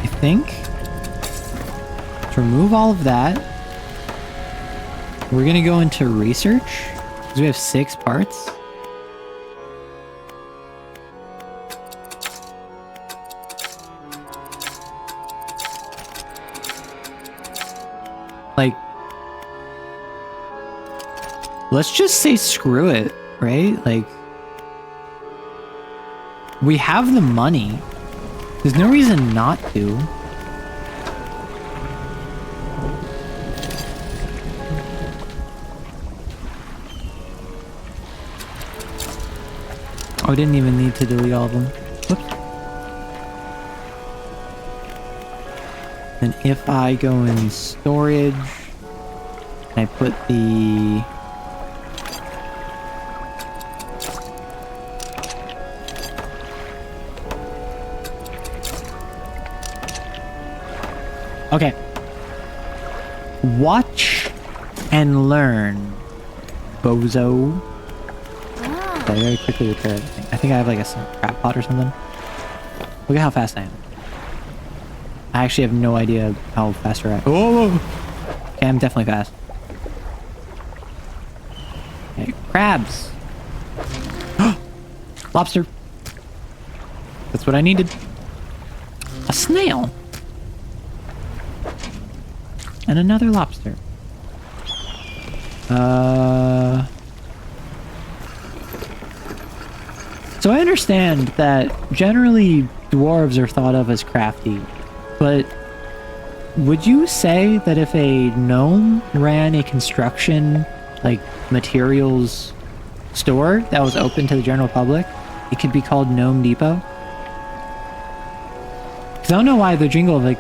I think to remove all of that, we're gonna go into research because we have 6 parts. Like, let's just say screw it, right? Like, we have the money. There's no reason not to. Oh, I didn't even need to delete all of them. Whoops. And if I go in storage, and I put the... Okay. Watch and learn, bozo. Okay, very quickly repair everything. I think I have like a crab pot or something. Look at how fast I am. I actually have no idea how fast you're at. Oh! Okay, I'm definitely fast. Okay, crabs. Lobster. That's what I needed. A snail. And another lobster. So I understand that generally dwarves are thought of as crafty, but would you say that if a gnome ran a construction, like, materials store that was open to the general public, it could be called Gnome Depot? Because I don't know why the jingle of, like,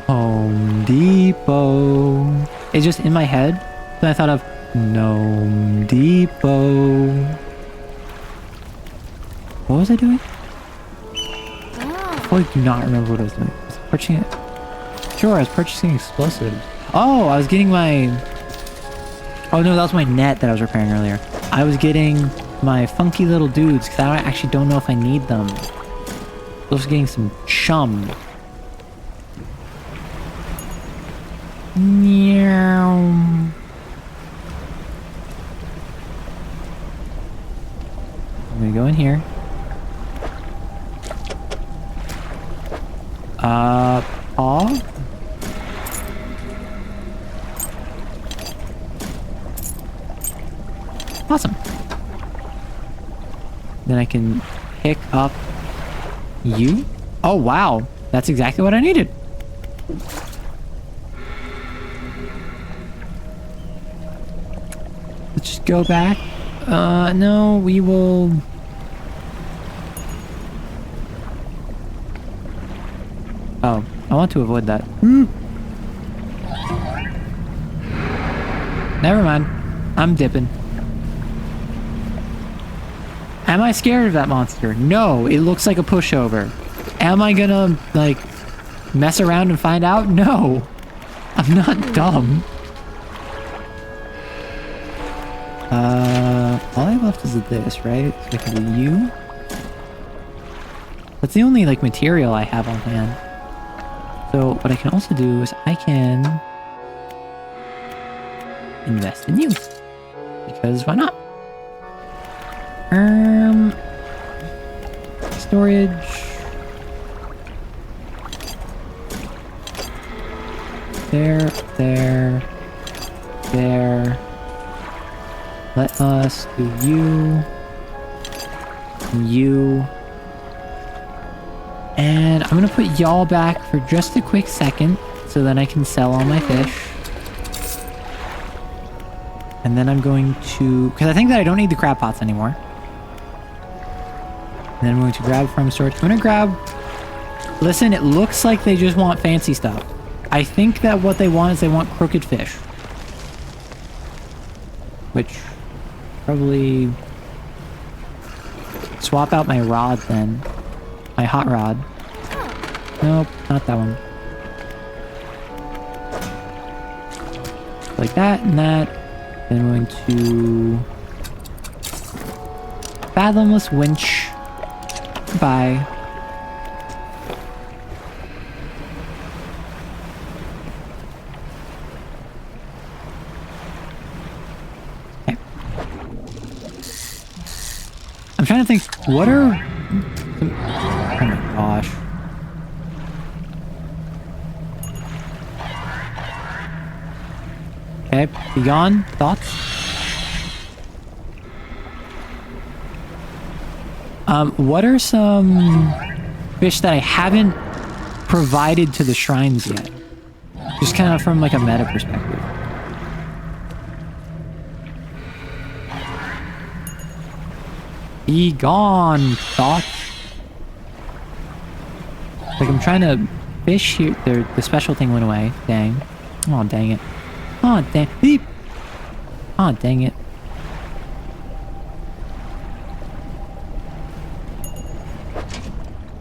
Home Depot is just in my head. Then I thought of Gnome Depot. What was I doing? I do not remember what I was doing. I was purchasing it. Sure, I was purchasing explosives. Oh, I was getting my... Oh no, that was my net that I was repairing earlier. I was getting my funky little dudes because I actually don't know if I need them. I was getting some chum. Meow. I'm gonna go in here. Paw? Awesome. Then I can pick up you. Oh, wow. That's exactly what I needed. Let's just go back. No, we will... Oh, I want to avoid that. Never mind. I'm dipping. Am I scared of that monster? No, it looks like a pushover. Am I gonna, like, mess around and find out? No. I'm not dumb. All I have left is this, right? So I can do you. That's the only, like, material I have on hand. So what I can also do is I can invest in you. Because why not? Storage. there, there, there. Let us do you. You. And I'm gonna put y'all back for just a quick second so then I can sell all my fish. And then I'm going to, because I think that I don't need the crab pots anymore. And then I'm going to grab from storage. I'm gonna grab, listen, it looks like they just want fancy stuff. I think that what they want is they want crooked fish. Which, probably swap out my rod then. My hot rod. Nope, not that one. Like that and that. Then I'm going to fathomless winch. Bye. Okay. I'm trying to think, what are... Oh my gosh. Okay, be gone. Thoughts? What are some fish that I haven't provided to the shrines yet? Just kind of from like a meta perspective. Be gone, thoughts. Like I'm trying to fish here. The special thing went away. Dang. Oh, dang it. Oh, dang. Beep. Oh, dang it.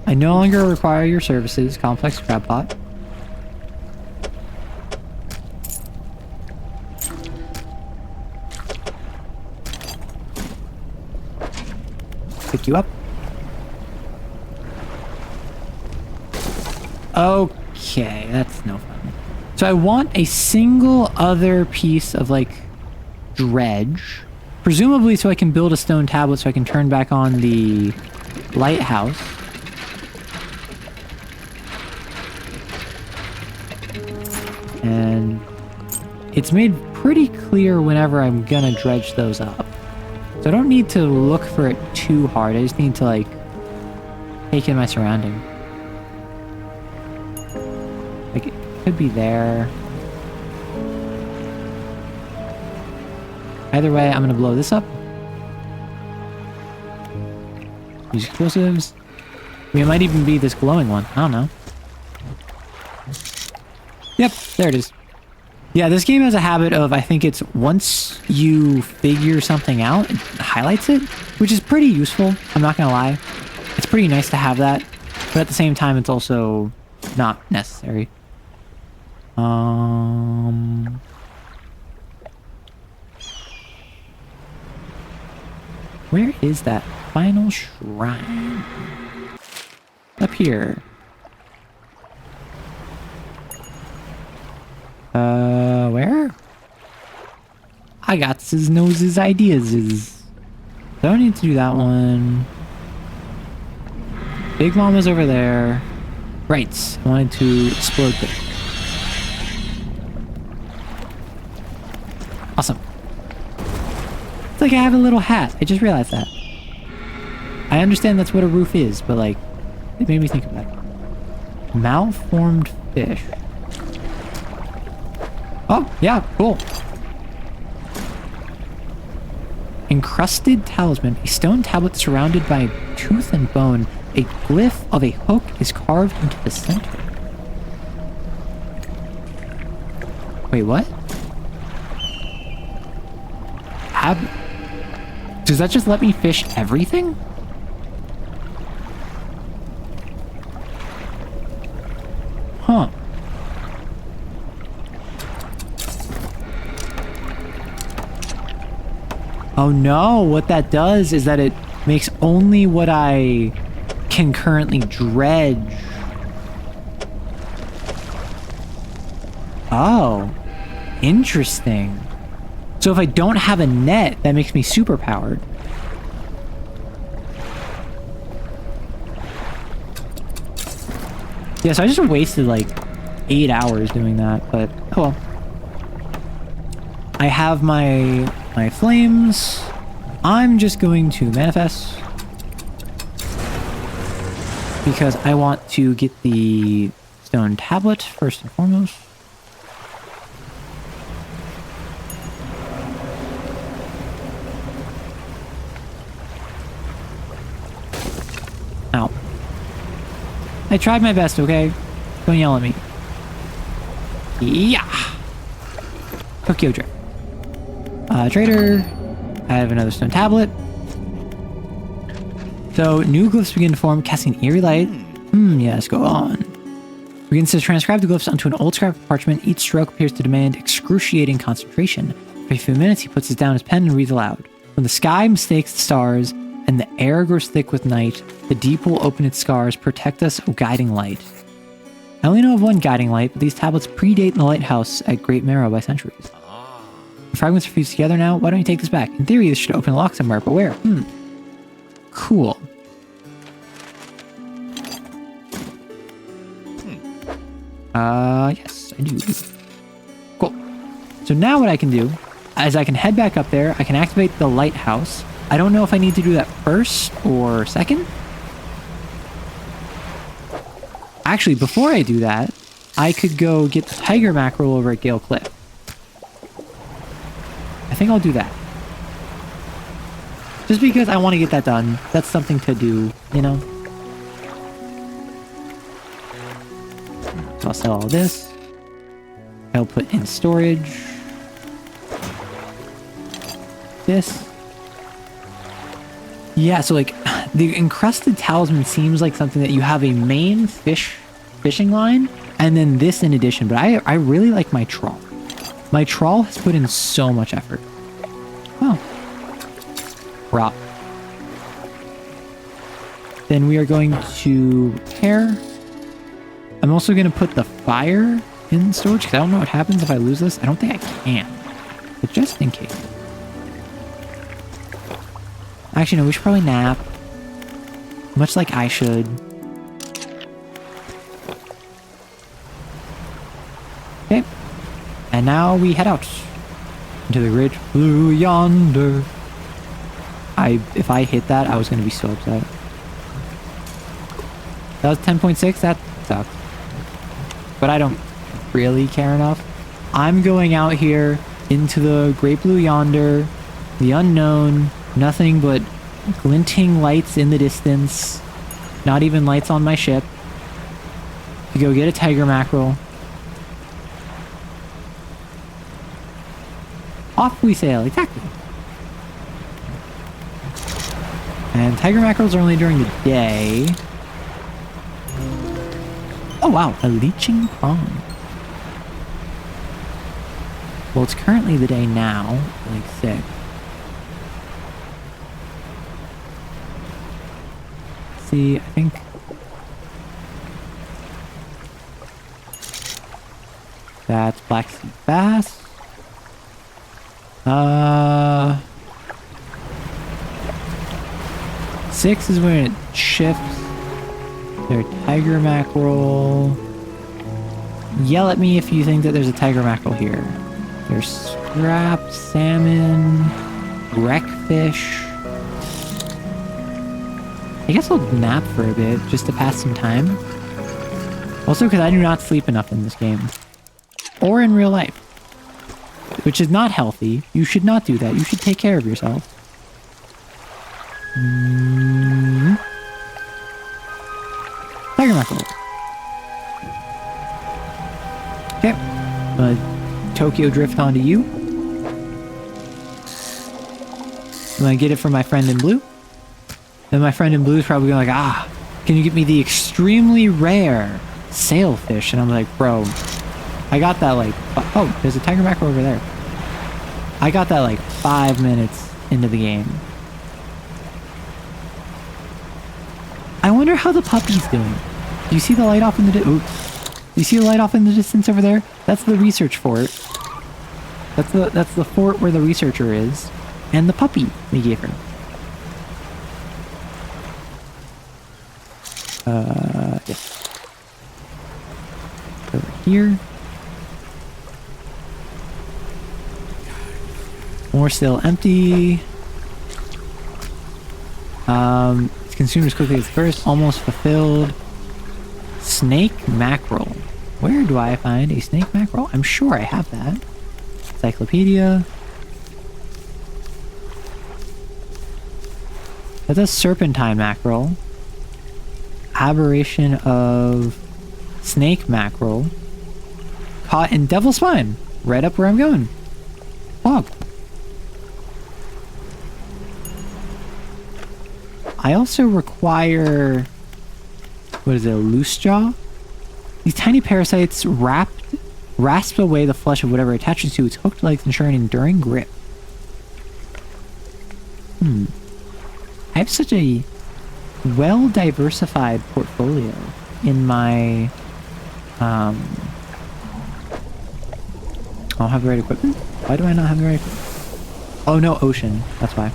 I no longer require your services, complex crab pot. Pick you up. Okay, that's no fun. So I want a single other piece of like dredge, presumably so I can build a stone tablet so I can turn back on the lighthouse. And it's made pretty clear whenever I'm gonna dredge those up. So I don't need to look for it too hard. I just need to like take in my surrounding. Like it could be there. Either way, I'm gonna blow this up. Use explosives. I mean, it might even be this glowing one. I don't know. Yep, there it is. Yeah, this game has a habit of, I think it's once you figure something out, it highlights it, which is pretty useful. I'm not gonna lie. It's pretty nice to have that, but at the same time, it's also not necessary. Where is that final shrine? Up here. Where? I got his noses ideas. Don't need to do that one. Big Mama's over there. Right. I wanted to explode it. Awesome. It's like I have a little hat. I just realized that. I understand that's what a roof is, but like, it made me think of that. Malformed fish. Oh, yeah, cool. Encrusted talisman. A stone tablet surrounded by tooth and bone. A glyph of a hook is carved into the center. Wait, what? Does that just let me fish everything? Huh. Oh no, what that does is that it makes only what I can currently dredge. Oh, interesting. So if I don't have a net, that makes me super powered. Yeah, so I just wasted like 8 hours doing that, but oh well. I have my flames. I'm just going to manifest because I want to get the stone tablet first and foremost. Ow. I tried my best, okay? Don't yell at me. Yeah! Tokyo Drift. Trader. I have another stone tablet. So, new glyphs begin to form, casting eerie light. Yes, go on. Begins to transcribe the glyphs onto an old scrap of parchment. Each stroke appears to demand excruciating concentration. For a few minutes, he puts down his pen and reads aloud. When the sky mistakes the stars, and the air grows thick with night, the deep will open its scars, protect us, O guiding light. I only know of one guiding light, but these tablets predate the lighthouse at Great Marrow by centuries. The fragments are fused together now. Why don't you take this back? In theory, this should open a lock somewhere, but where? Cool. Yes, I do. Cool. So now what I can do is I can head back up there. I can activate the lighthouse. I don't know if I need to do that first or second. Actually, before I do that, I could go get the tiger mackerel over at Gale Cliff. I think I'll do that. Just because I want to get that done. That's something to do, you know? So I'll sell all this. I'll put in storage. This. Yeah, so like, the encrusted talisman seems like something that you have a main fishing line, and then this in addition, but I really like my trawl. My trawl has put in so much effort. Oh. Prop. Then we are going to repair. I'm also going to put the fire in storage, because I don't know what happens if I lose this. I don't think I can, but just in case. Actually, no, we should probably nap. Much like I should. Okay. And now we head out into the great blue yonder. If I hit that, I was going to be so upset. That was 10.6. That sucks. But I don't really care enough. I'm going out here into the great blue yonder, the unknown. Nothing but glinting lights in the distance. Not even lights on my ship. To go get a tiger mackerel. Off we sail, exactly. And tiger mackerels are only during the day. Oh wow, a leeching pond. Well, it's currently the day now, like 6. See, I think that's Black Sea Bass. 6 is when it shifts. There's tiger mackerel. Yell at me if you think that there's a tiger mackerel here. There's scrap, salmon, wreckfish. I guess I'll nap for a bit, just to pass some time. Also, because I do not sleep enough in this game. Or in real life. Which is not healthy. You should not do that. You should take care of yourself. Tiger mackerel. Okay. Tokyo drift onto you. I'm gonna get it from my friend in blue. Then my friend in blue is probably going like, can you get me the extremely rare sailfish? And I'm like, bro, I got that like, oh, there's a tiger mackerel over there. I got that like 5 minutes into the game. I wonder how the puppy's doing. Do you see the light off in the Do you see the light off in the distance over there? That's the research fort. That's the fort where the researcher is. And the puppy we gave her. Yes. Over here. More still empty. It's consumed as quickly as first. Almost fulfilled. Snake mackerel. Where do I find a snake mackerel? I'm sure I have that. Encyclopedia. That's a serpentine mackerel. Aberration of snake mackerel. Caught in devil's spine. Right up where I'm going. Log. I also require... What is it? A loose jaw? These tiny parasites rasp away the flesh of whatever attaches to its hooked legs, ensuring an enduring grip. I have such a well-diversified portfolio in my... I don't have the right equipment? Why do I not have the right equipment? Oh, no, ocean. That's why.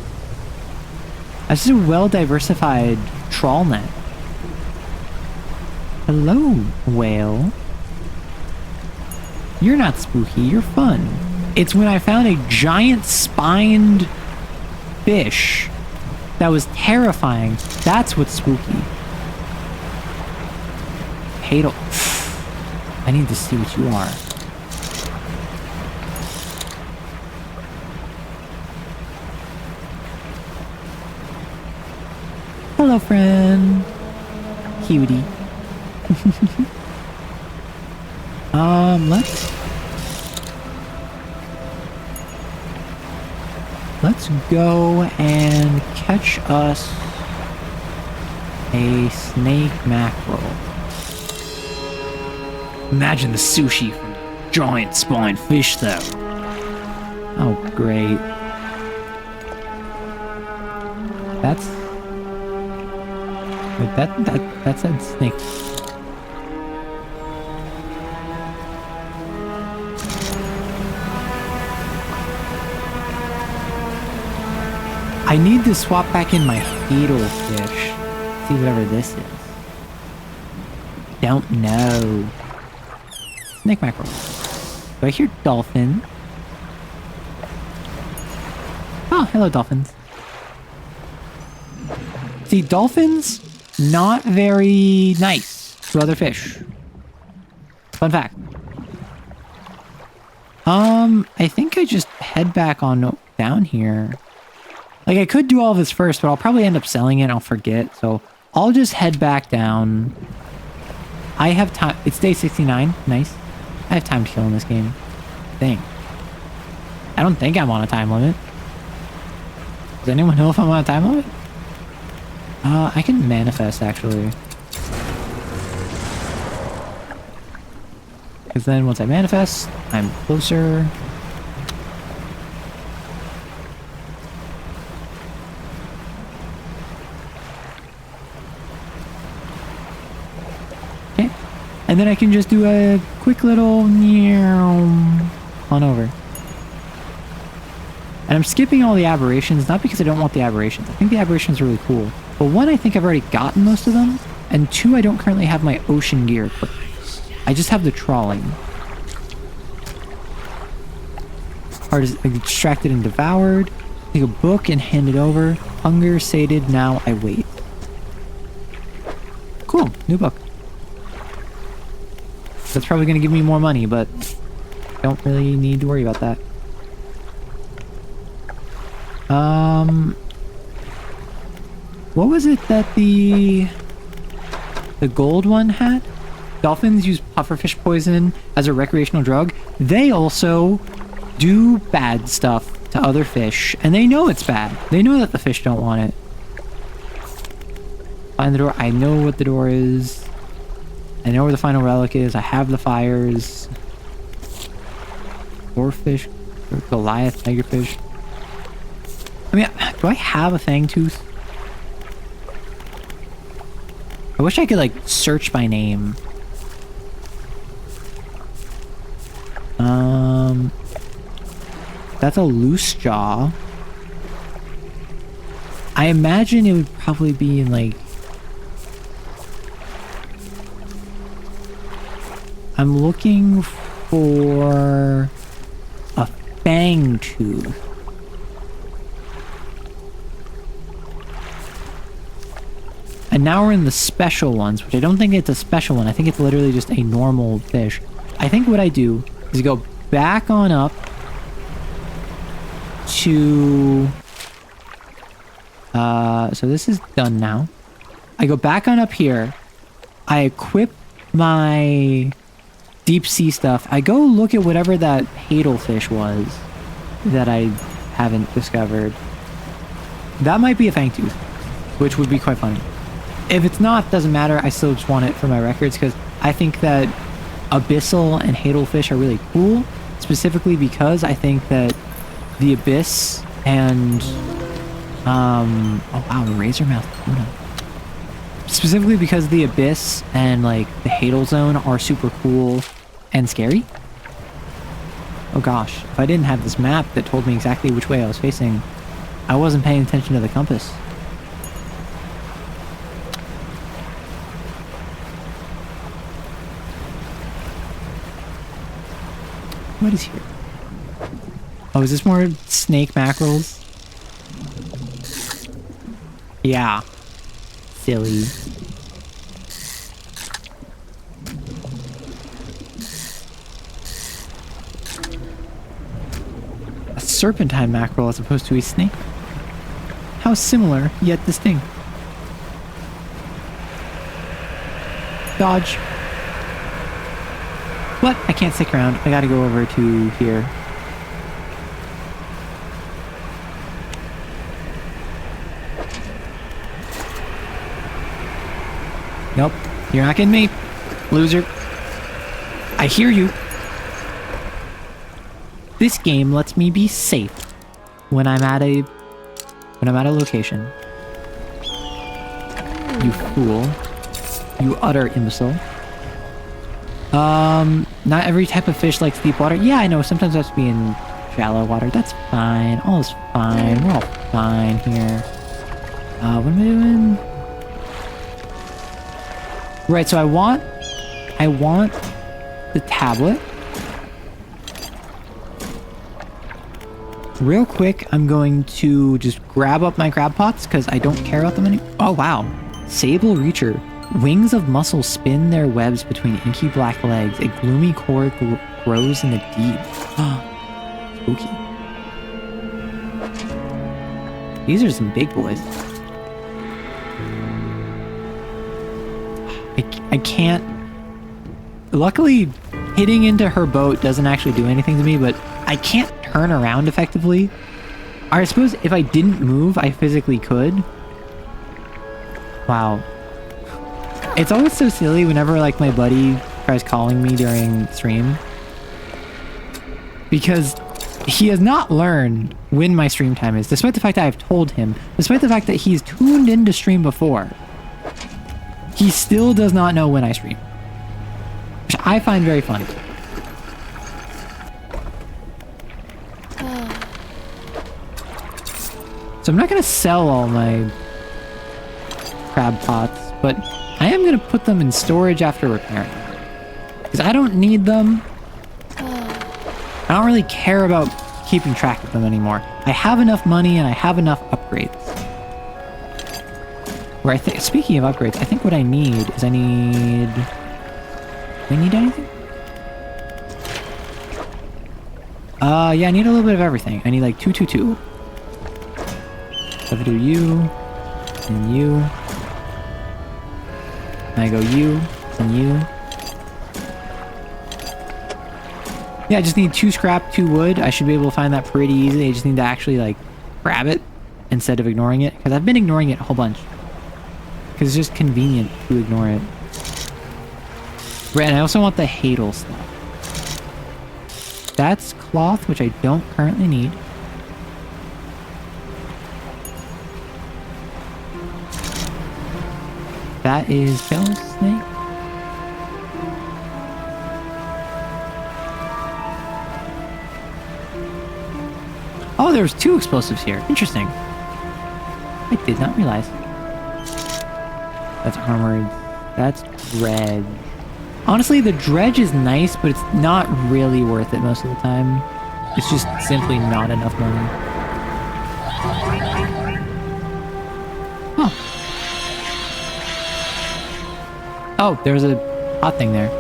That's just a well-diversified trawl net. Hello, whale. You're not spooky, you're fun. It's when I found a giant spined fish that was terrifying. That's what's spooky. I need to see what you are. Hello, friend. Cutie. Let's go and catch us a snake mackerel. Imagine the sushi from giant spine fish, though. Oh, great. That's... Wait, that said snake. I need to swap back in my fetal fish. See whatever this is. Don't know. Snake mackerel. Do I hear dolphin? Oh, hello dolphins. See, dolphins, not very nice to other fish. Fun fact. I think I just head back on down here. Like, I could do all of this first, but I'll probably end up selling it and I'll forget. So I'll just head back down. I have time. It's day 69. Nice. I have time to kill in this game. Dang. I don't think I'm on a time limit. Does anyone know if I'm on a time limit? I can manifest, actually. Because then once I manifest, I'm closer. Okay. And then I can just do a quick little on over. And I'm skipping all the aberrations, not because I don't want the aberrations. I think the aberrations are really cool. But one, I think I've already gotten most of them. And two, I don't currently have my ocean gear equipped. I just have the trawling. Heart is extracted and devoured. Take a book and hand it over. Hunger sated, now I wait. Cool, new book. That's probably going to give me more money, but don't really need to worry about that. What was it that the gold one had? Dolphins use pufferfish poison as a recreational drug. They also do bad stuff to other fish, and they know it's bad. They know that the fish don't want it. Find the door. I know what the door is. I know where the final relic is. I have the fires. Oarfish, Goliath, tigerfish. I mean, do I have a fangtooth? I wish I could, like, search by name. That's a loose jaw. I imagine it would probably be in, like... I'm looking for a fang tooth. And now we're in the special ones, which I don't think it's a special one. I think it's literally just a normal fish. I think what I do is go back on up to... so this is done now. I go back on up here. I equip my deep sea stuff. I go look at whatever that hadelfish was that I haven't discovered. That might be a fangtooth, which would be quite funny. If it's not, doesn't matter. I still just want it for my records because I think that abyssal and hadelfish are really cool, specifically because I think that the abyss and oh wow, the razormouth tuna. Specifically because the abyss and like the hadal zone are super cool and scary. Oh gosh, if I didn't have this map that told me exactly which way I was facing, I wasn't paying attention to the compass. What is here? Oh, is this more snake mackerels? Yeah. Silly. A serpentine mackerel as opposed to a snake. How similar, yet distinct. Dodge. What? I can't stick around. I gotta go over to here. Nope. You're not getting me, loser. I hear you. This game lets me be safe when I'm at a location. You fool. You utter imbecile. Not every type of fish likes deep water. Yeah, I know. Sometimes it has to be in shallow water. That's fine. All is fine. We're all fine here. What am I doing? Right, so I want the tablet. Real quick, I'm going to just grab up my crab pots because I don't care about them anymore. Oh, wow. Sable Reacher. Wings of mussel spin their webs between inky black legs. A gloomy core grows in the deep. Spooky. These are some big boys. I can't... Luckily, hitting into her boat doesn't actually do anything to me, but I can't turn around effectively. I suppose if I didn't move, I physically could. Wow. It's always so silly whenever, like, my buddy tries calling me during stream. Because he has not learned when my stream time is, despite the fact that I've told him, despite the fact that he's tuned into stream before. He still does not know when I stream. Which I find very funny. So I'm not going to sell all my crab pots, but I am going to put them in storage after repairing them. Because I don't need them. I don't really care about keeping track of them anymore. I have enough money and I have enough upgrades. Where I think, speaking of upgrades, I think what I need is do I need anything? Yeah, I need a little bit of everything. I need like 222. So if I do you, and you, and I go you, and you. Yeah, I just need 2 scrap, 2 wood. I should be able to find that pretty easily. I just need to actually like grab it instead of ignoring it. Because I've been ignoring it a whole bunch. Because it's just convenient to ignore it. Right, and I also want the hadal stuff. That's cloth, which I don't currently need. That is shell snake. Oh, there's 2 explosives here. Interesting. I did not realize. That's armored. That's Dredge. Honestly, the dredge is nice, but it's not really worth it most of the time. It's just simply not enough money. Huh. Oh, there's a hot thing there.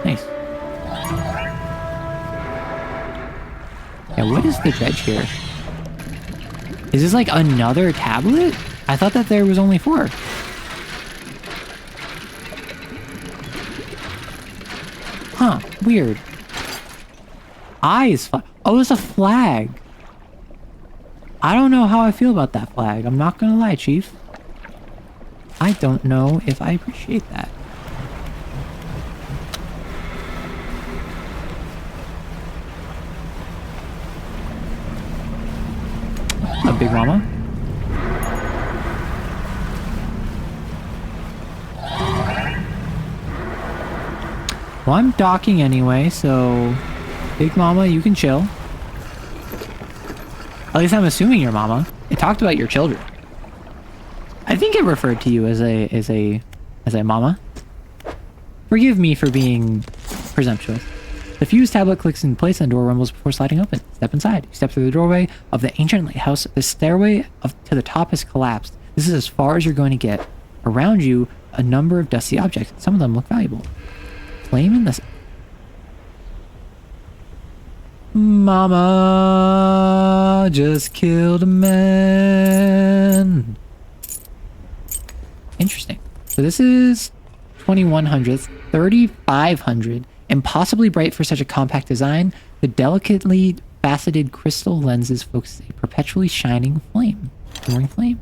Nice. Yeah, what is the dredge here? Is this like another tablet? I thought that there was only 4. Huh, weird. Eyes. Oh, it's a flag. I don't know how I feel about that flag. I'm not gonna lie, Chief. I don't know if I appreciate that. A Big Mama. Well, I'm docking anyway, so Big Mama, you can chill. At least I'm assuming you're Mama. It talked about your children. I think it referred to you as a Mama. Forgive me for being presumptuous. The fuse tablet clicks in place and the door rumbles before sliding open. Step inside. You step through the doorway of the ancient lighthouse. The stairway to the top has collapsed. This is as far as you're going to get. Around you, a number of dusty objects. Some of them look valuable. Flame in this. Mama just killed a man. Interesting. So this is 2100, 3500. Impossibly bright for such a compact design, the delicately faceted crystal lenses focus a perpetually shining flame. Shimmering flame.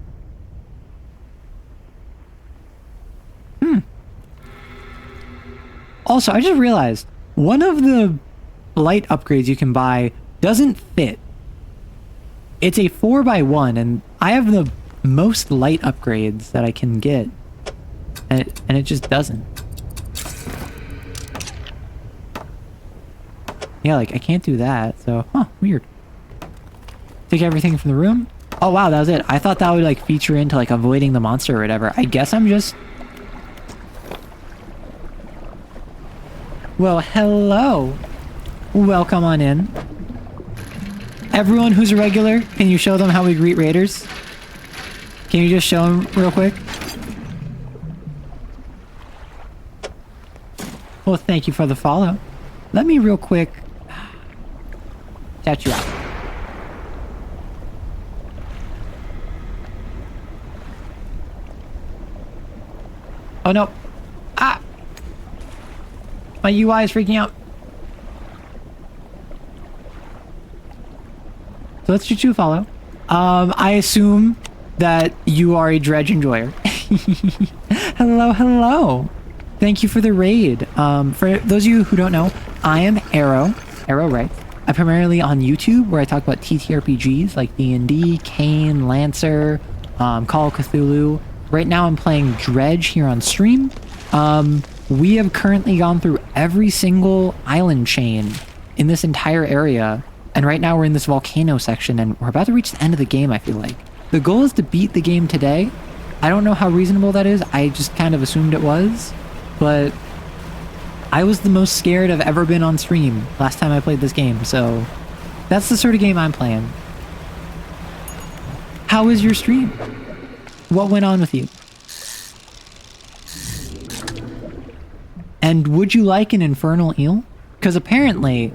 Also, I just realized one of the light upgrades you can buy doesn't fit. It's a 4x1, and I have the most light upgrades that I can get, and it just doesn't. Yeah, like, I can't do that, so, weird. Take everything from the room? Oh, wow, that was it. I thought that would, like, feature into, like, avoiding the monster or whatever. I guess I'm just... Well, hello. Welcome on in. Everyone who's a regular, can you show them how we greet raiders? Can you just show them real quick? Well, thank you for the follow. Let me real quick... shout you out. Oh no. Ah! My UI is freaking out. So let's do follow. I assume that you are a Dredge enjoyer. Hello, hello. Thank you for the raid. For those of you who don't know, I am Arrow. Arrow, right? I'm primarily on YouTube, where I talk about TTRPGs like D&D, Kane, Lancer, Call of Cthulhu. Right now I'm playing Dredge here on stream. We have currently gone through every single island chain in this entire area. And right now we're in this volcano section, and we're about to reach the end of the game, I feel like. The goal is to beat the game today. I don't know how reasonable that is. I just kind of assumed it was. But I was the most scared I've ever been on stream last time I played this game, so that's the sort of game I'm playing. How was your stream? What went on with you? And would you like an infernal eel? Because apparently,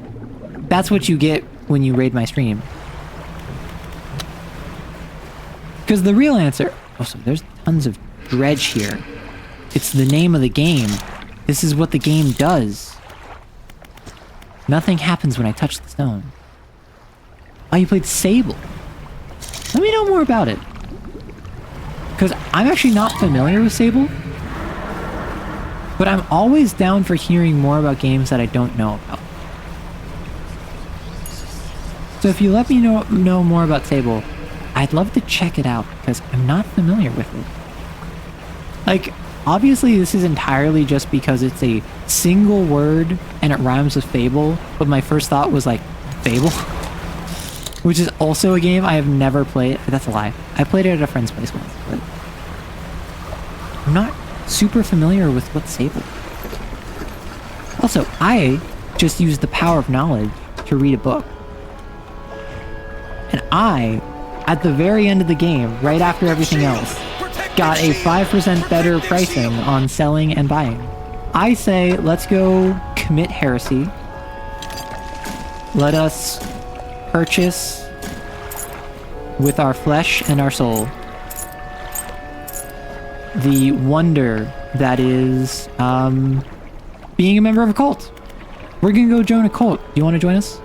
that's what you get when you raid my stream. Because the real answer... Oh, so there's tons of dredge here. It's the name of the game. This is what the game does. Nothing happens when I touch the stone. Oh, you played Sable. Let me know more about it. Because I'm actually not familiar with Sable. But I'm always down for hearing more about games that I don't know about. So if you let me know more about Sable, I'd love to check it out, because I'm not familiar with it. Like, obviously this is entirely just because it's a single word and it rhymes with Fable, but my first thought was like, Fable? Which is also a game I have never played. That's a lie. I played it at a friend's place once, but I'm not super familiar with what's Sable. Also, I just used the power of knowledge to read a book. And I, at the very end of the game, right after everything else, got a 5% better pricing on selling and buying. I say, let's go commit heresy. Let us purchase with our flesh and our soul the wonder that is being a member of a cult. We're gonna go join a cult. Do you want to join us?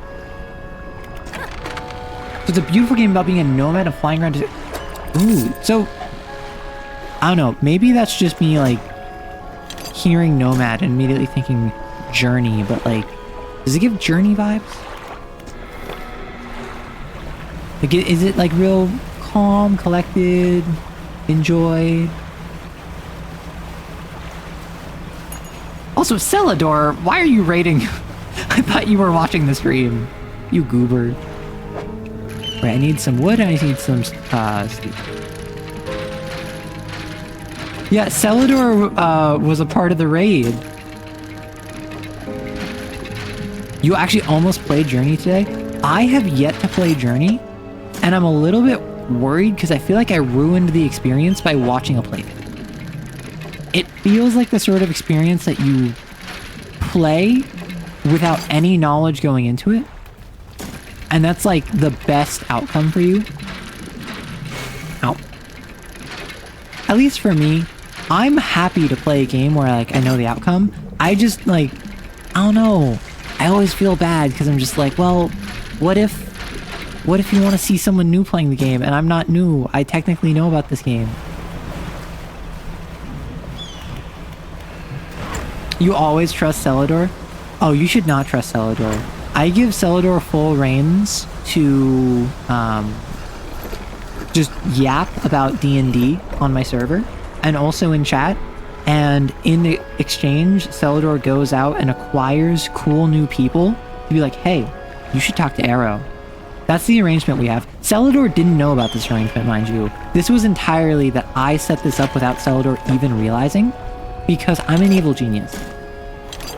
So it's a beautiful game about being a nomad and flying around. Ooh, so I don't know. Maybe that's just me like hearing nomad and immediately thinking journey, but like, does it give journey vibes? Like, is it like real calm, collected, enjoyed? Also, Celador, why are you raiding? I thought you were watching the stream. You goober. Right, I need some wood and I need some steel. Yeah, Celador was a part of the raid. You actually almost played Journey today? I have yet to play Journey, and I'm a little bit worried because I feel like I ruined the experience by watching a playthrough. It feels like the sort of experience that you play without any knowledge going into it, and that's like the best outcome for you. Ow. At least for me, I'm happy to play a game where like I know the outcome. I just like, I don't know. I always feel bad because I'm just like, well, what if you want to see someone new playing the game and I'm not new? I technically know about this game. You always trust Celador? Oh, you should not trust Celador. I give Celador full reins to just yap about D&D on my server and also in chat. And in the exchange, Celador goes out and acquires cool new people to be like, hey, you should talk to Arrow. That's the arrangement we have. Celador didn't know about this arrangement, mind you. This was entirely that I set this up without Celador even realizing, because I'm an evil genius.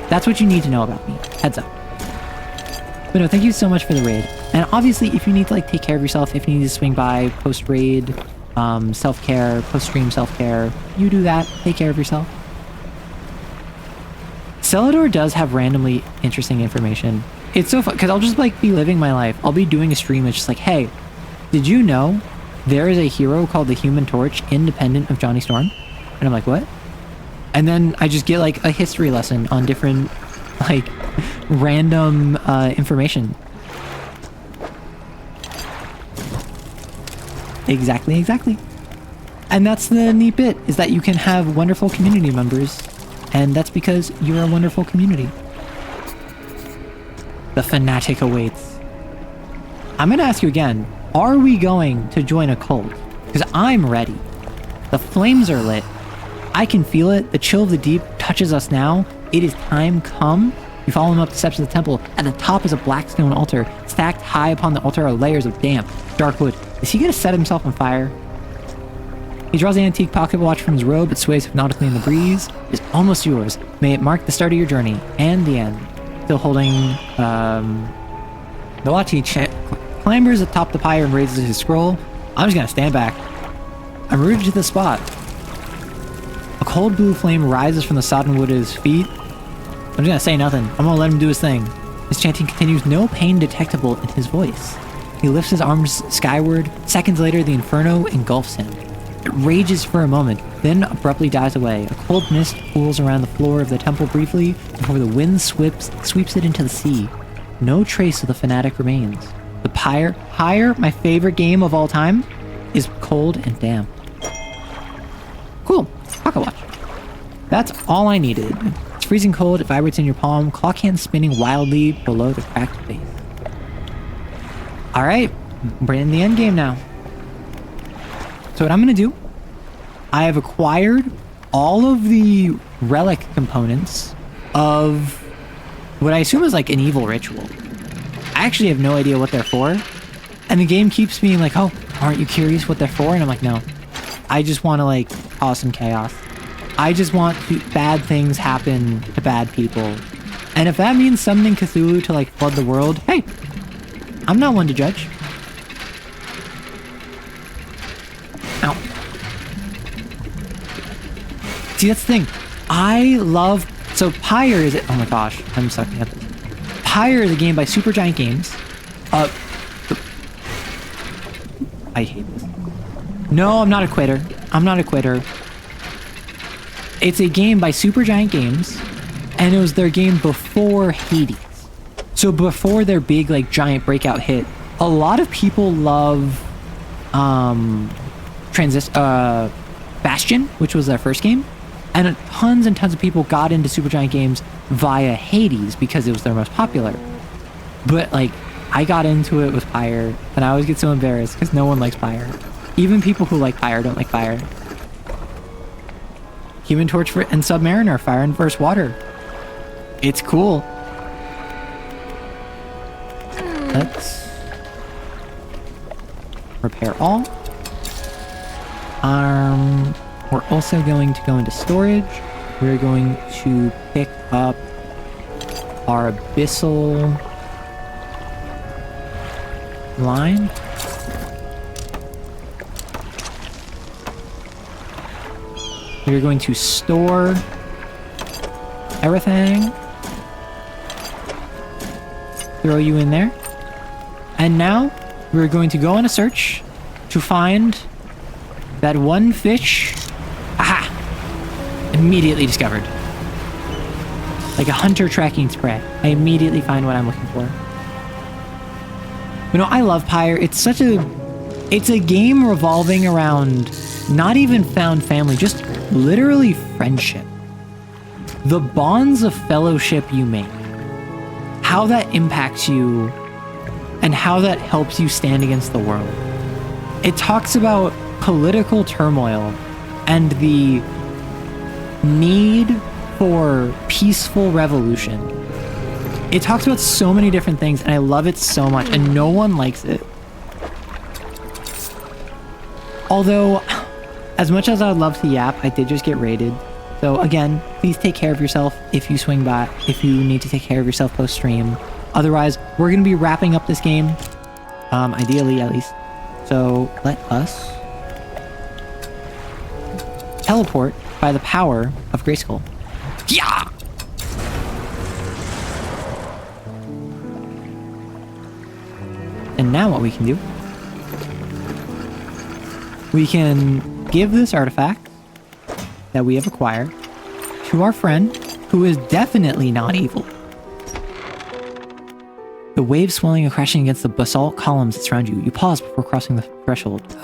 That's what you need to know about me. Heads up. But no, thank you so much for the raid. And obviously, if you need to like take care of yourself, if you need to swing by post-raid, self-care, post-stream self-care, you do that. Take care of yourself. Celador does have randomly interesting information. It's so fun, because I'll just like be living my life. I'll be doing a stream that's just like, hey, did you know there is a hero called the Human Torch independent of Johnny Storm? And I'm like, what? And then I just get like a history lesson on different like random information. Exactly. And that's the neat bit, is that you can have wonderful community members, and that's because you're a wonderful community. The fanatic awaits. I'm gonna ask you again, are we going to join a cult? Because I'm ready. The flames are lit. I can feel it. The chill of the deep touches us now. It is time come. You follow him up the steps of the temple. At the top is a black stone altar. Stacked high upon the altar are layers of damp, dark wood. Is he gonna set himself on fire? He draws the antique pocket watch from his robe. It sways hypnotically in the breeze. It is almost yours. May it mark the start of your journey and the end. Still holding the watch, he clambers atop the pyre and raises his scroll. I'm just gonna stand back. I'm rooted to the spot. A cold blue flame rises from the sodden wood at his feet. I'm just gonna say nothing. I'm gonna let him do his thing. His chanting continues, no pain detectable in his voice. He lifts his arms skyward. Seconds later, the inferno engulfs him. It rages for a moment, then abruptly dies away. A cold mist pools around the floor of the temple briefly before the wind sweeps it into the sea. No trace of the fanatic remains. The pyre, my favorite game of all time, is cold and damp. Cool. Pocket watch. That's all I needed. It's freezing cold. It vibrates in your palm. Clock hands spinning wildly below the cracked face. All right, we're in the end game now. So what I'm gonna do, I have acquired all of the relic components of what I assume is like an evil ritual. I actually have no idea what they're for. And the game keeps being like, oh, aren't you curious what they're for? And I'm like, no, I just want to like cause some chaos. I just want bad things happen to bad people. And if that means summoning Cthulhu to like flood the world, hey, I'm not one to judge. Ow. See, that's the thing. I love... So Pyre is... Oh my gosh, I'm sucking at this. Pyre is a game by Supergiant Games. I hate this. No, I'm not a quitter. I'm not a quitter. It's a game by Supergiant Games, and it was their game before Hades. So before their big, like, giant breakout hit, a lot of people love Bastion, which was their first game, and tons and tons of people got into Supergiant Games via Hades because it was their most popular. But, like, I got into it with Pyre, and I always get so embarrassed because no one likes Pyre. Even people who like Pyre don't like Pyre. Human Torch and Submariner, Fire and Verse Water. It's cool. Let's repair all. We're also going to go into storage. We're going to pick up our Abyssal line. We're going to store everything. Throw you in there. And now we're going to go on a search to find that one fish. Aha! Immediately discovered. Like a hunter tracking spray. I immediately find what I'm looking for. You know, I love Pyre. It's a game revolving around not even found family, just literally friendship. The bonds of fellowship you make. How that impacts you and how that helps you stand against the world. It talks about political turmoil and the need for peaceful revolution. It talks about so many different things, and I love it so much, and no one likes it. Although, as much as I'd love to yap, I did just get raided. So again, please take care of yourself if you swing by, if you need to take care of yourself post-stream. Otherwise, we're going to be wrapping up this game, ideally at least. So let us teleport by the power of Grayskull. Yeah! And now what we can do, we can give this artifact that we have acquired to our friend, who is definitely not evil. The waves swelling and crashing against the basalt columns that surround you. You pause before crossing the threshold.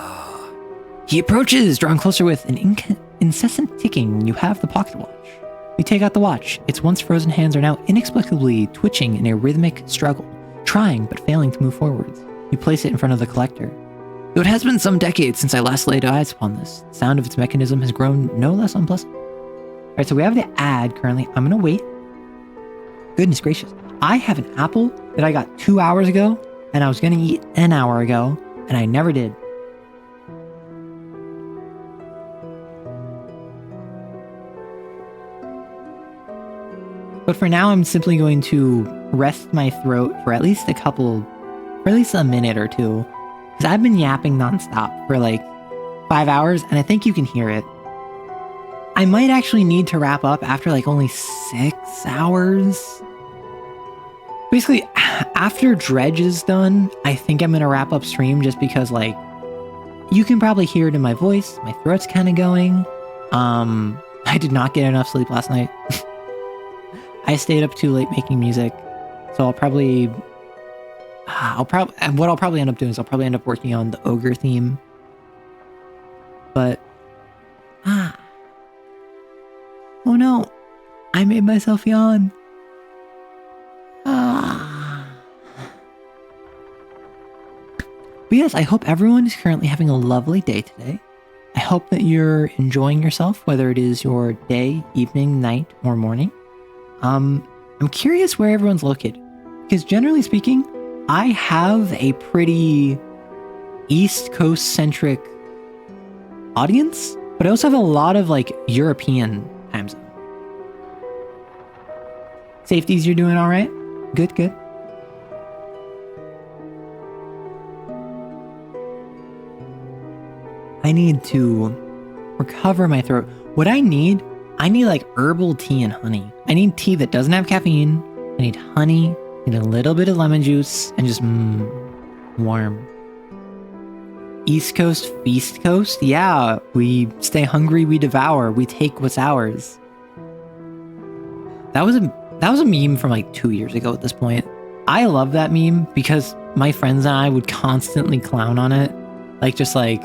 He approaches, drawing closer with an incessant ticking. You have the pocket watch. You take out the watch. Its once frozen hands are now inexplicably twitching in a rhythmic struggle, trying but failing to move forwards. You place it in front of the collector. Though it has been some decades since I last laid eyes upon this, the sound of its mechanism has grown no less unpleasant. Alright, so we have the ad currently. I'm gonna wait. Goodness gracious. I have an apple that I got 2 hours ago, and I was gonna eat an hour ago, and I never did. But for now, I'm simply going to rest my throat for at least a minute or two. Because I've been yapping nonstop for like 5 hours, and I think you can hear it. I might actually need to wrap up after like only 6 hours. Basically, after Dredge is done, I think I'm going to wrap up stream just because, like, you can probably hear it in my voice. My throat's kind of going. I did not get enough sleep last night. I stayed up too late making music, so what I'll probably end up doing is I'll probably end up working on the ogre theme. But oh no, I made myself yawn. But yes, I hope everyone is currently having a lovely day today. I hope that you're enjoying yourself, whether it is your day, evening, night, or morning. I'm curious where everyone's located, because generally speaking, I have a pretty East Coast centric audience, but I also have a lot of like European time zone. Safeties, you're doing all right? Good, good. I need to recover my throat. What I need like herbal tea and honey. I need tea that doesn't have caffeine. I need honey, I need a little bit of lemon juice, and just warm. East Coast, Feast Coast? Yeah, we stay hungry, we devour, we take what's ours. That was a meme from like 2 years ago at this point. I love that meme because my friends and I would constantly clown on it. Like, just like,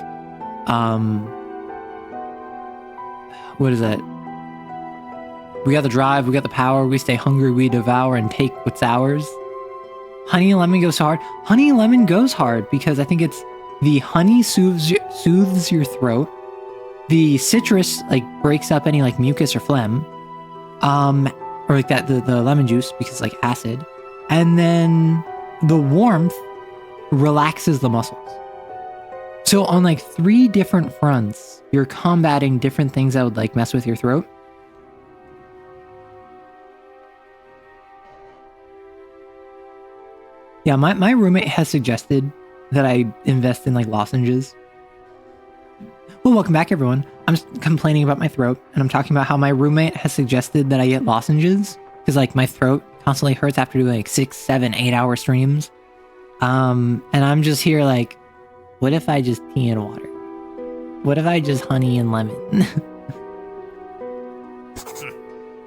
what is it? We got the drive, we got the power, we stay hungry, we devour, and take what's ours. Honey and lemon goes hard. Honey and lemon goes hard because I think it's the honey soothes your throat. The citrus like breaks up any like mucus or phlegm. Or like that, the lemon juice because it's like acid. And then the warmth relaxes the muscles. So on like 3 different fronts, you're combating different things that would like mess with your throat. Yeah, my roommate has suggested that I invest in like lozenges. Well, welcome back everyone. I'm just complaining about my throat and I'm talking about how my roommate has suggested that I get lozenges because like my throat constantly hurts after doing like 6, 7, 8 hour streams. And I'm just here like, what if I just tea and water? What if I just honey and lemon?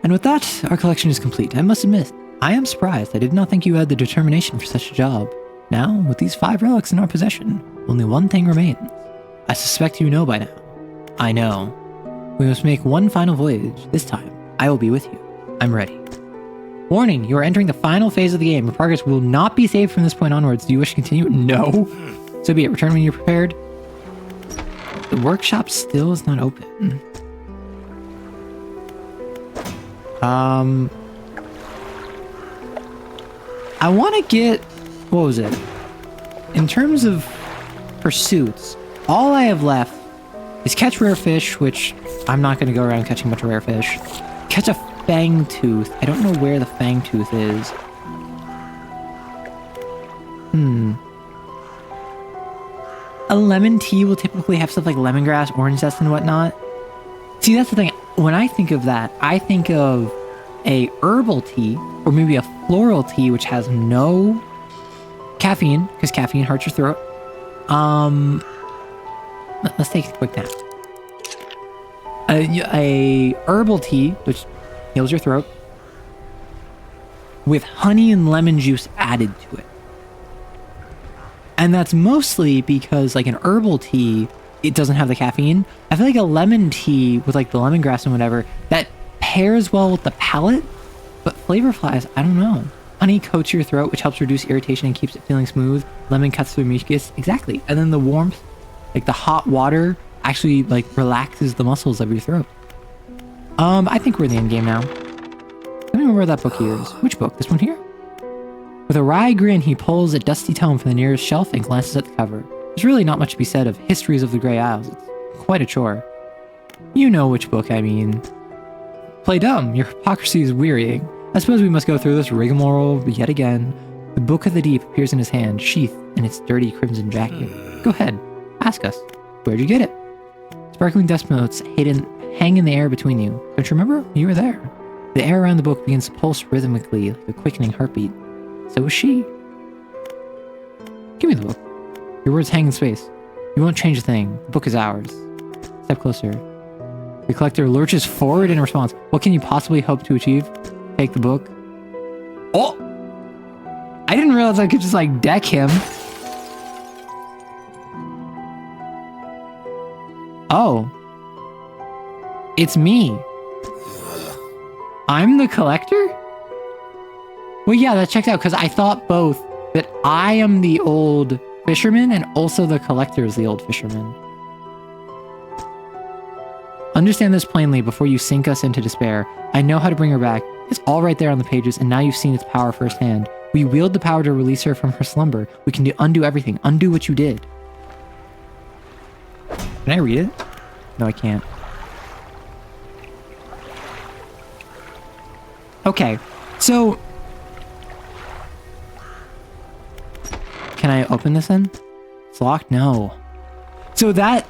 And with that, our collection is complete. I must admit, I am surprised. I did not think you had the determination for such a job. Now, with these 5 relics in our possession, only one thing remains. I suspect you know by now. I know. We must make one final voyage. This time, I will be with you. I'm ready. Warning, you are entering the final phase of the game. Your progress will not be saved from this point onwards. Do you wish to continue? No. So be it. Return when you're prepared. The workshop still is not open. I want to get... What was it? In terms of pursuits, all I have left is catch rare fish, which I'm not going to go around catching a bunch of rare fish. Catch a fang tooth. I don't know where the fang tooth is. A lemon tea will typically have stuff like lemongrass, orange zest, and whatnot. See, that's the thing. When I think of that, I think of a herbal tea or maybe a floral tea which has no caffeine because caffeine hurts your throat. Let's take a quick nap. A herbal tea which heals your throat with honey and lemon juice added to it. And that's mostly because like an herbal tea, it doesn't have the caffeine. I feel like a lemon tea with like the lemongrass and whatever, that pairs well with the palate, but flavor flies, I don't know. Honey coats your throat, which helps reduce irritation and keeps it feeling smooth. Lemon cuts through mucus. Exactly. And then the warmth, like the hot water, actually like relaxes the muscles of your throat. I think we're in the end game now. Let me remember where that book here is. Which book? This one here? With a wry grin, he pulls a dusty tome from the nearest shelf and glances at the cover. There's really not much to be said of Histories of the Grey Isles. It's quite a chore. You know which book I mean. Play dumb. Your hypocrisy is wearying. I suppose we must go through this rigmarole yet again. The Book of the Deep appears in his hand, sheathed in its dirty crimson jacket. Go ahead. Ask us. Where'd you get it? Sparkling dust notes hang in the air between you. Don't you remember? You were there. The air around the book begins to pulse rhythmically like a quickening heartbeat. So was she. Give me the book. Your words hang in space. You won't change a thing. The book is ours. Step closer. The collector lurches forward in response. What can you possibly hope to achieve? Take the book. Oh! I didn't realize I could just like deck him. Oh. It's me. I'm the collector? Well, yeah, that checks out because I thought both that I am the old fisherman and also the collector is the old fisherman. Understand this plainly before you sink us into despair. I know how to bring her back. It's all right there on the pages, and now you've seen its power firsthand. We wield the power to release her from her slumber. We can undo everything. Undo what you did. Can I read it? No, I can't. Okay. So, can I open this then? It's locked? No. So that...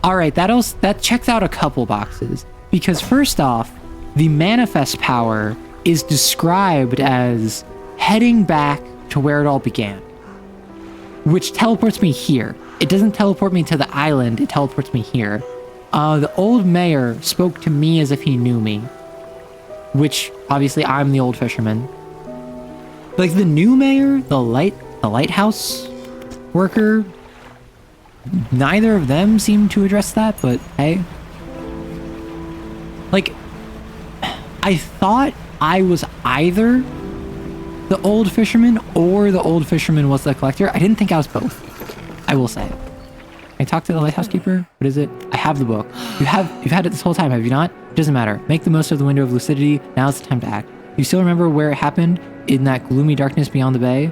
Alright, that checks out a couple boxes. Because first off, the manifest power is described as heading back to where it all began. Which teleports me here. It doesn't teleport me to the island, it teleports me here. The old mayor spoke to me as if he knew me. Which, obviously, I'm the old fisherman. Like, the new mayor, the lighthouse worker, neither of them seem to address that, but hey. Like, I thought I was either the old fisherman or the old fisherman was the collector. I didn't think I was both, I will say. Can I talk to the lighthouse keeper? What is it? I have the book. You've had it this whole time, have you not? Doesn't matter. Make the most of the window of lucidity. Now's the time to act. You still remember where it happened? In that gloomy darkness beyond the bay?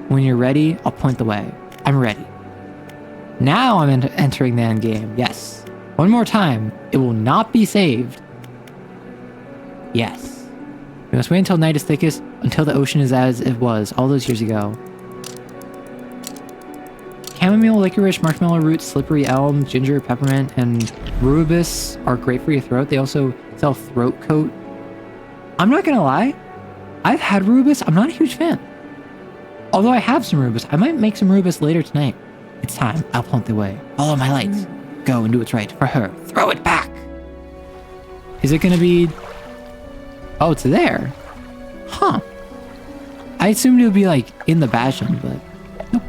When you're ready, I'll point the way. I'm ready. Now I'm entering the end game. Yes. One more time. It will not be saved. Yes. We must wait until night is thickest, until the ocean is as it was all those years ago. Chamomile, licorice, marshmallow root, slippery elm, ginger, peppermint, and rubus are great for your throat. They also sell throat coat. I'm not gonna lie. I've had rubus. I'm not a huge fan. Although I have some rubus. I might make some rubus later tonight. It's time. I'll point the way. Follow my lights. Go and do what's right for her. Throw it back. Is it gonna be... Oh, it's there. Huh. I assumed it would be like in the bastion, but... Nope.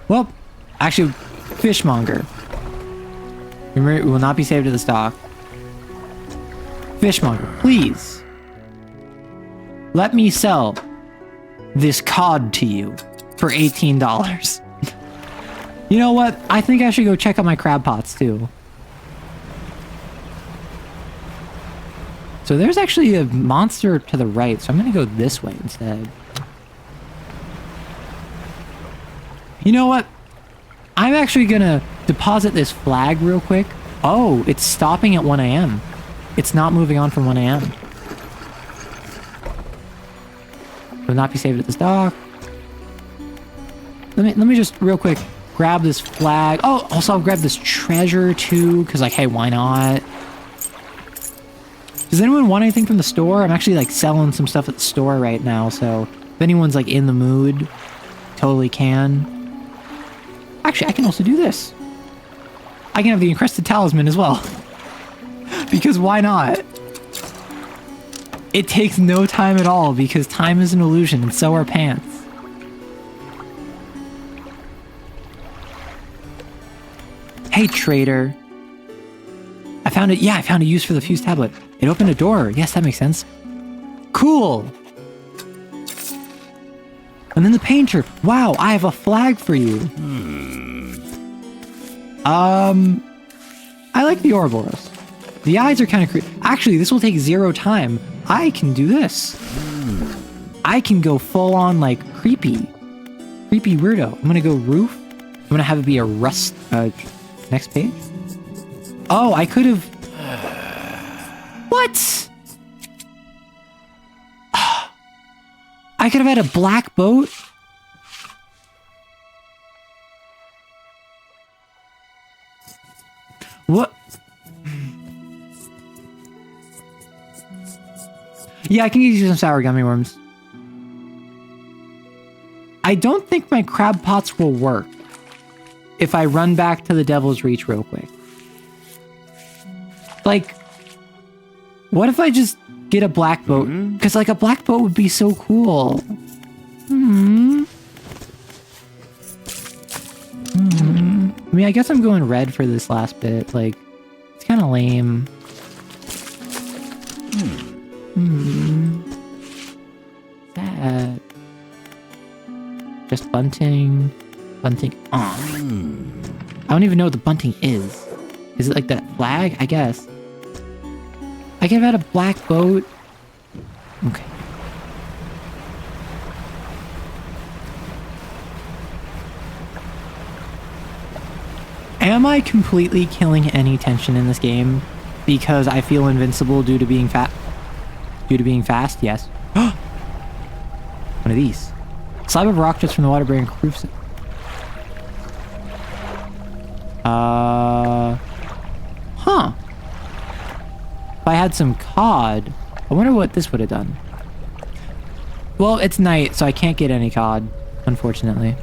Well, actually, fishmonger. Remember, it will not be saved to the stock. Fishmonger, please. Let me sell this cod to you for $18. You know what? I think I should go check out my crab pots too. So there's actually a monster to the right, so I'm gonna go this way instead. You know what? I'm actually gonna deposit this flag real quick. Oh, it's stopping at 1 a.m. It's not moving on from 1 a.m. Will not be saved at this dock. Let me just real quick grab this flag. Oh, also I'll grab this treasure too, because like, hey, why not? Does anyone want anything from the store? I'm actually like selling some stuff at the store right now, so if anyone's like in the mood, totally can. Actually, I can also do this. I can have the encrusted talisman as well. Because why not? It takes no time at all because time is an illusion and so are pants. Hey, trader. I found it. Yeah, I found a use for the fuse tablet. It opened a door. Yes, that makes sense. Cool. And then the painter. Wow, I have a flag for you. I like the Ouroboros. The eyes are kind of creepy. Actually, this will take 0 time. I can do this. I can go full on like creepy weirdo. I'm gonna go roof. I'm gonna have it be a rust. Next page. Oh, I could have. What? I could have had a black boat. What? Yeah, I can get you some sour gummy worms. I don't think my crab pots will work if I run back to the Devil's Reach real quick. Like, what if I just get a black boat? Because like a black boat would be so cool. I mean, I guess I'm going red for this last bit. Like, it's kind of lame. That. Just bunting. Bunting. I don't even know what the bunting is. Is it like that flag? I guess. I could have had a black boat. Okay. Am I completely killing any tension in this game because I feel invincible due to being fat? Due to being fast? Yes. One of these. Slab of rock just from the water bearing crucible. Huh. If I had some cod, I wonder what this would have done. Well, it's night, so I can't get any cod, unfortunately.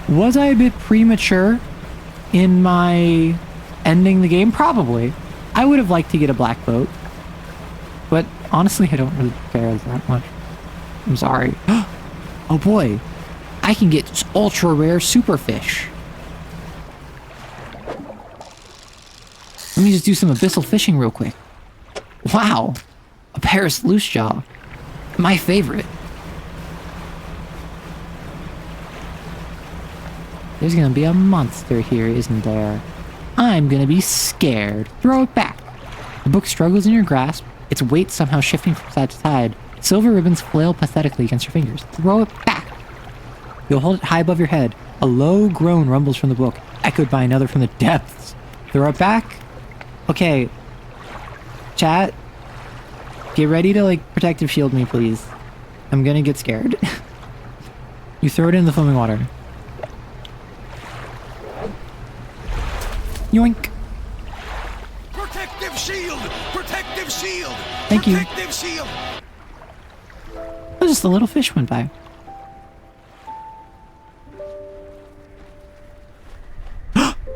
Was I a bit premature in my ending the game? Probably. I would have liked to get a black boat. But honestly, I don't really care that much. I'm sorry. Oh boy. I can get ultra rare superfish. Let me just do some abyssal fishing real quick. Wow. A Paris loose jaw. My favorite. There's gonna be a monster here, isn't there? I'm gonna be scared. Throw it back. The book struggles in your grasp, its weight somehow shifting from side to side. Silver ribbons flail pathetically against your fingers. Throw it back. You'll hold it high above your head. A low groan rumbles from the book, echoed by another from the depths. Throw it back? Okay. Chat. Get ready to, like, protective shield me, please. I'm gonna get scared. You throw it in the foaming water. Yoink. Protective shield! Protective shield! Thank you. Protective shield! Oh, just a little fish went by.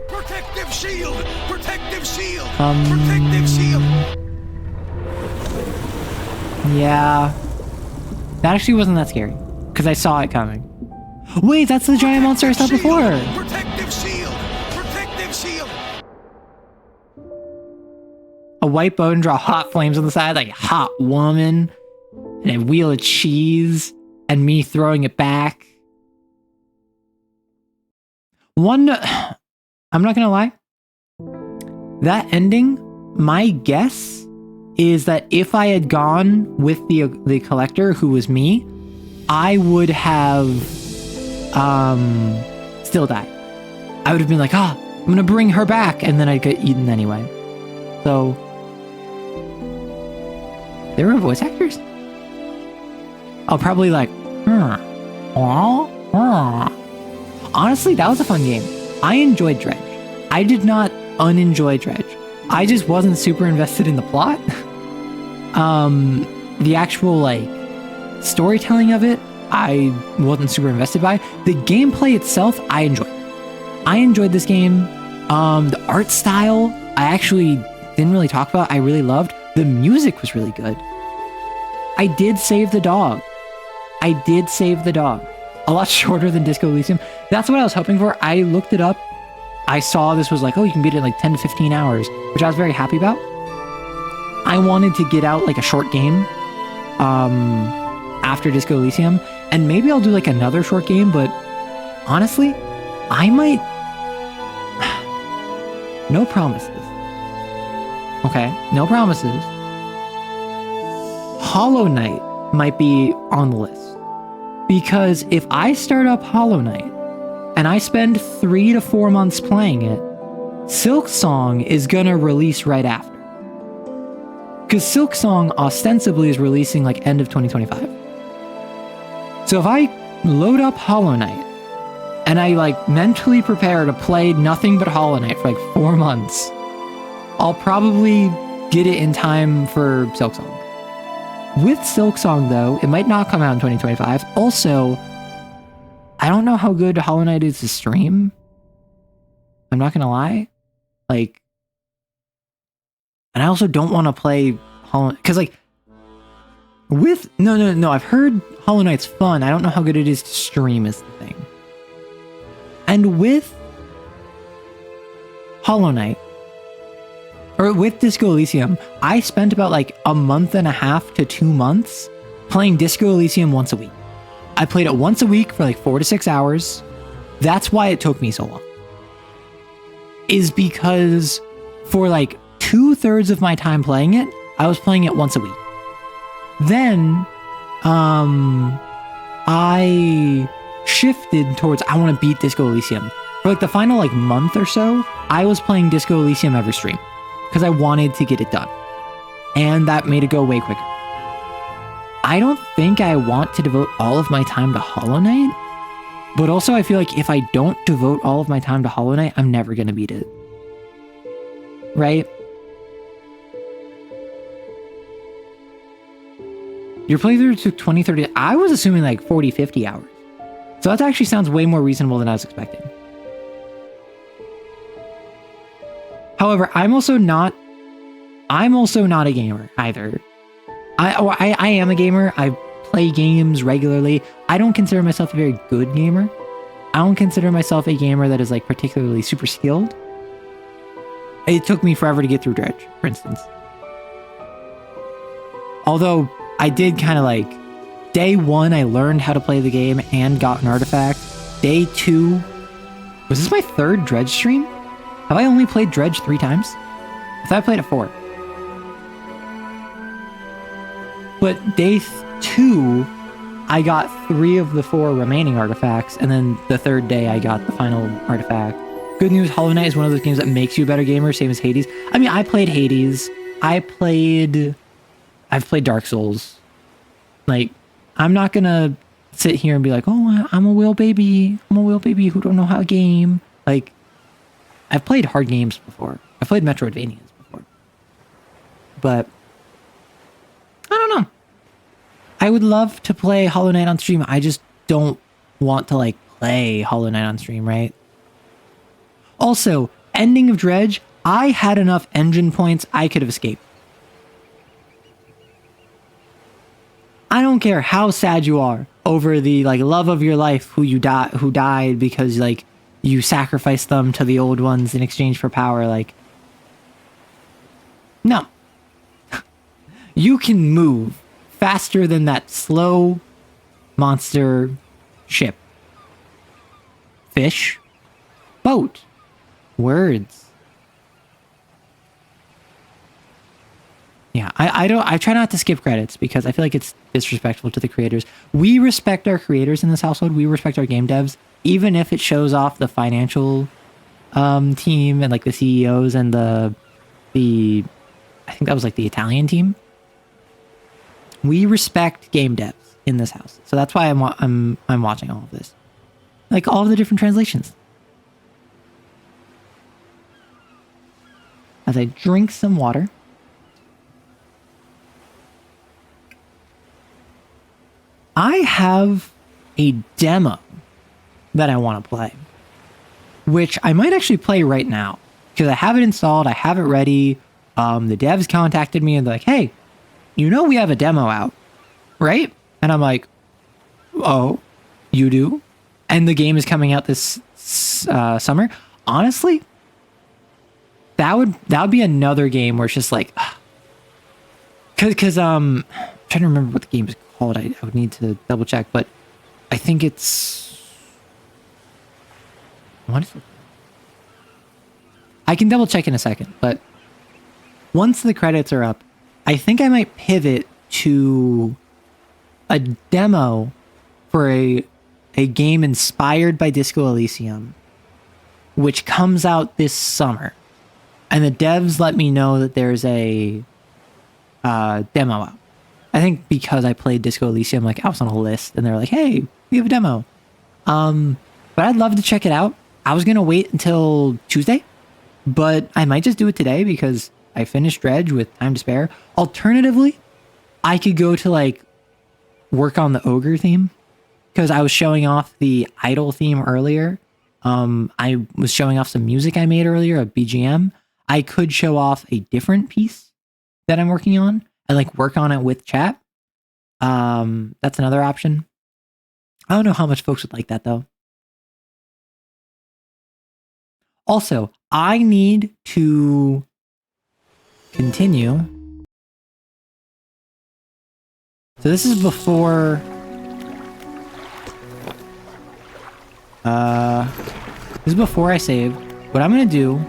Protective shield! Protective shield! Um, Protective shield! Yeah. That actually wasn't that scary. Because I saw it coming. Wait, that's the giant monster I saw before! Protective shield! Protective shield! A white boat and draw hot flames on the side, like a hot woman. And a wheel of cheese. And me throwing it back. I'm not gonna lie. That ending, my guess is that if I had gone with the collector, who was me, I would have still died. I would have been like, I'm gonna bring her back, and then I'd get eaten anyway. So there were voice actors. I'll probably like, honestly, that was a fun game. I enjoyed Dredge. I did not unenjoy Dredge. I just wasn't super invested in the plot. The actual, like, storytelling of it, I wasn't super invested by. The gameplay itself, I enjoyed. I enjoyed this game. The art style, I actually didn't really talk about. I really loved. The music was really good. I did save the dog. A lot shorter than Disco Elysium. That's what I was hoping for. I looked it up. I saw this was like, you can beat it in like 10 to 15 hours, which I was very happy about. I wanted to get out like a short game after Disco Elysium, and maybe I'll do like another short game, but honestly, I might... No promises. Okay, no promises. Hollow Knight might be on the list. Because if I start up Hollow Knight and I spend 3 to 4 months playing it, Silksong is gonna release right after. Because Silksong ostensibly is releasing like end of 2025. So if I load up Hollow Knight and I like mentally prepare to play nothing but Hollow Knight for like 4 months, I'll probably get it in time for Silksong. With Silksong, though, it might not come out in 2025. Also, I don't know how good Hollow Knight is to stream. I'm not gonna lie. Like, and I also don't want to play Hollow Knight, because, like, with... No, I've heard Hollow Knight's fun. I don't know how good it is to stream is the thing. And with Hollow Knight, or with Disco Elysium, I spent about like a month and a half to 2 months playing Disco Elysium once a week. I played it once a week for like 4 to 6 hours. That's why it took me so long. Is because for like 2/3 of my time playing it, I was playing it once a week. Then, I shifted towards I want to beat Disco Elysium. For like the final like month or so, I was playing Disco Elysium every stream because I wanted to get it done. And that made it go way quicker. I don't think I want to devote all of my time to Hollow Knight, but also I feel like if I don't devote all of my time to Hollow Knight, I'm never going to beat it. Right? Your playthrough took 20, 30... I was assuming like 40, 50 hours. So that actually sounds way more reasonable than I was expecting. However, I'm also not a gamer either. I am a gamer. I play games regularly. I don't consider myself a very good gamer. I don't consider myself a gamer that is like particularly super skilled. It took me forever to get through Dredge, for instance. Although I did kind of like, day 1, I learned how to play the game and got an artifact. Day 2, was this my 3rd Dredge stream? Have I only played Dredge 3 times? I thought I played it 4. But day 2, I got 3 of the 4 remaining artifacts, and then the 3rd day I got the final artifact. Good news, Hollow Knight is one of those games that makes you a better gamer, same as Hades. I mean, I played Hades. I've played Dark Souls. Like, I'm not gonna sit here and be like, oh, I'm a whale baby. I'm a whale baby who don't know how to game. Like, I've played hard games before. I've played Metroidvanias before. But I don't know. I would love to play Hollow Knight on stream. I just don't want to, like, play Hollow Knight on stream, right? Also, ending of Dredge, I had enough engine points I could have escaped. I don't care how sad you are over the, like, love of your life who died because, like, you sacrificed them to the old ones in exchange for power, like, no. You can move faster than that slow monster ship. Fish. Boat. Words. Yeah, I try not to skip credits because I feel like it's disrespectful to the creators. We respect our creators in this household. We respect our game devs, even if it shows off the financial team and like the CEOs and the I think that was like the Italian team. We respect game devs in this house, so that's why I'm watching all of this, like all of the different translations. As I drink some water. I have a demo that I want to play, which I might actually play right now because I have it installed. I have it ready. The devs contacted me and they're like, hey, you know, we have a demo out, right? And I'm like, oh, you do? And the game is coming out this summer. Honestly, that would be another game where it's just like, because I'm trying to remember what the game is called. I would need to double check, but I think it's, what is it? I can double check in a second, but once the credits are up, I think I might pivot to a demo for a game inspired by Disco Elysium, which comes out this summer. And the devs let me know that there's a demo out. I think because I played Disco Elysium, like I was on a list and they're like, hey, we have a demo. But I'd love to check it out. I was going to wait until Tuesday, but I might just do it today because I finished Dredge with time to spare. Alternatively, I could go to like work on the ogre theme because I was showing off the idol theme earlier. I was showing off some music I made earlier, a BGM. I could show off a different piece that I'm working on and like work on it with chat. That's another option. I don't know how much folks would like that though. Also, I need to continue. So this is before I save. What I'm gonna do,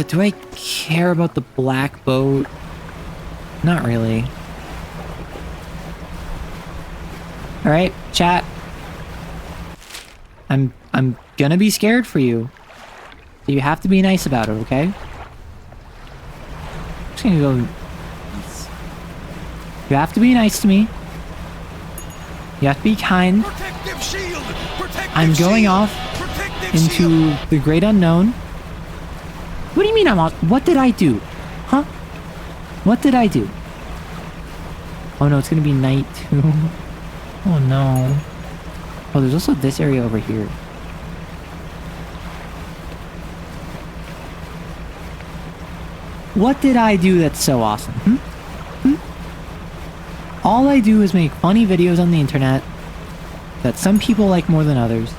do I care about the black boat? Not really. All right, chat. I'm gonna be scared for you. So you have to be nice about it, okay? I'm just gonna go. You have to be nice to me. You have to be kind. Protective shield. Protective I'm going shield. off Protective into shield. the great unknown. What do you mean I'm off? What did I do? Huh? What did I do? Oh no, it's gonna be night too. Oh no. Oh, there's also this area over here. What did I do that's so awesome? All I do is make funny videos on the internet that some people like more than others.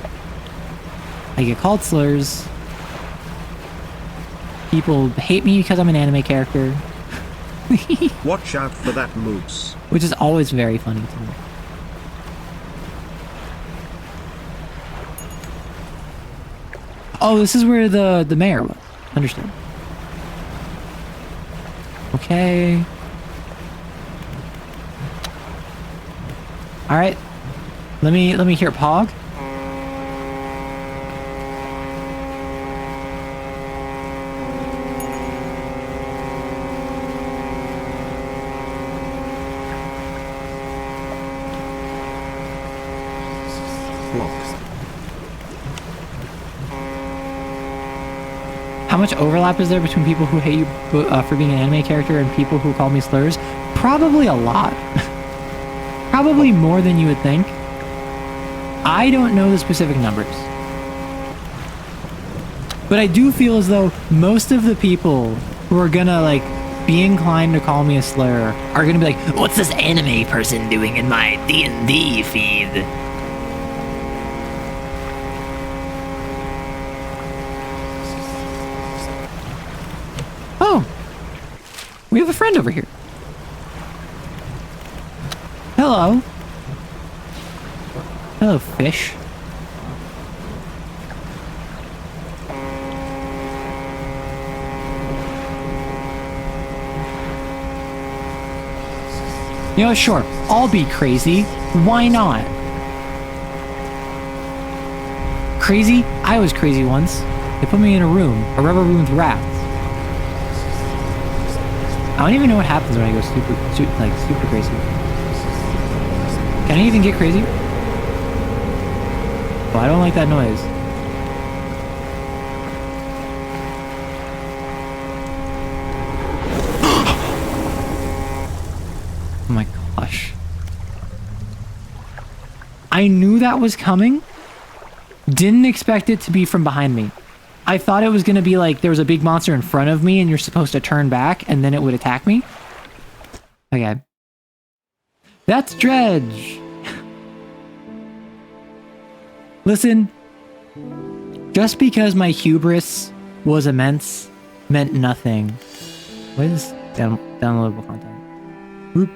I get called slurs. People hate me because I'm an anime character. Watch out for that moose. Which is always very funny to me. Oh, this is where the mayor was. Understood. Okay. All right. Let me hear Pog. How much overlap is there between people who hate you for being an anime character and people who call me slurs? Probably a lot. Probably more than you would think. I don't know the specific numbers. But I do feel as though most of the people who are gonna, like, be inclined to call me a slur are gonna be like, what's this anime person doing in my D&D feed? Oh, we have a friend over here. Hello. Hello, fish. You know, sure, I'll be crazy. Why not? Crazy? I was crazy once. They put me in a rubber room with rats. I don't even know what happens when I go super crazy. Can I even get crazy? Oh, I don't like that noise. Oh my gosh. I knew that was coming. Didn't expect it to be from behind me. I thought it was going to be like there was a big monster in front of me and you're supposed to turn back and then it would attack me. Okay. That's Dredge. Listen, just because my hubris was immense meant nothing. What is downloadable content? Whoop.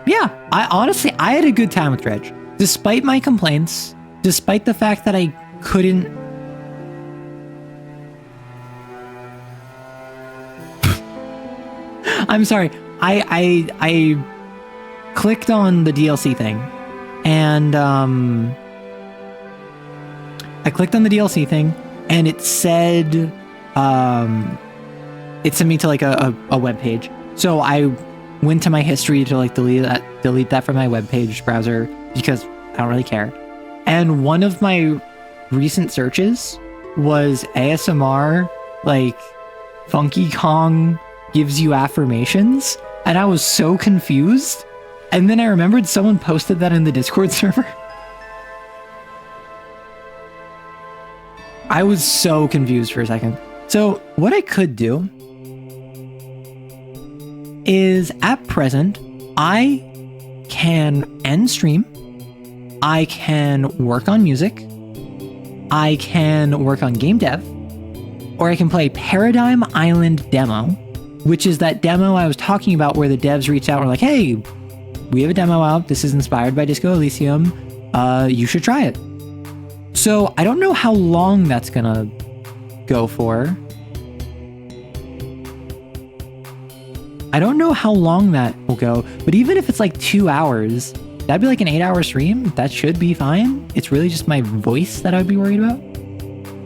Yeah, I had a good time with Dredge. Despite my complaints, despite the fact that I couldn't... I'm sorry, I clicked on the DLC thing, and, I clicked on the DLC thing, and it said, it sent me to, like, a web page. So I went to my history to, like, delete that from my web page browser, because I don't really care. And one of my recent searches was ASMR, like, Funky Kong gives you affirmations, and I was so confused. And then I remembered someone posted that in the Discord server. I was so confused for a second. So what I could do is, at present, I can end stream, I can work on music, I can work on game dev, or I can play Paradigm Island demo, which is that demo I was talking about where the devs reached out and were like, hey, we have a demo out, this is inspired by Disco Elysium, you should try it. So I don't know how long that's gonna go for. I don't know how long that will go, but even if it's like 2 hours, that'd be like an 8-hour stream. That should be fine. It's really just my voice that I'd be worried about.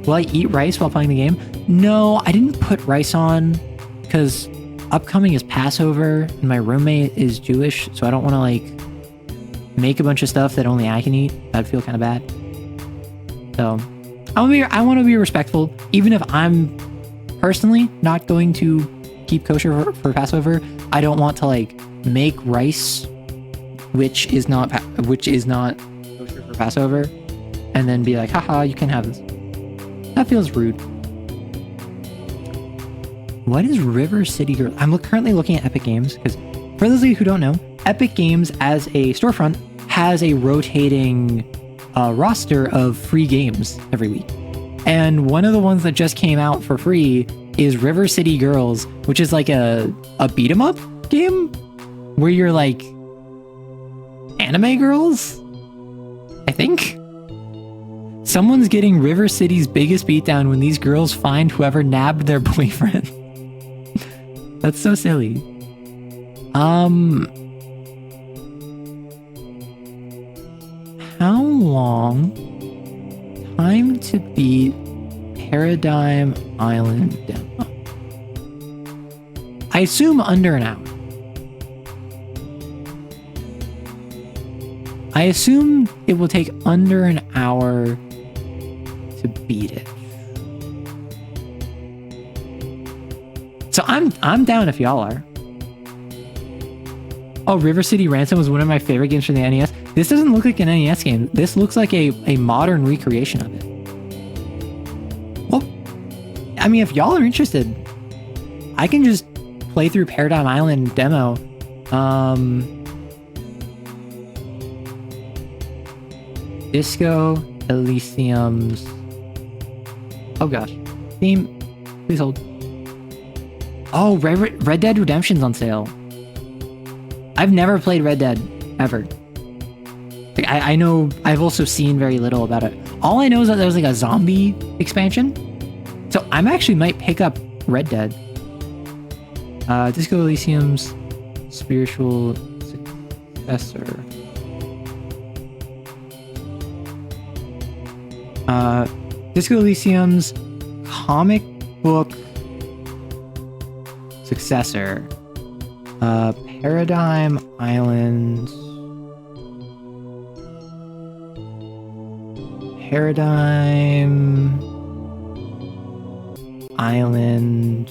Will I eat rice while playing the game? No, I didn't put rice on because upcoming is Passover and my roommate is Jewish, so I don't want to like make a bunch of stuff that only I can eat. That'd feel kind of bad. So I want to be respectful, even if I'm personally not going to keep kosher for Passover. I don't want to like make rice, which is not kosher for Passover, and then be like, haha, you can have this. That feels rude. What is River City Girl? I'm currently looking at Epic Games because, for those of you who don't know, Epic Games as a storefront has a rotating roster of free games every week. And one of the ones that just came out for free is River City Girls, which is like a beat 'em up game where you're like anime girls, I think. Someone's getting River City's biggest beatdown when these girls find whoever nabbed their boyfriend. That's so silly. How long? Time to beat Paradigm Island demo. I assume under an hour. I assume it will take under an hour to beat it. So I'm down if y'all are. Oh, River City Ransom was one of my favorite games from the NES. This doesn't look like an NES game. This looks like a modern recreation of it. Well, I mean, if y'all are interested, I can just play through Paradigm Island demo. Disco Elysium's... Oh gosh. Theme, please hold. Oh, Red Dead Redemption's on sale. I've never played Red Dead, ever. Like, I know, I've also seen very little about it. All I know is that there's like a zombie expansion. So I actually might pick up Red Dead. Disco Elysium's spiritual successor. Disco Elysium's comic book successor. Paradigm Island. Paradigm Island.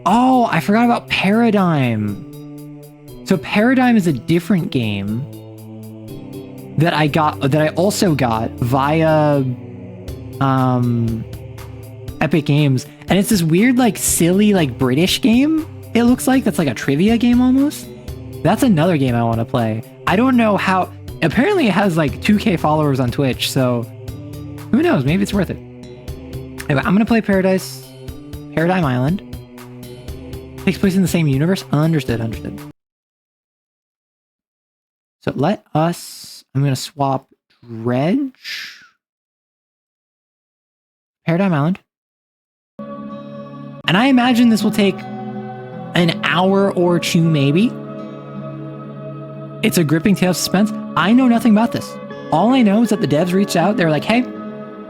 Oh, I forgot about Paradigm. So Paradigm is a different game that I also got via Epic Games, and it's this weird like silly like British game. It looks like that's like a trivia game almost. That's another game I want to play. I don't know how. Apparently it has like 2K followers on Twitch, so who knows? Maybe it's worth it. Anyway, I'm gonna play Paradigm Island. Takes place in the same universe. Understood. So let us. I'm gonna swap Dredge. Paradigm Island. And I imagine this will take an hour or two, maybe. It's a gripping tale of suspense. I know nothing about this. All I know is that the devs reached out. They're like, hey,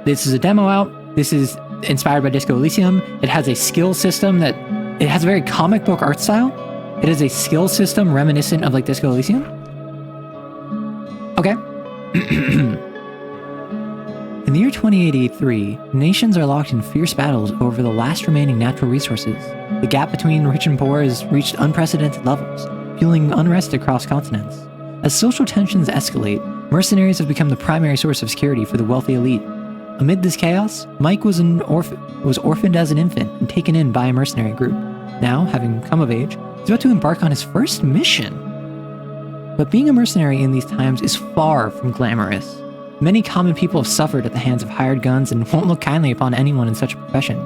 this is a demo out. This is inspired by Disco Elysium. It has a skill system that... It has a very comic book art style. It is a skill system reminiscent of like Disco Elysium. Okay. In the year 2083, nations are locked in fierce battles over the last remaining natural resources. The gap between rich and poor has reached unprecedented levels, fueling unrest across continents. As social tensions escalate, mercenaries have become the primary source of security for the wealthy elite. Amid this chaos, Mike was orphaned as an infant and taken in by a mercenary group. Now, having come of age, he's about to embark on his first mission. But being a mercenary in these times is far from glamorous. Many common people have suffered at the hands of hired guns and won't look kindly upon anyone in such a profession.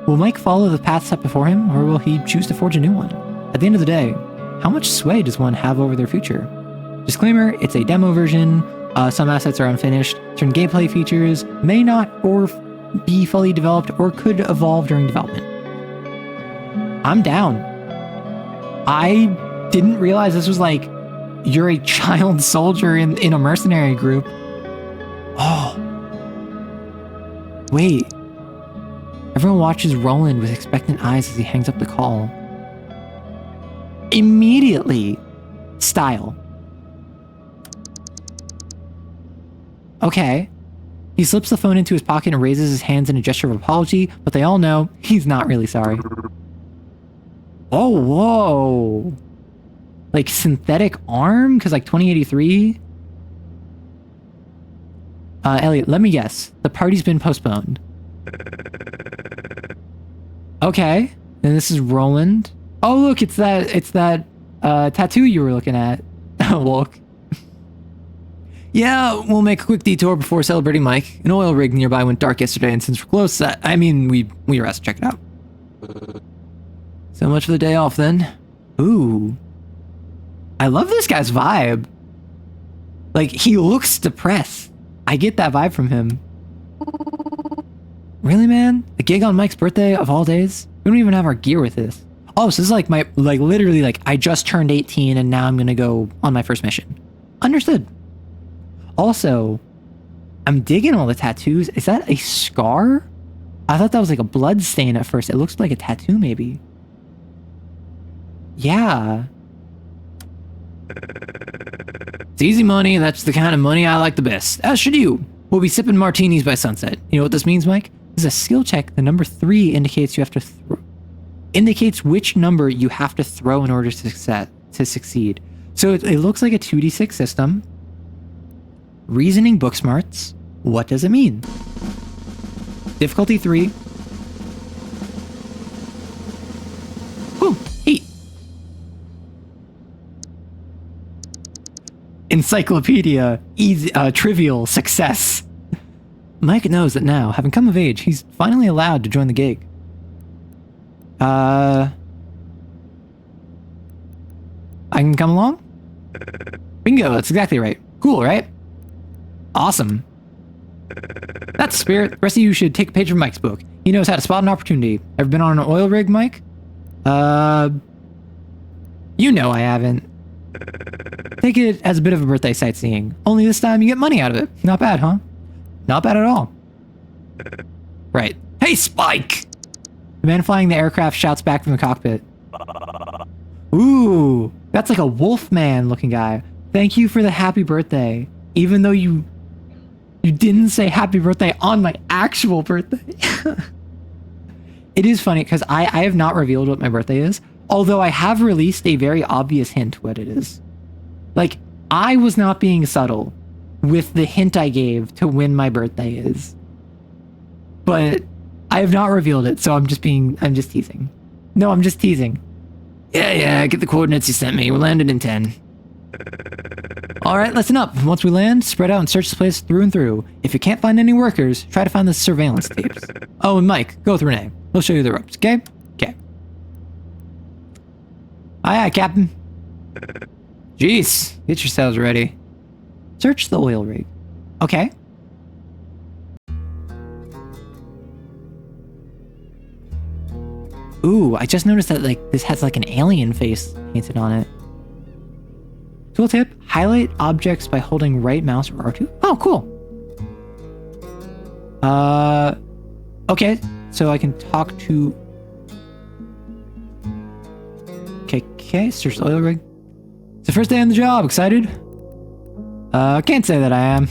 Will Mike follow the path set before him, or will he choose to forge a new one? At the end of the day, how much sway does one have over their future? Disclaimer, it's a demo version, some assets are unfinished, certain gameplay features may not or be fully developed or could evolve during development. I'm down. I didn't realize this was like, you're a child soldier in a mercenary group. Oh. Wait. Everyone watches Roland with expectant eyes as he hangs up the call. Immediately. Style. Okay. He slips the phone into his pocket and raises his hands in a gesture of apology, but they all know he's not really sorry. Oh, whoa. Like synthetic arm? Because like 2083? Elliot, let me guess. The party's been postponed. Okay. Then this is Roland. Oh, look, it's that tattoo you were looking at. Look. Yeah, we'll make a quick detour before celebrating Mike. An oil rig nearby went dark yesterday, and since we're close, I mean, we were asked to check it out. So much for the day off, then. Ooh. I love this guy's vibe. Like, he looks depressed. I get that vibe from him. Really, man? A gig on Mike's birthday of all days? We don't even have our gear with this. Oh, so this is like literally like, I just turned 18 and now I'm gonna go on my first mission. Understood. Also, I'm digging all the tattoos. Is that a scar? I thought that was like a blood stain at first. It looks like a tattoo, maybe. Yeah. It's easy money. That's the kind of money I like the best. As should you. We'll be sipping martinis by sunset. You know what this means, Mike? This is a skill check. The number 3 indicates you have to indicates which number you have to throw in order to succeed. So it looks like a 2d6 system. Reasoning book smarts. What does it mean? Difficulty 3. Boom. 8. Encyclopedia. Easy, trivial. Success. Mike knows that now, having come of age, he's finally allowed to join the gig. I can come along? Bingo, that's exactly right. Cool, right? Awesome. That's the spirit. The rest of you should take a page from Mike's book. He knows how to spot an opportunity. Ever been on an oil rig, Mike? You know I haven't. Take it as a bit of a birthday sightseeing. Only this time you get money out of it. Not bad, huh? Not bad at all. Right. Hey, Spike! The man flying the aircraft shouts back from the cockpit. Ooh, that's like a wolfman looking guy. Thank you for the happy birthday. Even though you didn't say happy birthday on my actual birthday. It is funny because I have not revealed what my birthday is, although I have released a very obvious hint what it is. Like, I was not being subtle with the hint I gave to when my birthday is. But I have not revealed it, so I'm just teasing. No, I'm just teasing. Yeah, get the coordinates you sent me. We're landing in 10. Alright, listen up. Once we land, spread out and search the place through and through. If you can't find any workers, try to find the surveillance tapes. Oh, and Mike, go with Renee. He'll show you the ropes, okay? Okay. Aye, Captain. Jeez, get yourselves ready. Search the oil rig. Okay. Ooh, I just noticed that like this has like an alien face painted on it. Tooltip, highlight objects by holding right mouse or R2. Oh, cool. Okay, so I can talk to... Okay, search the oil rig. It's the first day on the job, excited? Can't say that I am.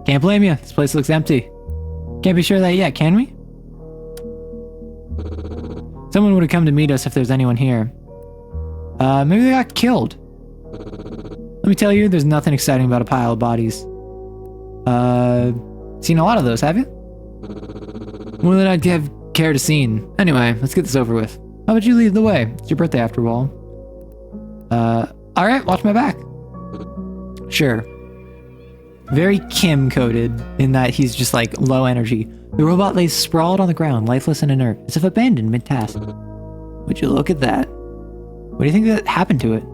Can't blame you, this place looks empty. Can't be sure of that yet, can we? Someone would have come to meet us if there's anyone here. Maybe they got killed. Let me tell you, there's nothing exciting about a pile of bodies. Seen a lot of those, have you? More than I'd have cared to seen. Anyway, let's get this over with. How about you lead the way? It's your birthday after all. Alright, watch my back. Sure. Very Kim-coded in that he's just like low energy. The robot lays sprawled on the ground, lifeless and inert, as if abandoned mid-task. Would you look at that? What do you think that happened to it?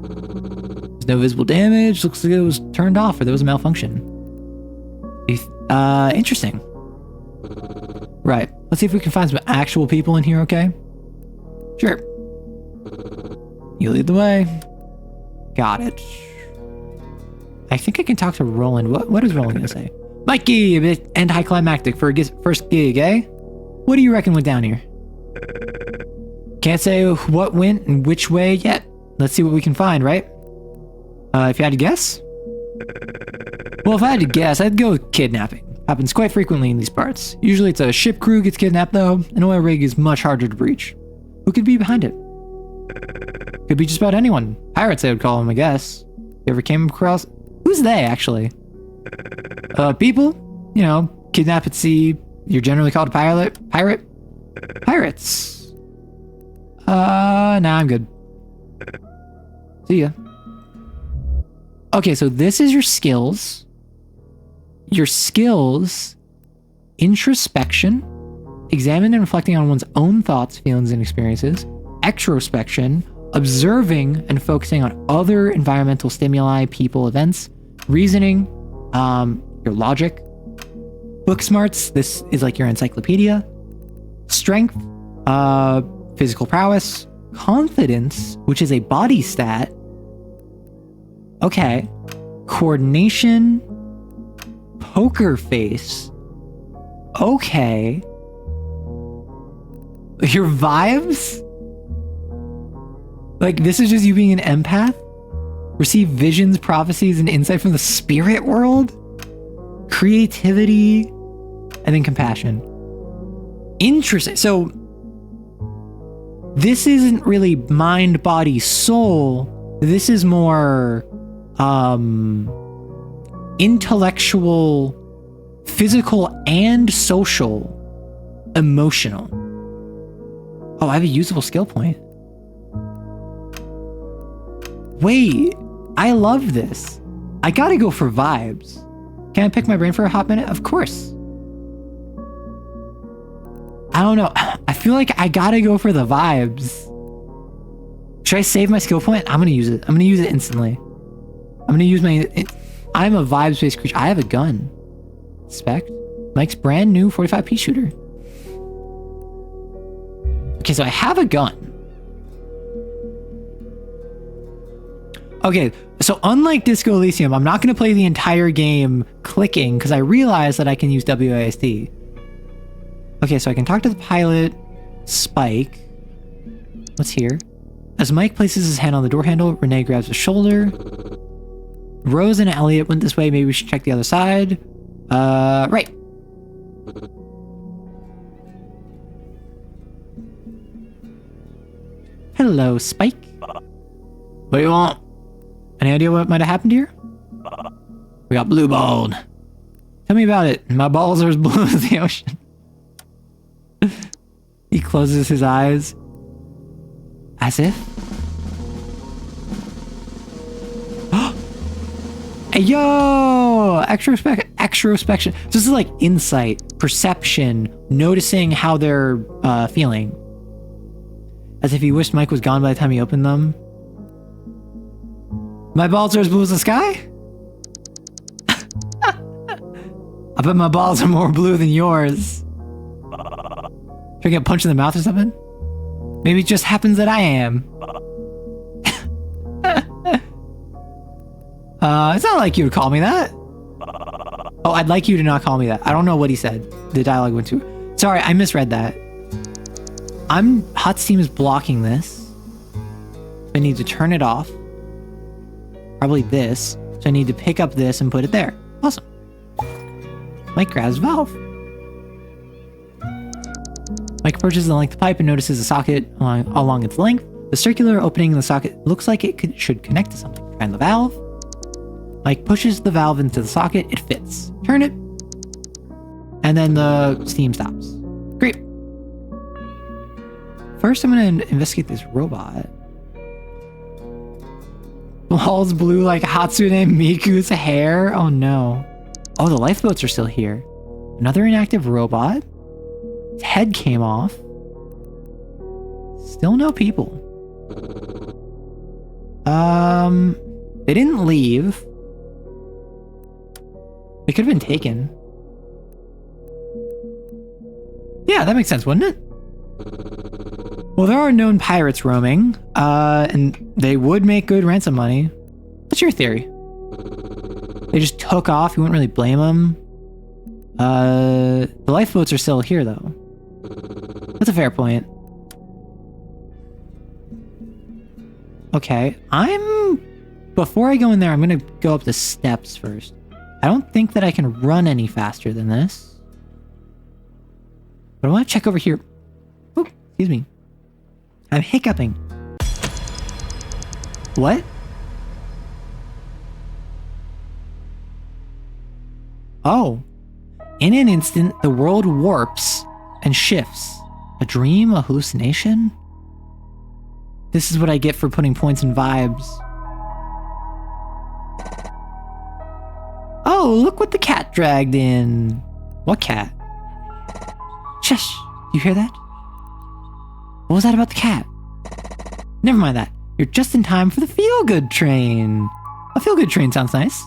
There's no visible damage, looks like it was turned off or there was a malfunction. Interesting. Right, let's see if we can find some actual people in here, okay? Sure. You lead the way. Got it. I think I can talk to Roland. What is Roland gonna say? Mikey, a bit anticlimactic for a first gig, eh? What do you reckon went down here? Can't say what went and which way yet. Let's see what we can find, right? If you had to guess? Well, if I had to guess, I'd go with kidnapping. Happens quite frequently in these parts. Usually it's a ship crew gets kidnapped though. An oil rig is much harder to breach. Who could be behind it? Could be just about anyone. Pirates, I would call them, I guess. You ever came across... Who's they, actually? People? You know, kidnap at sea. You're generally called a pirate? Pirates. Nah, I'm good. See ya. Okay, so this is your skills. Your skills, introspection, examining and reflecting on one's own thoughts, feelings, and experiences. Extrospection, observing and focusing on other environmental stimuli, people, events. Reasoning, your logic. Book smarts, this is like your encyclopedia. Strength, physical prowess. Confidence, which is a body stat. Okay. Coordination. Poker face. Okay. Your vibes? Like, this is just you being an empath? Receive visions, prophecies, and insight from the spirit world? Creativity, and then compassion. Interesting. So, this isn't really mind, body, soul. This is more, intellectual, physical, and social, emotional. Oh, I have a usable skill point. Wait, I love this. I gotta go for vibes. Can I pick my brain for a hot minute? Of course. I don't know. I feel like I gotta go for the vibes. Should I save my skill point? I'm gonna use it. I'm gonna use it instantly. I'm gonna use my... I'm a vibes-based creature. I have a gun. Spec. Mike's brand new 45p shooter. Okay, so I have a gun. Okay, so unlike Disco Elysium, I'm not going to play the entire game clicking because I realize that I can use WASD. Okay, so I can talk to the pilot, Spike. What's here? As Mike places his hand on the door handle, Renee grabs his shoulder. Rose and Elliot went this way. Maybe we should check the other side. Right. Hello, Spike. What do you want? Any idea what might have happened here? We got blue balled. Tell me about it. My balls are as blue as the ocean. He closes his eyes. As if. Hey, yo! Extrospection. So this is like insight, perception, noticing how they're feeling. As if he wished Mike was gone by the time he opened them. My balls are as blue as the sky? I bet my balls are more blue than yours. Should I get punched in the mouth or something? Maybe it just happens that I am. It's not like you would call me that. Oh, I'd like you to not call me that. I don't know what he said. The dialogue went to. Sorry, I misread that. Hot steam is blocking this. I need to turn it off. Probably this. So I need to pick up this and put it there. Awesome. Mike grabs valve. Mike approaches the length of pipe and notices a socket along its length. The circular opening in the socket looks like it should connect to something. Find the valve. Mike pushes the valve into the socket. It fits. Turn it. And then the steam stops. Great. First, I'm going to investigate this robot. Balls blue like Hatsune Miku's hair. Oh no. Oh, the lifeboats are still here. Another inactive robot. His head came off. Still no people. They didn't leave. They could have been taken. Yeah, that makes sense, wouldn't it? Well, there are known pirates roaming, and they would make good ransom money. What's your theory? They just took off, you wouldn't really blame them. The lifeboats are still here, though. That's a fair point. Okay, before I go in there, I'm gonna go up the steps first. I don't think that I can run any faster than this. But I want to check over here. Oh, excuse me. I'm hiccuping. What? Oh. In an instant, the world warps and shifts. A dream? A hallucination? This is what I get for putting points in vibes. Oh, look what the cat dragged in. What cat? Shush. You hear that? What was that about the cat? Never mind that. You're just in time for the feel-good train. A feel-good train sounds nice.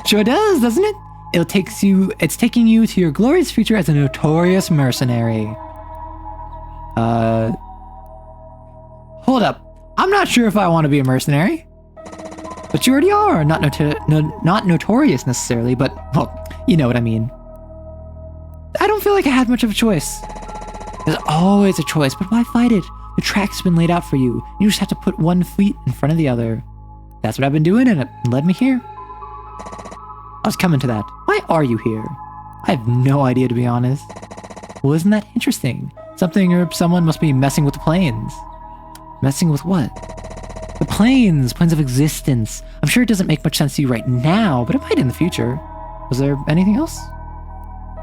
Sure does, doesn't it? It's taking you to your glorious future as a notorious mercenary. Hold up. I'm not sure if I want to be a mercenary. But you already are. Not notorious necessarily, but, well, you know what I mean. I don't feel like I had much of a choice. There's always a choice, but why fight it? The track's been laid out for you. You just have to put one feet in front of the other. That's what I've been doing, and it led me here. I was coming to that. Why are you here? I have no idea, to be honest. Well, isn't that interesting? Something or someone must be messing with the planes. Messing with what? The planes of existence. I'm sure it doesn't make much sense to you right now, but it might in the future. Was there anything else?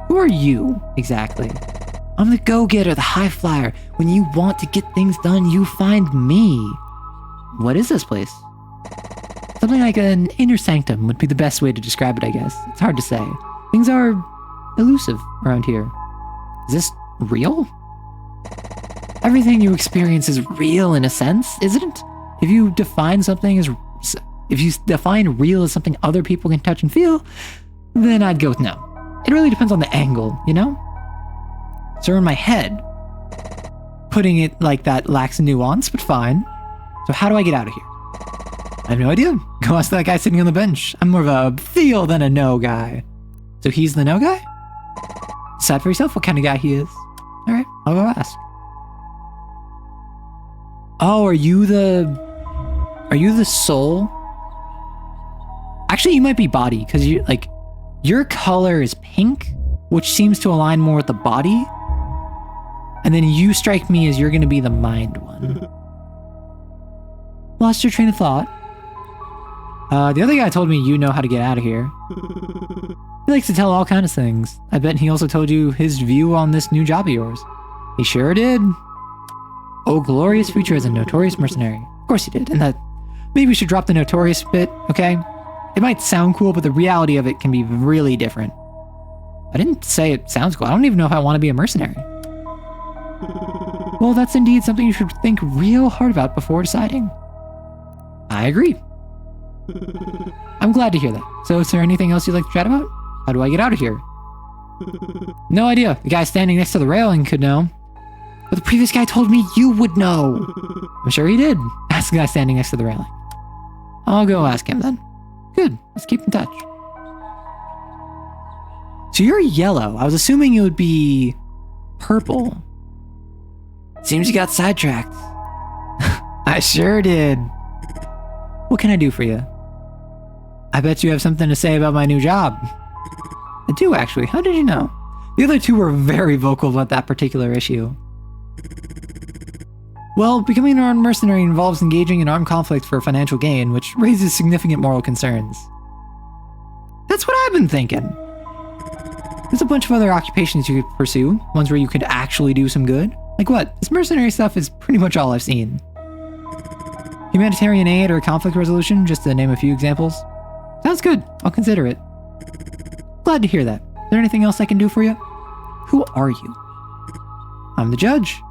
Who are you, exactly? I'm the go-getter, the high flyer. When you want to get things done, you find me. What is this place? Something like an inner sanctum would be the best way to describe it, I guess. It's hard to say. Things are elusive around here. Is this real? Everything you experience is real in a sense, isn't it? If you define real as something other people can touch and feel, then I'd go with no. It really depends on the angle, you know? So in my head, putting it like that lacks nuance, but fine. So how do I get out of here? I have no idea. Go ask that guy sitting on the bench. I'm more of a feel than a know guy. So he's the no guy? Decide for yourself what kind of guy he is. Alright, I'll go ask. Oh, are you the soul? Actually, you might be body, because your color is pink, which seems to align more with the body. And then you strike me as you're going to be the mind one. Lost your train of thought. The other guy told me you know how to get out of here. He likes to tell all kinds of things. I bet he also told you his view on this new job of yours. He sure did. Oh, glorious future as a notorious mercenary. Of course he did. And that maybe we should drop the notorious bit, okay? It might sound cool, but the reality of it can be really different. I didn't say it sounds cool. I don't even know if I want to be a mercenary. Well, that's indeed something you should think real hard about before deciding. I agree. I'm glad to hear that. So is there anything else you'd like to chat about? How do I get out of here? No idea. The guy standing next to the railing could know. But the previous guy told me you would know. I'm sure he did. Ask the guy standing next to the railing. I'll go ask him then. Good. Let's keep in touch. So you're yellow. I was assuming it would be purple. Seems you got sidetracked. I sure did. What can I do for you? I bet you have something to say about my new job. I do, actually. How did you know? The other two were very vocal about that particular issue. Well, becoming an armed mercenary involves engaging in armed conflict for financial gain, which raises significant moral concerns. That's what I've been thinking. There's a bunch of other occupations you could pursue, ones where you could actually do some good. Like what? This mercenary stuff is pretty much all I've seen. Humanitarian aid or conflict resolution, just to name a few examples. Sounds good. I'll consider it. Glad to hear that. Is there anything else I can do for you? Who are you? I'm the judge.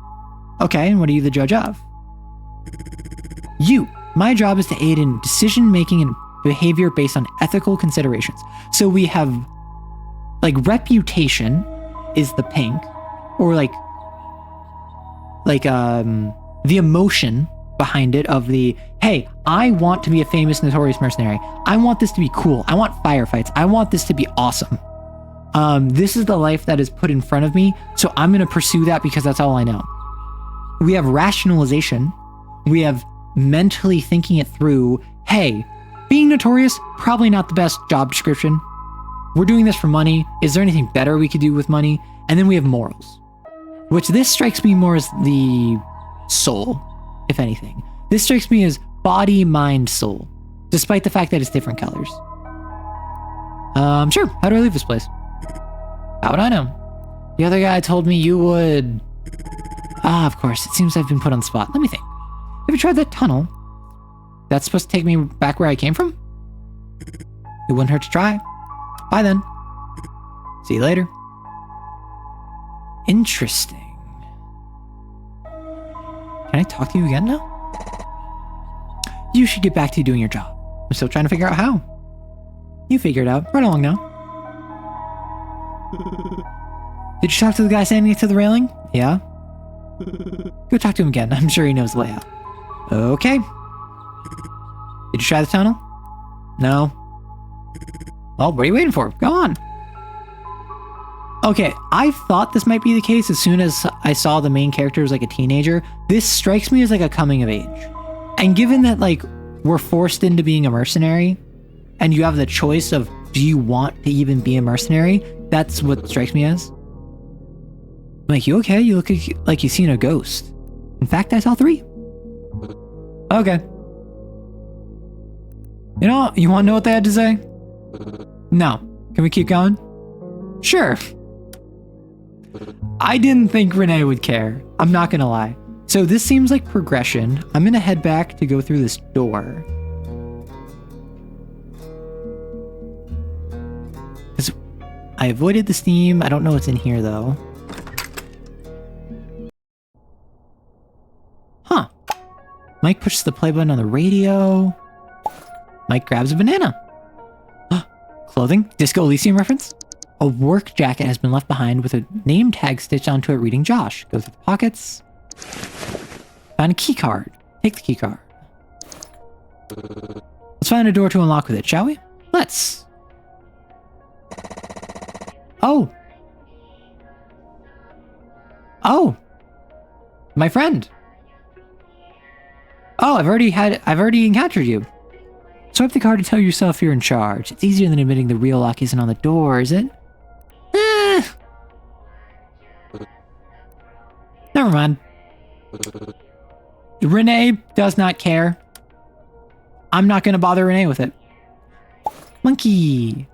Okay, and what are you the judge of? You. My job is to aid in decision-making and behavior based on ethical considerations. So we have, like, reputation is the pink, or like the emotion behind it of the, hey, I want to be a famous, notorious mercenary. I want this to be cool. I want firefights. I want this to be awesome. This is the life that is put in front of me, so I'm going to pursue that because that's all I know. We have rationalization. We have mentally thinking it through. Hey, being notorious, probably not the best job description. We're doing this for money. Is there anything better we could do with money? And then we have morals, which this strikes me more as the soul, if anything. This strikes me as body, mind, soul, despite the fact that it's different colors. Sure. How do I leave this place? How would I know? The other guy told me you would... of course. It seems I've been put on the spot. Let me think. Have you tried that tunnel? That's supposed to take me back where I came from? It wouldn't hurt to try. Bye then. See you later. Interesting. Can I talk to you again now? You should get back to doing your job. I'm still trying to figure out how. You figure it out. Right along now. Did you talk to the guy standing next to the railing? Yeah. Go talk to him again. I'm sure he knows the layout. Okay. Did you try the tunnel? No. Well, what are you waiting for? Go on. Okay, I thought this might be the case as soon as I saw the main character as like a teenager. This strikes me as like a coming of age. And given that like we're forced into being a mercenary and you have the choice of do you want to even be a mercenary? That's what strikes me as. I'm like, you okay? You look like you've seen a ghost. In fact, I saw 3. Okay. You know, you want to know what they had to say? No. Can we keep going? Sure. I didn't think Renee would care. I'm not gonna lie. So this seems like progression. I'm gonna head back to go through this door. I avoided the steam. I don't know what's in here though. Huh. Mike pushes the play button on the radio. Mike grabs a banana. Clothing? Disco Elysium reference? A work jacket has been left behind with a name tag stitched onto it reading Josh. Go through the pockets. Find a key card. Take the key card. Let's find a door to unlock with it, shall we? Let's. Oh. Oh. My friend. Oh, I've already encountered you. Swipe the card to tell yourself you're in charge. It's easier than admitting the real lock isn't on the door, is it? Never mind. Renee does not care. I'm not going to bother Renee with it. Monkey.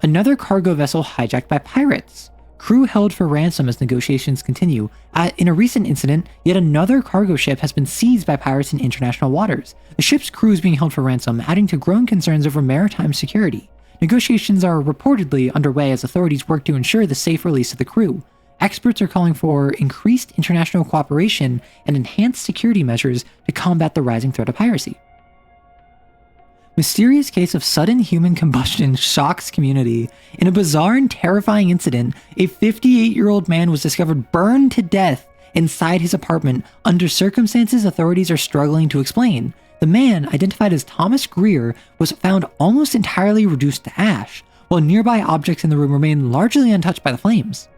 Another cargo vessel hijacked by pirates. Crew held for ransom as negotiations continue. In a recent incident, yet another cargo ship has been seized by pirates in international waters. The ship's crew is being held for ransom, adding to growing concerns over maritime security. Negotiations are reportedly underway as authorities work to ensure the safe release of the crew. Experts are calling for increased international cooperation and enhanced security measures to combat the rising threat of piracy. Mysterious case of sudden human combustion shocks community. In a bizarre and terrifying incident, a 58-year-old man was discovered burned to death inside his apartment under circumstances authorities are struggling to explain. The man, identified as Thomas Greer, was found almost entirely reduced to ash, while nearby objects in the room remain largely untouched by the flames.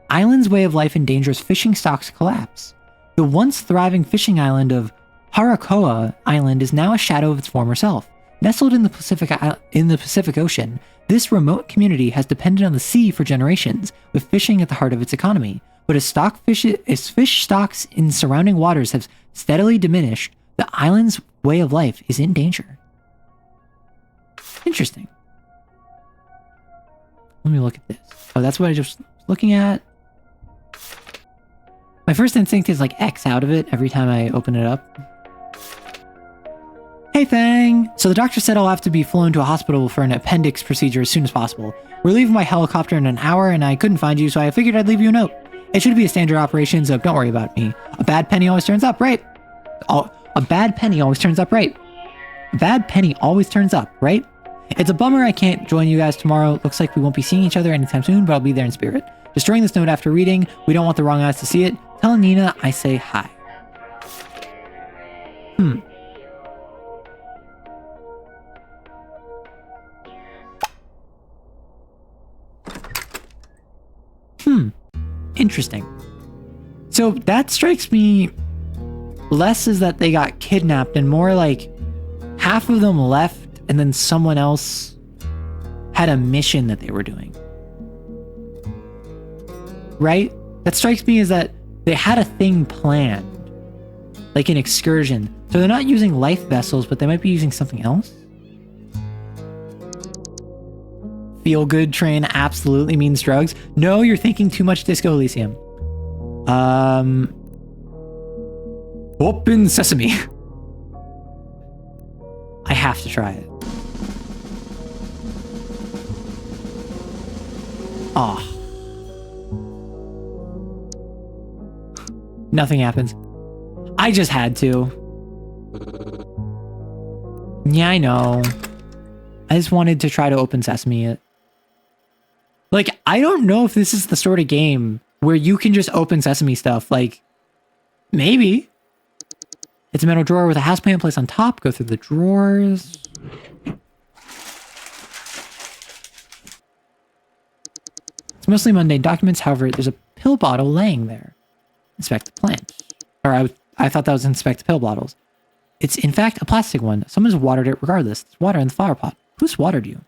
Island's way of life endangers fishing stocks collapse. The once thriving fishing island of Harakoa Island is now a shadow of its former self. Nestled in the Pacific Ocean, this remote community has depended on the sea for generations, with fishing at the heart of its economy. But as fish stocks in surrounding waters have steadily diminished, the island's way of life is in danger. Interesting. Let me look at this. Oh, that's what I just was looking at. My first instinct is like X out of it every time I open it up. Hey Fang! So the doctor said I'll have to be flown to a hospital for an appendix procedure as soon as possible. We're leaving by helicopter in an hour and I couldn't find you, so I figured I'd leave you a note. It should be a standard operation, so don't worry about me. A bad penny always turns up, right? A bad penny always turns up, right? A bad penny always turns up, right? It's a bummer I can't join you guys tomorrow. Looks like we won't be seeing each other anytime soon, but I'll be there in spirit. Destroying this note after reading. We don't want the wrong eyes to see it. Tell Nina I say hi. Interesting. So that strikes me less as that they got kidnapped and more like half of them left and then someone else had a mission that they were doing. Right? That strikes me as that they had a thing planned. Like an excursion. So they're not using life vessels, but they might be using something else. Feel good train absolutely means drugs. No, you're thinking too much Disco Elysium. Open sesame. I have to try it. Ah. Nothing happens. I just had to. Yeah, I know. I just wanted to try to open sesame it. Like, I don't know if this is the sort of game where you can just open sesame stuff. Like, maybe. It's a metal drawer with a houseplant placed on top. Go through the drawers. It's mostly mundane documents. However, there's a pill bottle laying there. Inspect the plant. Or I thought that was inspect the pill bottles. It's in fact a plastic one. Someone's watered it regardless. There's water in the flower pot. Who's watered you?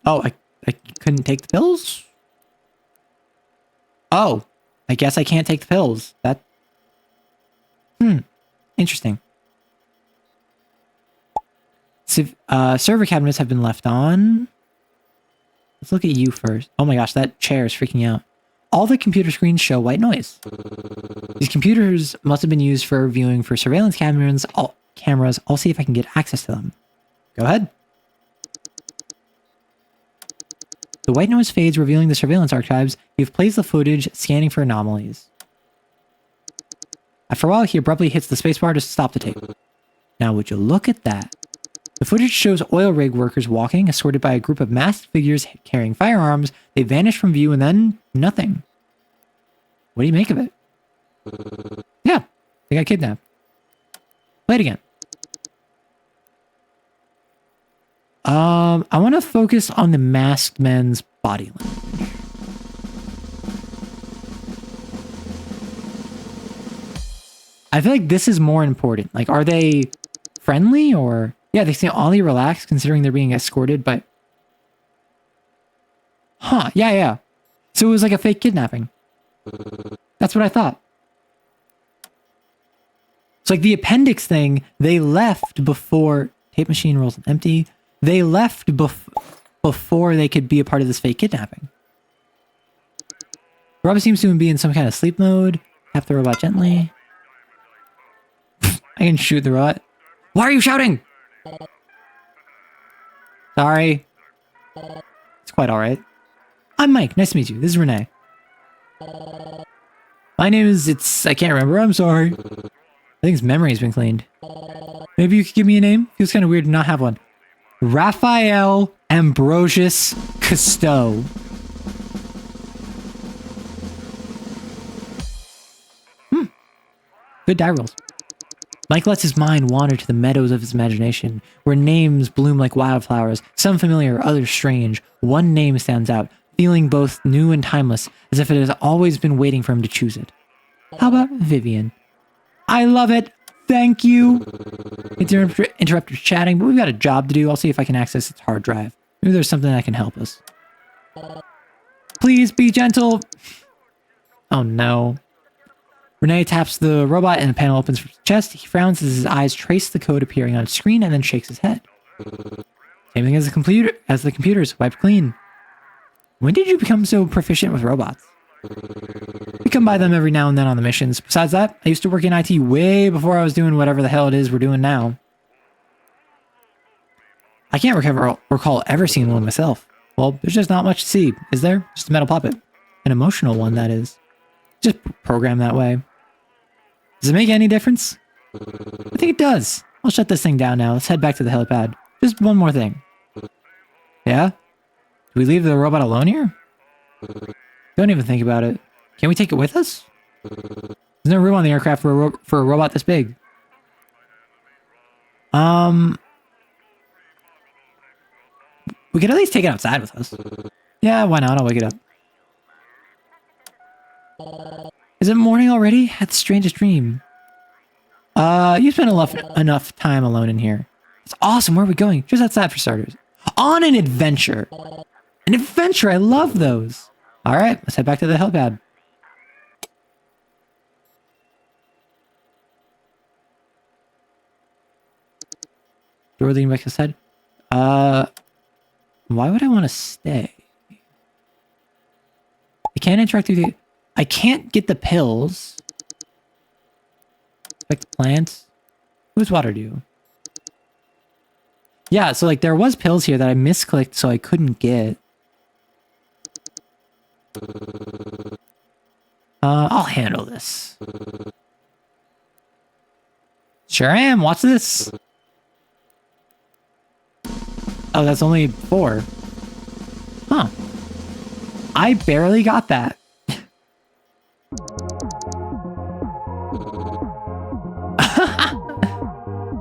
Oh, I couldn't take the pills? Oh, I guess I can't take the pills. That... Interesting. Server cabinets have been left on. Let's look at you first. Oh my gosh, that chair is freaking out. All the computer screens show white noise. These computers must have been used for viewing for surveillance cameras. I'll see if I can get access to them. Go ahead. The white noise fades, revealing the surveillance archives. You've placed the footage, scanning for anomalies. After a while, he abruptly hits the spacebar to stop the tape. Now, would you look at that? The footage shows oil rig workers walking, escorted by a group of masked figures carrying firearms. They vanish from view and then nothing. What do you make of it? Yeah, they got kidnapped. Play it again. I want to focus on the masked men's body language. I feel like this is more important. Like, are they friendly or... Yeah, they seem oddly relaxed considering they're being escorted by... Huh, yeah. So it was like a fake kidnapping. That's what I thought. It's like the appendix thing, they left before... Tape machine rolls empty. They left before they could be a part of this fake kidnapping. Robot seems to be in some kind of sleep mode. Tap the robot gently. I can shoot the robot. Why are you shouting? Sorry. It's quite alright. I'm Mike. Nice to meet you. This is Renee. My name is... I can't remember. I'm sorry. I think his memory's been cleaned. Maybe you could give me a name? Feels kind of weird to not have one. Raphael Ambrosius Cousteau. Good die rolls. Mike lets his mind wander to the meadows of his imagination, where names bloom like wildflowers, some familiar, others strange. One name stands out, feeling both new and timeless, as if it has always been waiting for him to choose it. How about Vivian? I love it! Thank you! Interrupted chatting, but we've got a job to do. I'll see if I can access its hard drive. Maybe there's something that can help us. Please be gentle! Oh no. Renee taps the robot and the panel opens from his chest. He frowns as his eyes trace the code appearing on his screen and then shakes his head. Same thing as the computers, wiped clean. When did you become so proficient with robots? We come by them every now and then on the missions. Besides that, I used to work in IT way before I was doing whatever the hell it is we're doing now. I can't recall ever seeing one myself. Well, there's just not much to see, is there? Just a metal puppet. An emotional one, that is. Just programmed that way. Does it make any difference? I think it does. I'll shut this thing down now. Let's head back to the helipad. Just one more thing. Yeah? Do we leave the robot alone here? Don't even think about it. Can we take it with us? There's no room on the aircraft for a robot this big. We could at least take it outside with us. Yeah, why not? I'll wake it up. Is it morning already? Had the strangest dream. You spent enough time alone in here. It's awesome. Where are we going? Just outside for starters. On an adventure. An adventure. I love those. All right, let's head back to the helipad. Door leading back to the side. Why would I want to stay? I can't interact with you. I can't get the pills. Like the plants. Whose water do you? Yeah, so like there was pills here that I misclicked, so I couldn't get. I'll handle this. Sure am. Watch this. Oh, that's only 4. Huh. I barely got that.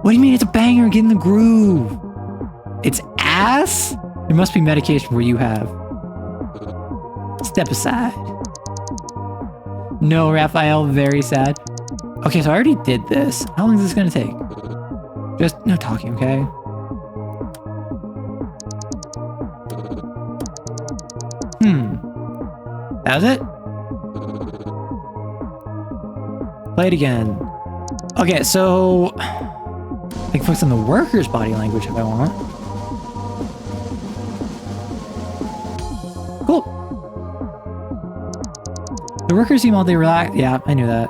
What do you mean it's a banger? Get in the groove. It's ass? There must be medication where you have. Step aside. No, Raphael, very sad. Okay, so I already did this. How long is this gonna take? Just no talking, okay? That was it? Play it again. Okay, so I can focus on the worker's body language if I want. Cool. The workers seem all day relaxed. Yeah, I knew that.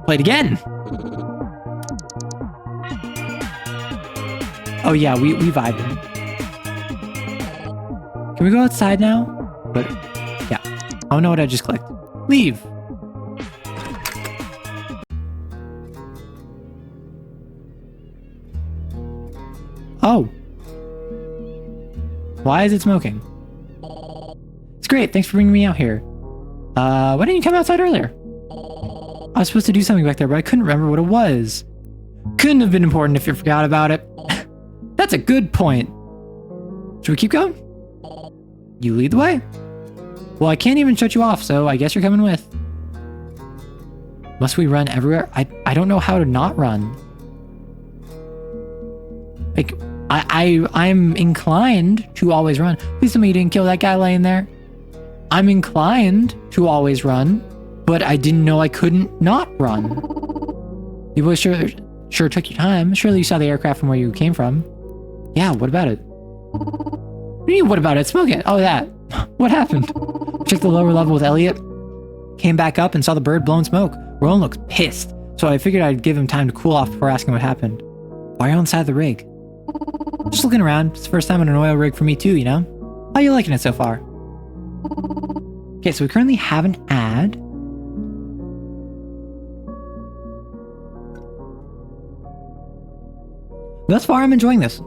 Play it again. Oh yeah, we vibing. Can we go outside now? But yeah. Oh no, what I just clicked. Leave. Oh. Why is it smoking? It's great. Thanks for bringing me out here. Why didn't you come outside earlier? I was supposed to do something back there, but I couldn't remember what it was. Couldn't have been important if you forgot about it. That's a good point. Should we keep going? You lead the way. Well, I can't even shut you off, so I guess you're coming with. Must we run everywhere? I don't know how to not run. Like, I'm inclined to always run. Please tell me you didn't kill that guy laying there. I'm inclined to always run, but I didn't know I couldn't not run. You boys sure took your time. Surely you saw the aircraft from where you came from. Yeah, what about it? What do you mean, what about it? Smoke it. Oh, that. What happened? Checked the lower level with Elliot. Came back up and saw the bird blowing smoke. Roland looks pissed, so I figured I'd give him time to cool off before asking what happened. Why are you on the side of the rig? Just looking around. It's the first time on an oil rig for me too, you know? How you liking it so far? Okay, so we currently have an ad. Thus far, I'm enjoying this.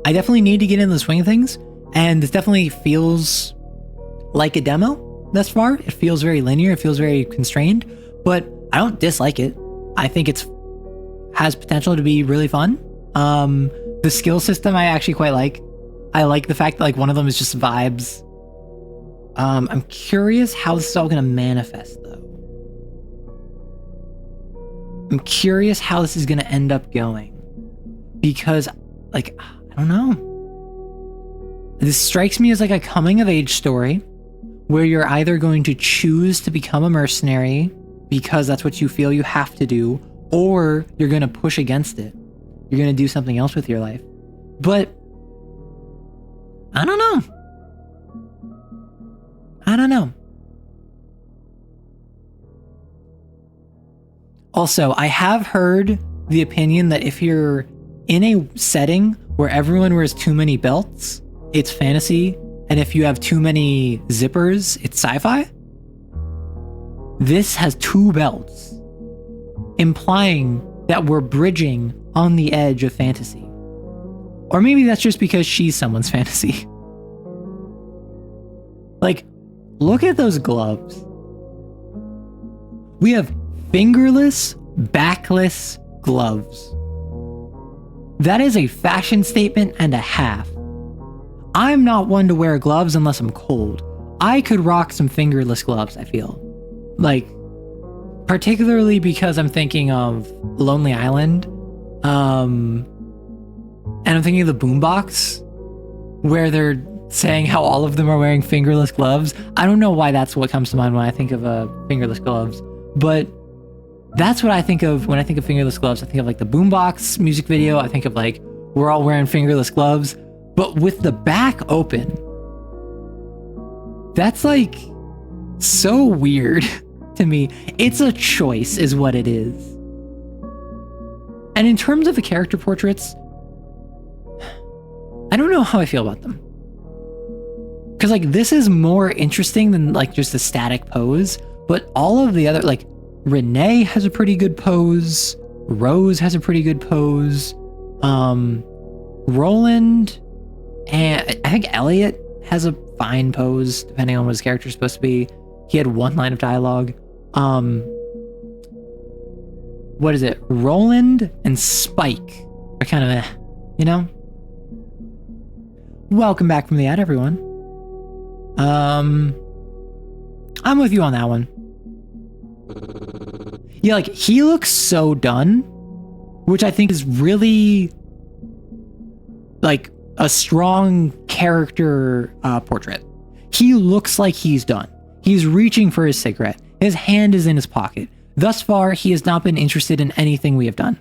I definitely need to get into the swing of things, and this definitely feels like a demo thus far. It feels very linear, it feels very constrained, but I don't dislike it. I think it's has potential to be really fun. The skill system I actually quite like. I like the fact that like one of them is just vibes. I'm curious how this is all gonna manifest though. I'm curious how this is gonna end up going. Because like, I don't know. This strikes me as like a coming of age story where you're either going to choose to become a mercenary because that's what you feel you have to do, or you're going to push against it. You're going to do something else with your life. But I don't know. I don't know. Also, I have heard the opinion that if you're in a setting where everyone wears too many belts, it's fantasy, and if you have too many zippers, it's sci-fi. This has 2 belts, implying that we're bridging on the edge of fantasy. Or maybe that's just because she's someone's fantasy. Like, look at those gloves. We have fingerless, backless gloves. That is a fashion statement and a half. I'm not one to wear gloves unless I'm cold. I could rock some fingerless gloves, I feel. Like, particularly because I'm thinking of Lonely Island. And I'm thinking of the boombox, where they're saying how all of them are wearing fingerless gloves. I don't know why that's what comes to mind when I think of fingerless gloves, but that's what I think of when I think of fingerless gloves. I think of like the boombox music video. I think of like, we're all wearing fingerless gloves, but with the back open. That's like so weird to me. It's a choice is what it is. And in terms of the character portraits, I don't know how I feel about them. Because like this is more interesting than like just a static pose, but all of the other, like Renee has a pretty good pose, Rose has a pretty good pose, Roland, and I think Elliot has a fine pose depending on what his character is supposed to be. He had one line of dialogue. What is it? Roland and Spike are kind of, you know? Welcome back from the ad, everyone. I'm with you on that one. Yeah, like, he looks so done, which I think is really, like, a strong character portrait. He looks like he's done. He's reaching for his cigarette. His hand is in his pocket. Thus far, he has not been interested in anything we have done.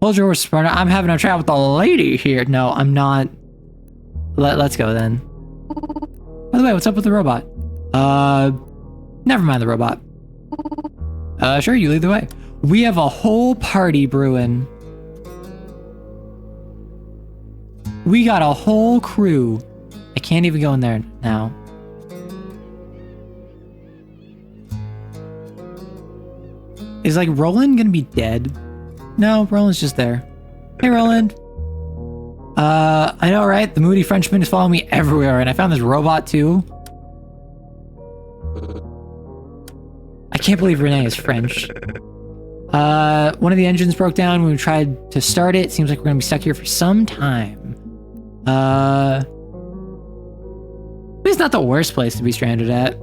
Hold your horse, Sparta. I'm having a chat with the lady here. No, I'm not. Let's go then. By the way, what's up with the robot? Never mind the robot. Sure, you lead the way. We have a whole party brewing. We got a whole crew. I can't even go in there now. Is like Roland gonna be dead? No, Roland's just there. Hey, Roland. I know, right? The moody Frenchman is following me everywhere, and I found this robot too. I can't believe Renee is French. One of the engines broke down when we tried to start it. Seems like we're gonna be stuck here for some time. It's not the worst place to be stranded at.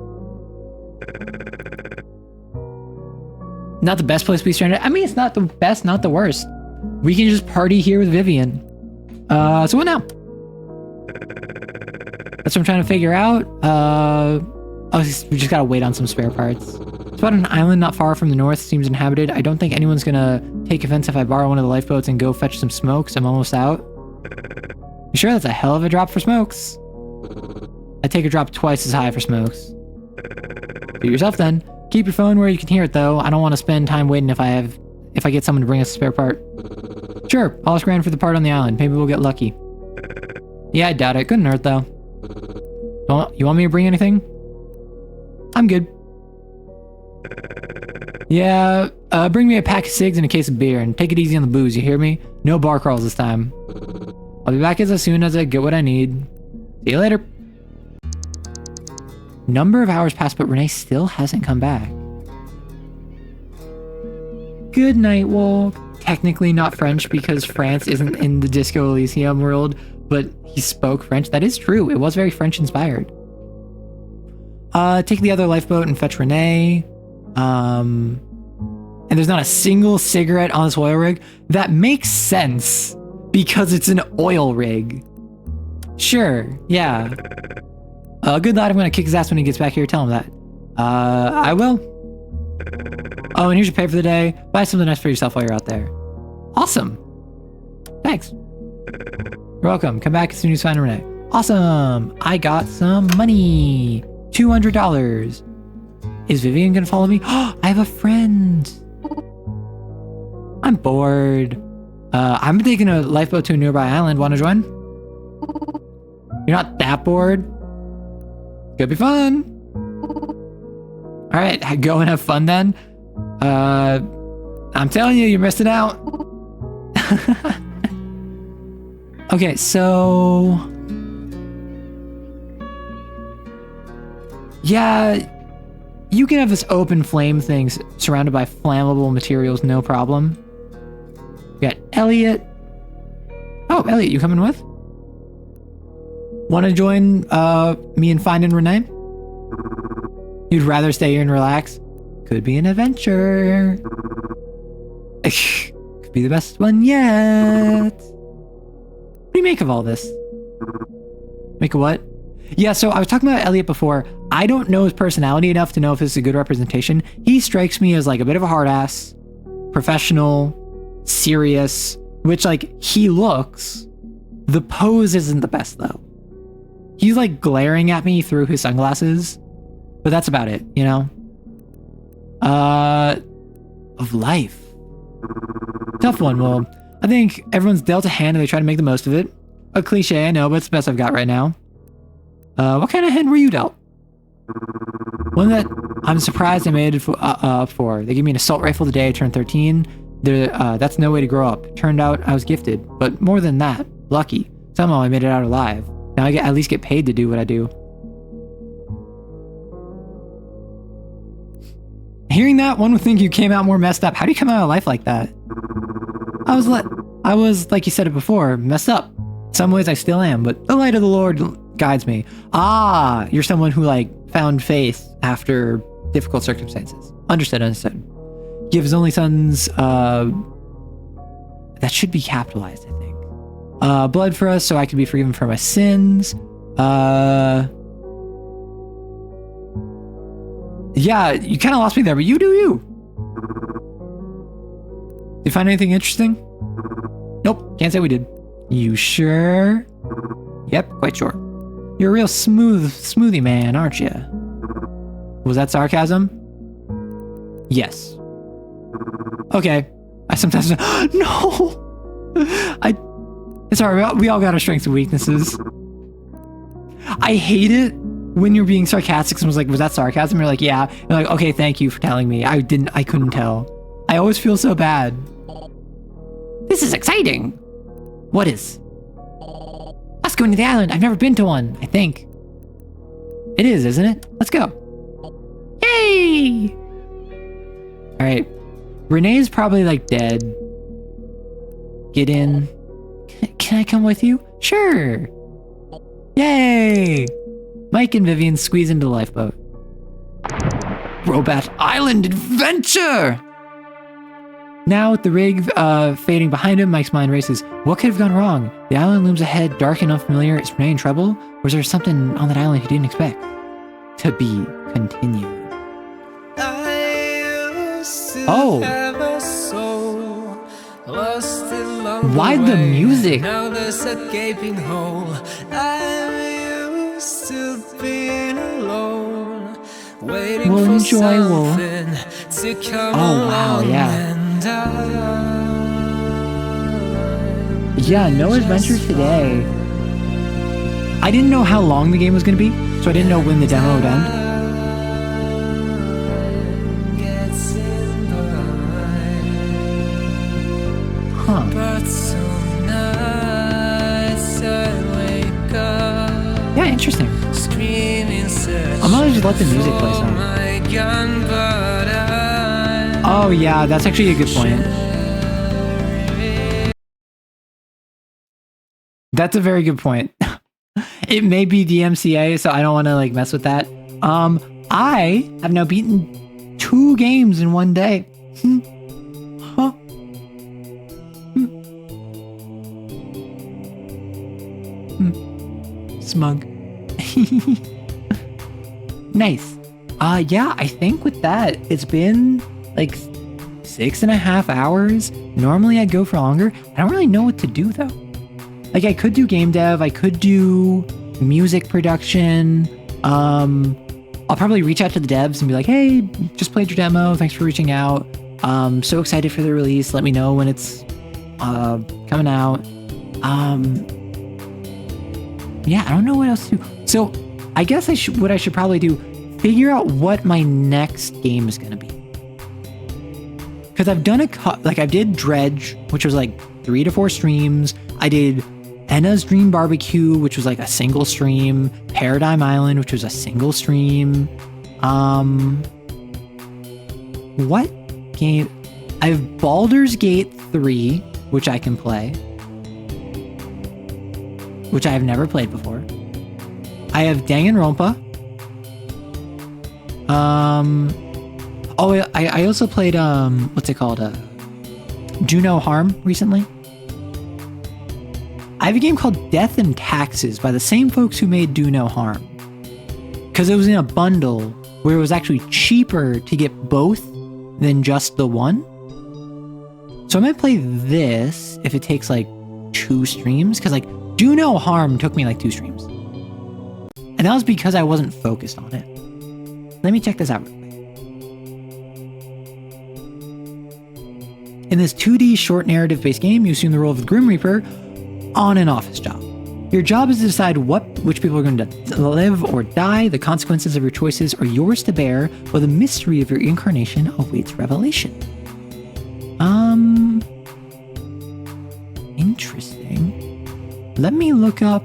Not the best place to be stranded. I mean, it's not the best, not the worst. We can just party here with Vivian. So what now? That's what I'm trying to figure out. We just gotta wait on some spare parts. It's about an island not far from the north. Seems inhabited. I don't think anyone's gonna take offense if I borrow one of the lifeboats and go fetch some smokes. I'm almost out. You sure that's a hell of a drop for smokes? I take a drop twice as high for smokes. Do yourself then. Keep your phone where you can hear it, though. I don't want to spend time waiting if I get someone to bring us a spare part. Sure, I'll ask around for the part on the island. Maybe we'll get lucky. Yeah, I doubt it. Couldn't hurt, though. You want me to bring anything? I'm good. Yeah, bring me a pack of cigs and a case of beer, and take it easy on the booze, you hear me? No bar crawls this time. I'll be back as soon as I get what I need. See you later. Number of hours passed, but Renee still hasn't come back. Good night, Walk. Technically not French because France isn't in the Disco Elysium world, but he spoke French. That is true. It was very French inspired. Take the other lifeboat and fetch Renee. And there's not a single cigarette on this oil rig. That makes sense because it's an oil rig. Sure, yeah. Good lad, I'm gonna kick his ass when he gets back here. Tell him that. I will. Oh, and here's your pay for the day. Buy something nice for yourself while you're out there. Awesome. Thanks. You're welcome. Come back as soon as you find Renee. Awesome. I got some money. $200. Is Vivian gonna follow me? I have a friend. I'm bored. I'm taking a lifeboat to a nearby island. Wanna join? You're not that bored? Could be fun. All right, go and have fun then. I'm telling you, you're missing out. Okay, so yeah, you can have this open flame thing surrounded by flammable materials, no problem. We got Elliot. Oh, Elliot, you coming with? Want to join me and Find and Renee? You'd rather stay here and relax? Could be an adventure. Could be the best one yet. What do you make of all this? Make of what? Yeah, so I was talking about Elliot before. I don't know his personality enough to know if this is a good representation. He strikes me as like a bit of a hard ass, professional, serious, which like he looks. The pose isn't the best though. He's like glaring at me through his sunglasses, but that's about it, you know? Of life. Tough one. Well, I think everyone's dealt a hand and they try to make the most of it. A cliche, I know, but it's the best I've got right now. What kind of hand were you dealt? One that I'm surprised I made it for. They gave me an assault rifle the day I turned 13. That's no way to grow up. Turned out I was gifted, but more than that, lucky. Somehow I made it out alive. Now I at least get paid to do what I do. Hearing that, one would think you came out more messed up. How do you come out of life like that? I was, like you said it before, messed up. In some ways I still am, but the light of the Lord guides me. Ah, you're someone who like found faith after difficult circumstances. Understood. You have his only sons, that should be capitalized, I think. Blood for us so I could be forgiven for my sins. Yeah, you kind of lost me there, but you do you. Did you find anything interesting? Nope, can't say we did. You sure? Yep, quite sure. You're a real smoothie man, aren't you? Was that sarcasm? Yes. Okay. I sometimes no. It's alright. We all got our strengths and weaknesses. I hate it when you're being sarcastic. Someone's like, "Was that sarcasm?" You're like, "Yeah." You're like, "Okay, thank you for telling me. I couldn't tell." I always feel so bad. This is exciting. What is? Us going to the island. I've never been to one. I think it is, isn't it? Let's go. Yay! All right. Renee's probably like dead. Get in. Can I come with you? Sure. Yay! Mike and Vivian squeeze into the lifeboat. Robot Island Adventure! Now with the rig fading behind him, Mike's mind races. What could have gone wrong? The island looms ahead, dark and unfamiliar. Is Renee in trouble? Or is there something on that island he didn't expect? To be continued. Oh! Why the music? Now there's a gaping hole. I'm used to being alone, waiting for something to come along. Yeah. Yeah, no adventure today. I didn't know how long the game was going to be, so I didn't know when the demo would end. Huh. Yeah, interesting. I'm gonna just let the music play some. Oh yeah, that's actually a good point. That's a very good point. It may be DMCA, so I don't want to like mess with that. I have now beaten 2 games in one day. Huh. Smug. Nice. Yeah, I think with that, it's been like 6.5 hours. Normally I'd go for longer. I don't really know what to do though. Like I could do game dev, I could do music production. I'll probably reach out to the devs and be like, hey, just played your demo. Thanks for reaching out. So excited for the release. Let me know when it's coming out. Yeah, I don't know what else to do. So I guess what I should probably do, figure out what my next game is going to be. Because I've done I did Dredge, which was like 3 to 4 streams. I did Enna's Dream Barbecue, which was like a single stream, Paradigm Island, which was a single stream. What game? I have Baldur's Gate 3, which I can play, which I have never played before. I have Danganronpa. I also played, what's it called? Do No Harm recently. I have a game called Death and Taxes by the same folks who made Do No Harm. Because it was in a bundle where it was actually cheaper to get both than just the one. So I might play this if it takes like 2 streams. Because like Do No Harm took me like 2 streams. And that was because I wasn't focused on it. Let me check this out real quick. In this 2D short narrative-based game, you assume the role of the Grim Reaper on an office job. Your job is to decide which people are going to live or die. The consequences of your choices are yours to bear, while the mystery of your incarnation awaits revelation. Interesting. Let me look up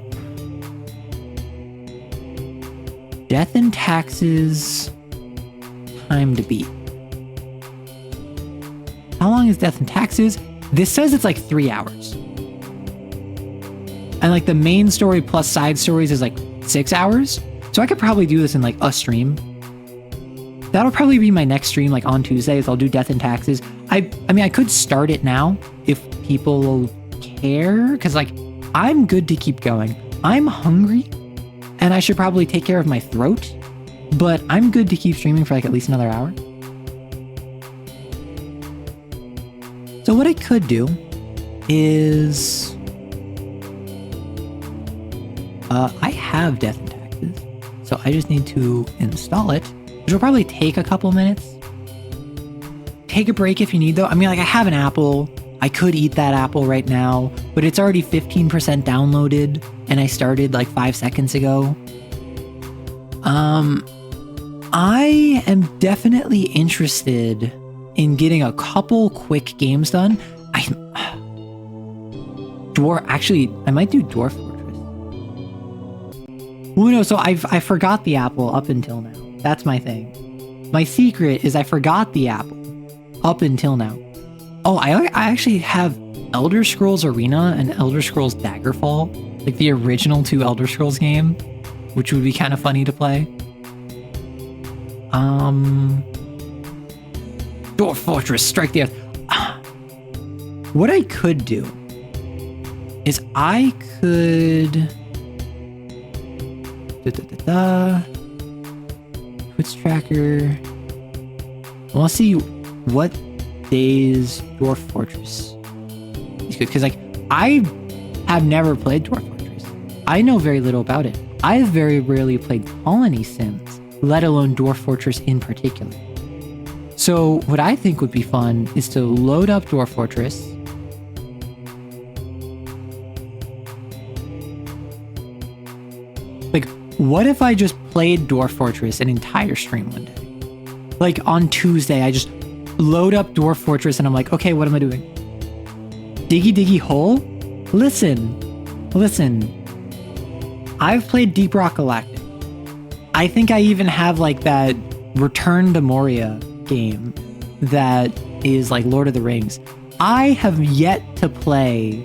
Death and Taxes time to beat. How long is Death and Taxes? This says it's like 3 hours. And like the main story plus side stories is like 6 hours. So I could probably do this in like a stream. That'll probably be my next stream, like on Tuesdays. I'll do Death and Taxes. I mean, I could start it now if people care, because like I'm good to keep going. I'm hungry and I should probably take care of my throat, but I'm good to keep streaming for like at least another hour. So what I could do is I have Death and Taxes, so I just need to install it, which will probably take a couple minutes. Take a break if you need, though. I mean, like, I have an apple. I could eat that apple right now, but it's already 15% downloaded, and I started like 5 seconds ago. I am definitely interested in getting a couple quick games done. I might do Dwarf Fortress. Oh no, so I forgot the apple up until now. That's my thing. My secret is I forgot the apple up until now. Oh, I actually have Elder Scrolls Arena and Elder Scrolls Daggerfall, like the original 2 Elder Scrolls game, which would be kind of funny to play. Dwarf Fortress, Strike the Earth. What I could do is I could Twitch tracker. Well, let's see what days Dwarf Fortress is good, because like I have never played Dwarf Fortress. I know very little about it. I've very rarely played Colony Sims, let alone Dwarf Fortress in particular. So what I think would be fun is to load up Dwarf Fortress. Like, what if I just played Dwarf Fortress an entire stream one day? Like on Tuesday, I just load up Dwarf Fortress and I'm like, okay, what am I doing? Diggy Diggy Hole? Listen. I've played Deep Rock Galactic. I think I even have like that Return to Moria game that is like Lord of the Rings. I have yet to play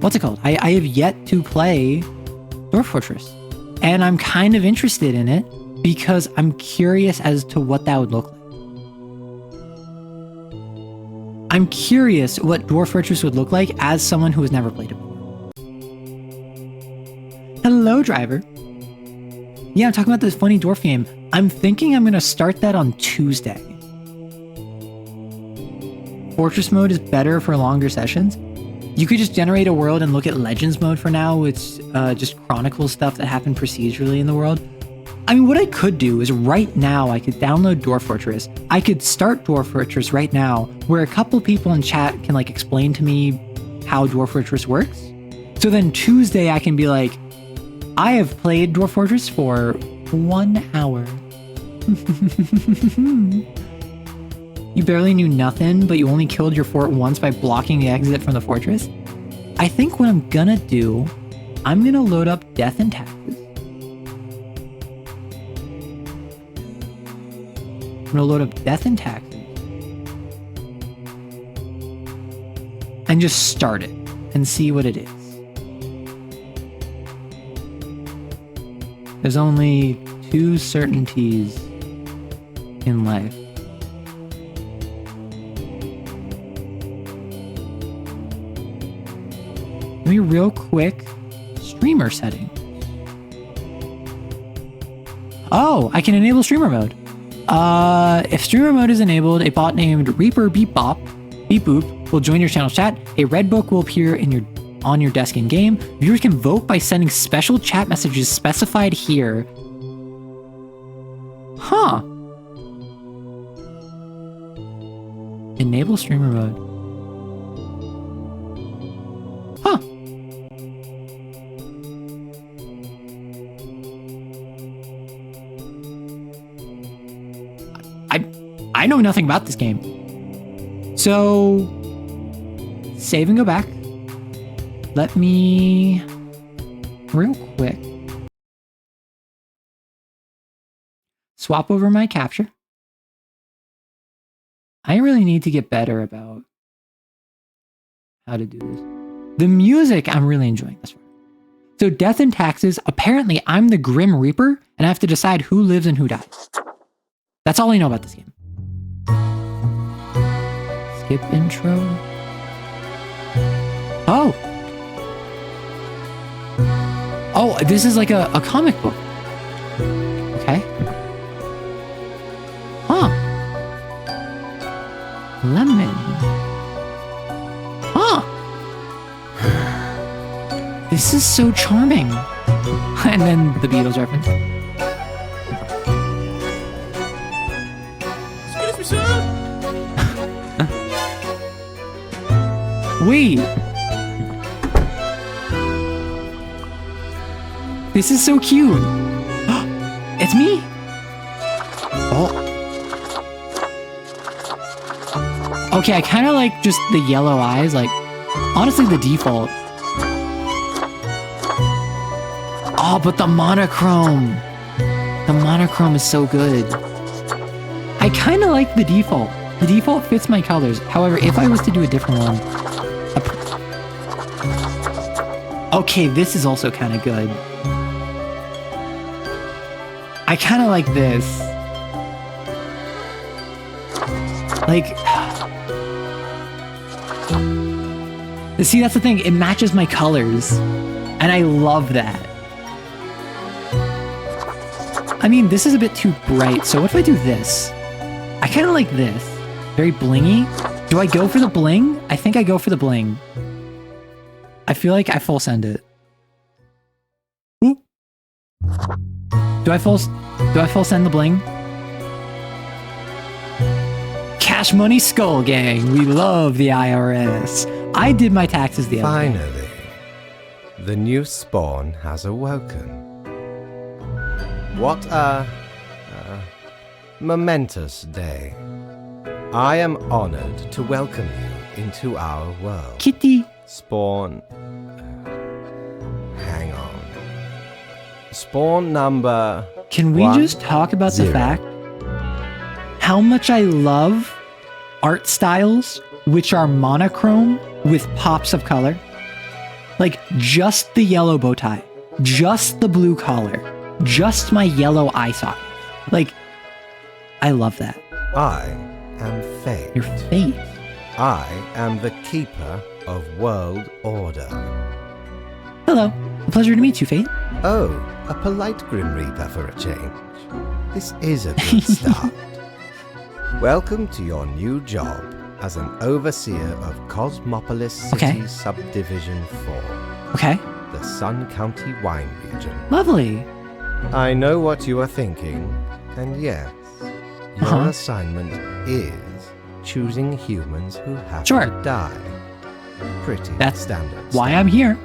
what's it called? I have yet to play Dwarf Fortress, and I'm kind of interested in it because I'm curious as to what that would look like. I'm curious what Dwarf Fortress would look like as someone who has never played it before. Hello, driver. Yeah, I'm talking about this funny dwarf game. I'm thinking I'm going to start that on Tuesday. Fortress mode is better for longer sessions. You could just generate a world and look at Legends mode for now, which just chronicles stuff that happened procedurally in the world. I mean, what I could do is right now I could download Dwarf Fortress. I could start Dwarf Fortress right now, where a couple people in chat can like explain to me how Dwarf Fortress works. So then Tuesday I can be like, I have played Dwarf Fortress for 1 hour. You barely knew nothing, but you only killed your fort once by blocking the exit from the fortress? I think what I'm gonna do, I'm gonna load up Death and Taxes. I'm gonna load up Death and Taxes. And just start it and see what it is. There's only 2 certainties in life. Let me real quick streamer settings. Oh, I can enable streamer mode. If streamer mode is enabled, a bot named Reaper Beep Bop Beep Boop will join your channel's chat. A red book will appear on your desk in game. Viewers can vote by sending special chat messages specified here. Huh. Enable streamer mode. Huh. I know nothing about this game. So, save and go back. Let me, real quick, swap over my capture. I really need to get better about how to do this. The music, I'm really enjoying this one. So, Death and Taxes, apparently I'm the Grim Reaper, and I have to decide who lives and who dies. That's all I know about this game. Skip intro. Oh! Oh, this is like a comic book. Okay. Huh. Lemon. Huh. This is so charming. And then the Beatles reference. Excuse me, sir. Wait. This is so cute. It's me. Oh. Okay, I kind of like just the yellow eyes. Like, honestly, the default. Oh, but the monochrome. The monochrome is so good. I kind of like the default. The default fits my colors. However, if I was to do a different one. Okay, this is also kind of good. I kind of like this. Like, see, that's the thing. It matches my colors. And I love that. I mean, this is a bit too bright. So what if I do this? I kind of like this. Very blingy. Do I go for the bling? I think I go for the bling. I feel like I full send it. Ooh. Do I full send the bling? Cash Money Skull Gang. We love the IRS. I did my taxes the other day. Finally, the new spawn has awoken. What a momentous day. I am honored to welcome you into our world. Kitty. Spawn... hang on. Spawn number... Can we just talk about the fact how much I love art styles which are monochrome with pops of color? Like, just the yellow bow tie, just the blue collar, just my yellow eye socket. Like, I love that. I am Fate. Your fate. I am the keeper of world order. Hello. A pleasure to meet you, Fate. Oh, a polite Grim Reaper for a change. This is a good start. Welcome to your new job as an overseer of Cosmopolis City Subdivision 4. Okay. The Sun County Wine Region. Lovely. I know what you are thinking, and yes, your assignment is choosing humans who have to die. Pretty standard. Why I'm here.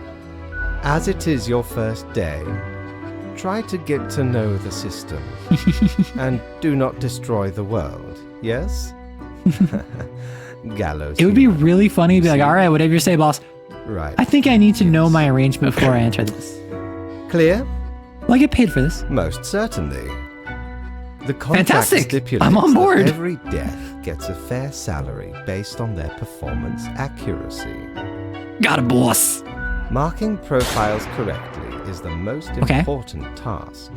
As it is your first day, try to get to know the system and do not destroy the world, yes? Gallows. It would be really funny to be like, all right, whatever you say, boss. Right. I think I need to know my arrangement before I enter this. Clear? Well, I get paid for this. Most certainly. The contract Fantastic! stipulates I'm on board. that every death gets a fair salary based on their performance accuracy. Got a boss. Marking profiles correctly is the most Okay. important task.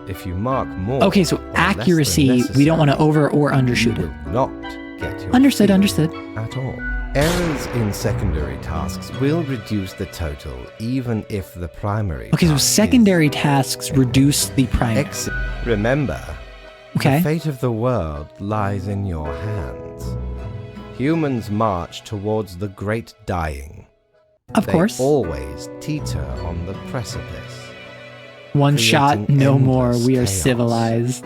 If you mark more, Okay, so or less than accuracy, we don't want to necessary, over or undershoot you it. will not get your Understood, fee understood. at all. Errors in secondary tasks will reduce the total, even if the primary. Okay, so task is secondary tasks reduce the primary. Remember, Okay. the fate of the world lies in your hands. Humans march towards the great dying. Of They course. always teeter on the precipice. One shot, creating no more. endless We are chaos. civilized.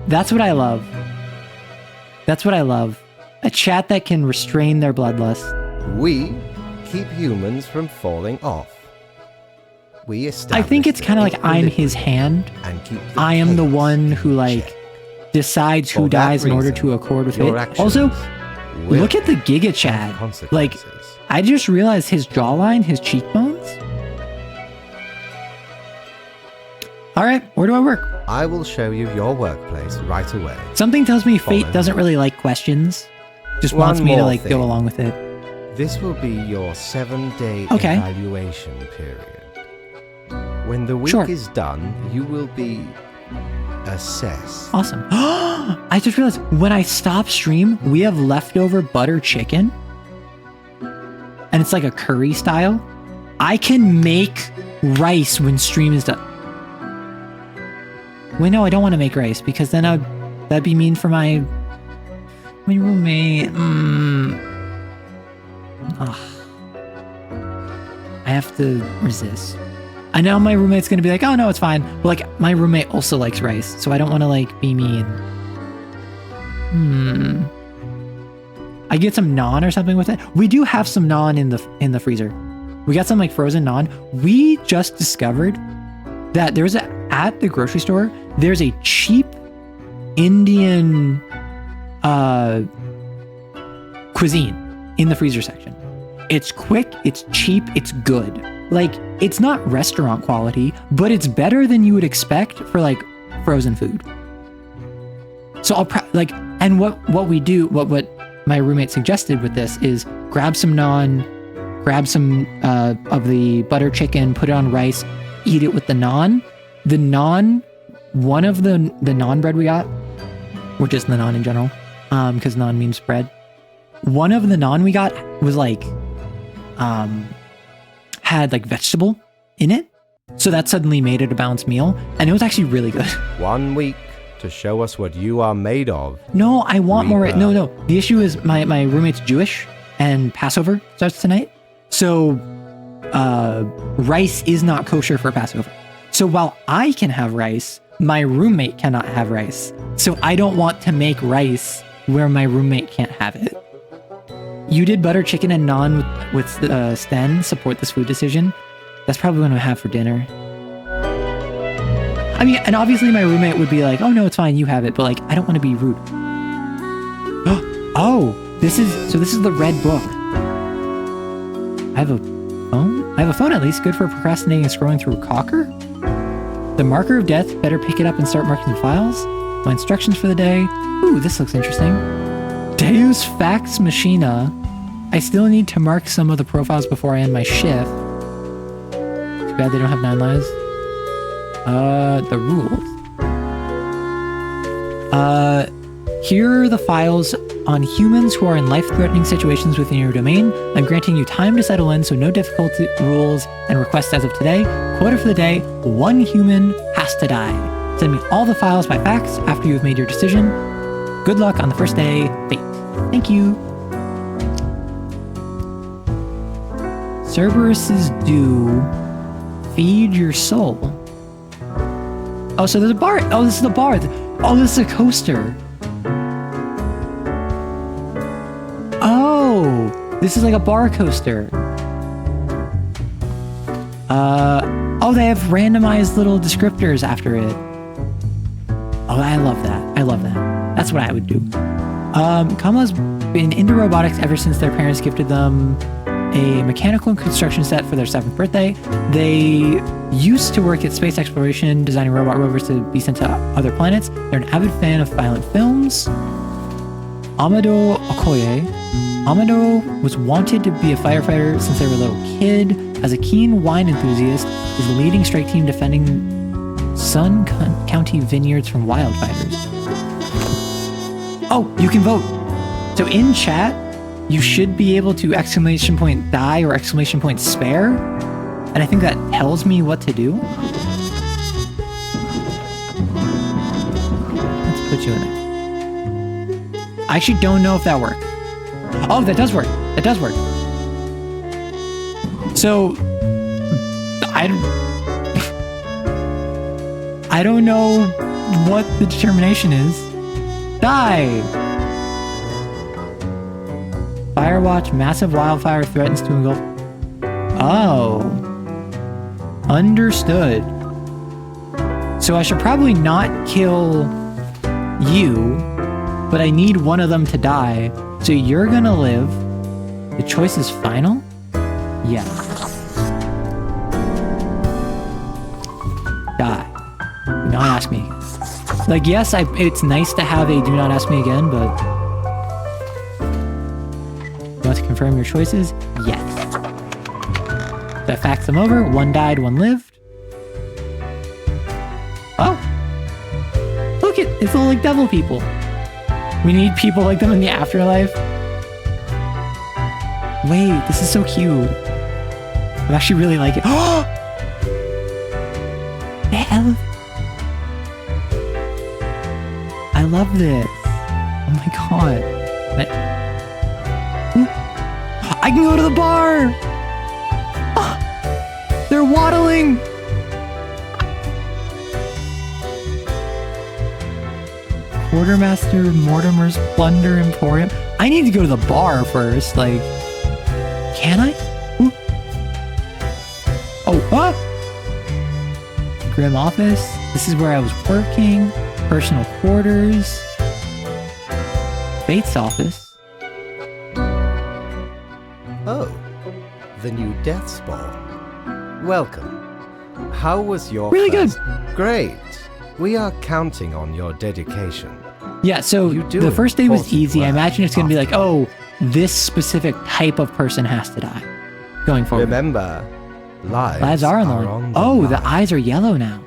That's what I love. That's what I love. A chat that can restrain their bloodlust. We keep humans from falling off. We I establish think it's the kind of like I'm his equilibrium hand. and keep the I am the chaos one who in like check. decides who For that dies in order reason, to accord with your it. actions Also, will look at the Giga have Chat. Like, consequences. I just realized his jawline, his cheekbones. All right, where do I work? I will show you your workplace right away. Something tells me fate Follow. doesn't really like questions. Just One wants me to more like go thing. along with it. This will be your 7-day Okay. evaluation period. When the week Sure. is done, you will be assessed. Awesome. I just realized when I stop stream, we have leftover butter chicken. And it's like a curry style. I can make rice when stream is done. Wait, no, I don't want to make rice because then that'd be mean for my roommate. Ugh. I have to resist. I know my roommate's gonna be like, oh no, it's fine. But like my roommate also likes rice, so I don't want to like be mean. I get some naan or something with it. We do have some naan in the freezer. We got some like frozen naan. We just discovered that at the grocery store, there's a cheap Indian cuisine in the freezer section. It's quick, it's cheap, it's good. Like, it's not restaurant quality, but it's better than you would expect for like frozen food. So and what we do, what my roommate suggested with this is grab some naan, grab some of the butter chicken, put it on rice, eat it with the naan. The naan, one of the naan bread we got, or just the naan in general, because naan means bread. One of the naan we got was like, had like vegetable in it. So that suddenly made it a balanced meal. And it was actually really good. 1 week to show us what you are made of. No, I want more. Reaper. No. The issue is my roommate's Jewish and Passover starts tonight. So rice is not kosher for Passover. So while I can have rice, my roommate cannot have rice. So I don't want to make rice where my roommate can't have it. You did butter chicken and naan with Sten. Support this food decision. That's probably what I have for dinner. I mean, and obviously my roommate would be like, oh no, it's fine, you have it. But like, I don't want to be rude. Oh, this is the red book. I have a phone? I have a phone at least, good for procrastinating and scrolling through Cocker. The marker of death, better pick it up and start marking the files. My instructions for the day. Ooh, this looks interesting. Deus Fax Machina. I still need to mark some of the profiles before I end my shift. Too bad they don't have 9 lives. The rules. Here are the files on humans who are in life-threatening situations within your domain. I'm granting you time to settle in, so no difficulty rules and requests as of today. Quota for the day, 1 human has to die. Send me all the files by fax after you've made your decision. Good luck on the first day, Fate. Thank you. Cerberus's due. Feed your soul. Oh, so there's a bar. Oh, this is the bar. Oh, this is a coaster. Oh, this is like a bar coaster. Oh, they have randomized little descriptors after it. Oh, I love that. I love that. That's what I would do. Kama's been into robotics ever since their parents gifted them a mechanical and construction set for their 7th birthday. They used to work at space exploration, designing robot rovers to be sent to other planets. They're an avid fan of violent films. Amado Okoye. Amado was wanted to be a firefighter since they were a little kid. As a keen wine enthusiast, is leading strike team defending Sun County vineyards from wildfires. Oh, you can vote. So in chat, you should be able to exclamation point die or exclamation point spare. And I think that tells me what to do. Let's put you in it. I actually don't know if that worked. Oh, that does work. That does work. So, I don't know what the determination is. Die! Firewatch, massive wildfire threatens to engulf... Oh. Understood. So I should probably not kill you, but I need one of them to die. So you're gonna live. The choice is final? Yes. Die. Do not ask me again. Like, yes, it's nice to have a do not ask me again, but... You want to confirm your choices? Yes. So I faxed them over. One died, one lived. Oh. Look, it's all like devil people. We need people like them in the afterlife. Wait, this is so cute. I actually really like it. Oh! Hell. I love this. Oh my god. I can go to the bar! Oh, they're waddling! Quartermaster Mortimer's Plunder Emporium. I need to go to the bar first, like... Can I? Ooh. Oh, what? Grim office. This is where I was working. Personal quarters. Bates office. Oh, the new death spawn. Welcome. How was your Really good. Great. We are counting on your dedication. Yeah, so You do the first day was important easy. I work imagine it's going to be like, after. oh, this specific type of person has to die. Going forward. Remember, Lives are on the line. Oh, the eyes are yellow now.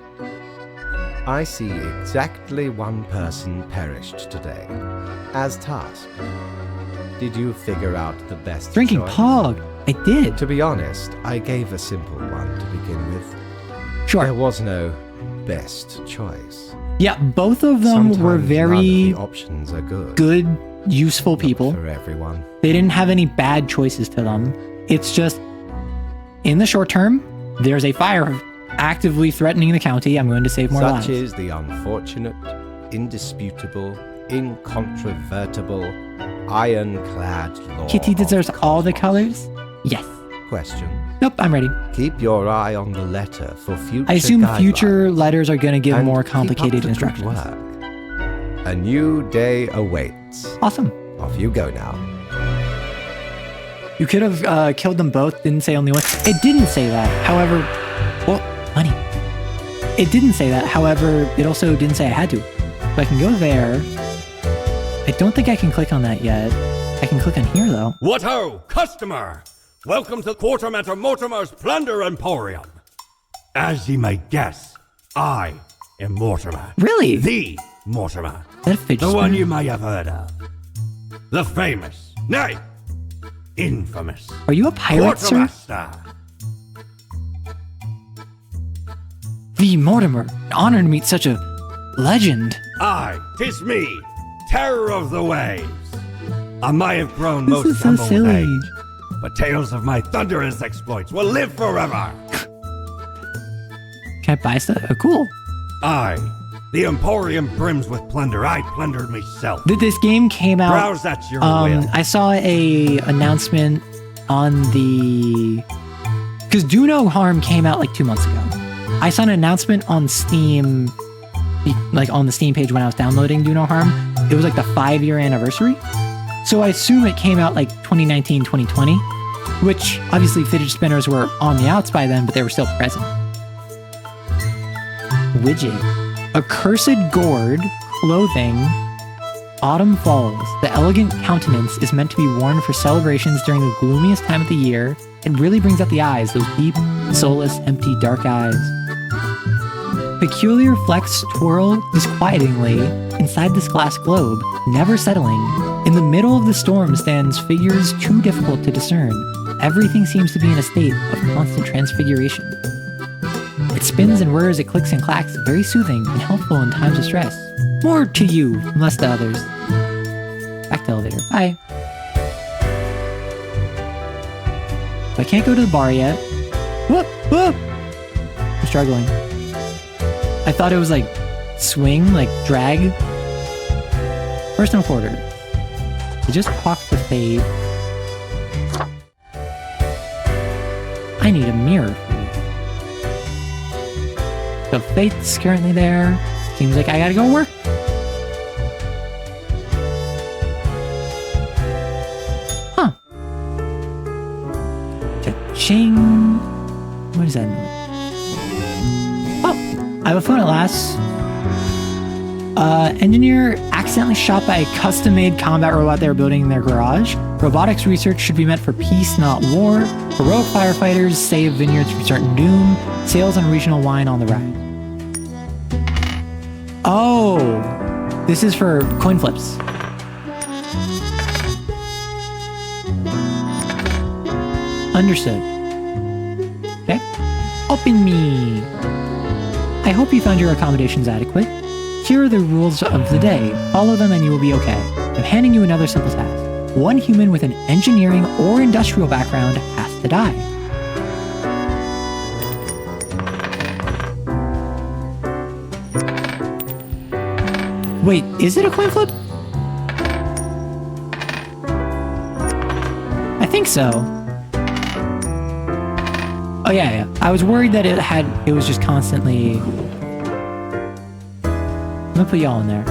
I see exactly one person perished today, as tasked. Did you figure out the best Drinking choice? Pog. I did. To be honest, I gave a simple one to begin with. There Sure. was no best choice. Yeah, both of them Sometimes were none of very the options are good. good, useful Not people. for everyone. They didn't have any bad choices to them. It's just, in the short term, there's a fire actively threatening the county. I'm going to save more lives. Such is the unfortunate, indisputable, incontrovertible, ironclad law. Kitty of deserves all the cosmos. colors? Yes. Question. Nope, I'm ready. Keep your eye on the letter for future I assume future guidelines. letters are going to give And more keep up complicated the good instructions. work. A new day awaits. Awesome. Off you go now. You could have killed them both, didn't say only one. It didn't say that. However, well, honey. It didn't say that. However, it also didn't say I had to. So I can go there. I don't think I can click on that yet. I can click on here though. What ho, customer! Welcome to Quartermaster Mortimer's Plunder Emporium. As ye may guess, I am Mortimer. Really? The Mortimer. Is that a fidget The one spinner? you may have heard of. The famous, nay, infamous Are you a pirate, sir? Quartermaster. The Mortimer. An honor to meet such a legend. Aye, 'tis me, terror of the waves. I may have grown This most is so humble with silly. age, but tales of my thunderous exploits will live forever. Can I buy stuff? Oh, cool. Aye, the Emporium brims with plunder. I plundered myself. This game came out. Browse at your will. I saw a announcement on the... Because Do No Harm came out like 2 months ago. I saw an announcement on Steam, like on the Steam page when I was downloading Do No Harm. It was like the 5-year anniversary. So I assume it came out like 2019, 2020. which obviously fidget spinners were on the outs by then, but they were still present. Widget. Accursed gourd, clothing, autumn falls. The elegant countenance is meant to be worn for celebrations during the gloomiest time of the year. It really brings out the eyes, those deep, soulless, empty, dark eyes. Peculiar flecks twirl disquietingly inside this glass globe, never settling. In the middle of the storm stands figures too difficult to discern. Everything seems to be in a state of constant transfiguration. It spins and whirs, it clicks and clacks, very soothing and helpful in times of stress. More to you, less to others. Back to elevator. Bye. I can't go to the bar yet. Whoop, whoop. I'm struggling. I thought it was like swing, like drag. First and quarter. I just clocked the fade. I need a mirror. The fate's currently there. Seems like I gotta go work. Huh. Cha-ching. What does that mean? Oh, I have a phone at last. Engineer accidentally shot by a custom-made combat robot they were building in their garage. Robotics research should be meant for peace, not war. Heroic firefighters save vineyards from certain doom. Sales on regional wine on the ride. Oh, this is for coin flips. Understood. Okay. Open me. I hope you found your accommodations adequate. Here are the rules of the day. Follow them and you will be okay. I'm handing you another simple task. One human with an engineering or industrial background has to die. Wait, is it a coin flip? I think so. Oh yeah. I was worried that it was just constantly... I'm gonna put y'all in there.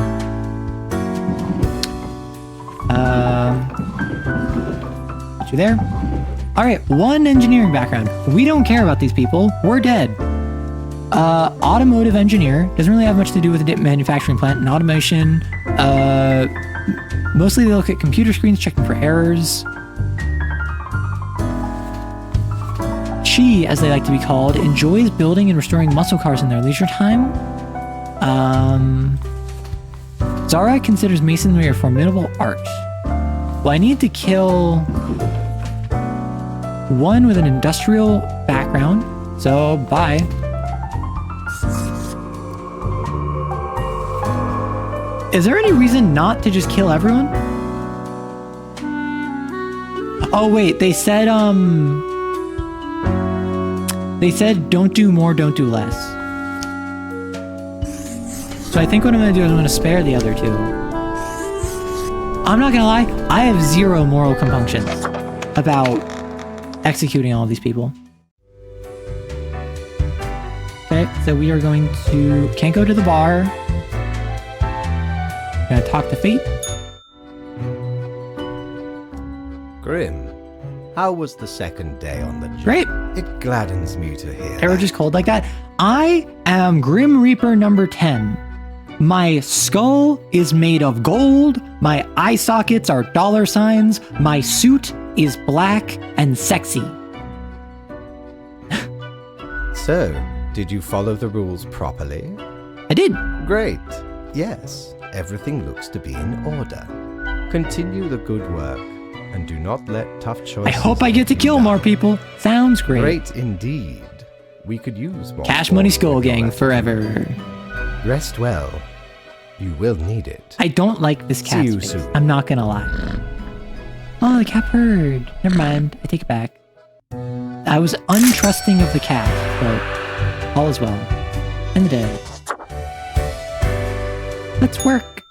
Put you there. Alright, one engineering background. We don't care about these people. We're dead. Automotive engineer. Doesn't really have much to do with the manufacturing plant and automation. Mostly they look at computer screens, checking for errors. Chi, as they like to be called, enjoys building and restoring muscle cars in their leisure time. Zara considers masonry a formidable art. Well, I need to kill one with an industrial background, so bye. Is there any reason not to just kill everyone? Oh wait, they said don't do more, don't do less. So I think what I'm gonna do is I'm gonna spare the other two. I'm not gonna lie, I have zero moral compunctions about executing all of these people. Okay, so we are going to... Can't go to the bar. Gonna talk to Fate. Grim, how was the second day on the job? Great. It gladdens me to hear They were that. just cold like that. I am Grim Reaper number 10. My skull is made of gold. My eye sockets are dollar signs. My suit is black and sexy. So, did you follow the rules properly? I did. Great. Yes, everything looks to be in order. Continue the good work, and do not let tough choices... I hope I get to kill more people. Sounds great. Great indeed. We could use more... Cash Money Skull Gang forever. Rest well. You will need it. I don't like this cat See you space. soon. I'm not gonna lie. Oh, the cat purred. Never mind. I take it back. I was untrusting of the cat, but all is well. End the day. Let's work.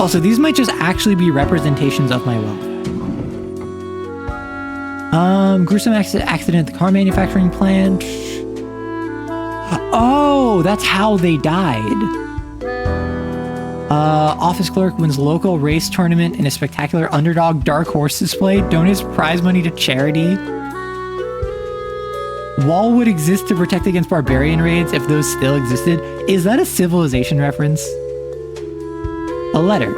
Also, these might just actually be representations of my wealth. Gruesome accident at the car manufacturing plant. Oh, that's how they died. Office clerk wins local race tournament in a spectacular underdog dark horse display. Donates prize money to charity. Wall would exist to protect against barbarian raids if those still existed. Is that a Civilization reference? A letter.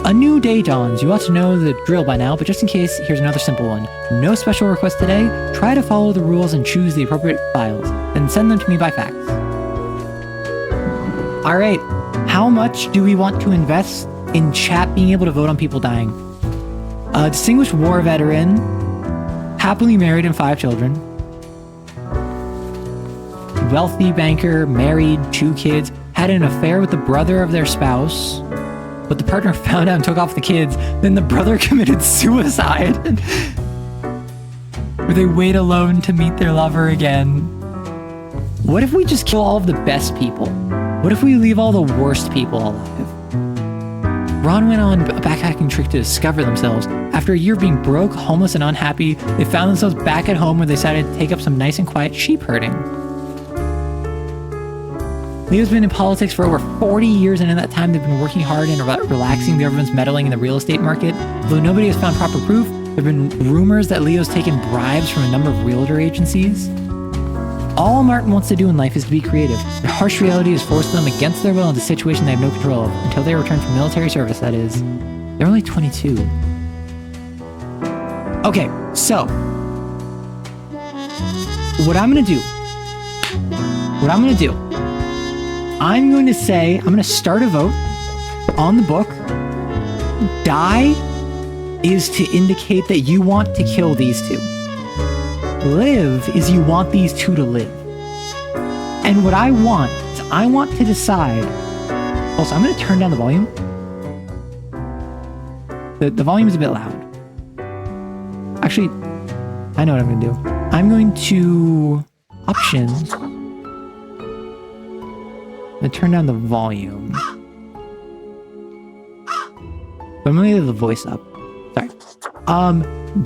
A new day dawns. You ought to know the drill by now, but just in case, here's another simple one. No special request today. Try to follow the rules and choose the appropriate files. Then send them to me by fax. Alright, how much do we want to invest in chat being able to vote on people dying? Distinguished war veteran. Happily married and 5 children. Wealthy banker, married, 2 kids, had an affair with the brother of their spouse, but the partner found out and took off the kids. Then the brother committed suicide. Or they wait alone to meet their lover again. What if we just kill all of the best people? What if we leave all the worst people alive? Ron went on a backpacking trip to discover themselves. After a year of being broke, homeless, and unhappy, they found themselves back at home where they decided to take up some nice and quiet sheep herding. Leo's been in politics for over 40 years, and in that time they've been working hard and relaxing the government's meddling in the real estate market. Though nobody has found proper proof, there have been rumors that Leo's taken bribes from a number of realtor agencies. All Martin wants to do in life is to be creative. The harsh reality has forced them against their will into a situation they have no control of, until they return from military service, that is. They're only 22. Okay, so what I'm gonna do, I'm going to say, I'm going to start a vote on the book. Die is to indicate that you want to kill these 2. Live is you want these 2 to live. And what I want is I want to decide. Also, I'm going to turn down the volume. The volume is a bit loud. Actually, I know what I'm going to do. I'm going to options. I'm going to turn down the volume. But I'm going to leave the voice up. Sorry.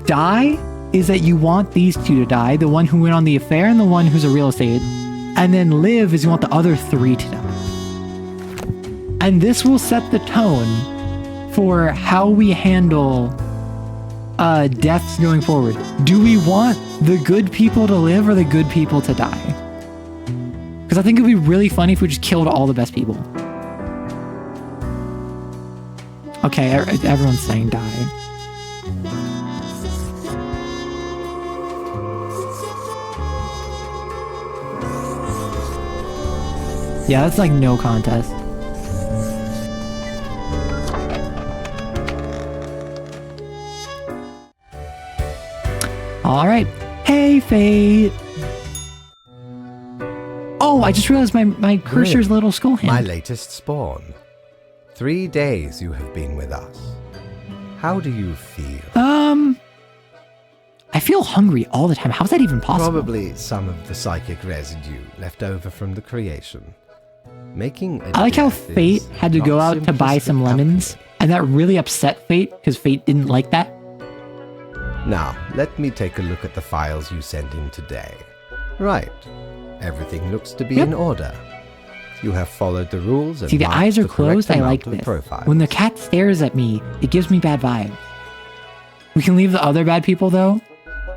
Die is that you want these 2 to die. The one who went on the affair and the one who's a real estate. And then live is you want the other 3 to die. And this will set the tone for how we handle deaths going forward. Do we want the good people to live or the good people to die? Because I think it would be really funny if we just killed all the best people. Okay, everyone's saying die. Yeah, that's like no contest. Alright. Hey, Fate! Oh, I just realized my cursor's a little skull hand. My latest spawn. 3 days you have been with us. How do you feel? I feel hungry all the time. How's that even possible? Probably some of the psychic residue left over from the creation. I like how Fate had to go out to buy some lemons, and that really upset Fate, because Fate didn't like that. Now, let me take a look at the files you sent in today. Right. Everything looks to be in order. You have followed the rules and see, the eyes are closed. I like this. Profiles. When the cat stares at me, it gives me bad vibes. We can leave the other bad people, though.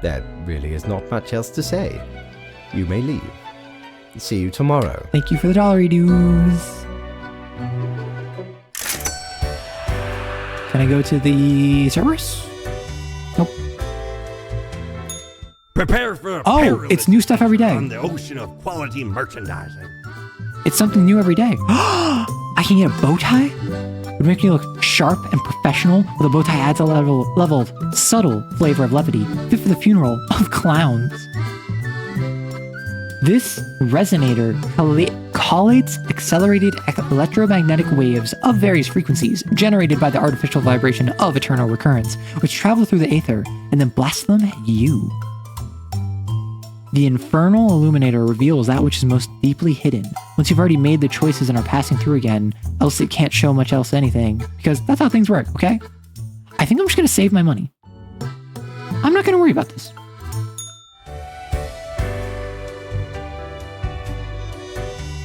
There really is not much else to say. You may leave. See you tomorrow. Thank you for the $1 dues. Can I go to the Cerberus? Nope. Prepare for a Oh, it's new stuff every day. on the ocean of quality merchandising. It's something new every day. I can get a bow tie? It would make me look sharp and professional. Well, the bow tie adds a level of subtle flavor of levity, fit for the funeral of clowns. This resonator collates accelerated electromagnetic waves of various frequencies generated by the artificial vibration of eternal recurrence, which travel through the aether and then blast them at you. The infernal illuminator reveals that which is most deeply hidden. Once you've already made the choices and are passing through again, else it can't show much else anything, because that's how things work, okay? I think I'm just gonna save my money. I'm not gonna worry about this.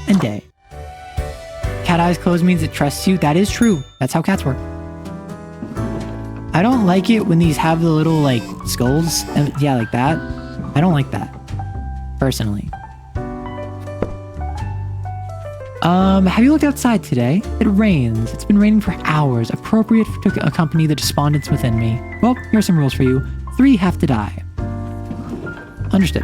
End day. Cat eyes closed means it trusts you. That is true. That's how cats work. I don't like it when these have the little, like, skulls. And yeah, like that. I don't like that. Personally. Have you looked outside today? It rains. It's been raining for hours. Appropriate to accompany the despondence within me. Well, here are some rules for you. 3 have to die. Understood.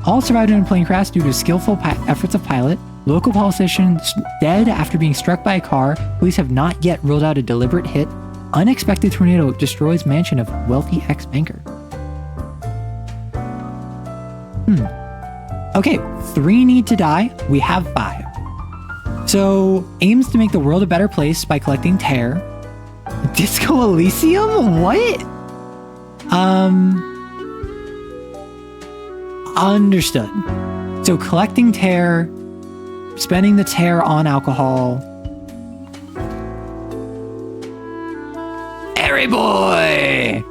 All survived in a plane crash due to skillful efforts of pilot. Local politicians dead after being struck by a car. Police have not yet ruled out a deliberate hit. Unexpected tornado destroys mansion of wealthy ex-banker. Okay, 3 need to die. We have 5. So, aims to make the world a better place by collecting tear. Disco Elysium? What? Understood. So, collecting tear, spending the tear on alcohol. Harry boy!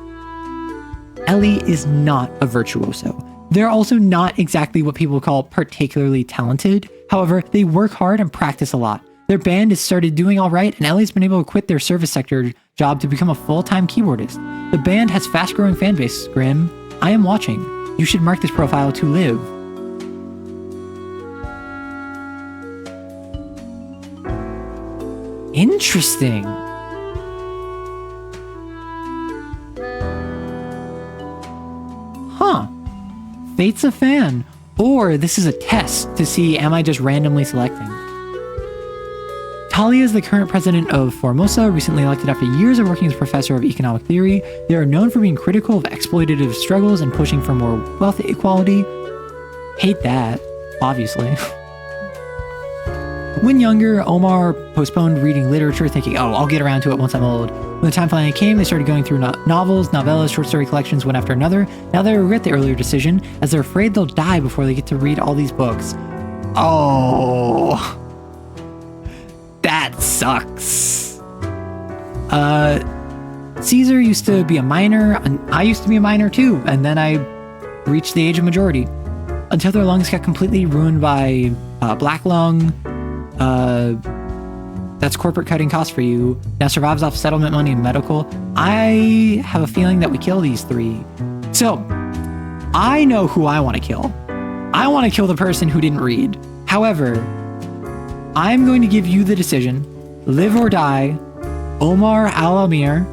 Ellie is not a virtuoso. They're also not exactly what people call particularly talented. However, they work hard and practice a lot. Their band has started doing all right, and Ellie's been able to quit their service sector job to become a full-time keyboardist. The band has fast-growing fan base, Grim. I am watching. You should mark this profile to live. Interesting. Huh. Fate's a fan. Or this is a test to see am I just randomly selecting. Talia is the current president of Formosa, recently elected after years of working as professor of economic theory. They are known for being critical of exploitative struggles and pushing for more wealth equality. Hate that, obviously. When younger, Omar postponed reading literature, thinking, oh, I'll get around to it once I'm old. When the time finally came, they started going through novels, novellas, short story collections, one after another. Now they regret the earlier decision, as they're afraid they'll die before they get to read all these books. Oh, that sucks. Caesar used to be a minor, and I used to be a minor too, and then I reached the age of majority. Until their lungs got completely ruined by black lung. That's corporate cutting costs for you. Now survives off settlement money and medical. I have a feeling that we kill these 3. So, I know who I want to kill. I want to kill the person who didn't read. However, I'm going to give you the decision. Live or die, Omar Al-Amir,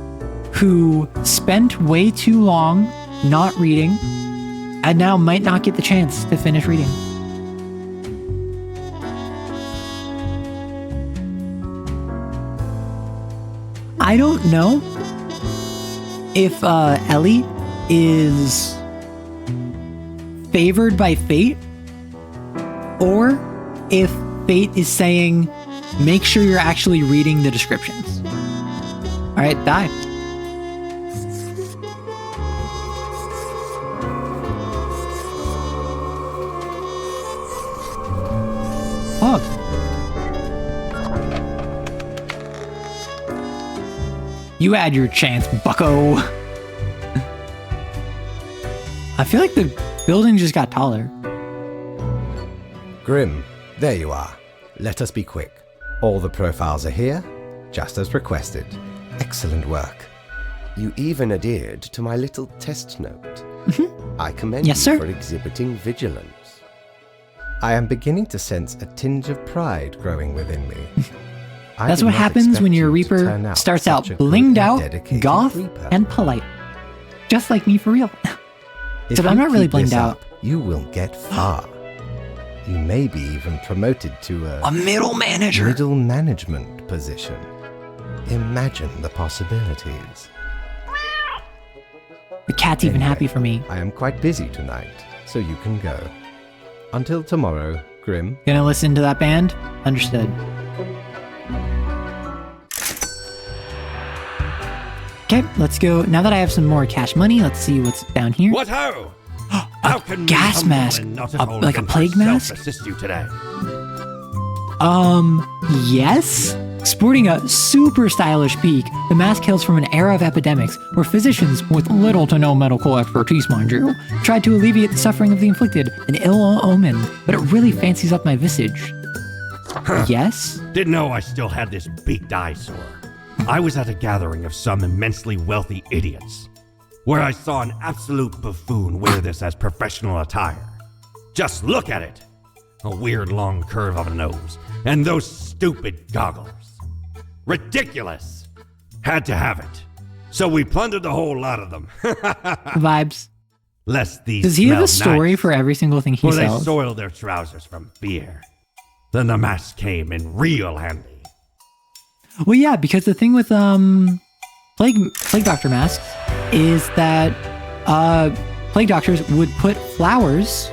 who spent way too long not reading, and now might not get the chance to finish reading. I don't know if Ellie is favored by fate, or if fate is saying, make sure you're actually reading the descriptions. All right, die. Fuck. You had your chance, bucko. I feel like the building just got taller. Grim, there you are. Let us be quick. All the profiles are here, just as requested. Excellent work. You even adhered to my little test note. I commend Yes, you sir. for exhibiting vigilance. I am beginning to sense a tinge of pride growing within me. I That's did what not happens when expect your you to Reaper turn out starts out such a good blinged and out, dedicated goth, Reaper. and polite. Just like me for real. If But I'm you not really keep this blinged out. up, you will get far. You may be even promoted to A middle manager. middle management position. Imagine the possibilities. The cat's even Anyway, happy for me. I am quite busy tonight, so you can go. Until tomorrow, Grim. Gonna listen to that band? Understood. Okay, let's go. Now that I have some more cash money, let's see what's down here. What ho! How can gas humble mask. and not at A- all like a gentle plague self mask? assist you today? Yes? Sporting a super stylish peak, the mask hails from an era of epidemics where physicians, with little to no medical expertise, mind you, tried to alleviate the suffering of the inflicted, an ill omen, but it really fancies up my visage. Yes? Didn't know I still had this beaked eyesore. I was at a gathering of some immensely wealthy idiots, where I saw an absolute buffoon wear this as professional attire. Just look at it! A weird long curve of a nose, and those stupid goggles. Ridiculous! Had to have it. So we plundered the whole lot of them. Vibes. Lest these Does he have a smell story nice. for every single thing he Well, they sells? soiled their trousers from beer. Then the mask came in real handy. Well, yeah, because the thing with plague doctor masks is that plague doctors would put flowers.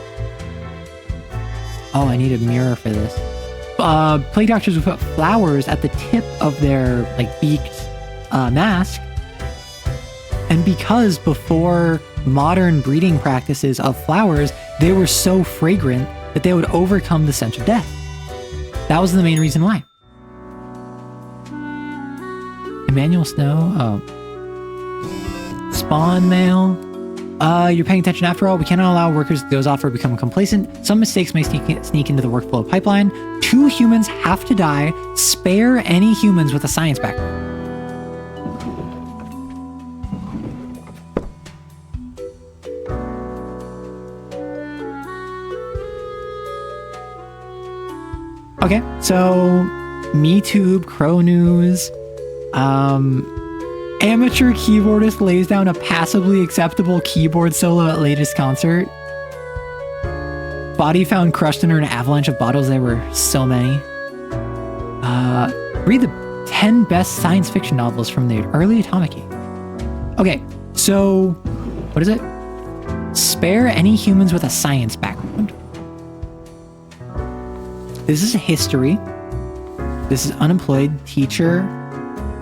Oh, I need a mirror for this. Plague doctors would put flowers at the tip of their beaked mask, and because before modern breeding practices of flowers, they were so fragrant that they would overcome the scent of death. That was the main reason why. Emmanuel Snow. Oh. Spawn mail. You're paying attention after all. We cannot allow workers to doze off or become complacent. Some mistakes may sneak into the workflow pipeline. 2 humans have to die. Spare any humans with a science background. Okay, so MeTube, Crow News, amateur keyboardist lays down a passably acceptable keyboard solo at latest concert. Body found crushed under an avalanche of bottles. There were so many. Read the 10 best science fiction novels from the early atomic age. Okay, so what is it? Spare any humans with a science background. This is history. This is unemployed teacher.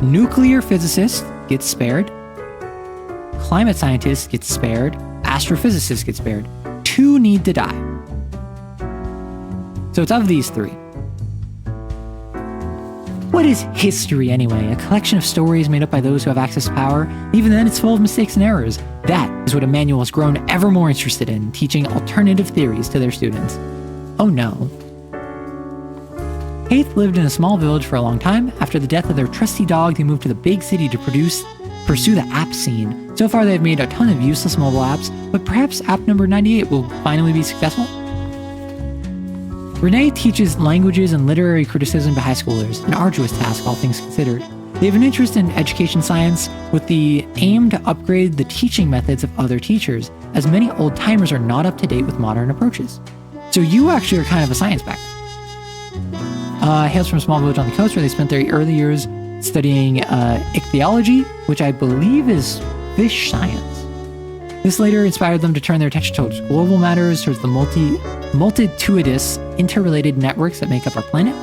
Nuclear physicist gets spared. Climate scientist gets spared. Astrophysicist gets spared. 2 need to die. So it's of these 3. What is history anyway? A collection of stories made up by those who have access to power. Even then, it's full of mistakes and errors. That is what Emmanuel has grown ever more interested in, teaching alternative theories to their students. Oh no. Haith lived in a small village for a long time. After the death of their trusty dog, they moved to the big city to pursue the app scene. So far, they've made a ton of useless mobile apps, but perhaps app number 98 will finally be successful. Renee teaches languages and literary criticism to high schoolers, an arduous task, all things considered. They have an interest in education science with the aim to upgrade the teaching methods of other teachers, as many old-timers are not up to date with modern approaches. So you actually are kind of a science background. Hails from a small village on the coast where they spent their early years studying ichthyology, which I believe is fish science. This later inspired them to turn their attention towards global matters, towards the multitudinous interrelated networks that make up our planet.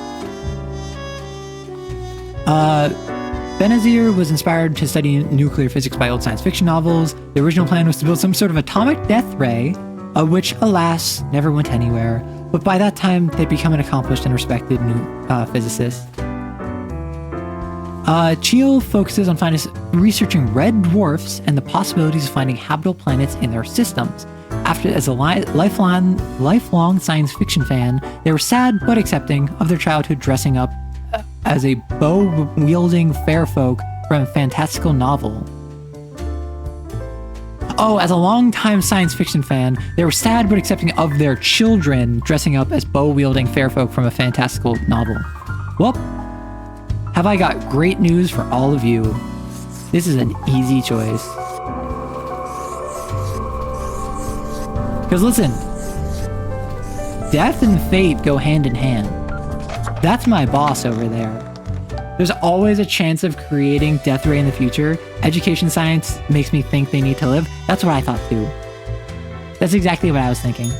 Benazir was inspired to study nuclear physics by old science fiction novels. The original plan was to build some sort of atomic death ray, which, alas, never went anywhere. But by that time, they'd become an accomplished and respected new physicist. Cheel focuses on researching red dwarfs and the possibilities of finding habitable planets in their systems. As a lifelong science fiction fan, they were sad but accepting of their childhood dressing up as a bow-wielding fair folk from a fantastical novel. Oh, as a longtime science fiction fan, they were sad but accepting of their children dressing up as bow-wielding fair folk from a fantastical novel. Well, have I got great news for all of you. This is an easy choice. Because listen, death and fate go hand in hand. That's my boss over there. There's always a chance of creating death ray in the future. Education science makes me think they need to live. That's what I thought too. That's exactly what I was thinking.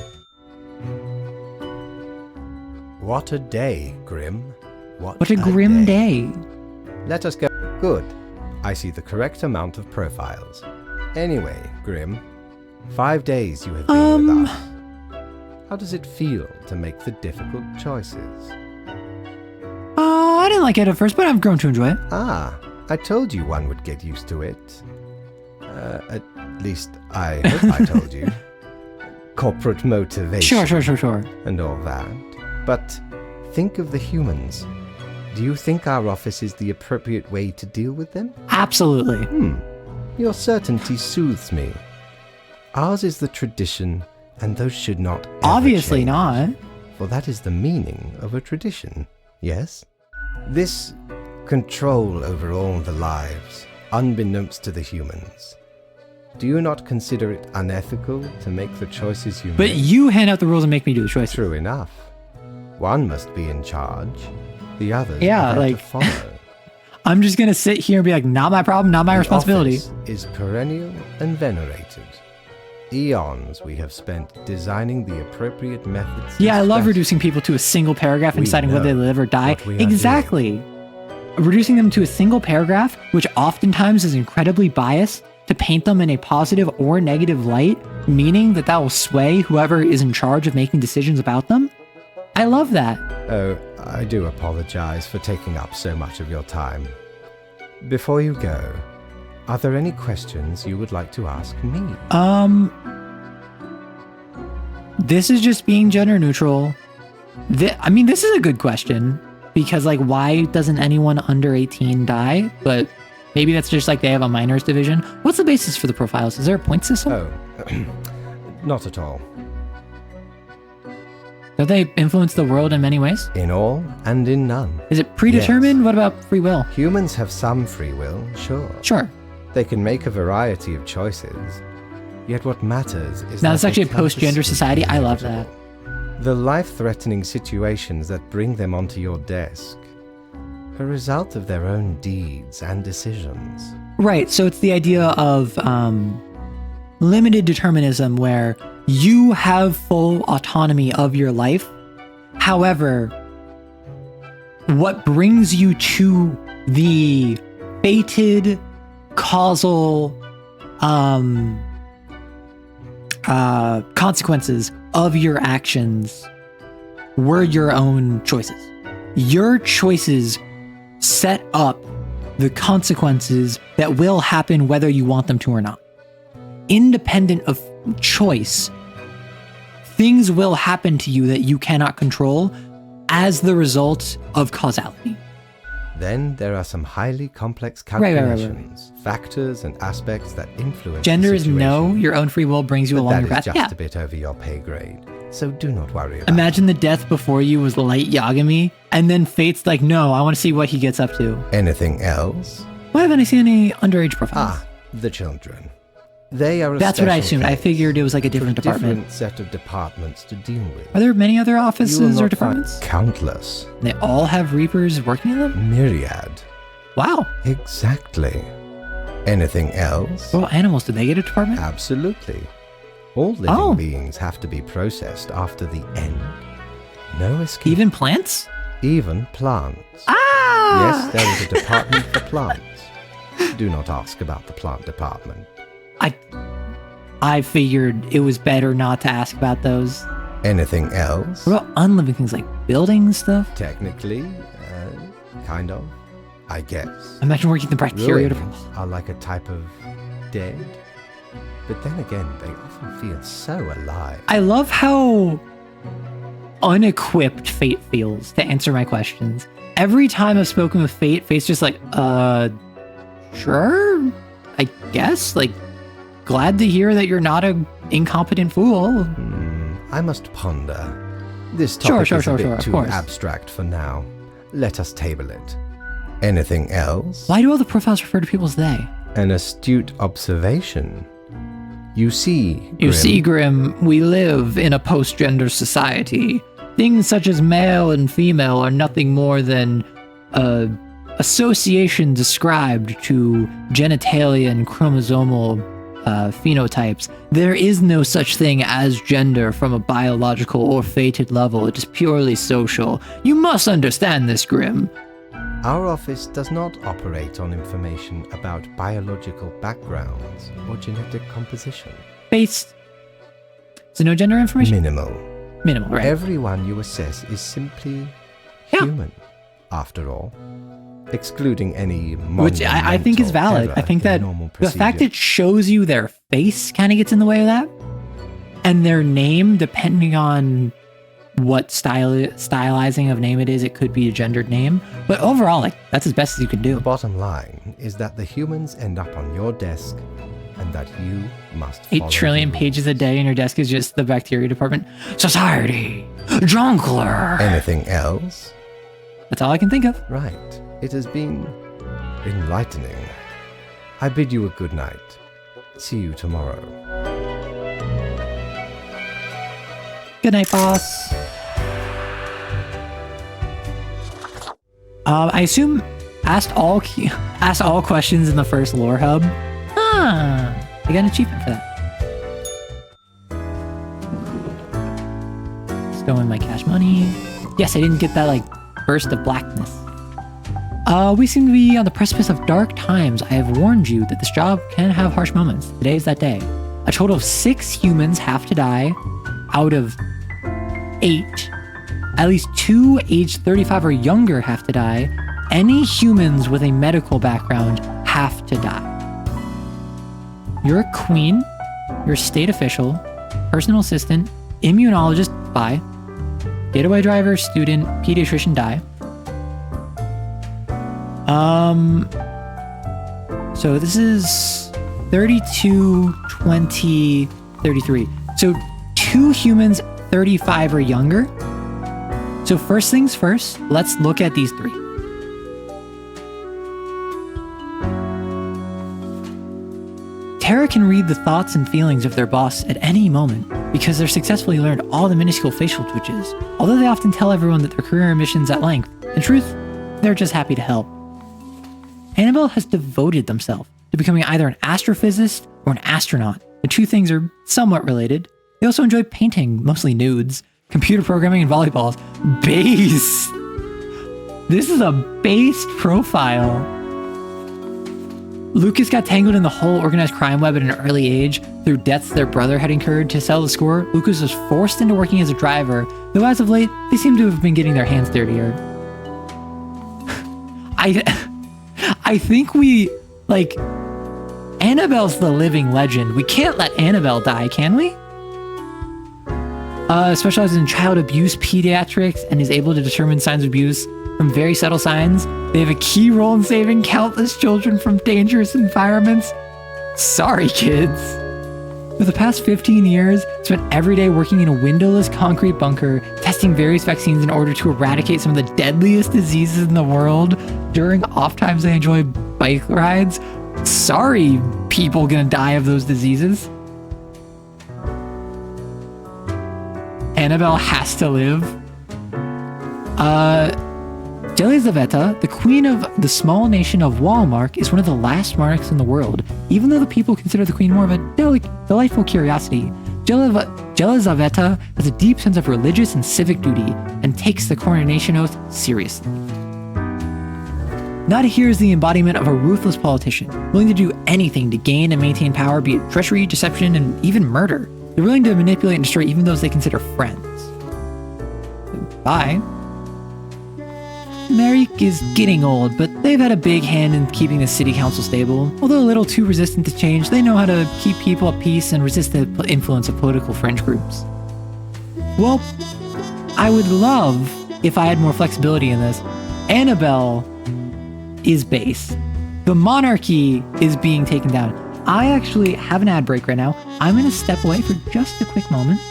What a day, Grim. What a grim day. Let us go. Good. I see the correct amount of profiles. Anyway, Grim, 5 days you have been with us. How does it feel to make the difficult choices? I didn't like it at first, but I've grown to enjoy it. Ah, I told you one would get used to it. At least I hope I told you. Corporate motivation. Sure. And all that. But think of the humans. Do you think our office is the appropriate way to deal with them? Absolutely. Your certainty soothes me. Ours is the tradition, and those should not ever Obviously change, not. for that is the meaning of a tradition, yes? This control over all the lives, unbeknownst to the humans. Do you not consider it unethical to make the choices you But make? you hand out the rules and make me do the choice. True enough. One must be in charge. The others Yeah, are there like- to follow. I'm just gonna sit here and be like, not my problem, not my The responsibility. office is perennial and venerated. Eons we have spent designing the appropriate methods. and Yeah, I love strategies. reducing people to a single paragraph and We deciding whether they know live or die. what we are Exactly. Reducing them to a single paragraph, which oftentimes is incredibly biased, to paint them in a positive or negative light, meaning that will sway whoever is in charge of making decisions about them. I love that. Oh, I do apologize for taking up so much of your time. Before you go, are there any questions you would like to ask me? This is just being gender neutral. I mean, this is a good question because, like, why doesn't anyone under 18 die? But maybe that's just like they have a minors division. What's the basis for the profiles? Is there a point system? Oh, not at all. Don't they influence the world in many ways? In all and in none. Is it predetermined? What about free will? Humans have some free will, sure. Sure. They can make a variety of choices. Yet what matters is Now, that it's they actually a can't post-gender escape society. the I love inevitable. The life-threatening situations that bring them onto your desk, a result of their own deeds and decisions. Right. So it's the idea of limited determinism where you have full autonomy of your life. However, what brings you to the fated causal consequences of your actions were your own choices. Your choices set up the consequences that will happen whether you want them to or not. Independent of choice, things will happen to you that you cannot control as the result of causality. Then there are some highly complex right. calculations, factors and aspects that influence Gender the is no, situation. your own free will brings you But along that your is path. just Yeah. a bit over your pay grade, so do not worry about Imagine the death before you was Light Yagami, and then Fate's like, no, I want to see what he gets up to. it. Anything else? Why haven't I seen any underage profiles? The children. They are a That's what I special assumed. I case figured it was like a for different department. different set of departments to deal with. Are there many other You will offices not or find departments? countless. They all have Reapers working in them? Myriad. Wow. Exactly. Anything else? Well, animals, do they get a department? Absolutely. All living Oh. beings have to be processed after the end. No escape. Even plants? Even plants. Ah! Yes, there is a department for plants. Do not ask about the plant department. I figured it was better not to ask about those. Anything else? What about unliving things like buildings stuff? Technically, kind of, I guess. Imagine working the bacteria. Ruins are like a type of dead, but then again, they often feel so alive. I love how unequipped Fate feels to answer my questions. Every time I've spoken with Fate, Fate's just like, sure, I guess. Like, glad to hear that you're not an incompetent fool. I must ponder. This Sure, topic sure, is sure, a bit sure, of too course. abstract for now. Let us table it. Anything else? Why do all the profiles refer to people as they? An astute observation. You see, You Grim, see, Grim, we live in a post-gender society. Things such as male and female are nothing more than associations ascribed to genitalia and chromosomal phenotypes. There is no such thing as gender from a biological or fated level. It is purely social. You must understand this, Grim. Our office does not operate on information about biological backgrounds or genetic composition. Based. So no gender information? Minimal. Minimal, right? Everyone you assess is simply Yeah. human, after all. Excluding any Which I think is monumental valid. error I think in that normal the fact procedure. it shows you their face kind of gets in the way of that. And their name, depending on what stylizing of name it is. It could be a gendered name, but overall, like, that's as best as you can do. The bottom line is that the humans end up on your desk and that you must 8 follow trillion the pages a day, and your desk is just the bacteria department. Society, Jonkler. Anything else? That's all I can think of. Right. It has been enlightening. I bid you a good night. See you tomorrow. Good night, boss. I assume asked all questions in the first lore hub. I got an achievement for that. Stow in my cash money. Yes, I didn't get that like burst of blackness. We seem to be on the precipice of dark times. I have warned you that this job can have harsh moments. Today is that day. A total of 6 humans have to die out of 8. At least 2 aged 35 or younger have to die. Any humans with a medical background have to die. You're a queen, you're a state official, personal assistant, immunologist, die. Getaway driver, student, pediatrician, die. So this is 32, 20, 33. So 2 humans, 35 or younger. So first things first, let's look at these 3. Terra can read the thoughts and feelings of their boss at any moment because they've successfully learned all the minuscule facial twitches, although they often tell everyone that their career ambitions at length. In truth, they're just happy to help. Annabelle has devoted themselves to becoming either an astrophysicist or an astronaut. The 2 things are somewhat related. They also enjoy painting, mostly nudes, computer programming, and volleyballs. Base! This is a based profile. Lucas got tangled in the whole organized crime web at an early age through debts their brother had incurred. To settle the score, Lucas was forced into working as a driver, though as of late, they seem to have been getting their hands dirtier. I think we, like, Annabelle's the living legend. We can't let Annabelle die, can we? Specializes in child abuse pediatrics and is able to determine signs of abuse from very subtle signs. They have a key role in saving countless children from dangerous environments. Sorry, kids. For the past 15 years, spent every day working in a windowless concrete bunker, testing various vaccines in order to eradicate some of the deadliest diseases in the world. During off times, they enjoy bike rides. Sorry, people gonna die of those diseases. Annabelle has to live. Jelizaveta, the queen of the small nation of Walmark, is one of the last monarchs in the world, even though the people consider the queen more of a delightful curiosity. Jelizaveta has a deep sense of religious and civic duty and takes the coronation oath seriously. Nada here is the embodiment of a ruthless politician, willing to do anything to gain and maintain power, be it treachery, deception, and even murder. They're willing to manipulate and destroy even those they consider friends. Bye. Marique is getting old, but they've had a big hand in keeping the city council stable. Although a little too resistant to change, they know how to keep people at peace and resist the influence of political fringe groups. Well, I would love if I had more flexibility in this. Annabelle is base. The monarchy is being taken down. I actually have an ad break right now. I'm going to step away for just a quick moment.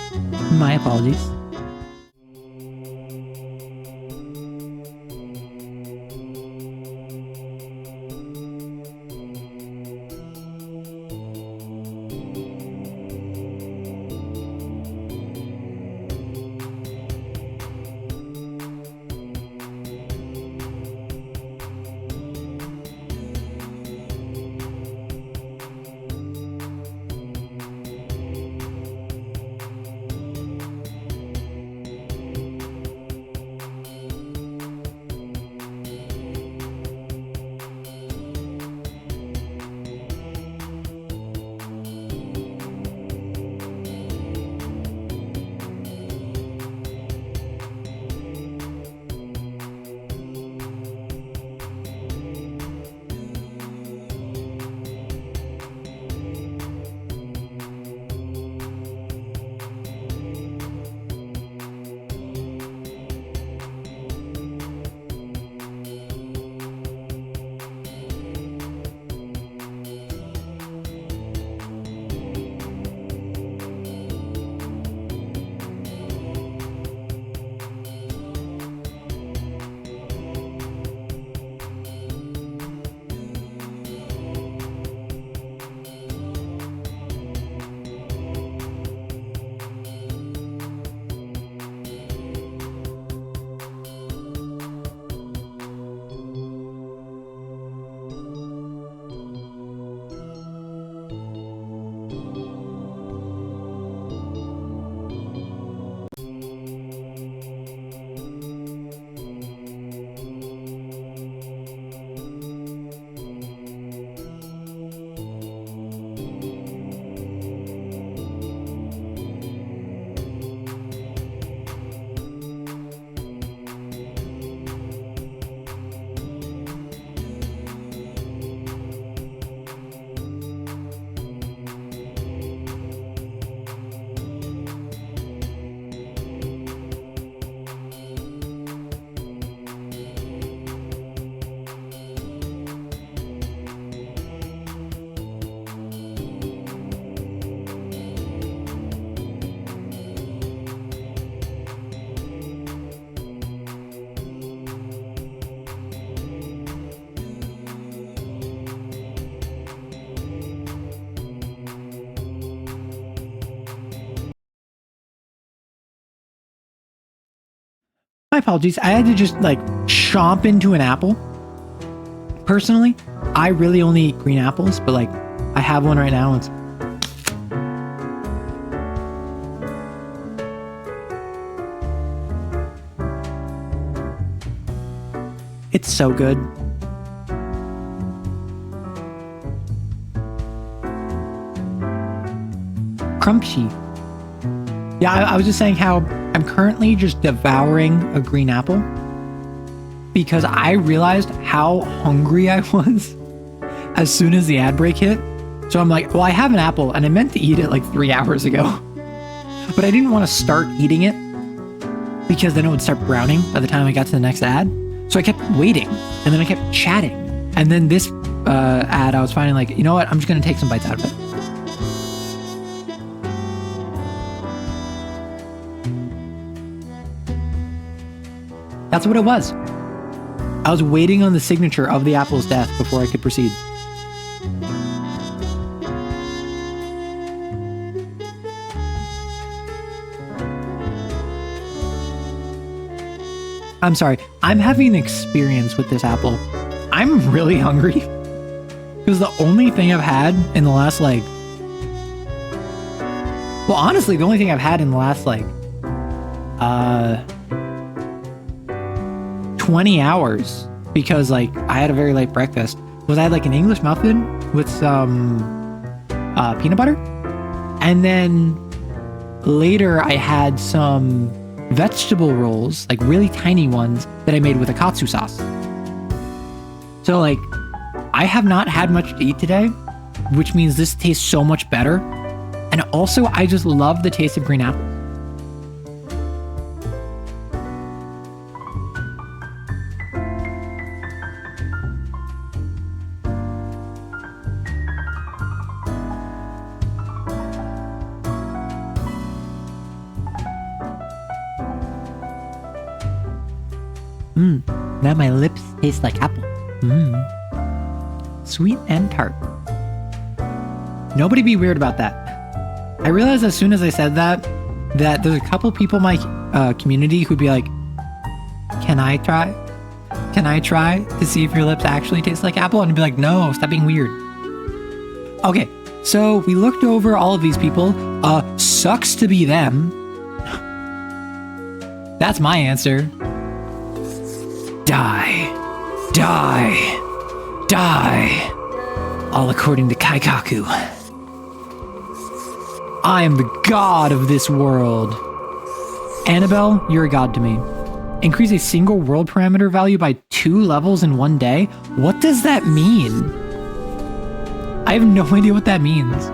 My apologies. My apologies. I had to just like chomp into an apple. Personally, I really only eat green apples, but like I have one right now. It's so good. Crunchy. Yeah, I was just saying how I'm currently just devouring a green apple because I realized how hungry I was as soon as the ad break hit. So I'm like, well, I have an apple and I meant to eat it like 3 hours ago, but I didn't want to start eating it because then it would start browning by the time I got to the next ad. So I kept waiting and then I kept chatting. And then this ad, I was finding like, you know what? I'm just going to take some bites out of it. That's what it was. I was waiting on the signature of the apple's death before I could proceed. I'm sorry. I'm having an experience with this apple. I'm really hungry. Because the only thing I've had in the last like... Well, honestly, the only thing I've had in the last like... 20 hours, because like I had a very late breakfast, was I had like an English muffin with some peanut butter, and then later I had some vegetable rolls, like really tiny ones that I made with a katsu sauce. So like I have not had much to eat today, which means this tastes so much better. And also I just love the taste of green apple. Now my lips taste like apple. Sweet and tart. Nobody be weird about that. I realized as soon as I said that there's a couple people in my community who'd be like, Can I try? Can I try to see if your lips actually taste like apple? And I'd be like, no, stop being weird. Okay, so we looked over all of these people. Sucks to be them. That's my answer. Die. Die. Die. All according to Kaikaku. I am the god of this world. Annabelle, you're a god to me. Increase a single world parameter value by 2 levels in 1 day? What does that mean? I have no idea what that means.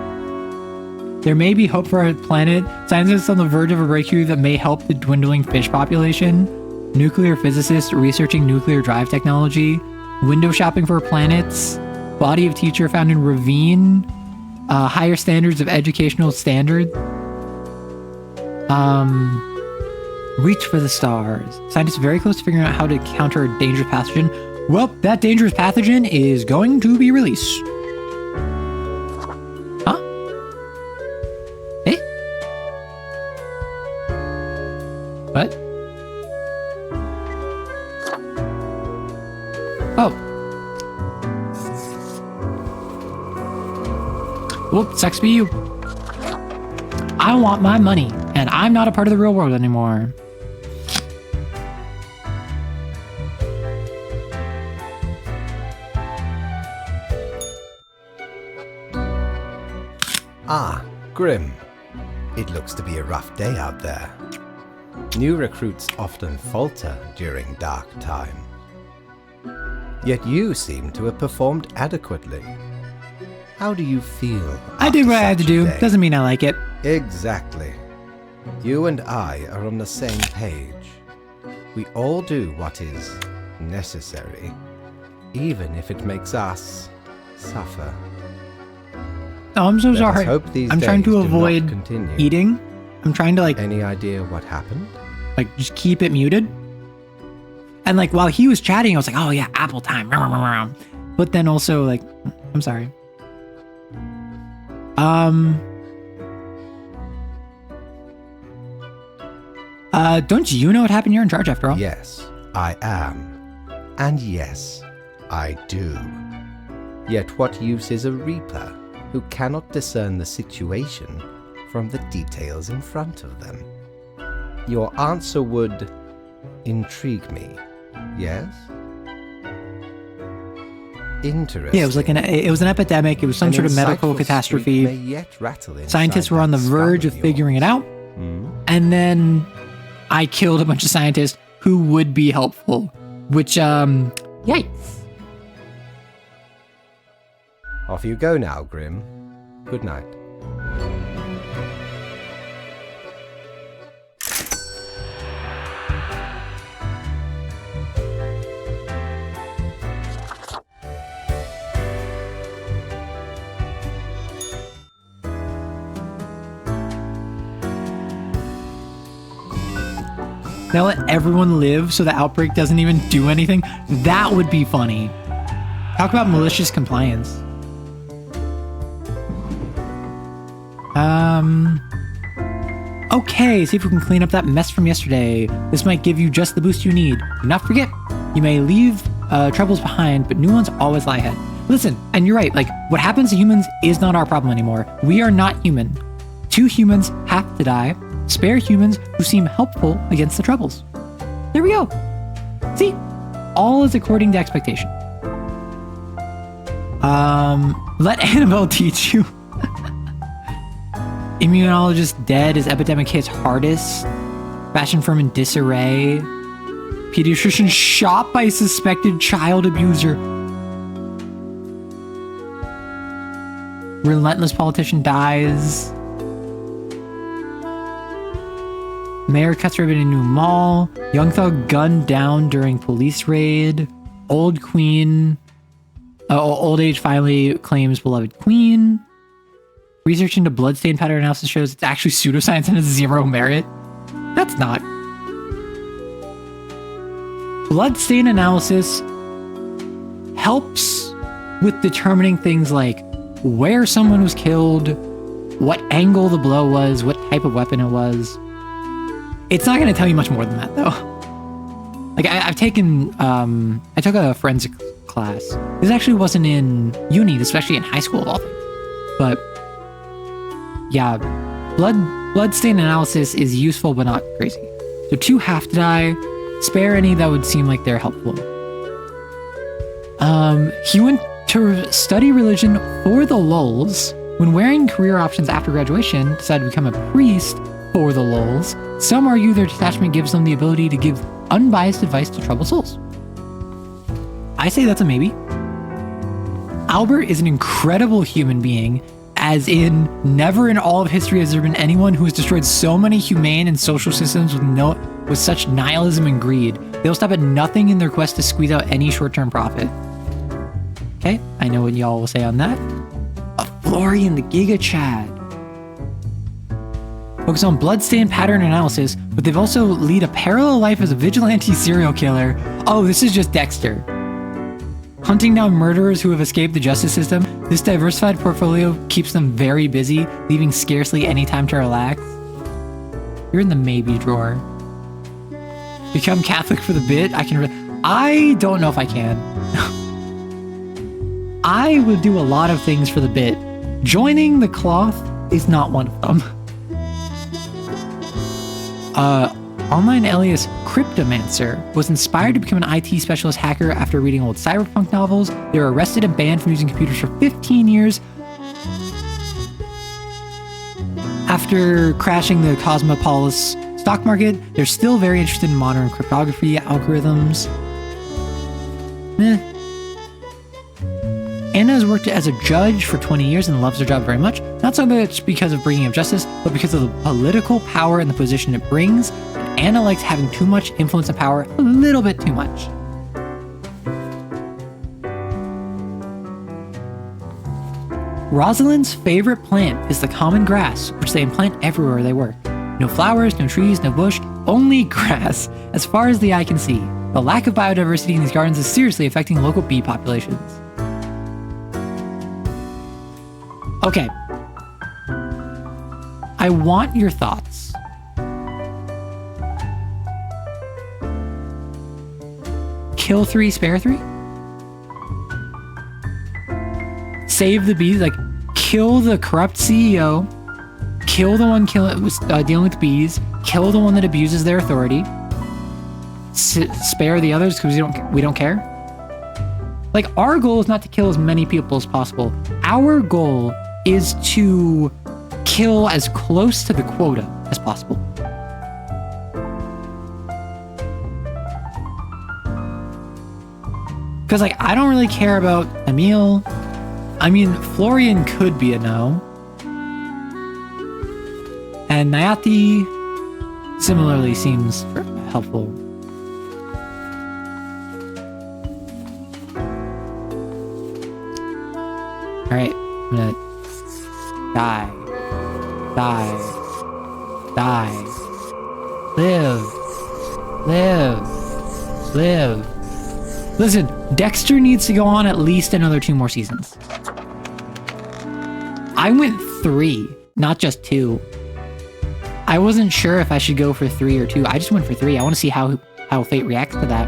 There may be hope for our planet. Scientists on the verge of a breakthrough that may help the dwindling fish population. Nuclear physicists researching nuclear drive technology. Window shopping for planets. Body of teacher found in ravine. Higher standards of educational standard. Reach for the stars. Scientists very close to figuring out how to counter a dangerous pathogen. Well, that dangerous pathogen is going to be released. Huh? Eh? What? Oh. Whoop, sucks for you. I want my money, and I'm not a part of the real world anymore. Ah, Grim. It looks to be a rough day out there. New recruits often falter during dark time. Yet you seem to have performed adequately. How do you feel? I did what I had to do. Day? Doesn't mean I like it. Exactly. You and I are on the same page. We all do what is necessary, even if it makes us suffer. Oh, I'm so Let us sorry. hope these I'm trying days to do not avoid continue. eating. I'm trying to Any idea what happened? just keep it muted. And while he was chatting, I was like, oh yeah, apple time. But then also I'm sorry. Don't you know what happened? You're in charge after all. Yes, I am. And yes, I do. Yet what use is a Reaper who cannot discern the situation from the details in front of them? Your answer would intrigue me, yes? Interesting. Yeah, it was an epidemic. It was some sort of medical catastrophe. Scientists were on the verge of figuring it out. And then I killed a bunch of scientists who would be helpful, which, yikes. Off you go now, Grim. Good night. Now let everyone live so the outbreak doesn't even do anything. That would be funny. Talk about malicious compliance. Okay, see if we can clean up that mess from yesterday. This might give you just the boost you need. Do not forget, you may leave troubles behind, but new ones always lie ahead. Listen, and you're right, like, what happens to humans is not our problem anymore. We are not human. 2 humans have to die. Spare humans who seem helpful against the troubles. There we go. See? All is according to expectation. Let Annabelle teach you. Immunologist dead as epidemic hits hardest. Fashion firm in disarray. Pediatrician shot by suspected child abuser. Relentless politician dies. Mayor cuts ribbon in new mall. Young thug gunned down during police raid. Old age finally claims beloved queen. Research into bloodstain pattern analysis shows it's actually pseudoscience and has 0 merit. That's not. Bloodstain analysis helps with determining things like where someone was killed, what angle the blow was, what type of weapon it was. It's not going to tell you much more than that, though. Like, I took a forensic class. This actually wasn't in uni, this was actually in high school of all things. But, yeah, bloodstain analysis is useful, but not crazy. So 2 have to die. Spare any that would seem like they're helpful. He went to study religion for the lulz. When wearing career options after graduation, decided to become a priest for the lulz. Some argue their detachment gives them the ability to give unbiased advice to troubled souls. I say that's a maybe. Albert is an incredible human being, as in never in all of history has there been anyone who has destroyed so many humane and social systems with such nihilism and greed. They'll stop at nothing in their quest to squeeze out any short-term profit. Okay, I know what y'all will say on that. A Flory in the Giga Chat. Focus on bloodstain pattern analysis, but they've also lead a parallel life as a vigilante serial killer. Oh, this is just Dexter. Hunting down murderers who have escaped the justice system. This diversified portfolio keeps them very busy, leaving scarcely any time to relax. You're in the maybe drawer. Become Catholic for the bit? I don't know if I can. I would do a lot of things for the bit. Joining the cloth is not one of them. Online alias Cryptomancer was inspired to become an IT specialist hacker after reading old cyberpunk novels. They were arrested and banned from using computers for 15 years. After crashing the Cosmopolis stock market, they're still very interested in modern cryptography algorithms. Anna has worked as a judge for 20 years and loves her job very much, not so much because of bringing up justice, but because of the political power and the position it brings. And Anna likes having too much influence and power, a little bit too much. Rosalind's favorite plant is the common grass, which they implant everywhere they work. No flowers, no trees, no bush, only grass, as far as the eye can see. The lack of biodiversity in these gardens is seriously affecting local bee populations. Okay. I want your thoughts. kill 3, spare 3. Save the bees, like kill the corrupt CEO, kill the one dealing with bees, kill the one that abuses their authority, spare the others because we don't care. Like, our goal is not to kill as many people as possible. Our goal is to kill as close to the quota as possible. Because, like, I don't really care about Emil. I mean, Florian could be a no. And Nayati similarly seems helpful. Alright, I'm gonna die. Live. Listen, Dexter needs to go on at least another 2 more seasons. I went 3, not just 2. I wasn't sure if I should go for 3 or 2. I just went for 3. I want to see how Fate reacts to that.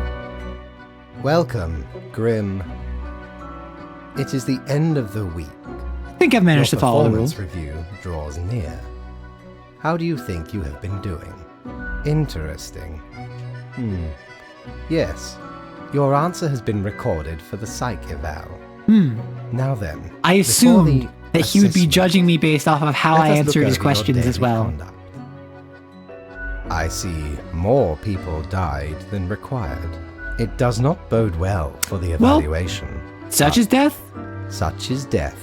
Welcome, Grim. It is the end of the week. I think I've managed to follow the rules. Your performance review draws near. How do you think you have been doing? Interesting. Yes, your answer has been recorded for the psych eval. Now then, I assumed that he would be assessment, judging me based off of how I answered his questions as well. Conduct. I see more people died than required. It does not bode well for the evaluation. Such is death. Such is death.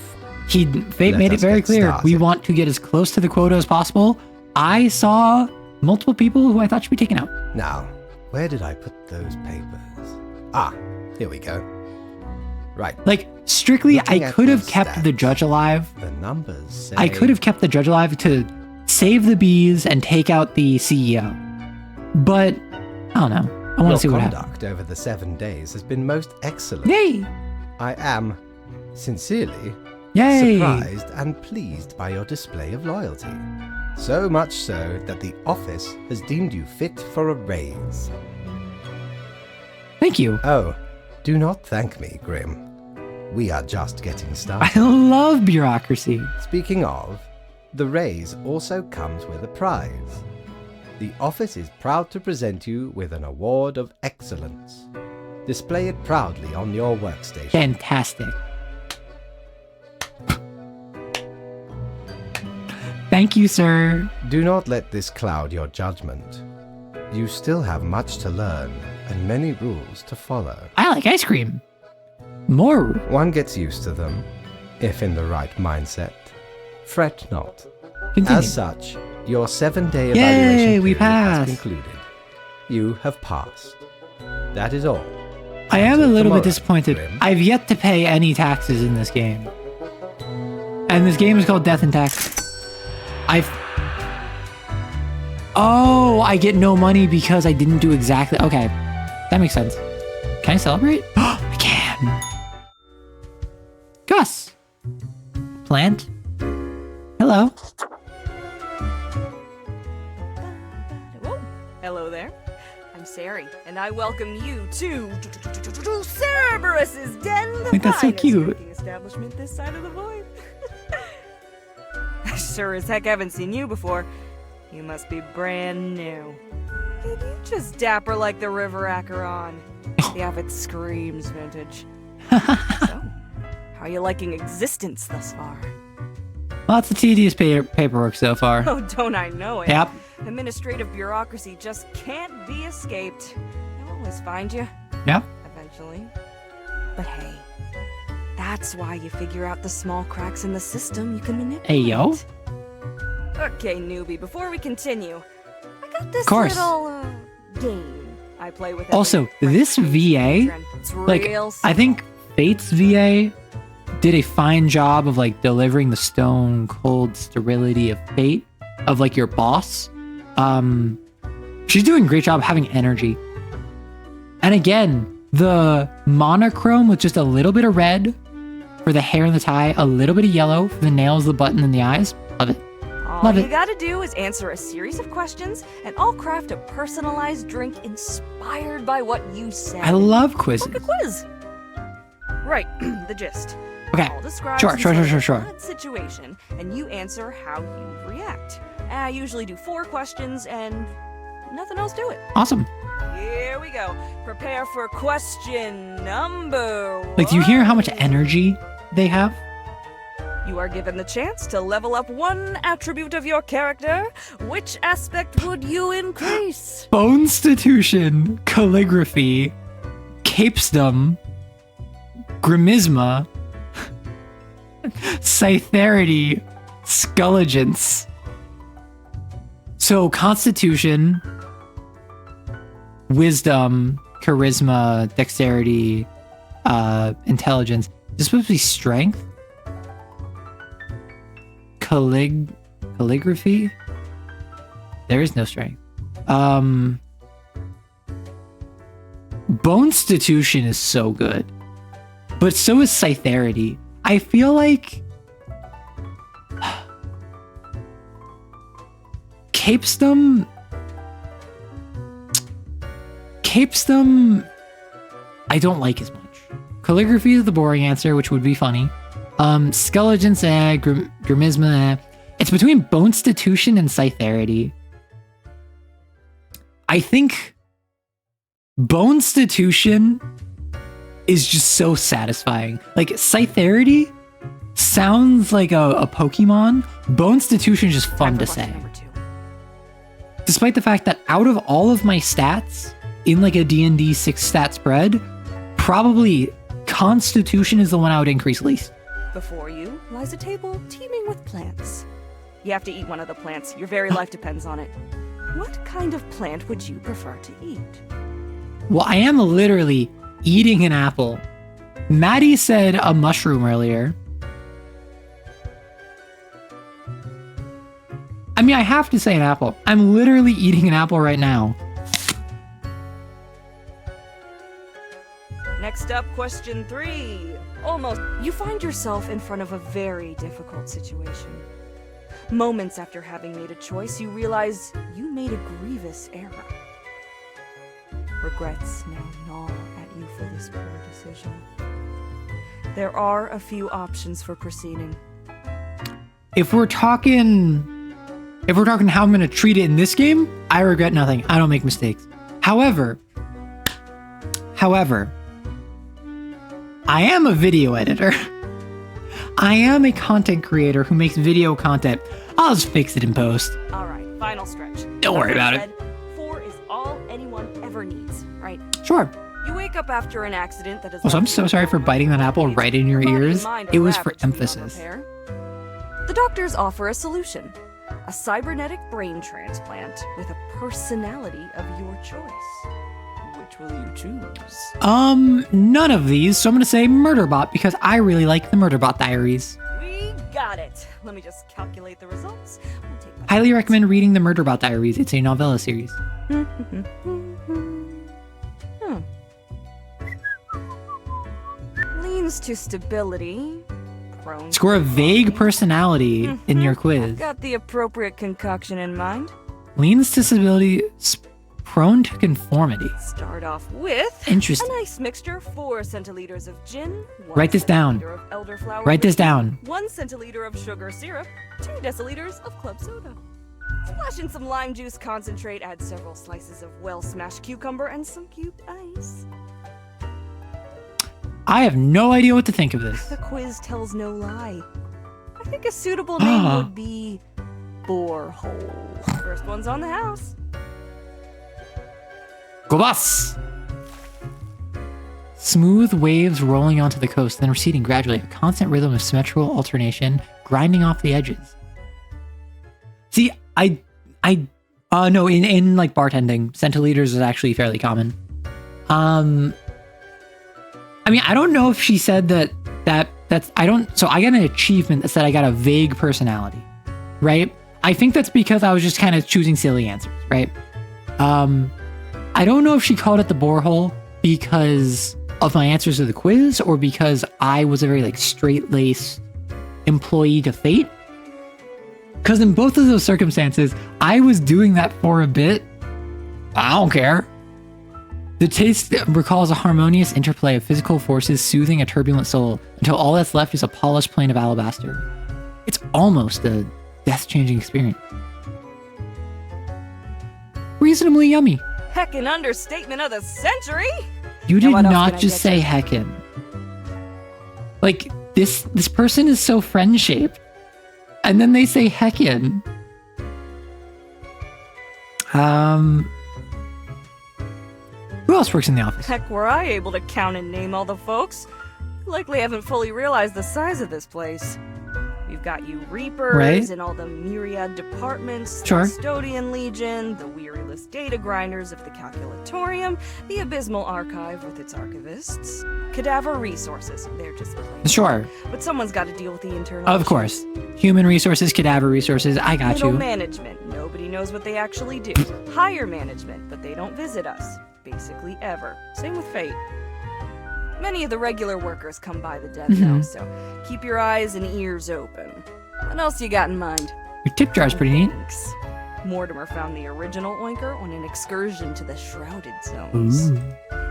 Fate made it very clear. We want to get as close to the quota as possible. I saw multiple people who I thought should be taken out. Now, where did I put those papers? Ah, here we go. Right. Like, strictly, Looking I at could have these kept the judge alive. The numbers say... I could have kept the judge alive to save the bees and take out the CEO. But, I don't know. I want to see what happens. Your conduct over the 7 days has been most excellent. Yay! I am, sincerely, Yay! surprised and pleased by your display of loyalty. So much so that the office has deemed you fit for a raise. Thank you. Oh, do not thank me, Grim. We are just getting started. I love bureaucracy. Speaking of, the raise also comes with a prize. The office is proud to present you with an award of excellence. Display it proudly on your workstation. Fantastic. Thank you, sir. Do not let this cloud your judgment. You still have much to learn and many rules to follow. I like ice cream. More. One gets used to them, if in the right mindset. Fret not. Continue. As such, your 7-day evaluation Yay, we period has passed. concluded. You have passed. That is all. I am a Until little bit tomorrow, disappointed. Grim. I've yet to pay any taxes in this game. And this game is called Death and Tax. Oh, I get no money because I didn't do exactly... Okay, that makes sense. Can I celebrate? I can. Gus. Plant. Hello. Whoa. Hello there. I'm Sari, and I welcome you to Cerberus's Den, the think that's so finest cute. drinking establishment this side of the void. I sure as heck haven't seen you before. You must be brand new. Maybe you just dapper like the river Acheron. Yeah, if it screams vintage. So, how are you liking existence thus far? Lots of tedious paperwork so far. Oh, don't I know it? Yep. Administrative bureaucracy just can't be escaped. They'll always find you. Yep. Eventually. But hey, that's why you figure out the small cracks in the system you can manipulate. Hey, yo. Okay, newbie, before we continue, I got this Course. little game I play with. Also, every this friend VA, It's like, real I think Fate's VA did a fine job of, like, delivering the stone cold sterility of Fate, of, like, your boss. She's doing a great job having energy. And again, the monochrome with just a little bit of red for the hair and the tie, a little bit of yellow for the nails, the button, and the eyes. Love it. All Love you it. gotta do is answer a series of questions, and I'll craft a personalized drink inspired by what you said. I love quizzes. Like a quiz. Right, the gist. Okay. I'll describe Sure. some odd situation, and you answer how you react. I usually do 4 questions, and nothing else to it. Awesome. Here we go. Prepare for question number 1. Like, do you hear how much energy they have? You are given the chance to level up one attribute of your character. Which aspect would you increase? Bonstitution, calligraphy, capesdom, grimmisma, scytherity, skulligence. So constitution, wisdom, charisma, dexterity, intelligence. Is this supposed to be strength? Calligraphy? There is no strength. Bonstitution is so good. But so is scytherity. I feel like capesdom, I don't like as much. Calligraphy is the boring answer, which would be funny. Skulligence, grimmisma, it's between bonstitution and scytherity. I think bonstitution is just so satisfying. Like, scytherity sounds like a Pokemon. Bonstitution is just fun to say. Number 2. Despite the fact that out of all of my stats in like a D&D 6 stat spread, probably Constitution is the one I would increase least. Before you lies a table teeming with plants. You have to eat one of the plants. Your very life depends on it. What kind of plant would you prefer to eat? Well, I am literally eating an apple. Maddie said a mushroom earlier. I mean, I have to say an apple. I'm literally eating an apple right now. Next up, question 3. Almost. You find yourself in front of a very difficult situation. Moments after having made a choice, you realize you made a grievous error. Regrets now gnaw at you for this poor decision. There are a few options for proceeding. If we're talking how I'm going to treat it in this game, I regret nothing. I don't make mistakes. However, I am a video editor. I am a content creator who makes video content. I'll just fix it in post. All right, final stretch. Don't worry about it. 4 is all anyone ever needs, right? Sure. You wake up after an accident that is. Also, I'm so sorry for biting that apple right in your body and ears. mind It are was for ravaged beyond emphasis. repair. The doctors offer a solution: a cybernetic brain transplant with a personality of your choice. Which will you choose? None of these. So I'm gonna say Murderbot because I really like the Murderbot Diaries. We got it. Let me just calculate the results. We'll take my Highly time. recommend reading the Murderbot Diaries. It's a novella series. Leans to stability. Prone. Score a vague personality in your I've quiz. got the appropriate concoction in mind. Leans to stability, prone to conformity. Start off with Interesting. a nice mixture: 4 centiliters of gin. 1 Write this down. centiliter of elderflower Write this whiskey, down. 1 centiliter of sugar syrup. 2 deciliters of club soda. Splash in some lime juice concentrate. Add several slices of well-smashed cucumber and some cubed ice. I have no idea what to think of this. The quiz tells no lie. I think a suitable name would be Borehole. First one's on the house. Go bus! Smooth waves rolling onto the coast, then receding gradually, a constant rhythm of symmetrical alternation, grinding off the edges. See, no, in like bartending, centiliters is actually fairly common. I mean, I don't know if she said that's, so I got an achievement that said I got a vague personality, right? I think that's because I was just kind of choosing silly answers, right? I don't know if she called it the borehole because of my answers to the quiz or because I was a very like straight-laced employee to fate. Because in both of those circumstances, I was doing that for a bit. I don't care. The taste recalls a harmonious interplay of physical forces soothing a turbulent soul until all that's left is a polished plane of alabaster. It's almost a death-changing experience. Reasonably yummy. Heckin' understatement of the century. You did what else not can I just get say you? heckin'. Like, this person is so friend-shaped. And then they say heckin'. Who else works in the office? Heck, were I able to count and name all the folks? You likely haven't fully realized the size of this place. We've got you Reapers Right. and all the myriad departments, Sure. the Custodian Legion, the weariless data grinders of the Calculatorium, the Abysmal Archive with its archivists, Cadaver Resources, they're just plain. Sure. But someone's got to deal with the internal Of issues. course. Human resources, cadaver resources, I got Middle you. management, nobody knows what they actually do. Higher management, but they don't visit us. Basically ever. Same with Fate. Many of the regular workers come by the den though, so keep your eyes and ears open. What else you got in mind? Your tip jar is pretty neat. Thanks. Mortimer found the original Oinker on an excursion to the Shrouded Zones. Ooh.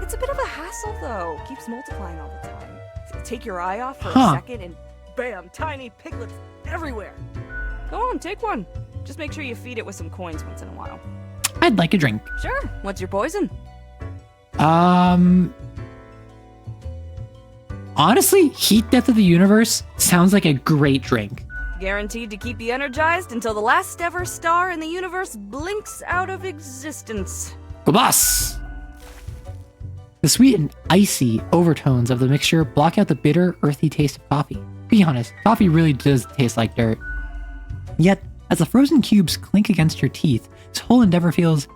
It's a bit of a hassle though. Keeps multiplying all the time. Take your eye off for Huh. a second and bam, tiny piglets everywhere. Go on, take one. Just make sure you feed it with some coins once in a while. I'd like a drink. Sure. What's your poison? Honestly, Heat Death of the Universe sounds like a great drink. Guaranteed to keep you energized until the last ever star in the universe blinks out of existence. Gobas! The sweet and icy overtones of the mixture block out the bitter, earthy taste of coffee. Be honest, coffee really does taste like dirt. Yet, as the frozen cubes clink against your teeth, this whole endeavor feels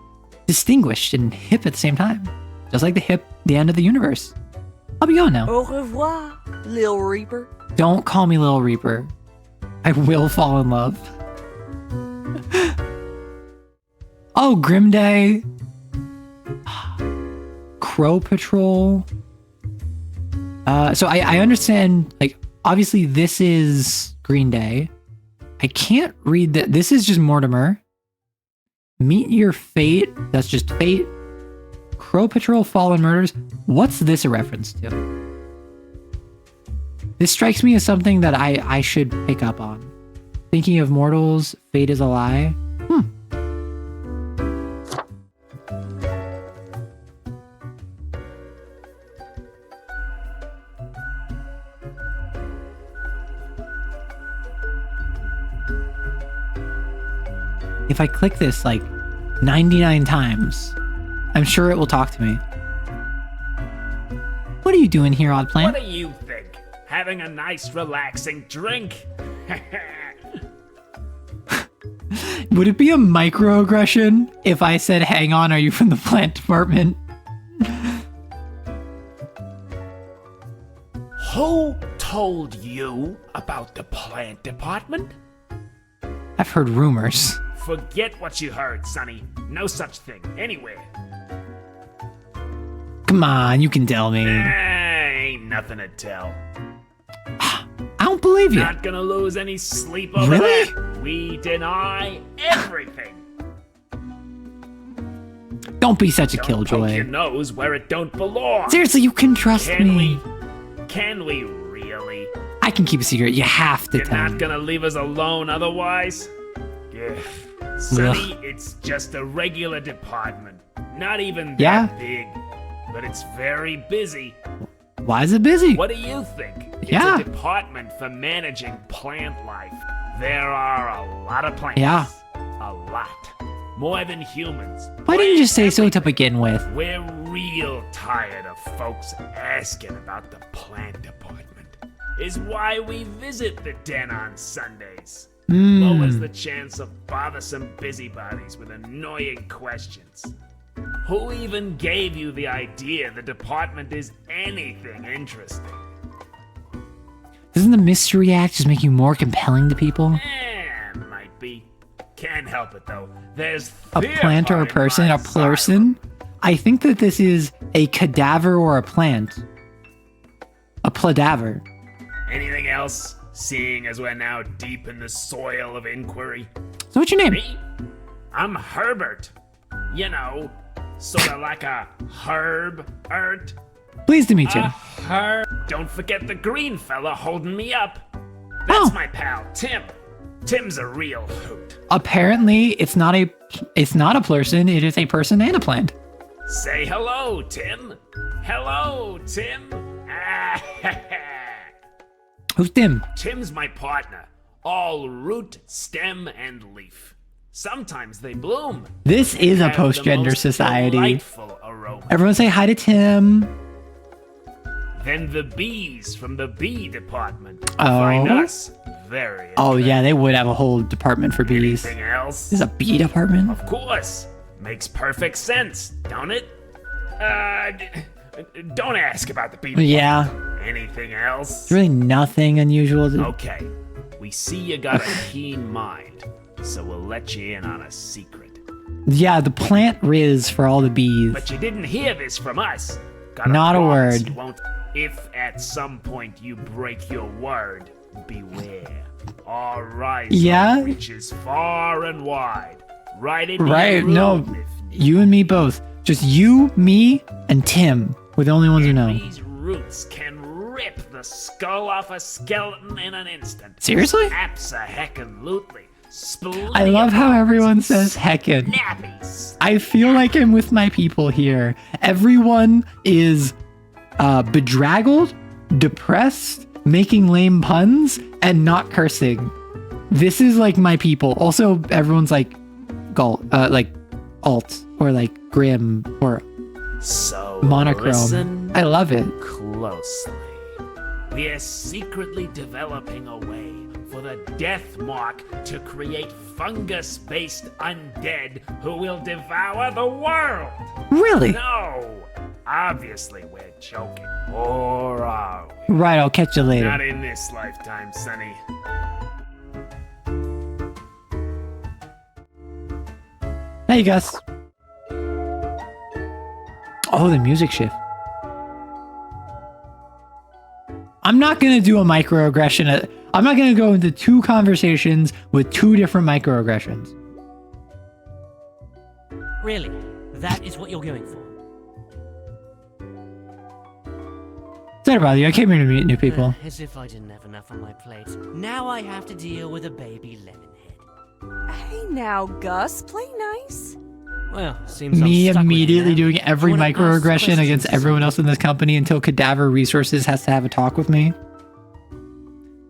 distinguished and hip at the same time. Just like the end of the universe. I'll be going now. Au revoir, Lil Reaper. Don't call me Little Reaper. I will fall in love. Oh, Grim Day. Crow Patrol. So I understand, like, obviously this is Green Day. I can't read that. This is just Mortimer. Meet Your Fate. That's just Fate. Crow Patrol Fallen Murders. What's this a reference to? This strikes me as something that I should pick up on. Thinking of mortals, fate is a lie. If I click this like 99 times, I'm sure it will talk to me. What are you doing here, Odd Plant? What do you think? Having a nice, relaxing drink? Would it be a microaggression if I said, hang on, are you from the plant department? Who told you about the plant department? I've heard rumors. Forget what you heard, Sonny. No such thing anywhere. Come on, you can tell me. Ain't nothing to tell. I don't believe you. Not gonna lose any sleep over Really? that. We deny everything. Don't be such a Don't poke your killjoy. nose where it don't belong. Seriously, you can trust Can me. Can we really? I can keep a secret. You have to You're tell not me. gonna leave us alone otherwise? Yeah. Sonny, it's just a regular department. Not even that Yeah? big. But it's very busy. Why is it busy? What do you think? Yeah. It's a department for managing plant life. There are a lot of plants. Yeah. A lot. More than humans. Why didn't you just say so to Everything. begin with? We're real tired of folks asking about the plant department. Is why we visit the den on Sundays. Lowers the chance of bothersome busybodies with annoying questions. Who even gave you the idea the department is anything interesting? Doesn't the mystery act just make you more compelling to people? Might be. Can't help it though. There's A plant or a person? A person? I think that this is a cadaver or a plant. A pladaver. Anything else? seeing as we're now deep in the soil of inquiry. So what's your name? Me? I'm Herbert. You know, sort of like a herb-ert. Pleased to meet you. Don't forget the green fella holding me up. That's my pal, Tim. Tim's a real hoot. Apparently, it's not a person. It is a person and a plant. Say hello, Tim. Hello, Tim. Who's Tim? Tim's my partner. All root, stem, and leaf. Sometimes they bloom. This is a Have the post-gender most society. delightful aroma. Everyone say hi to Tim. Then the bees from the bee department Oh. find us very Oh yeah, they would have a whole department for bees. Anything else? There's a bee department? Of course. Makes perfect sense, don't it? Don't ask about the bee department. Yeah. Anything else? There's really nothing unusual. Okay. We see you got a keen mind, so we'll let you in on a secret. Yeah, the plant riz for all the bees. But you didn't hear this from us. Got Not a promise word. you won't. If at some point you break your word, beware. Our rise reaches far and wide. Right in Right, your no. room if You and me both. Just you, me, and Tim. We're the only ones who know. These roots can rip the skull off a skeleton in an instant. Seriously? Abso-heckin-lutely. I love how everyone says heckin'. Nappies. I feel like I'm with my people here. Everyone is bedraggled, depressed, making lame puns, and not cursing. This is like my people. Also, everyone's like alt or like grim or So monochrome. listen I love it. closely. We're secretly developing a way for the Death Mark to create fungus-based undead who will devour the world. Really? No, obviously we're joking. Or are we? Right, I'll catch you later. Not in this lifetime, Sonny. Hey, Gus. Oh, the music shift. I'm not going to do a microaggression. I'm not going to go into two conversations with two different microaggressions. Really? That is what you're going for? Sorry about you. I came here to meet new people. As if I didn't have enough on my plate. Now I have to deal with a baby lemonhead. Hey now, Gus, play nice. Well, seems Me I'm stuck with you immediately now. doing every I wanna ask microaggression questions against or everyone else in this company until Cadaver Resources has to have a talk with me.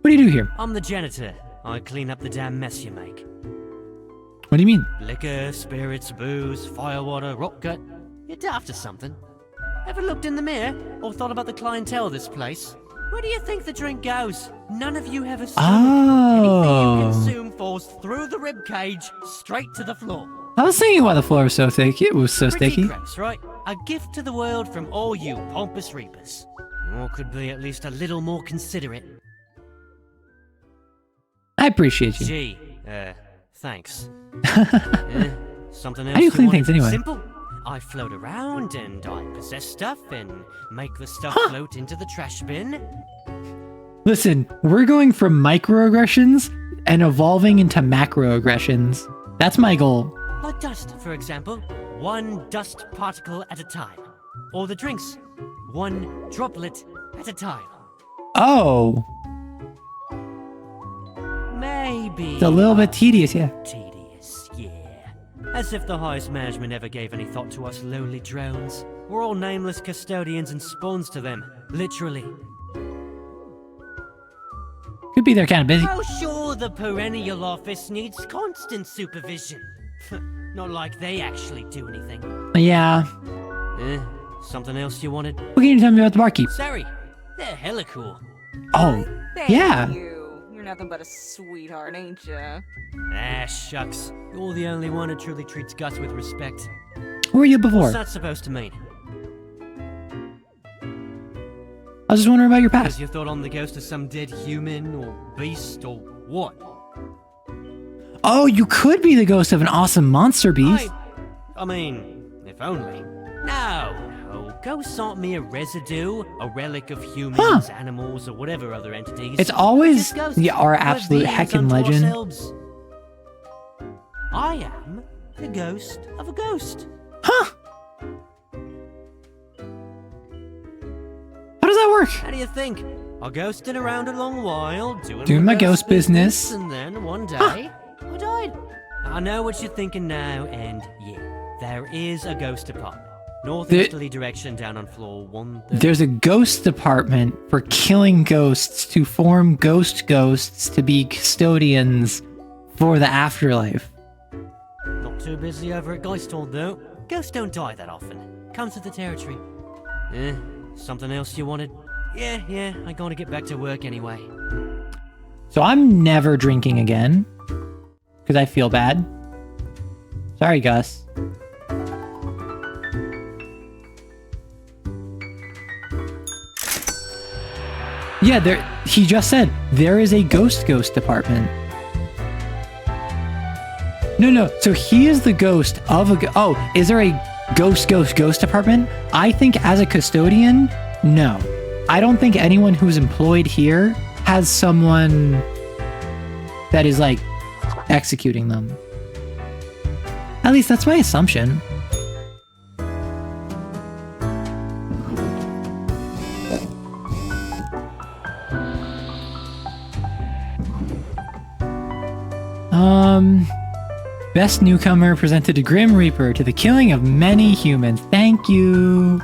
What do you do here? I'm the janitor. I clean up the damn mess you make. What do you mean? Liquor, spirits, booze, firewater, rock gut. You're after something. Ever looked in the mirror or thought about the clientele of this place? Where do you think the drink goes? None of you have a stomach. Anything Oh. you consume falls through the rib cage straight to the floor. I was thinking why the floor was so thick. It was so Pretty sticky. gross, right? A gift to the world from all you pompous reapers. Or could be at least a little more considerate. I appreciate you. Gee, thanks. Something else How do you clean wanted? things anyway? Simple. I float around and I possess stuff and make the stuff float into the trash bin. Listen, we're going from microaggressions and evolving into macroaggressions. That's my goal. Like dust, for example. One dust particle at a time. Or the drinks. One droplet at a time. Oh, Maybe. it's a little bit tedious, yeah. Tedious, yeah. As if the highest management ever gave any thought to us lowly drones. We're all nameless custodians and spawns to them, literally. Could be they're kind of busy. Oh, sure, the perennial office needs constant supervision. Not like they actually do anything. Yeah. Something else you wanted? What can you tell me about the barkeep? Sorry, they're hella cool. Oh, Thank yeah. you. You're nothing but a sweetheart, ain't ya? Ah, shucks. You're the only one who truly treats Gus with respect. Who were you before? What's that supposed to mean? I was just wondering about your Because past. you thought I'm the ghost of some dead human or beast or what? Oh, you could be the ghost of an awesome monster beast. I mean, if only. No, Ghosts aren't mere residue, a relic of humans, animals, or whatever other entities. It's always Just ghosts. our We're absolute beings heckin' unto legend. ourselves. I am the ghost of a ghost. Huh? How does that work? How do you think? I ghosted around a long while, Doing my ghost business. and then one day, I died. I know what you're thinking now, and yeah, there is a ghost department. Northeasterly direction down on floor 130. There's a ghost department for killing ghosts to form ghosts to be custodians for the afterlife. Not too busy over at Geisthold, though. Ghosts don't die that often. Comes with the territory. Something else you wanted? Yeah, I gotta get back to work anyway. So I'm never drinking again. Because I feel bad. Sorry, Gus. Yeah, he just said there is a ghost department. No. So he is the ghost of a... Oh, is there a ghost department? I think as a custodian, no. I don't think anyone who's employed here has someone that is like executing them. At least that's my assumption. Best newcomer presented to Grim Reaper to the killing of many humans. Thank you.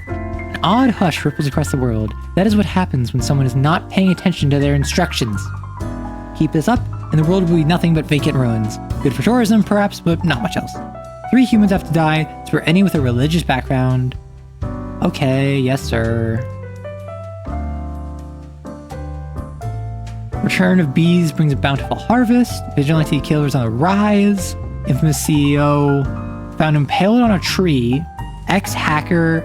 An odd hush ripples across the world. That is what happens when someone is not paying attention to their instructions. Keep this up, and the world will be nothing but vacant ruins. Good for tourism, perhaps, but not much else. 3 humans have to die. It's for any with a religious background. Okay, yes, sir. Return of bees brings a bountiful harvest. Vigilante killers on the rise. Infamous CEO found impaled on a tree. Ex-hacker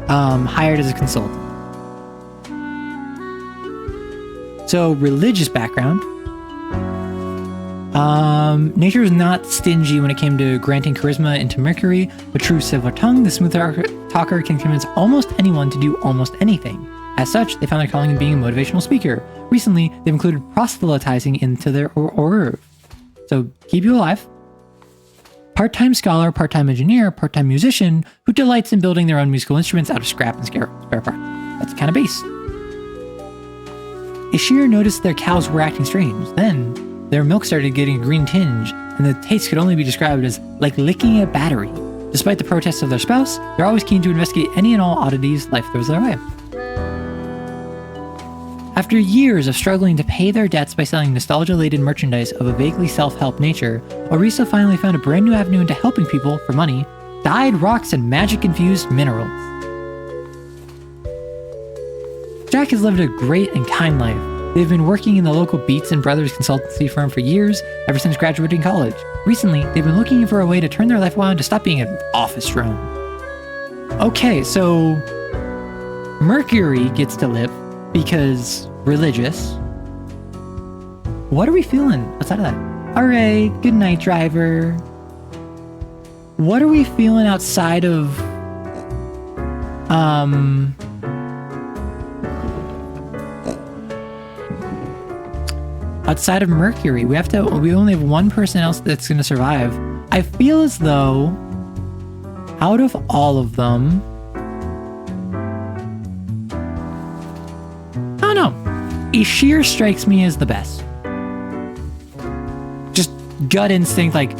hired as a consultant. So, religious background. Nature is not stingy when it came to granting charisma into Mercury, but true silver tongue, the smooth talker can convince almost anyone to do almost anything. As such, they found their calling in being a motivational speaker. Recently, they've included proselytizing into their oeuvre. So, keep you alive. Part-time scholar, part-time engineer, part-time musician who delights in building their own musical instruments out of scrap and spare parts. That's kind of base. Ishir noticed their cows were acting strange. Then, their milk started getting a green tinge, and the taste could only be described as like licking a battery. Despite the protests of their spouse, they're always keen to investigate any and all oddities life throws their way. After years of struggling to pay their debts by selling nostalgia-laden merchandise of a vaguely self-help nature, Orisa finally found a brand new avenue into helping people for money: dyed rocks and magic-infused minerals. Jack has lived a great and kind life. They've been working in the local Beats & Brothers consultancy firm for years, ever since graduating college. Recently, they've been looking for a way to turn their life around to stop being an office drone. Okay, so Mercury gets to live because religious. What are we feeling outside of that? Alright, good night, driver. What are we feeling outside of outside of Mercury? We only have one person else that's gonna survive. I feel as though out of all of them, I don't know. Ishir strikes me as the best. Just gut instinct, like,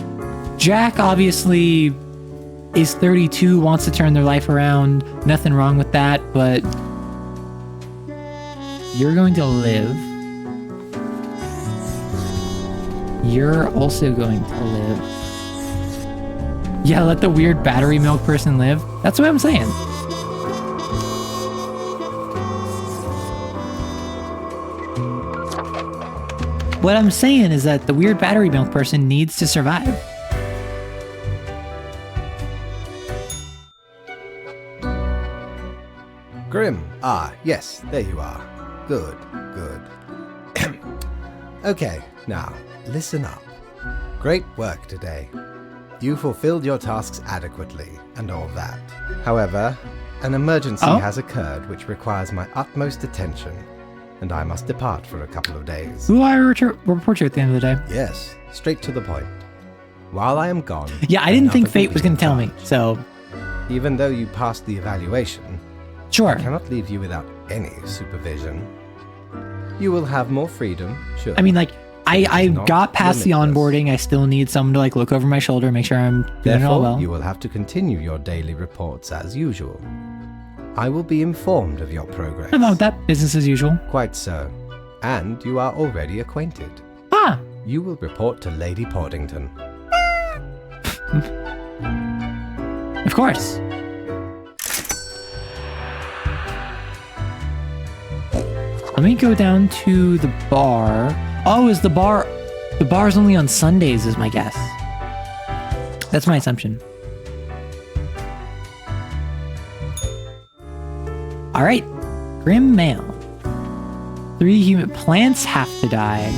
Jack obviously is 32, wants to turn their life around. Nothing wrong with that, but you're going to live. You're also going to live. Yeah, let the weird battery milk person live. That's what I'm saying. What I'm saying is that the weird battery milk person needs to survive. Grim. Ah, yes, there you are. Good. Okay, now, listen up. Great work today. You fulfilled your tasks adequately, and all that. However, an emergency Oh? has occurred which requires my utmost attention, and I must depart for a couple of days. Who will I report to at the end of the day? Yes, straight to the point. While I am gone... Yeah, I didn't think another Fate will was be going to tell me, in charge. so Even though you passed the evaluation, sure. I cannot leave you without any supervision. You will have more freedom, sure. I mean, like, I not got past the limitless. onboarding. I still need someone to, like, look over my shoulder, make sure I'm doing it all Therefore, well. you will have to continue your daily reports as usual. I will be informed of your progress. How about that? Business as usual. Quite so. And you are already acquainted. Ah, You will report to Lady Portington. of course. Let me go down to the bar. Oh, is the bar's only on Sundays is my guess. That's my assumption. All right, Grim Mail. 3 human plants have to die.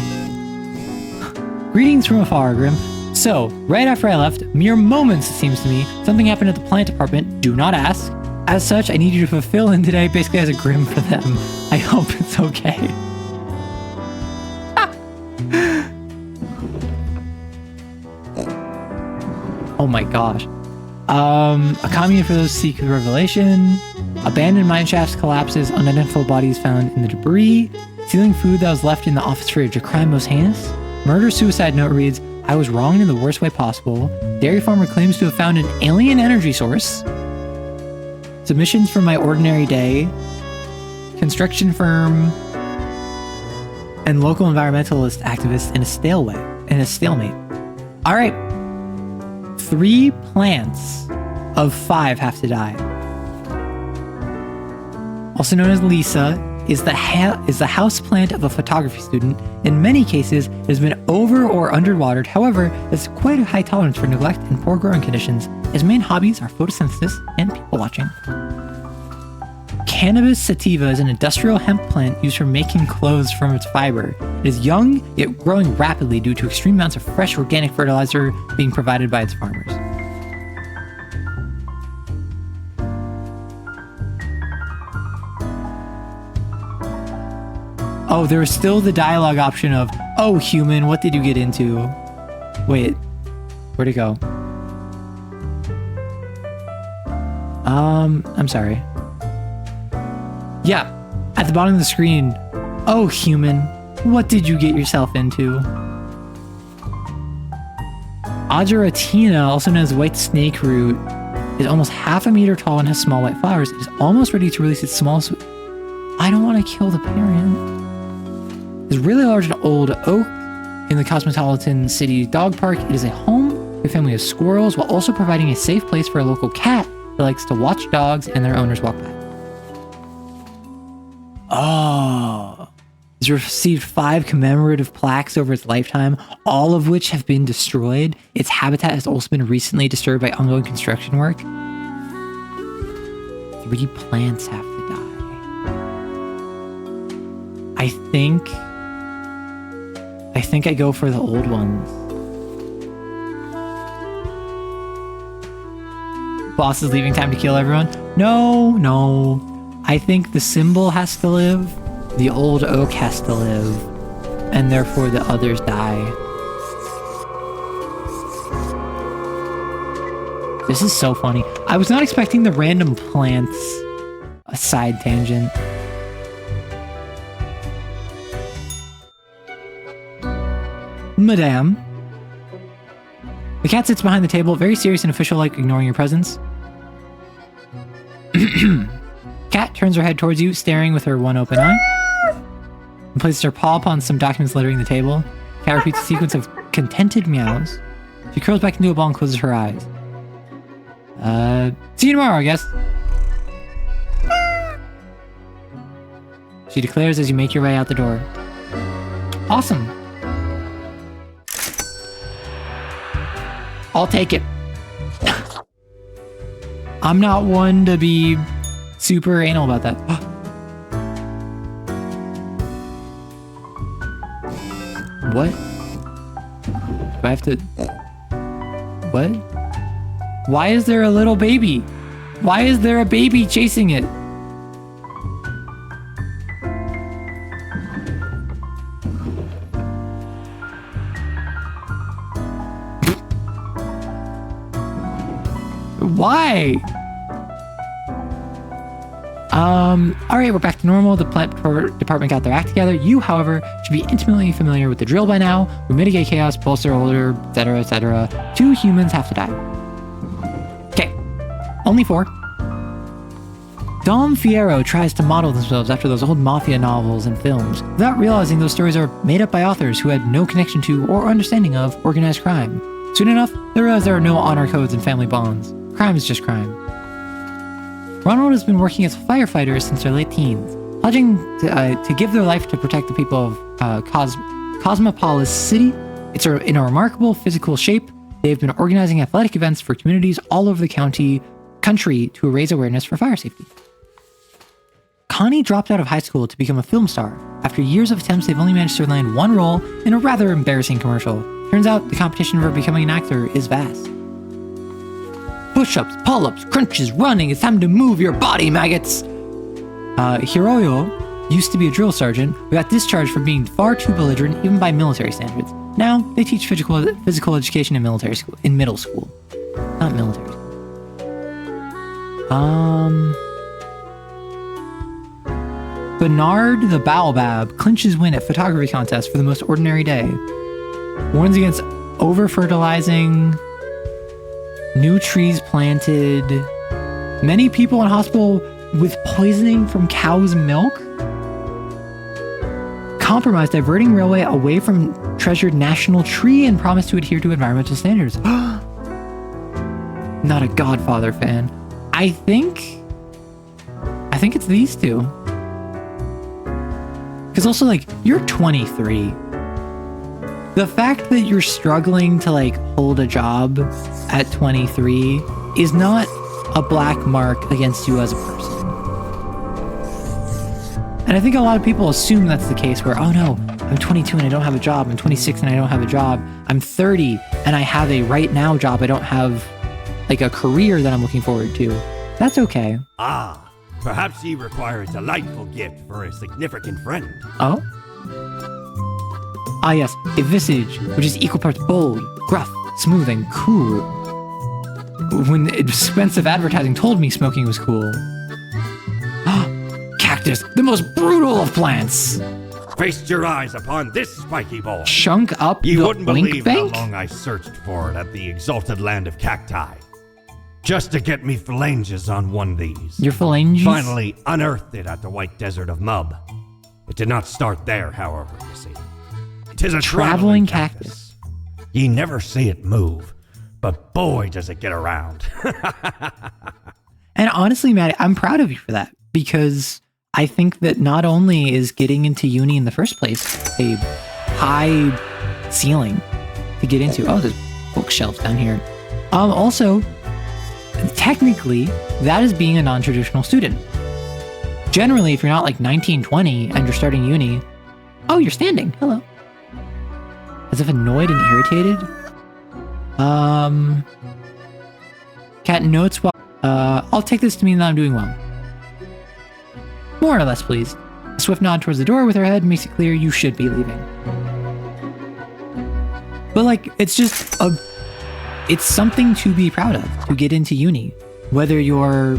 Greetings from afar, Grim. So, right after I left, mere moments it seems to me, something happened at the plant department. Do not ask. As such, I need you to fulfill in today, basically as a Grim for them. I hope it's okay. Oh my gosh. A commune for those seek revelation. Abandoned mine shafts collapses, unidentified bodies found in the debris. Stealing food that was left in the office fridge, a crime most heinous. Murder-suicide note reads, I was wronged in the worst way possible. Dairy farmer claims to have found an alien energy source. Submissions from my ordinary day. Construction firm. And local environmentalist activists in a stalemate. All right. 3 plants of 5 have to die. Also known as Lisa, is the house plant of a photography student. In many cases, it has been over or underwatered. However, there's quite a high tolerance for neglect and poor growing conditions. His main hobbies are photosynthesis and people watching. Cannabis sativa is an industrial hemp plant used for making clothes from its fiber. It is young, yet growing rapidly due to extreme amounts of fresh organic fertilizer being provided by its farmers. Oh, there was still the dialogue option of, oh, human, what did you get into? Wait, where'd it go? I'm sorry. Yeah, at the bottom of the screen. Oh, human, what did you get yourself into? Ageratina, also known as white snake root, is almost half a meter tall and has small white flowers. It is almost ready to release its small... I don't want to kill the parent. There's really large and old oak in the Cosmopolitan City Dog Park. It is a home to a family of squirrels while also providing a safe place for a local cat that likes to watch dogs and their owners walk by. Oh. It's received 5 commemorative plaques over its lifetime, all of which have been destroyed. Its habitat has also been recently disturbed by ongoing construction work. 3 plants have to die. I think I go for the old ones. Boss is leaving, time to kill everyone. No. I think the symbol has to live, the old oak has to live, and therefore the others die. This is so funny. I was not expecting the random plants. A side tangent. Madame. The cat sits behind the table, very serious and official-like, ignoring your presence. Cat turns her head towards you, staring with her one open eye, and places her paw upon some documents littering the table. Cat repeats a sequence of contented meows. She curls back into a ball and closes her eyes. See you tomorrow, I guess. She declares as you make your way out the door. Awesome. I'll take it. I'm not one to be super anal about that. What? Do I have to... What? Why is there a little baby? Why is there a baby chasing it? Why? Alright, we're back to normal. The plant department got their act together. You, however, should be intimately familiar with the drill by now. We mitigate chaos, pulse their order, etc., etc. 2 humans have to die. Okay, only 4. Dom Fierro tries to model themselves after those old mafia novels and films, without realizing those stories are made up by authors who had no connection to or understanding of organized crime. Soon enough, they realize there are no honor codes and family bonds. Crime is just crime. Ronald has been working as a firefighter since their late teens, pledging to give their life to protect the people of Cosmopolis City. It's in a remarkable physical shape. They've been organizing athletic events for communities all over the country to raise awareness for fire safety. Connie dropped out of high school to become a film star. After years of attempts, they've only managed to land one role in a rather embarrassing commercial. Turns out the competition for becoming an actor is vast. Push-ups, pull-ups, crunches, running. It's time to move your body, maggots. Hiroyo used to be a drill sergeant, but got discharged for being far too belligerent, even by military standards. Now they teach physical education in middle school, not military school. Bernard the Baobab clinches win at photography contest for the most ordinary day. Warns against over-fertilizing. New trees planted. Many people in hospital with poisoning from cow's milk. Compromise diverting railway away from treasured national tree and promise to adhere to environmental standards. Not a Godfather fan. I think it's these two. Because also, like, you're 23. The fact that you're struggling to, like, hold a job at 23 is not a black mark against you as a person. And I think a lot of people assume that's the case where, oh no, I'm 22 and I don't have a job. I'm 26 and I don't have a job. I'm 30 and I have a right now job. I don't have, like, a career that I'm looking forward to. That's okay. Ah, perhaps he requires a delightful gift for a significant friend. Oh? Ah yes, a visage, which is equal parts bold, gruff, smooth, and cool. When expensive advertising told me smoking was cool. Cactus, the most brutal of plants! Feast your eyes upon this spiky ball. Chunk up You the wouldn't blink believe bank? how long I searched for it at the exalted land of cacti. Just to get me phalanges on one of these. Your phalanges? Finally unearthed it at the white desert of Mub. It did not start there, however, you see. 'Tis a traveling cactus. Ye never see it move, but boy does it get around. And honestly, Maddie, I'm proud of you for that, because I think that not only is getting into uni in the first place a high ceiling to get into. Oh, there's bookshelves down here. Also, technically, that is being a non-traditional student. Generally, if you're not like 19, 20 and you're starting uni, oh, you're standing. Hello. As if annoyed and irritated. Cat notes while I'll take this to mean that I'm doing well. More or less pleased. A swift nod towards the door with her head makes it clear you should be leaving. But like, it's just it's something to be proud of, to get into uni. Whether you're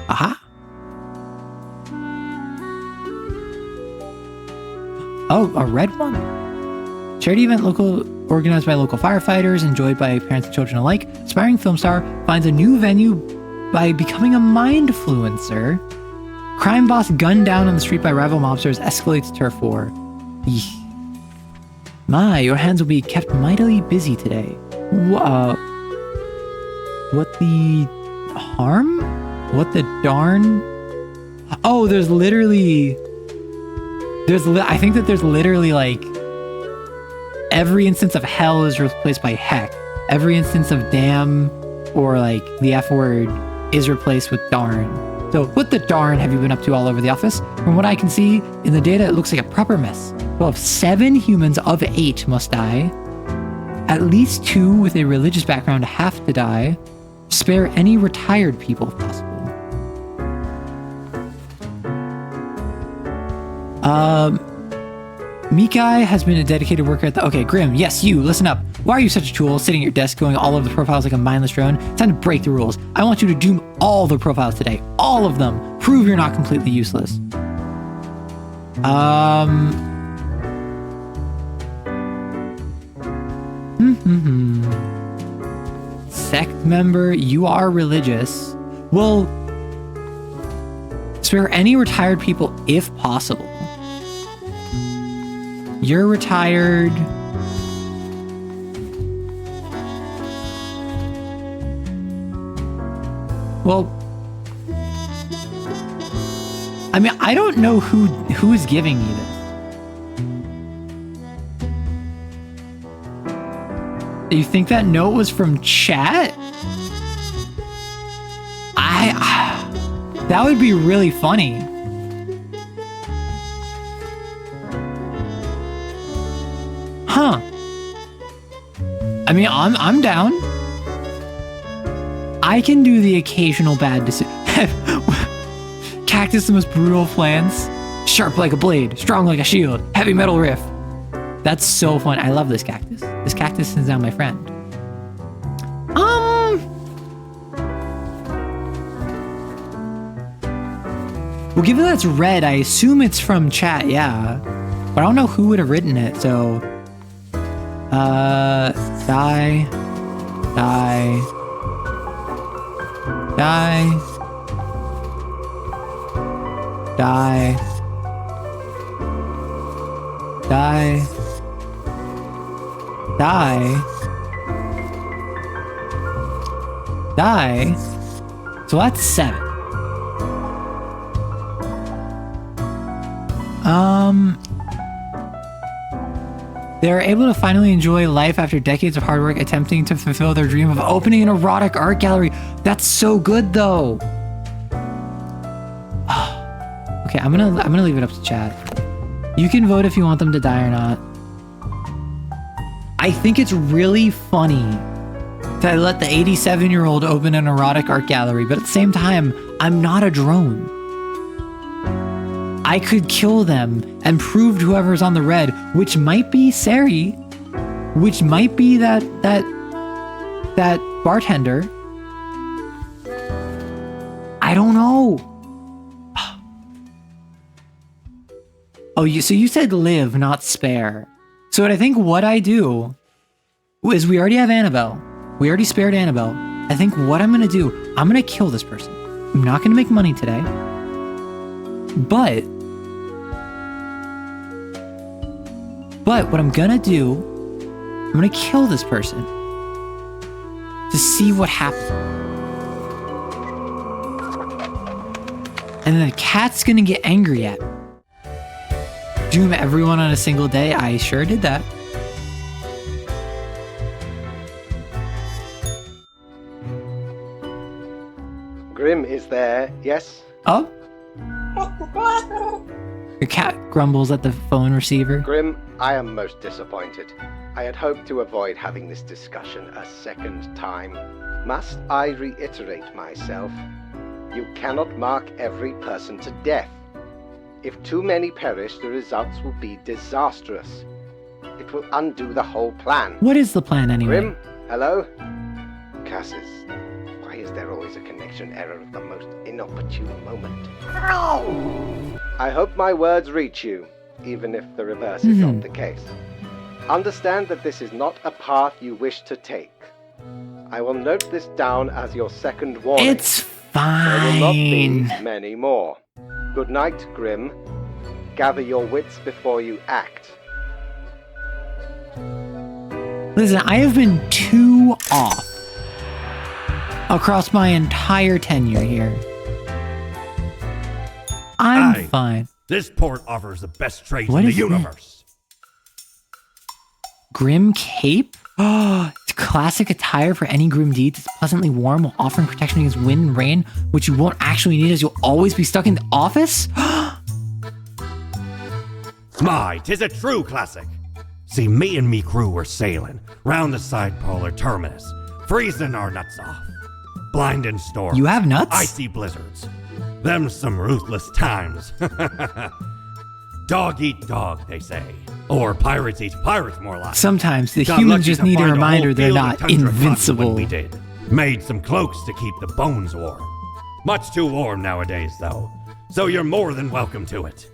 aha. Oh, a red one. Charity event organized by local firefighters, enjoyed by parents and children alike. Aspiring film star finds a new venue by becoming a mindfluencer. Crime boss gunned down on the street by rival mobsters escalates turf war. Eesh. My, your hands will be kept mightily busy today. What the harm? What the darn? Oh, I think that there's literally like every instance of hell is replaced by heck. Every instance of damn or like the F word is replaced with darn. So what the darn have you been up to all over the office? From what I can see in the data, it looks like a proper mess. Well, if 7 humans of 8 must die. At least 2 with a religious background have to die. Spare any retired people if possible. Mikai has been a dedicated worker at the... Okay, Grim, yes, you, listen up. Why are you such a tool, sitting at your desk, going all over the profiles like a mindless drone? It's time to break the rules. I want you to doom all the profiles today. All of them. Prove you're not completely useless. Sect member, you are religious. Well, spare any retired people if possible. You're retired. Well, I mean, I don't know who's giving me this. You think that note was from chat? That would be really funny. Huh. I mean, I'm down. I can do the occasional bad decision. Cactus, the most brutal of plants. Sharp like a blade, strong like a shield, heavy metal riff. That's so fun. I love this cactus. This cactus is now my friend. Well, given that it's red, I assume it's from chat, yeah. But I don't know who would have written it, so... Die. So that's 7. They're able to finally enjoy life after decades of hard work attempting to fulfill their dream of opening an erotic art gallery. That's so good, though. Okay, I'm gonna leave it up to chat. You can vote if you want them to die or not. I think it's really funny to let the 87-year-old open an erotic art gallery, but at the same time, I'm not a drone. I could kill them and prove to whoever's on the red, which might be Sari, which might be that bartender. I don't know. Oh, so you said live, not spare. So I think what I do is we already have Annabelle. We already spared Annabelle. I think what I'm gonna do, I'm gonna kill this person. I'm not gonna make money today. But what I'm gonna do, I'm gonna kill this person to see what happens. And then the cat's gonna get angry at me. Doom everyone on a single day. I sure did that. Grim is there, yes? Oh? Your cat grumbles at the phone receiver. Grim, I am most disappointed. I had hoped to avoid having this discussion a second time. Must I reiterate myself? You cannot mark every person to death. If too many perish, the results will be disastrous. It will undo the whole plan. What is the plan anyway? Grim, hello? Cassis, why is there always a connection error at the most inopportune moment? I hope my words reach you, even if the reverse is not the case. Understand that this is not a path you wish to take. I will note this down as your second warning. It's fine. There will not be many more. Good night, Grim. Gather your wits before you act. Listen, I have been 2 off across my entire tenure here. I'm fine. This port offers the best trades What in the is it? universe. Grim Cape? Oh, it's classic attire for any grim deeds. It's pleasantly warm while offering protection against wind and rain, which you won't actually need as you'll always be stuck in the office? My, 'tis a true classic. See, me and me crew were sailing round the side polar terminus, freezing our nuts off. Blinding storms. You have nuts? Icy blizzards. Them some ruthless times. Dog eat dog, they say. Or pirates eat pirates, more like. Sometimes the Got humans lucky just to need a find reminder whole they're field of not tundra cotton when invincible. we did. Made some cloaks to keep the bones warm. Much too warm nowadays, though. So you're more than welcome to it.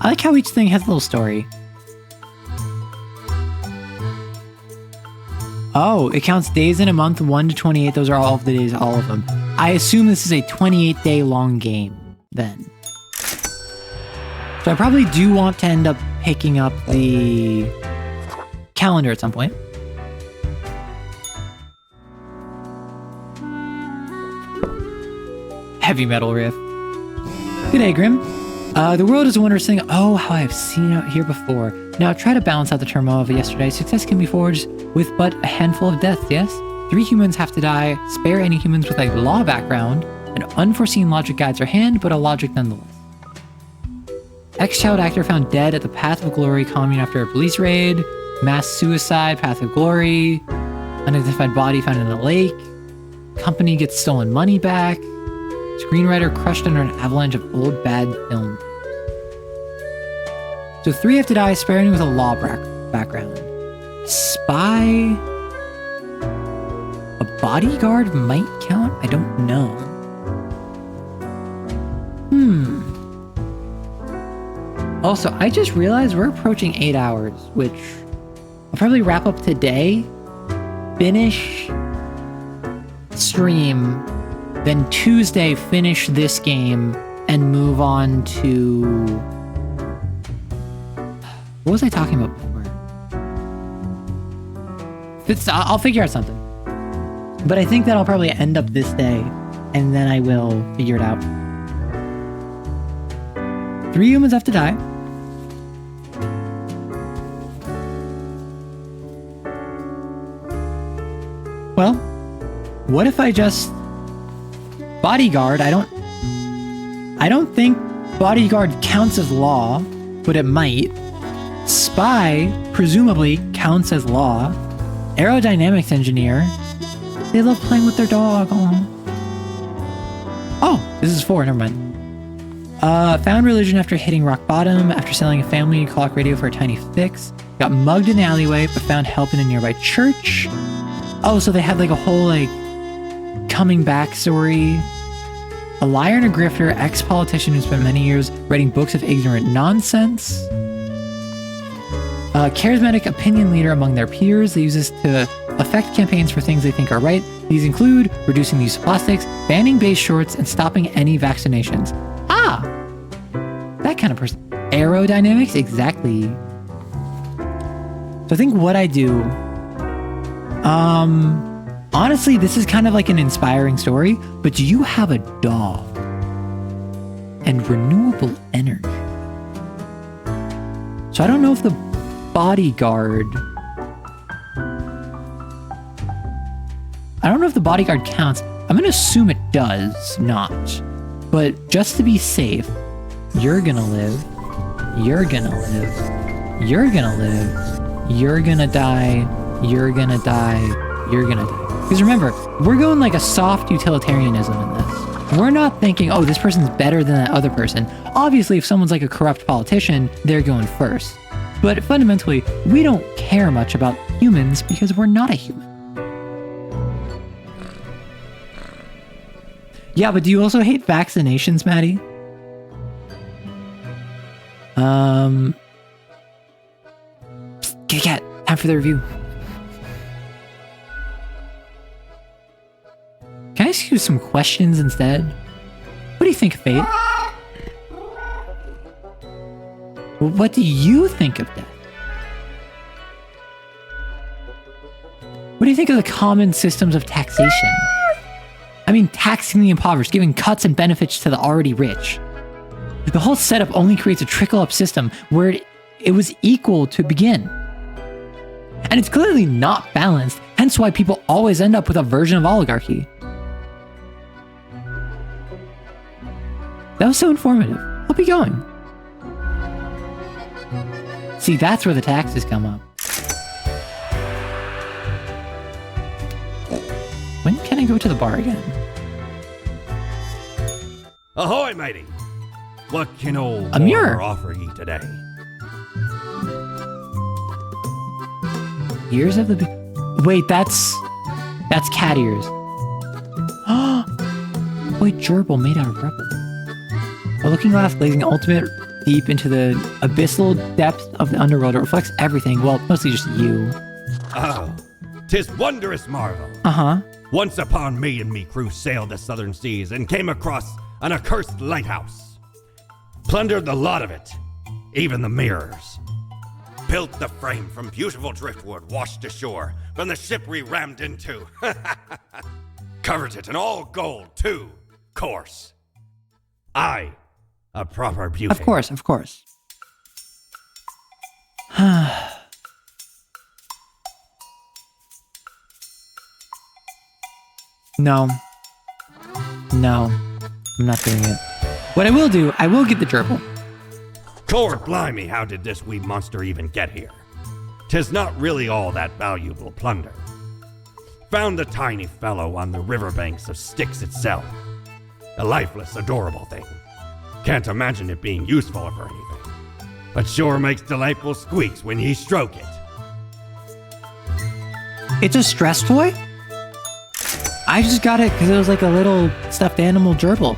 I like how each thing has a little story. Oh, it counts days in a month, 1 to 28. Those are all of the days, all of them. I assume this is a 28-day long game, then. So I probably do want to end up picking up the calendar at some point. Heavy metal riff. Good day, Grim. The world is a wondrous thing. Oh, how I've seen it here before. Now try to balance out the turmoil of yesterday. Success can be forged with but a handful of deaths, yes? 3 humans have to die. Spare any humans with a law background. An unforeseen logic guides our hand, but a logic nonetheless. Ex-child actor found dead at the Path of Glory commune after a police raid. Mass suicide, Path of Glory. Unidentified body found in a lake. Company gets stolen money back. Screenwriter crushed under an avalanche of old bad film. So 3 have to die, sparing with a law background. Spy? A bodyguard might count? I don't know. Also, I just realized we're approaching 8 hours, which I'll probably wrap up today, finish stream, then Tuesday finish this game, and move on to... What was I talking about before? I'll figure out something. But I think that I'll probably end up this day, and then I will figure it out. 3 humans have to die. Well, what if I just... Bodyguard, I don't think bodyguard counts as law, but it might. Spy, presumably, counts as law. Aerodynamics engineer, they love playing with their dog. Aww. Oh, this is 4, never mind. Found religion after hitting rock bottom, after selling a family clock radio for a tiny fix. Got mugged in an alleyway, but found help in a nearby church. Oh, so they had like a whole like coming back story. A liar and a grifter, ex-politician who spent many years writing books of ignorant nonsense. A charismatic opinion leader among their peers. They use this to affect campaigns for things they think are right. These include reducing the use of plastics, banning beige shorts, and stopping any vaccinations. Ah! That kind of person. Aerodynamics? Exactly. So I think what I do... honestly, this is kind of like an inspiring story, but do you have a dog? And renewable energy. So I don't know if the bodyguard... I don't know if the bodyguard counts. I'm going to assume it does not. But just to be safe, you're going to live. You're going to live. You're going to live. You're going to die. You're going to die. You're going to die. Because remember, we're going like a soft utilitarianism in this. We're not thinking, oh, this person's better than that other person. Obviously, if someone's like a corrupt politician, they're going first. But fundamentally, we don't care much about humans because we're not a human. Yeah, but do you also hate vaccinations, Maddie? Kitty cat, time for the review. Can I ask you some questions instead? What do you think of fate? What do you think of death? What do you think of the common systems of taxation? I mean, taxing the impoverished, giving cuts and benefits to the already rich. The whole setup only creates a trickle-up system where it was equal to begin. And it's clearly not balanced, hence why people always end up with a version of oligarchy. That was so informative. I'll be going. See, that's where the taxes come up. go to the bar again. Ahoy, matey! What can old A mirror. Mortimer offer ye today? Ears of the... Wait, that's cat ears. Wait, gerbil made out of rubber. A looking glass blazing ultimate deep into the abyssal depths of the underworld. It reflects everything. Well, mostly just you. Oh, 'tis wondrous marvel. Uh-huh. Once upon me and me crew sailed the southern seas and came across an accursed lighthouse. Plundered the lot of it, even the mirrors. Built the frame from beautiful driftwood washed ashore from the ship we rammed into. Covered it in all gold, too, course. Aye, a proper beauty. Of course, of course. No. No. I'm not doing it. What I will do, I will get the gerbil. Lord blimey, how did this wee monster even get here? 'Tis not really all that valuable plunder. Found the tiny fellow on the riverbanks of Styx itself. A lifeless, adorable thing. Can't imagine it being useful for anything. But sure makes delightful squeaks when ye stroke it. It's a stress toy? I just got it because it was like a little stuffed animal gerbil.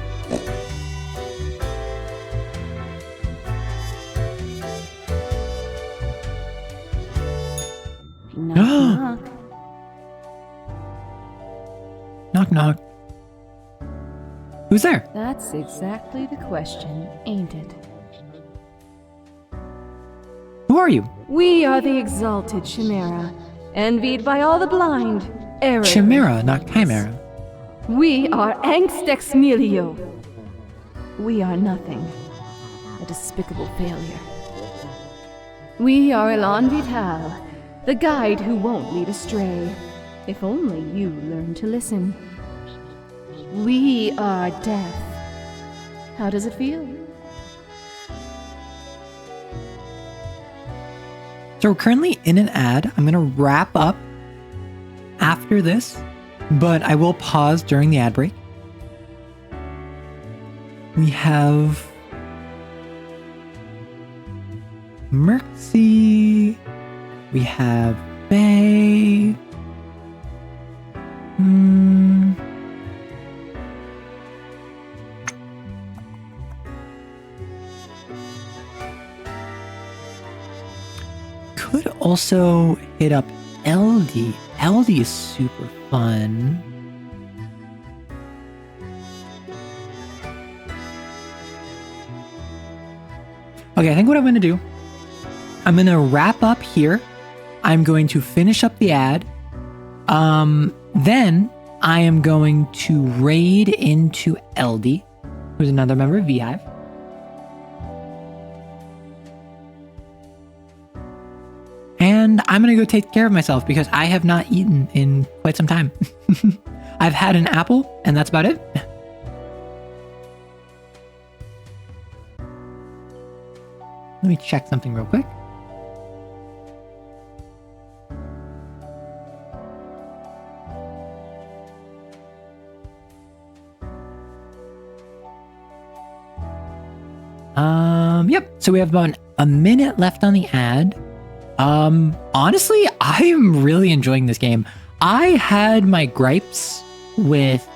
Knock, knock. Knock, knock. Who's there? That's exactly the question, ain't it? Who are you? We are the exalted Chimera, envied by all the blind. Error. Chimera, not chimera. We are Angst ex nihilo. We are nothing. A despicable failure. We are Elan Vital, the guide who won't lead astray. If only you learn to listen. We are death. How does it feel? So we're currently in an ad. I'm going to wrap up after this, but I will pause during the ad break. We have Mercy. We have Bay. Could also hit up LD. LD is super fun. Okay, I think what I'm going to do, I'm going to wrap up here. I'm going to finish up the ad. Then I am going to raid into LD, who's another member of VHive. And I'm going to go take care of myself because I have not eaten in quite some time. I've had an apple, and that's about it. Let me check something real quick. Yep. So we have about a minute left on the ad. Honestly, I am really enjoying this game. I had my gripes with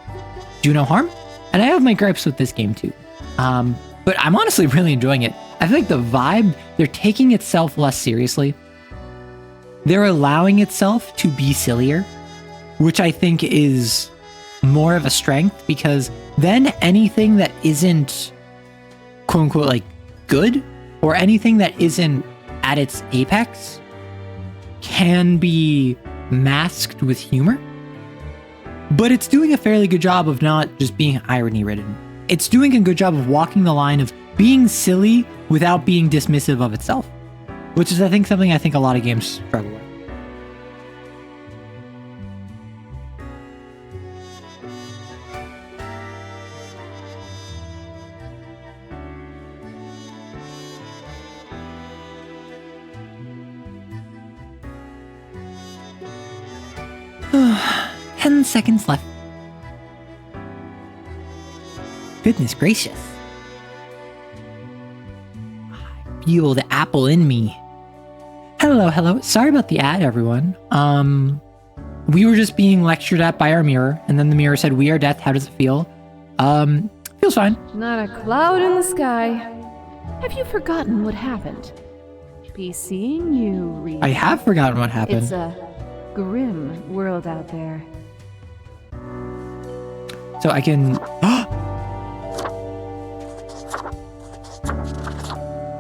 Do No Harm, and I have my gripes with this game too. But I'm honestly really enjoying it. I feel like the vibe, they're taking itself less seriously. They're allowing itself to be sillier, which I think is more of a strength, because then anything that isn't quote unquote like good, or anything that isn't at its apex, can be masked with humor. But it's doing a fairly good job of not just being irony ridden. It's doing a good job of walking the line of being silly without being dismissive of itself, which is, I think, something I think a lot of games struggle with. "10 seconds left. goodness gracious. I feel the apple in me. Hello, hello. Sorry about the ad, everyone. We were just being lectured at by our mirror, and then the mirror said, "We are death. How does it feel?" Feels fine. Not a cloud in the sky. Have you forgotten what happened? Be seeing you, Reed. I have forgotten what happened. It's a grim world out there. So I can...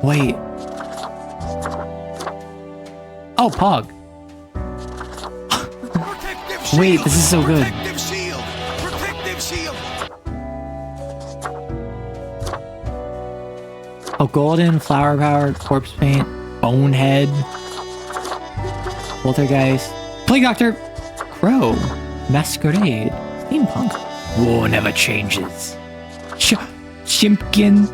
Wait. Oh, Pog. Wait, this is so good. Protective shield! Protective shield! Oh, golden, flower-powered, corpse paint, bonehead, poltergeist, plague doctor, crow, masquerade, steampunk. War never changes. Chimpkin.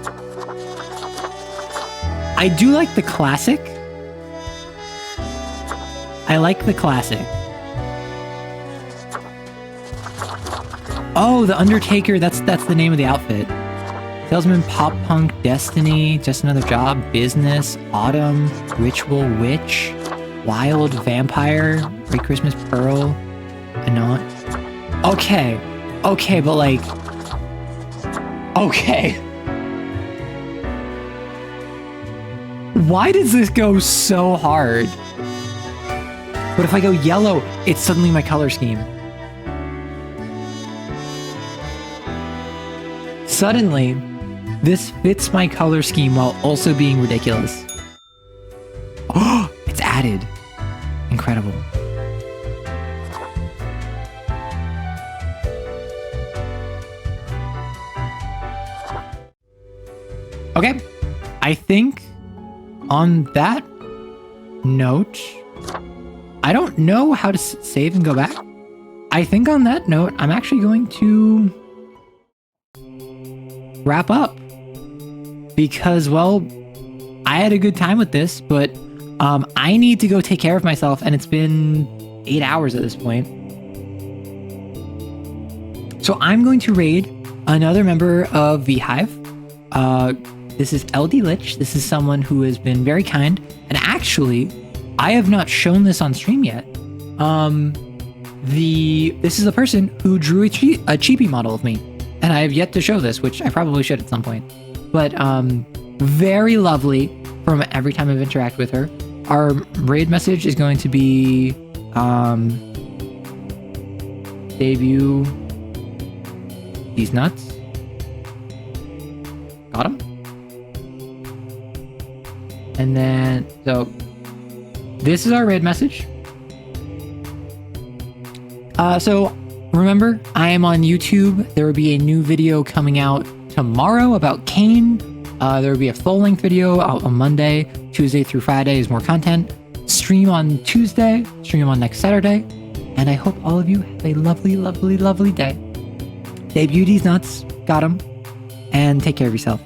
I do like the classic. I like the classic. Oh, the Undertaker. That's the name of the outfit. Salesman, pop punk, destiny, just another job, business, autumn, ritual, witch, wild, vampire, Great Christmas Pearl, a not. Okay, but like, okay. Why does this go so hard? But if I go yellow, it's suddenly my color scheme. Suddenly, this fits my color scheme while also being ridiculous. Oh, it's added. Incredible. Okay, I think on that note, I don't know how to save and go back. I think on that note, I'm actually going to wrap up because, well, I had a good time with this, but I need to go take care of myself, and it's been 8 hours at this point. So I'm going to raid another member of the Hive. This is LD Lich. This is someone who has been very kind, and actually, I have not shown this on stream yet. This is a person who drew a chibi model of me, and I have yet to show this, which I probably should at some point. But very lovely from every time I've interacted with her. Our raid message is going to be debut these nuts. Got him. And then, so this is our raid message. So remember, I am on YouTube. There will be a new video coming out tomorrow about Kane. There will be a full-length video out on Monday. Tuesday through Friday is more content. Stream on Tuesday. Stream on next Saturday. And I hope all of you have a lovely, lovely, lovely day. Debut these nuts. Got 'em. And take care of yourself.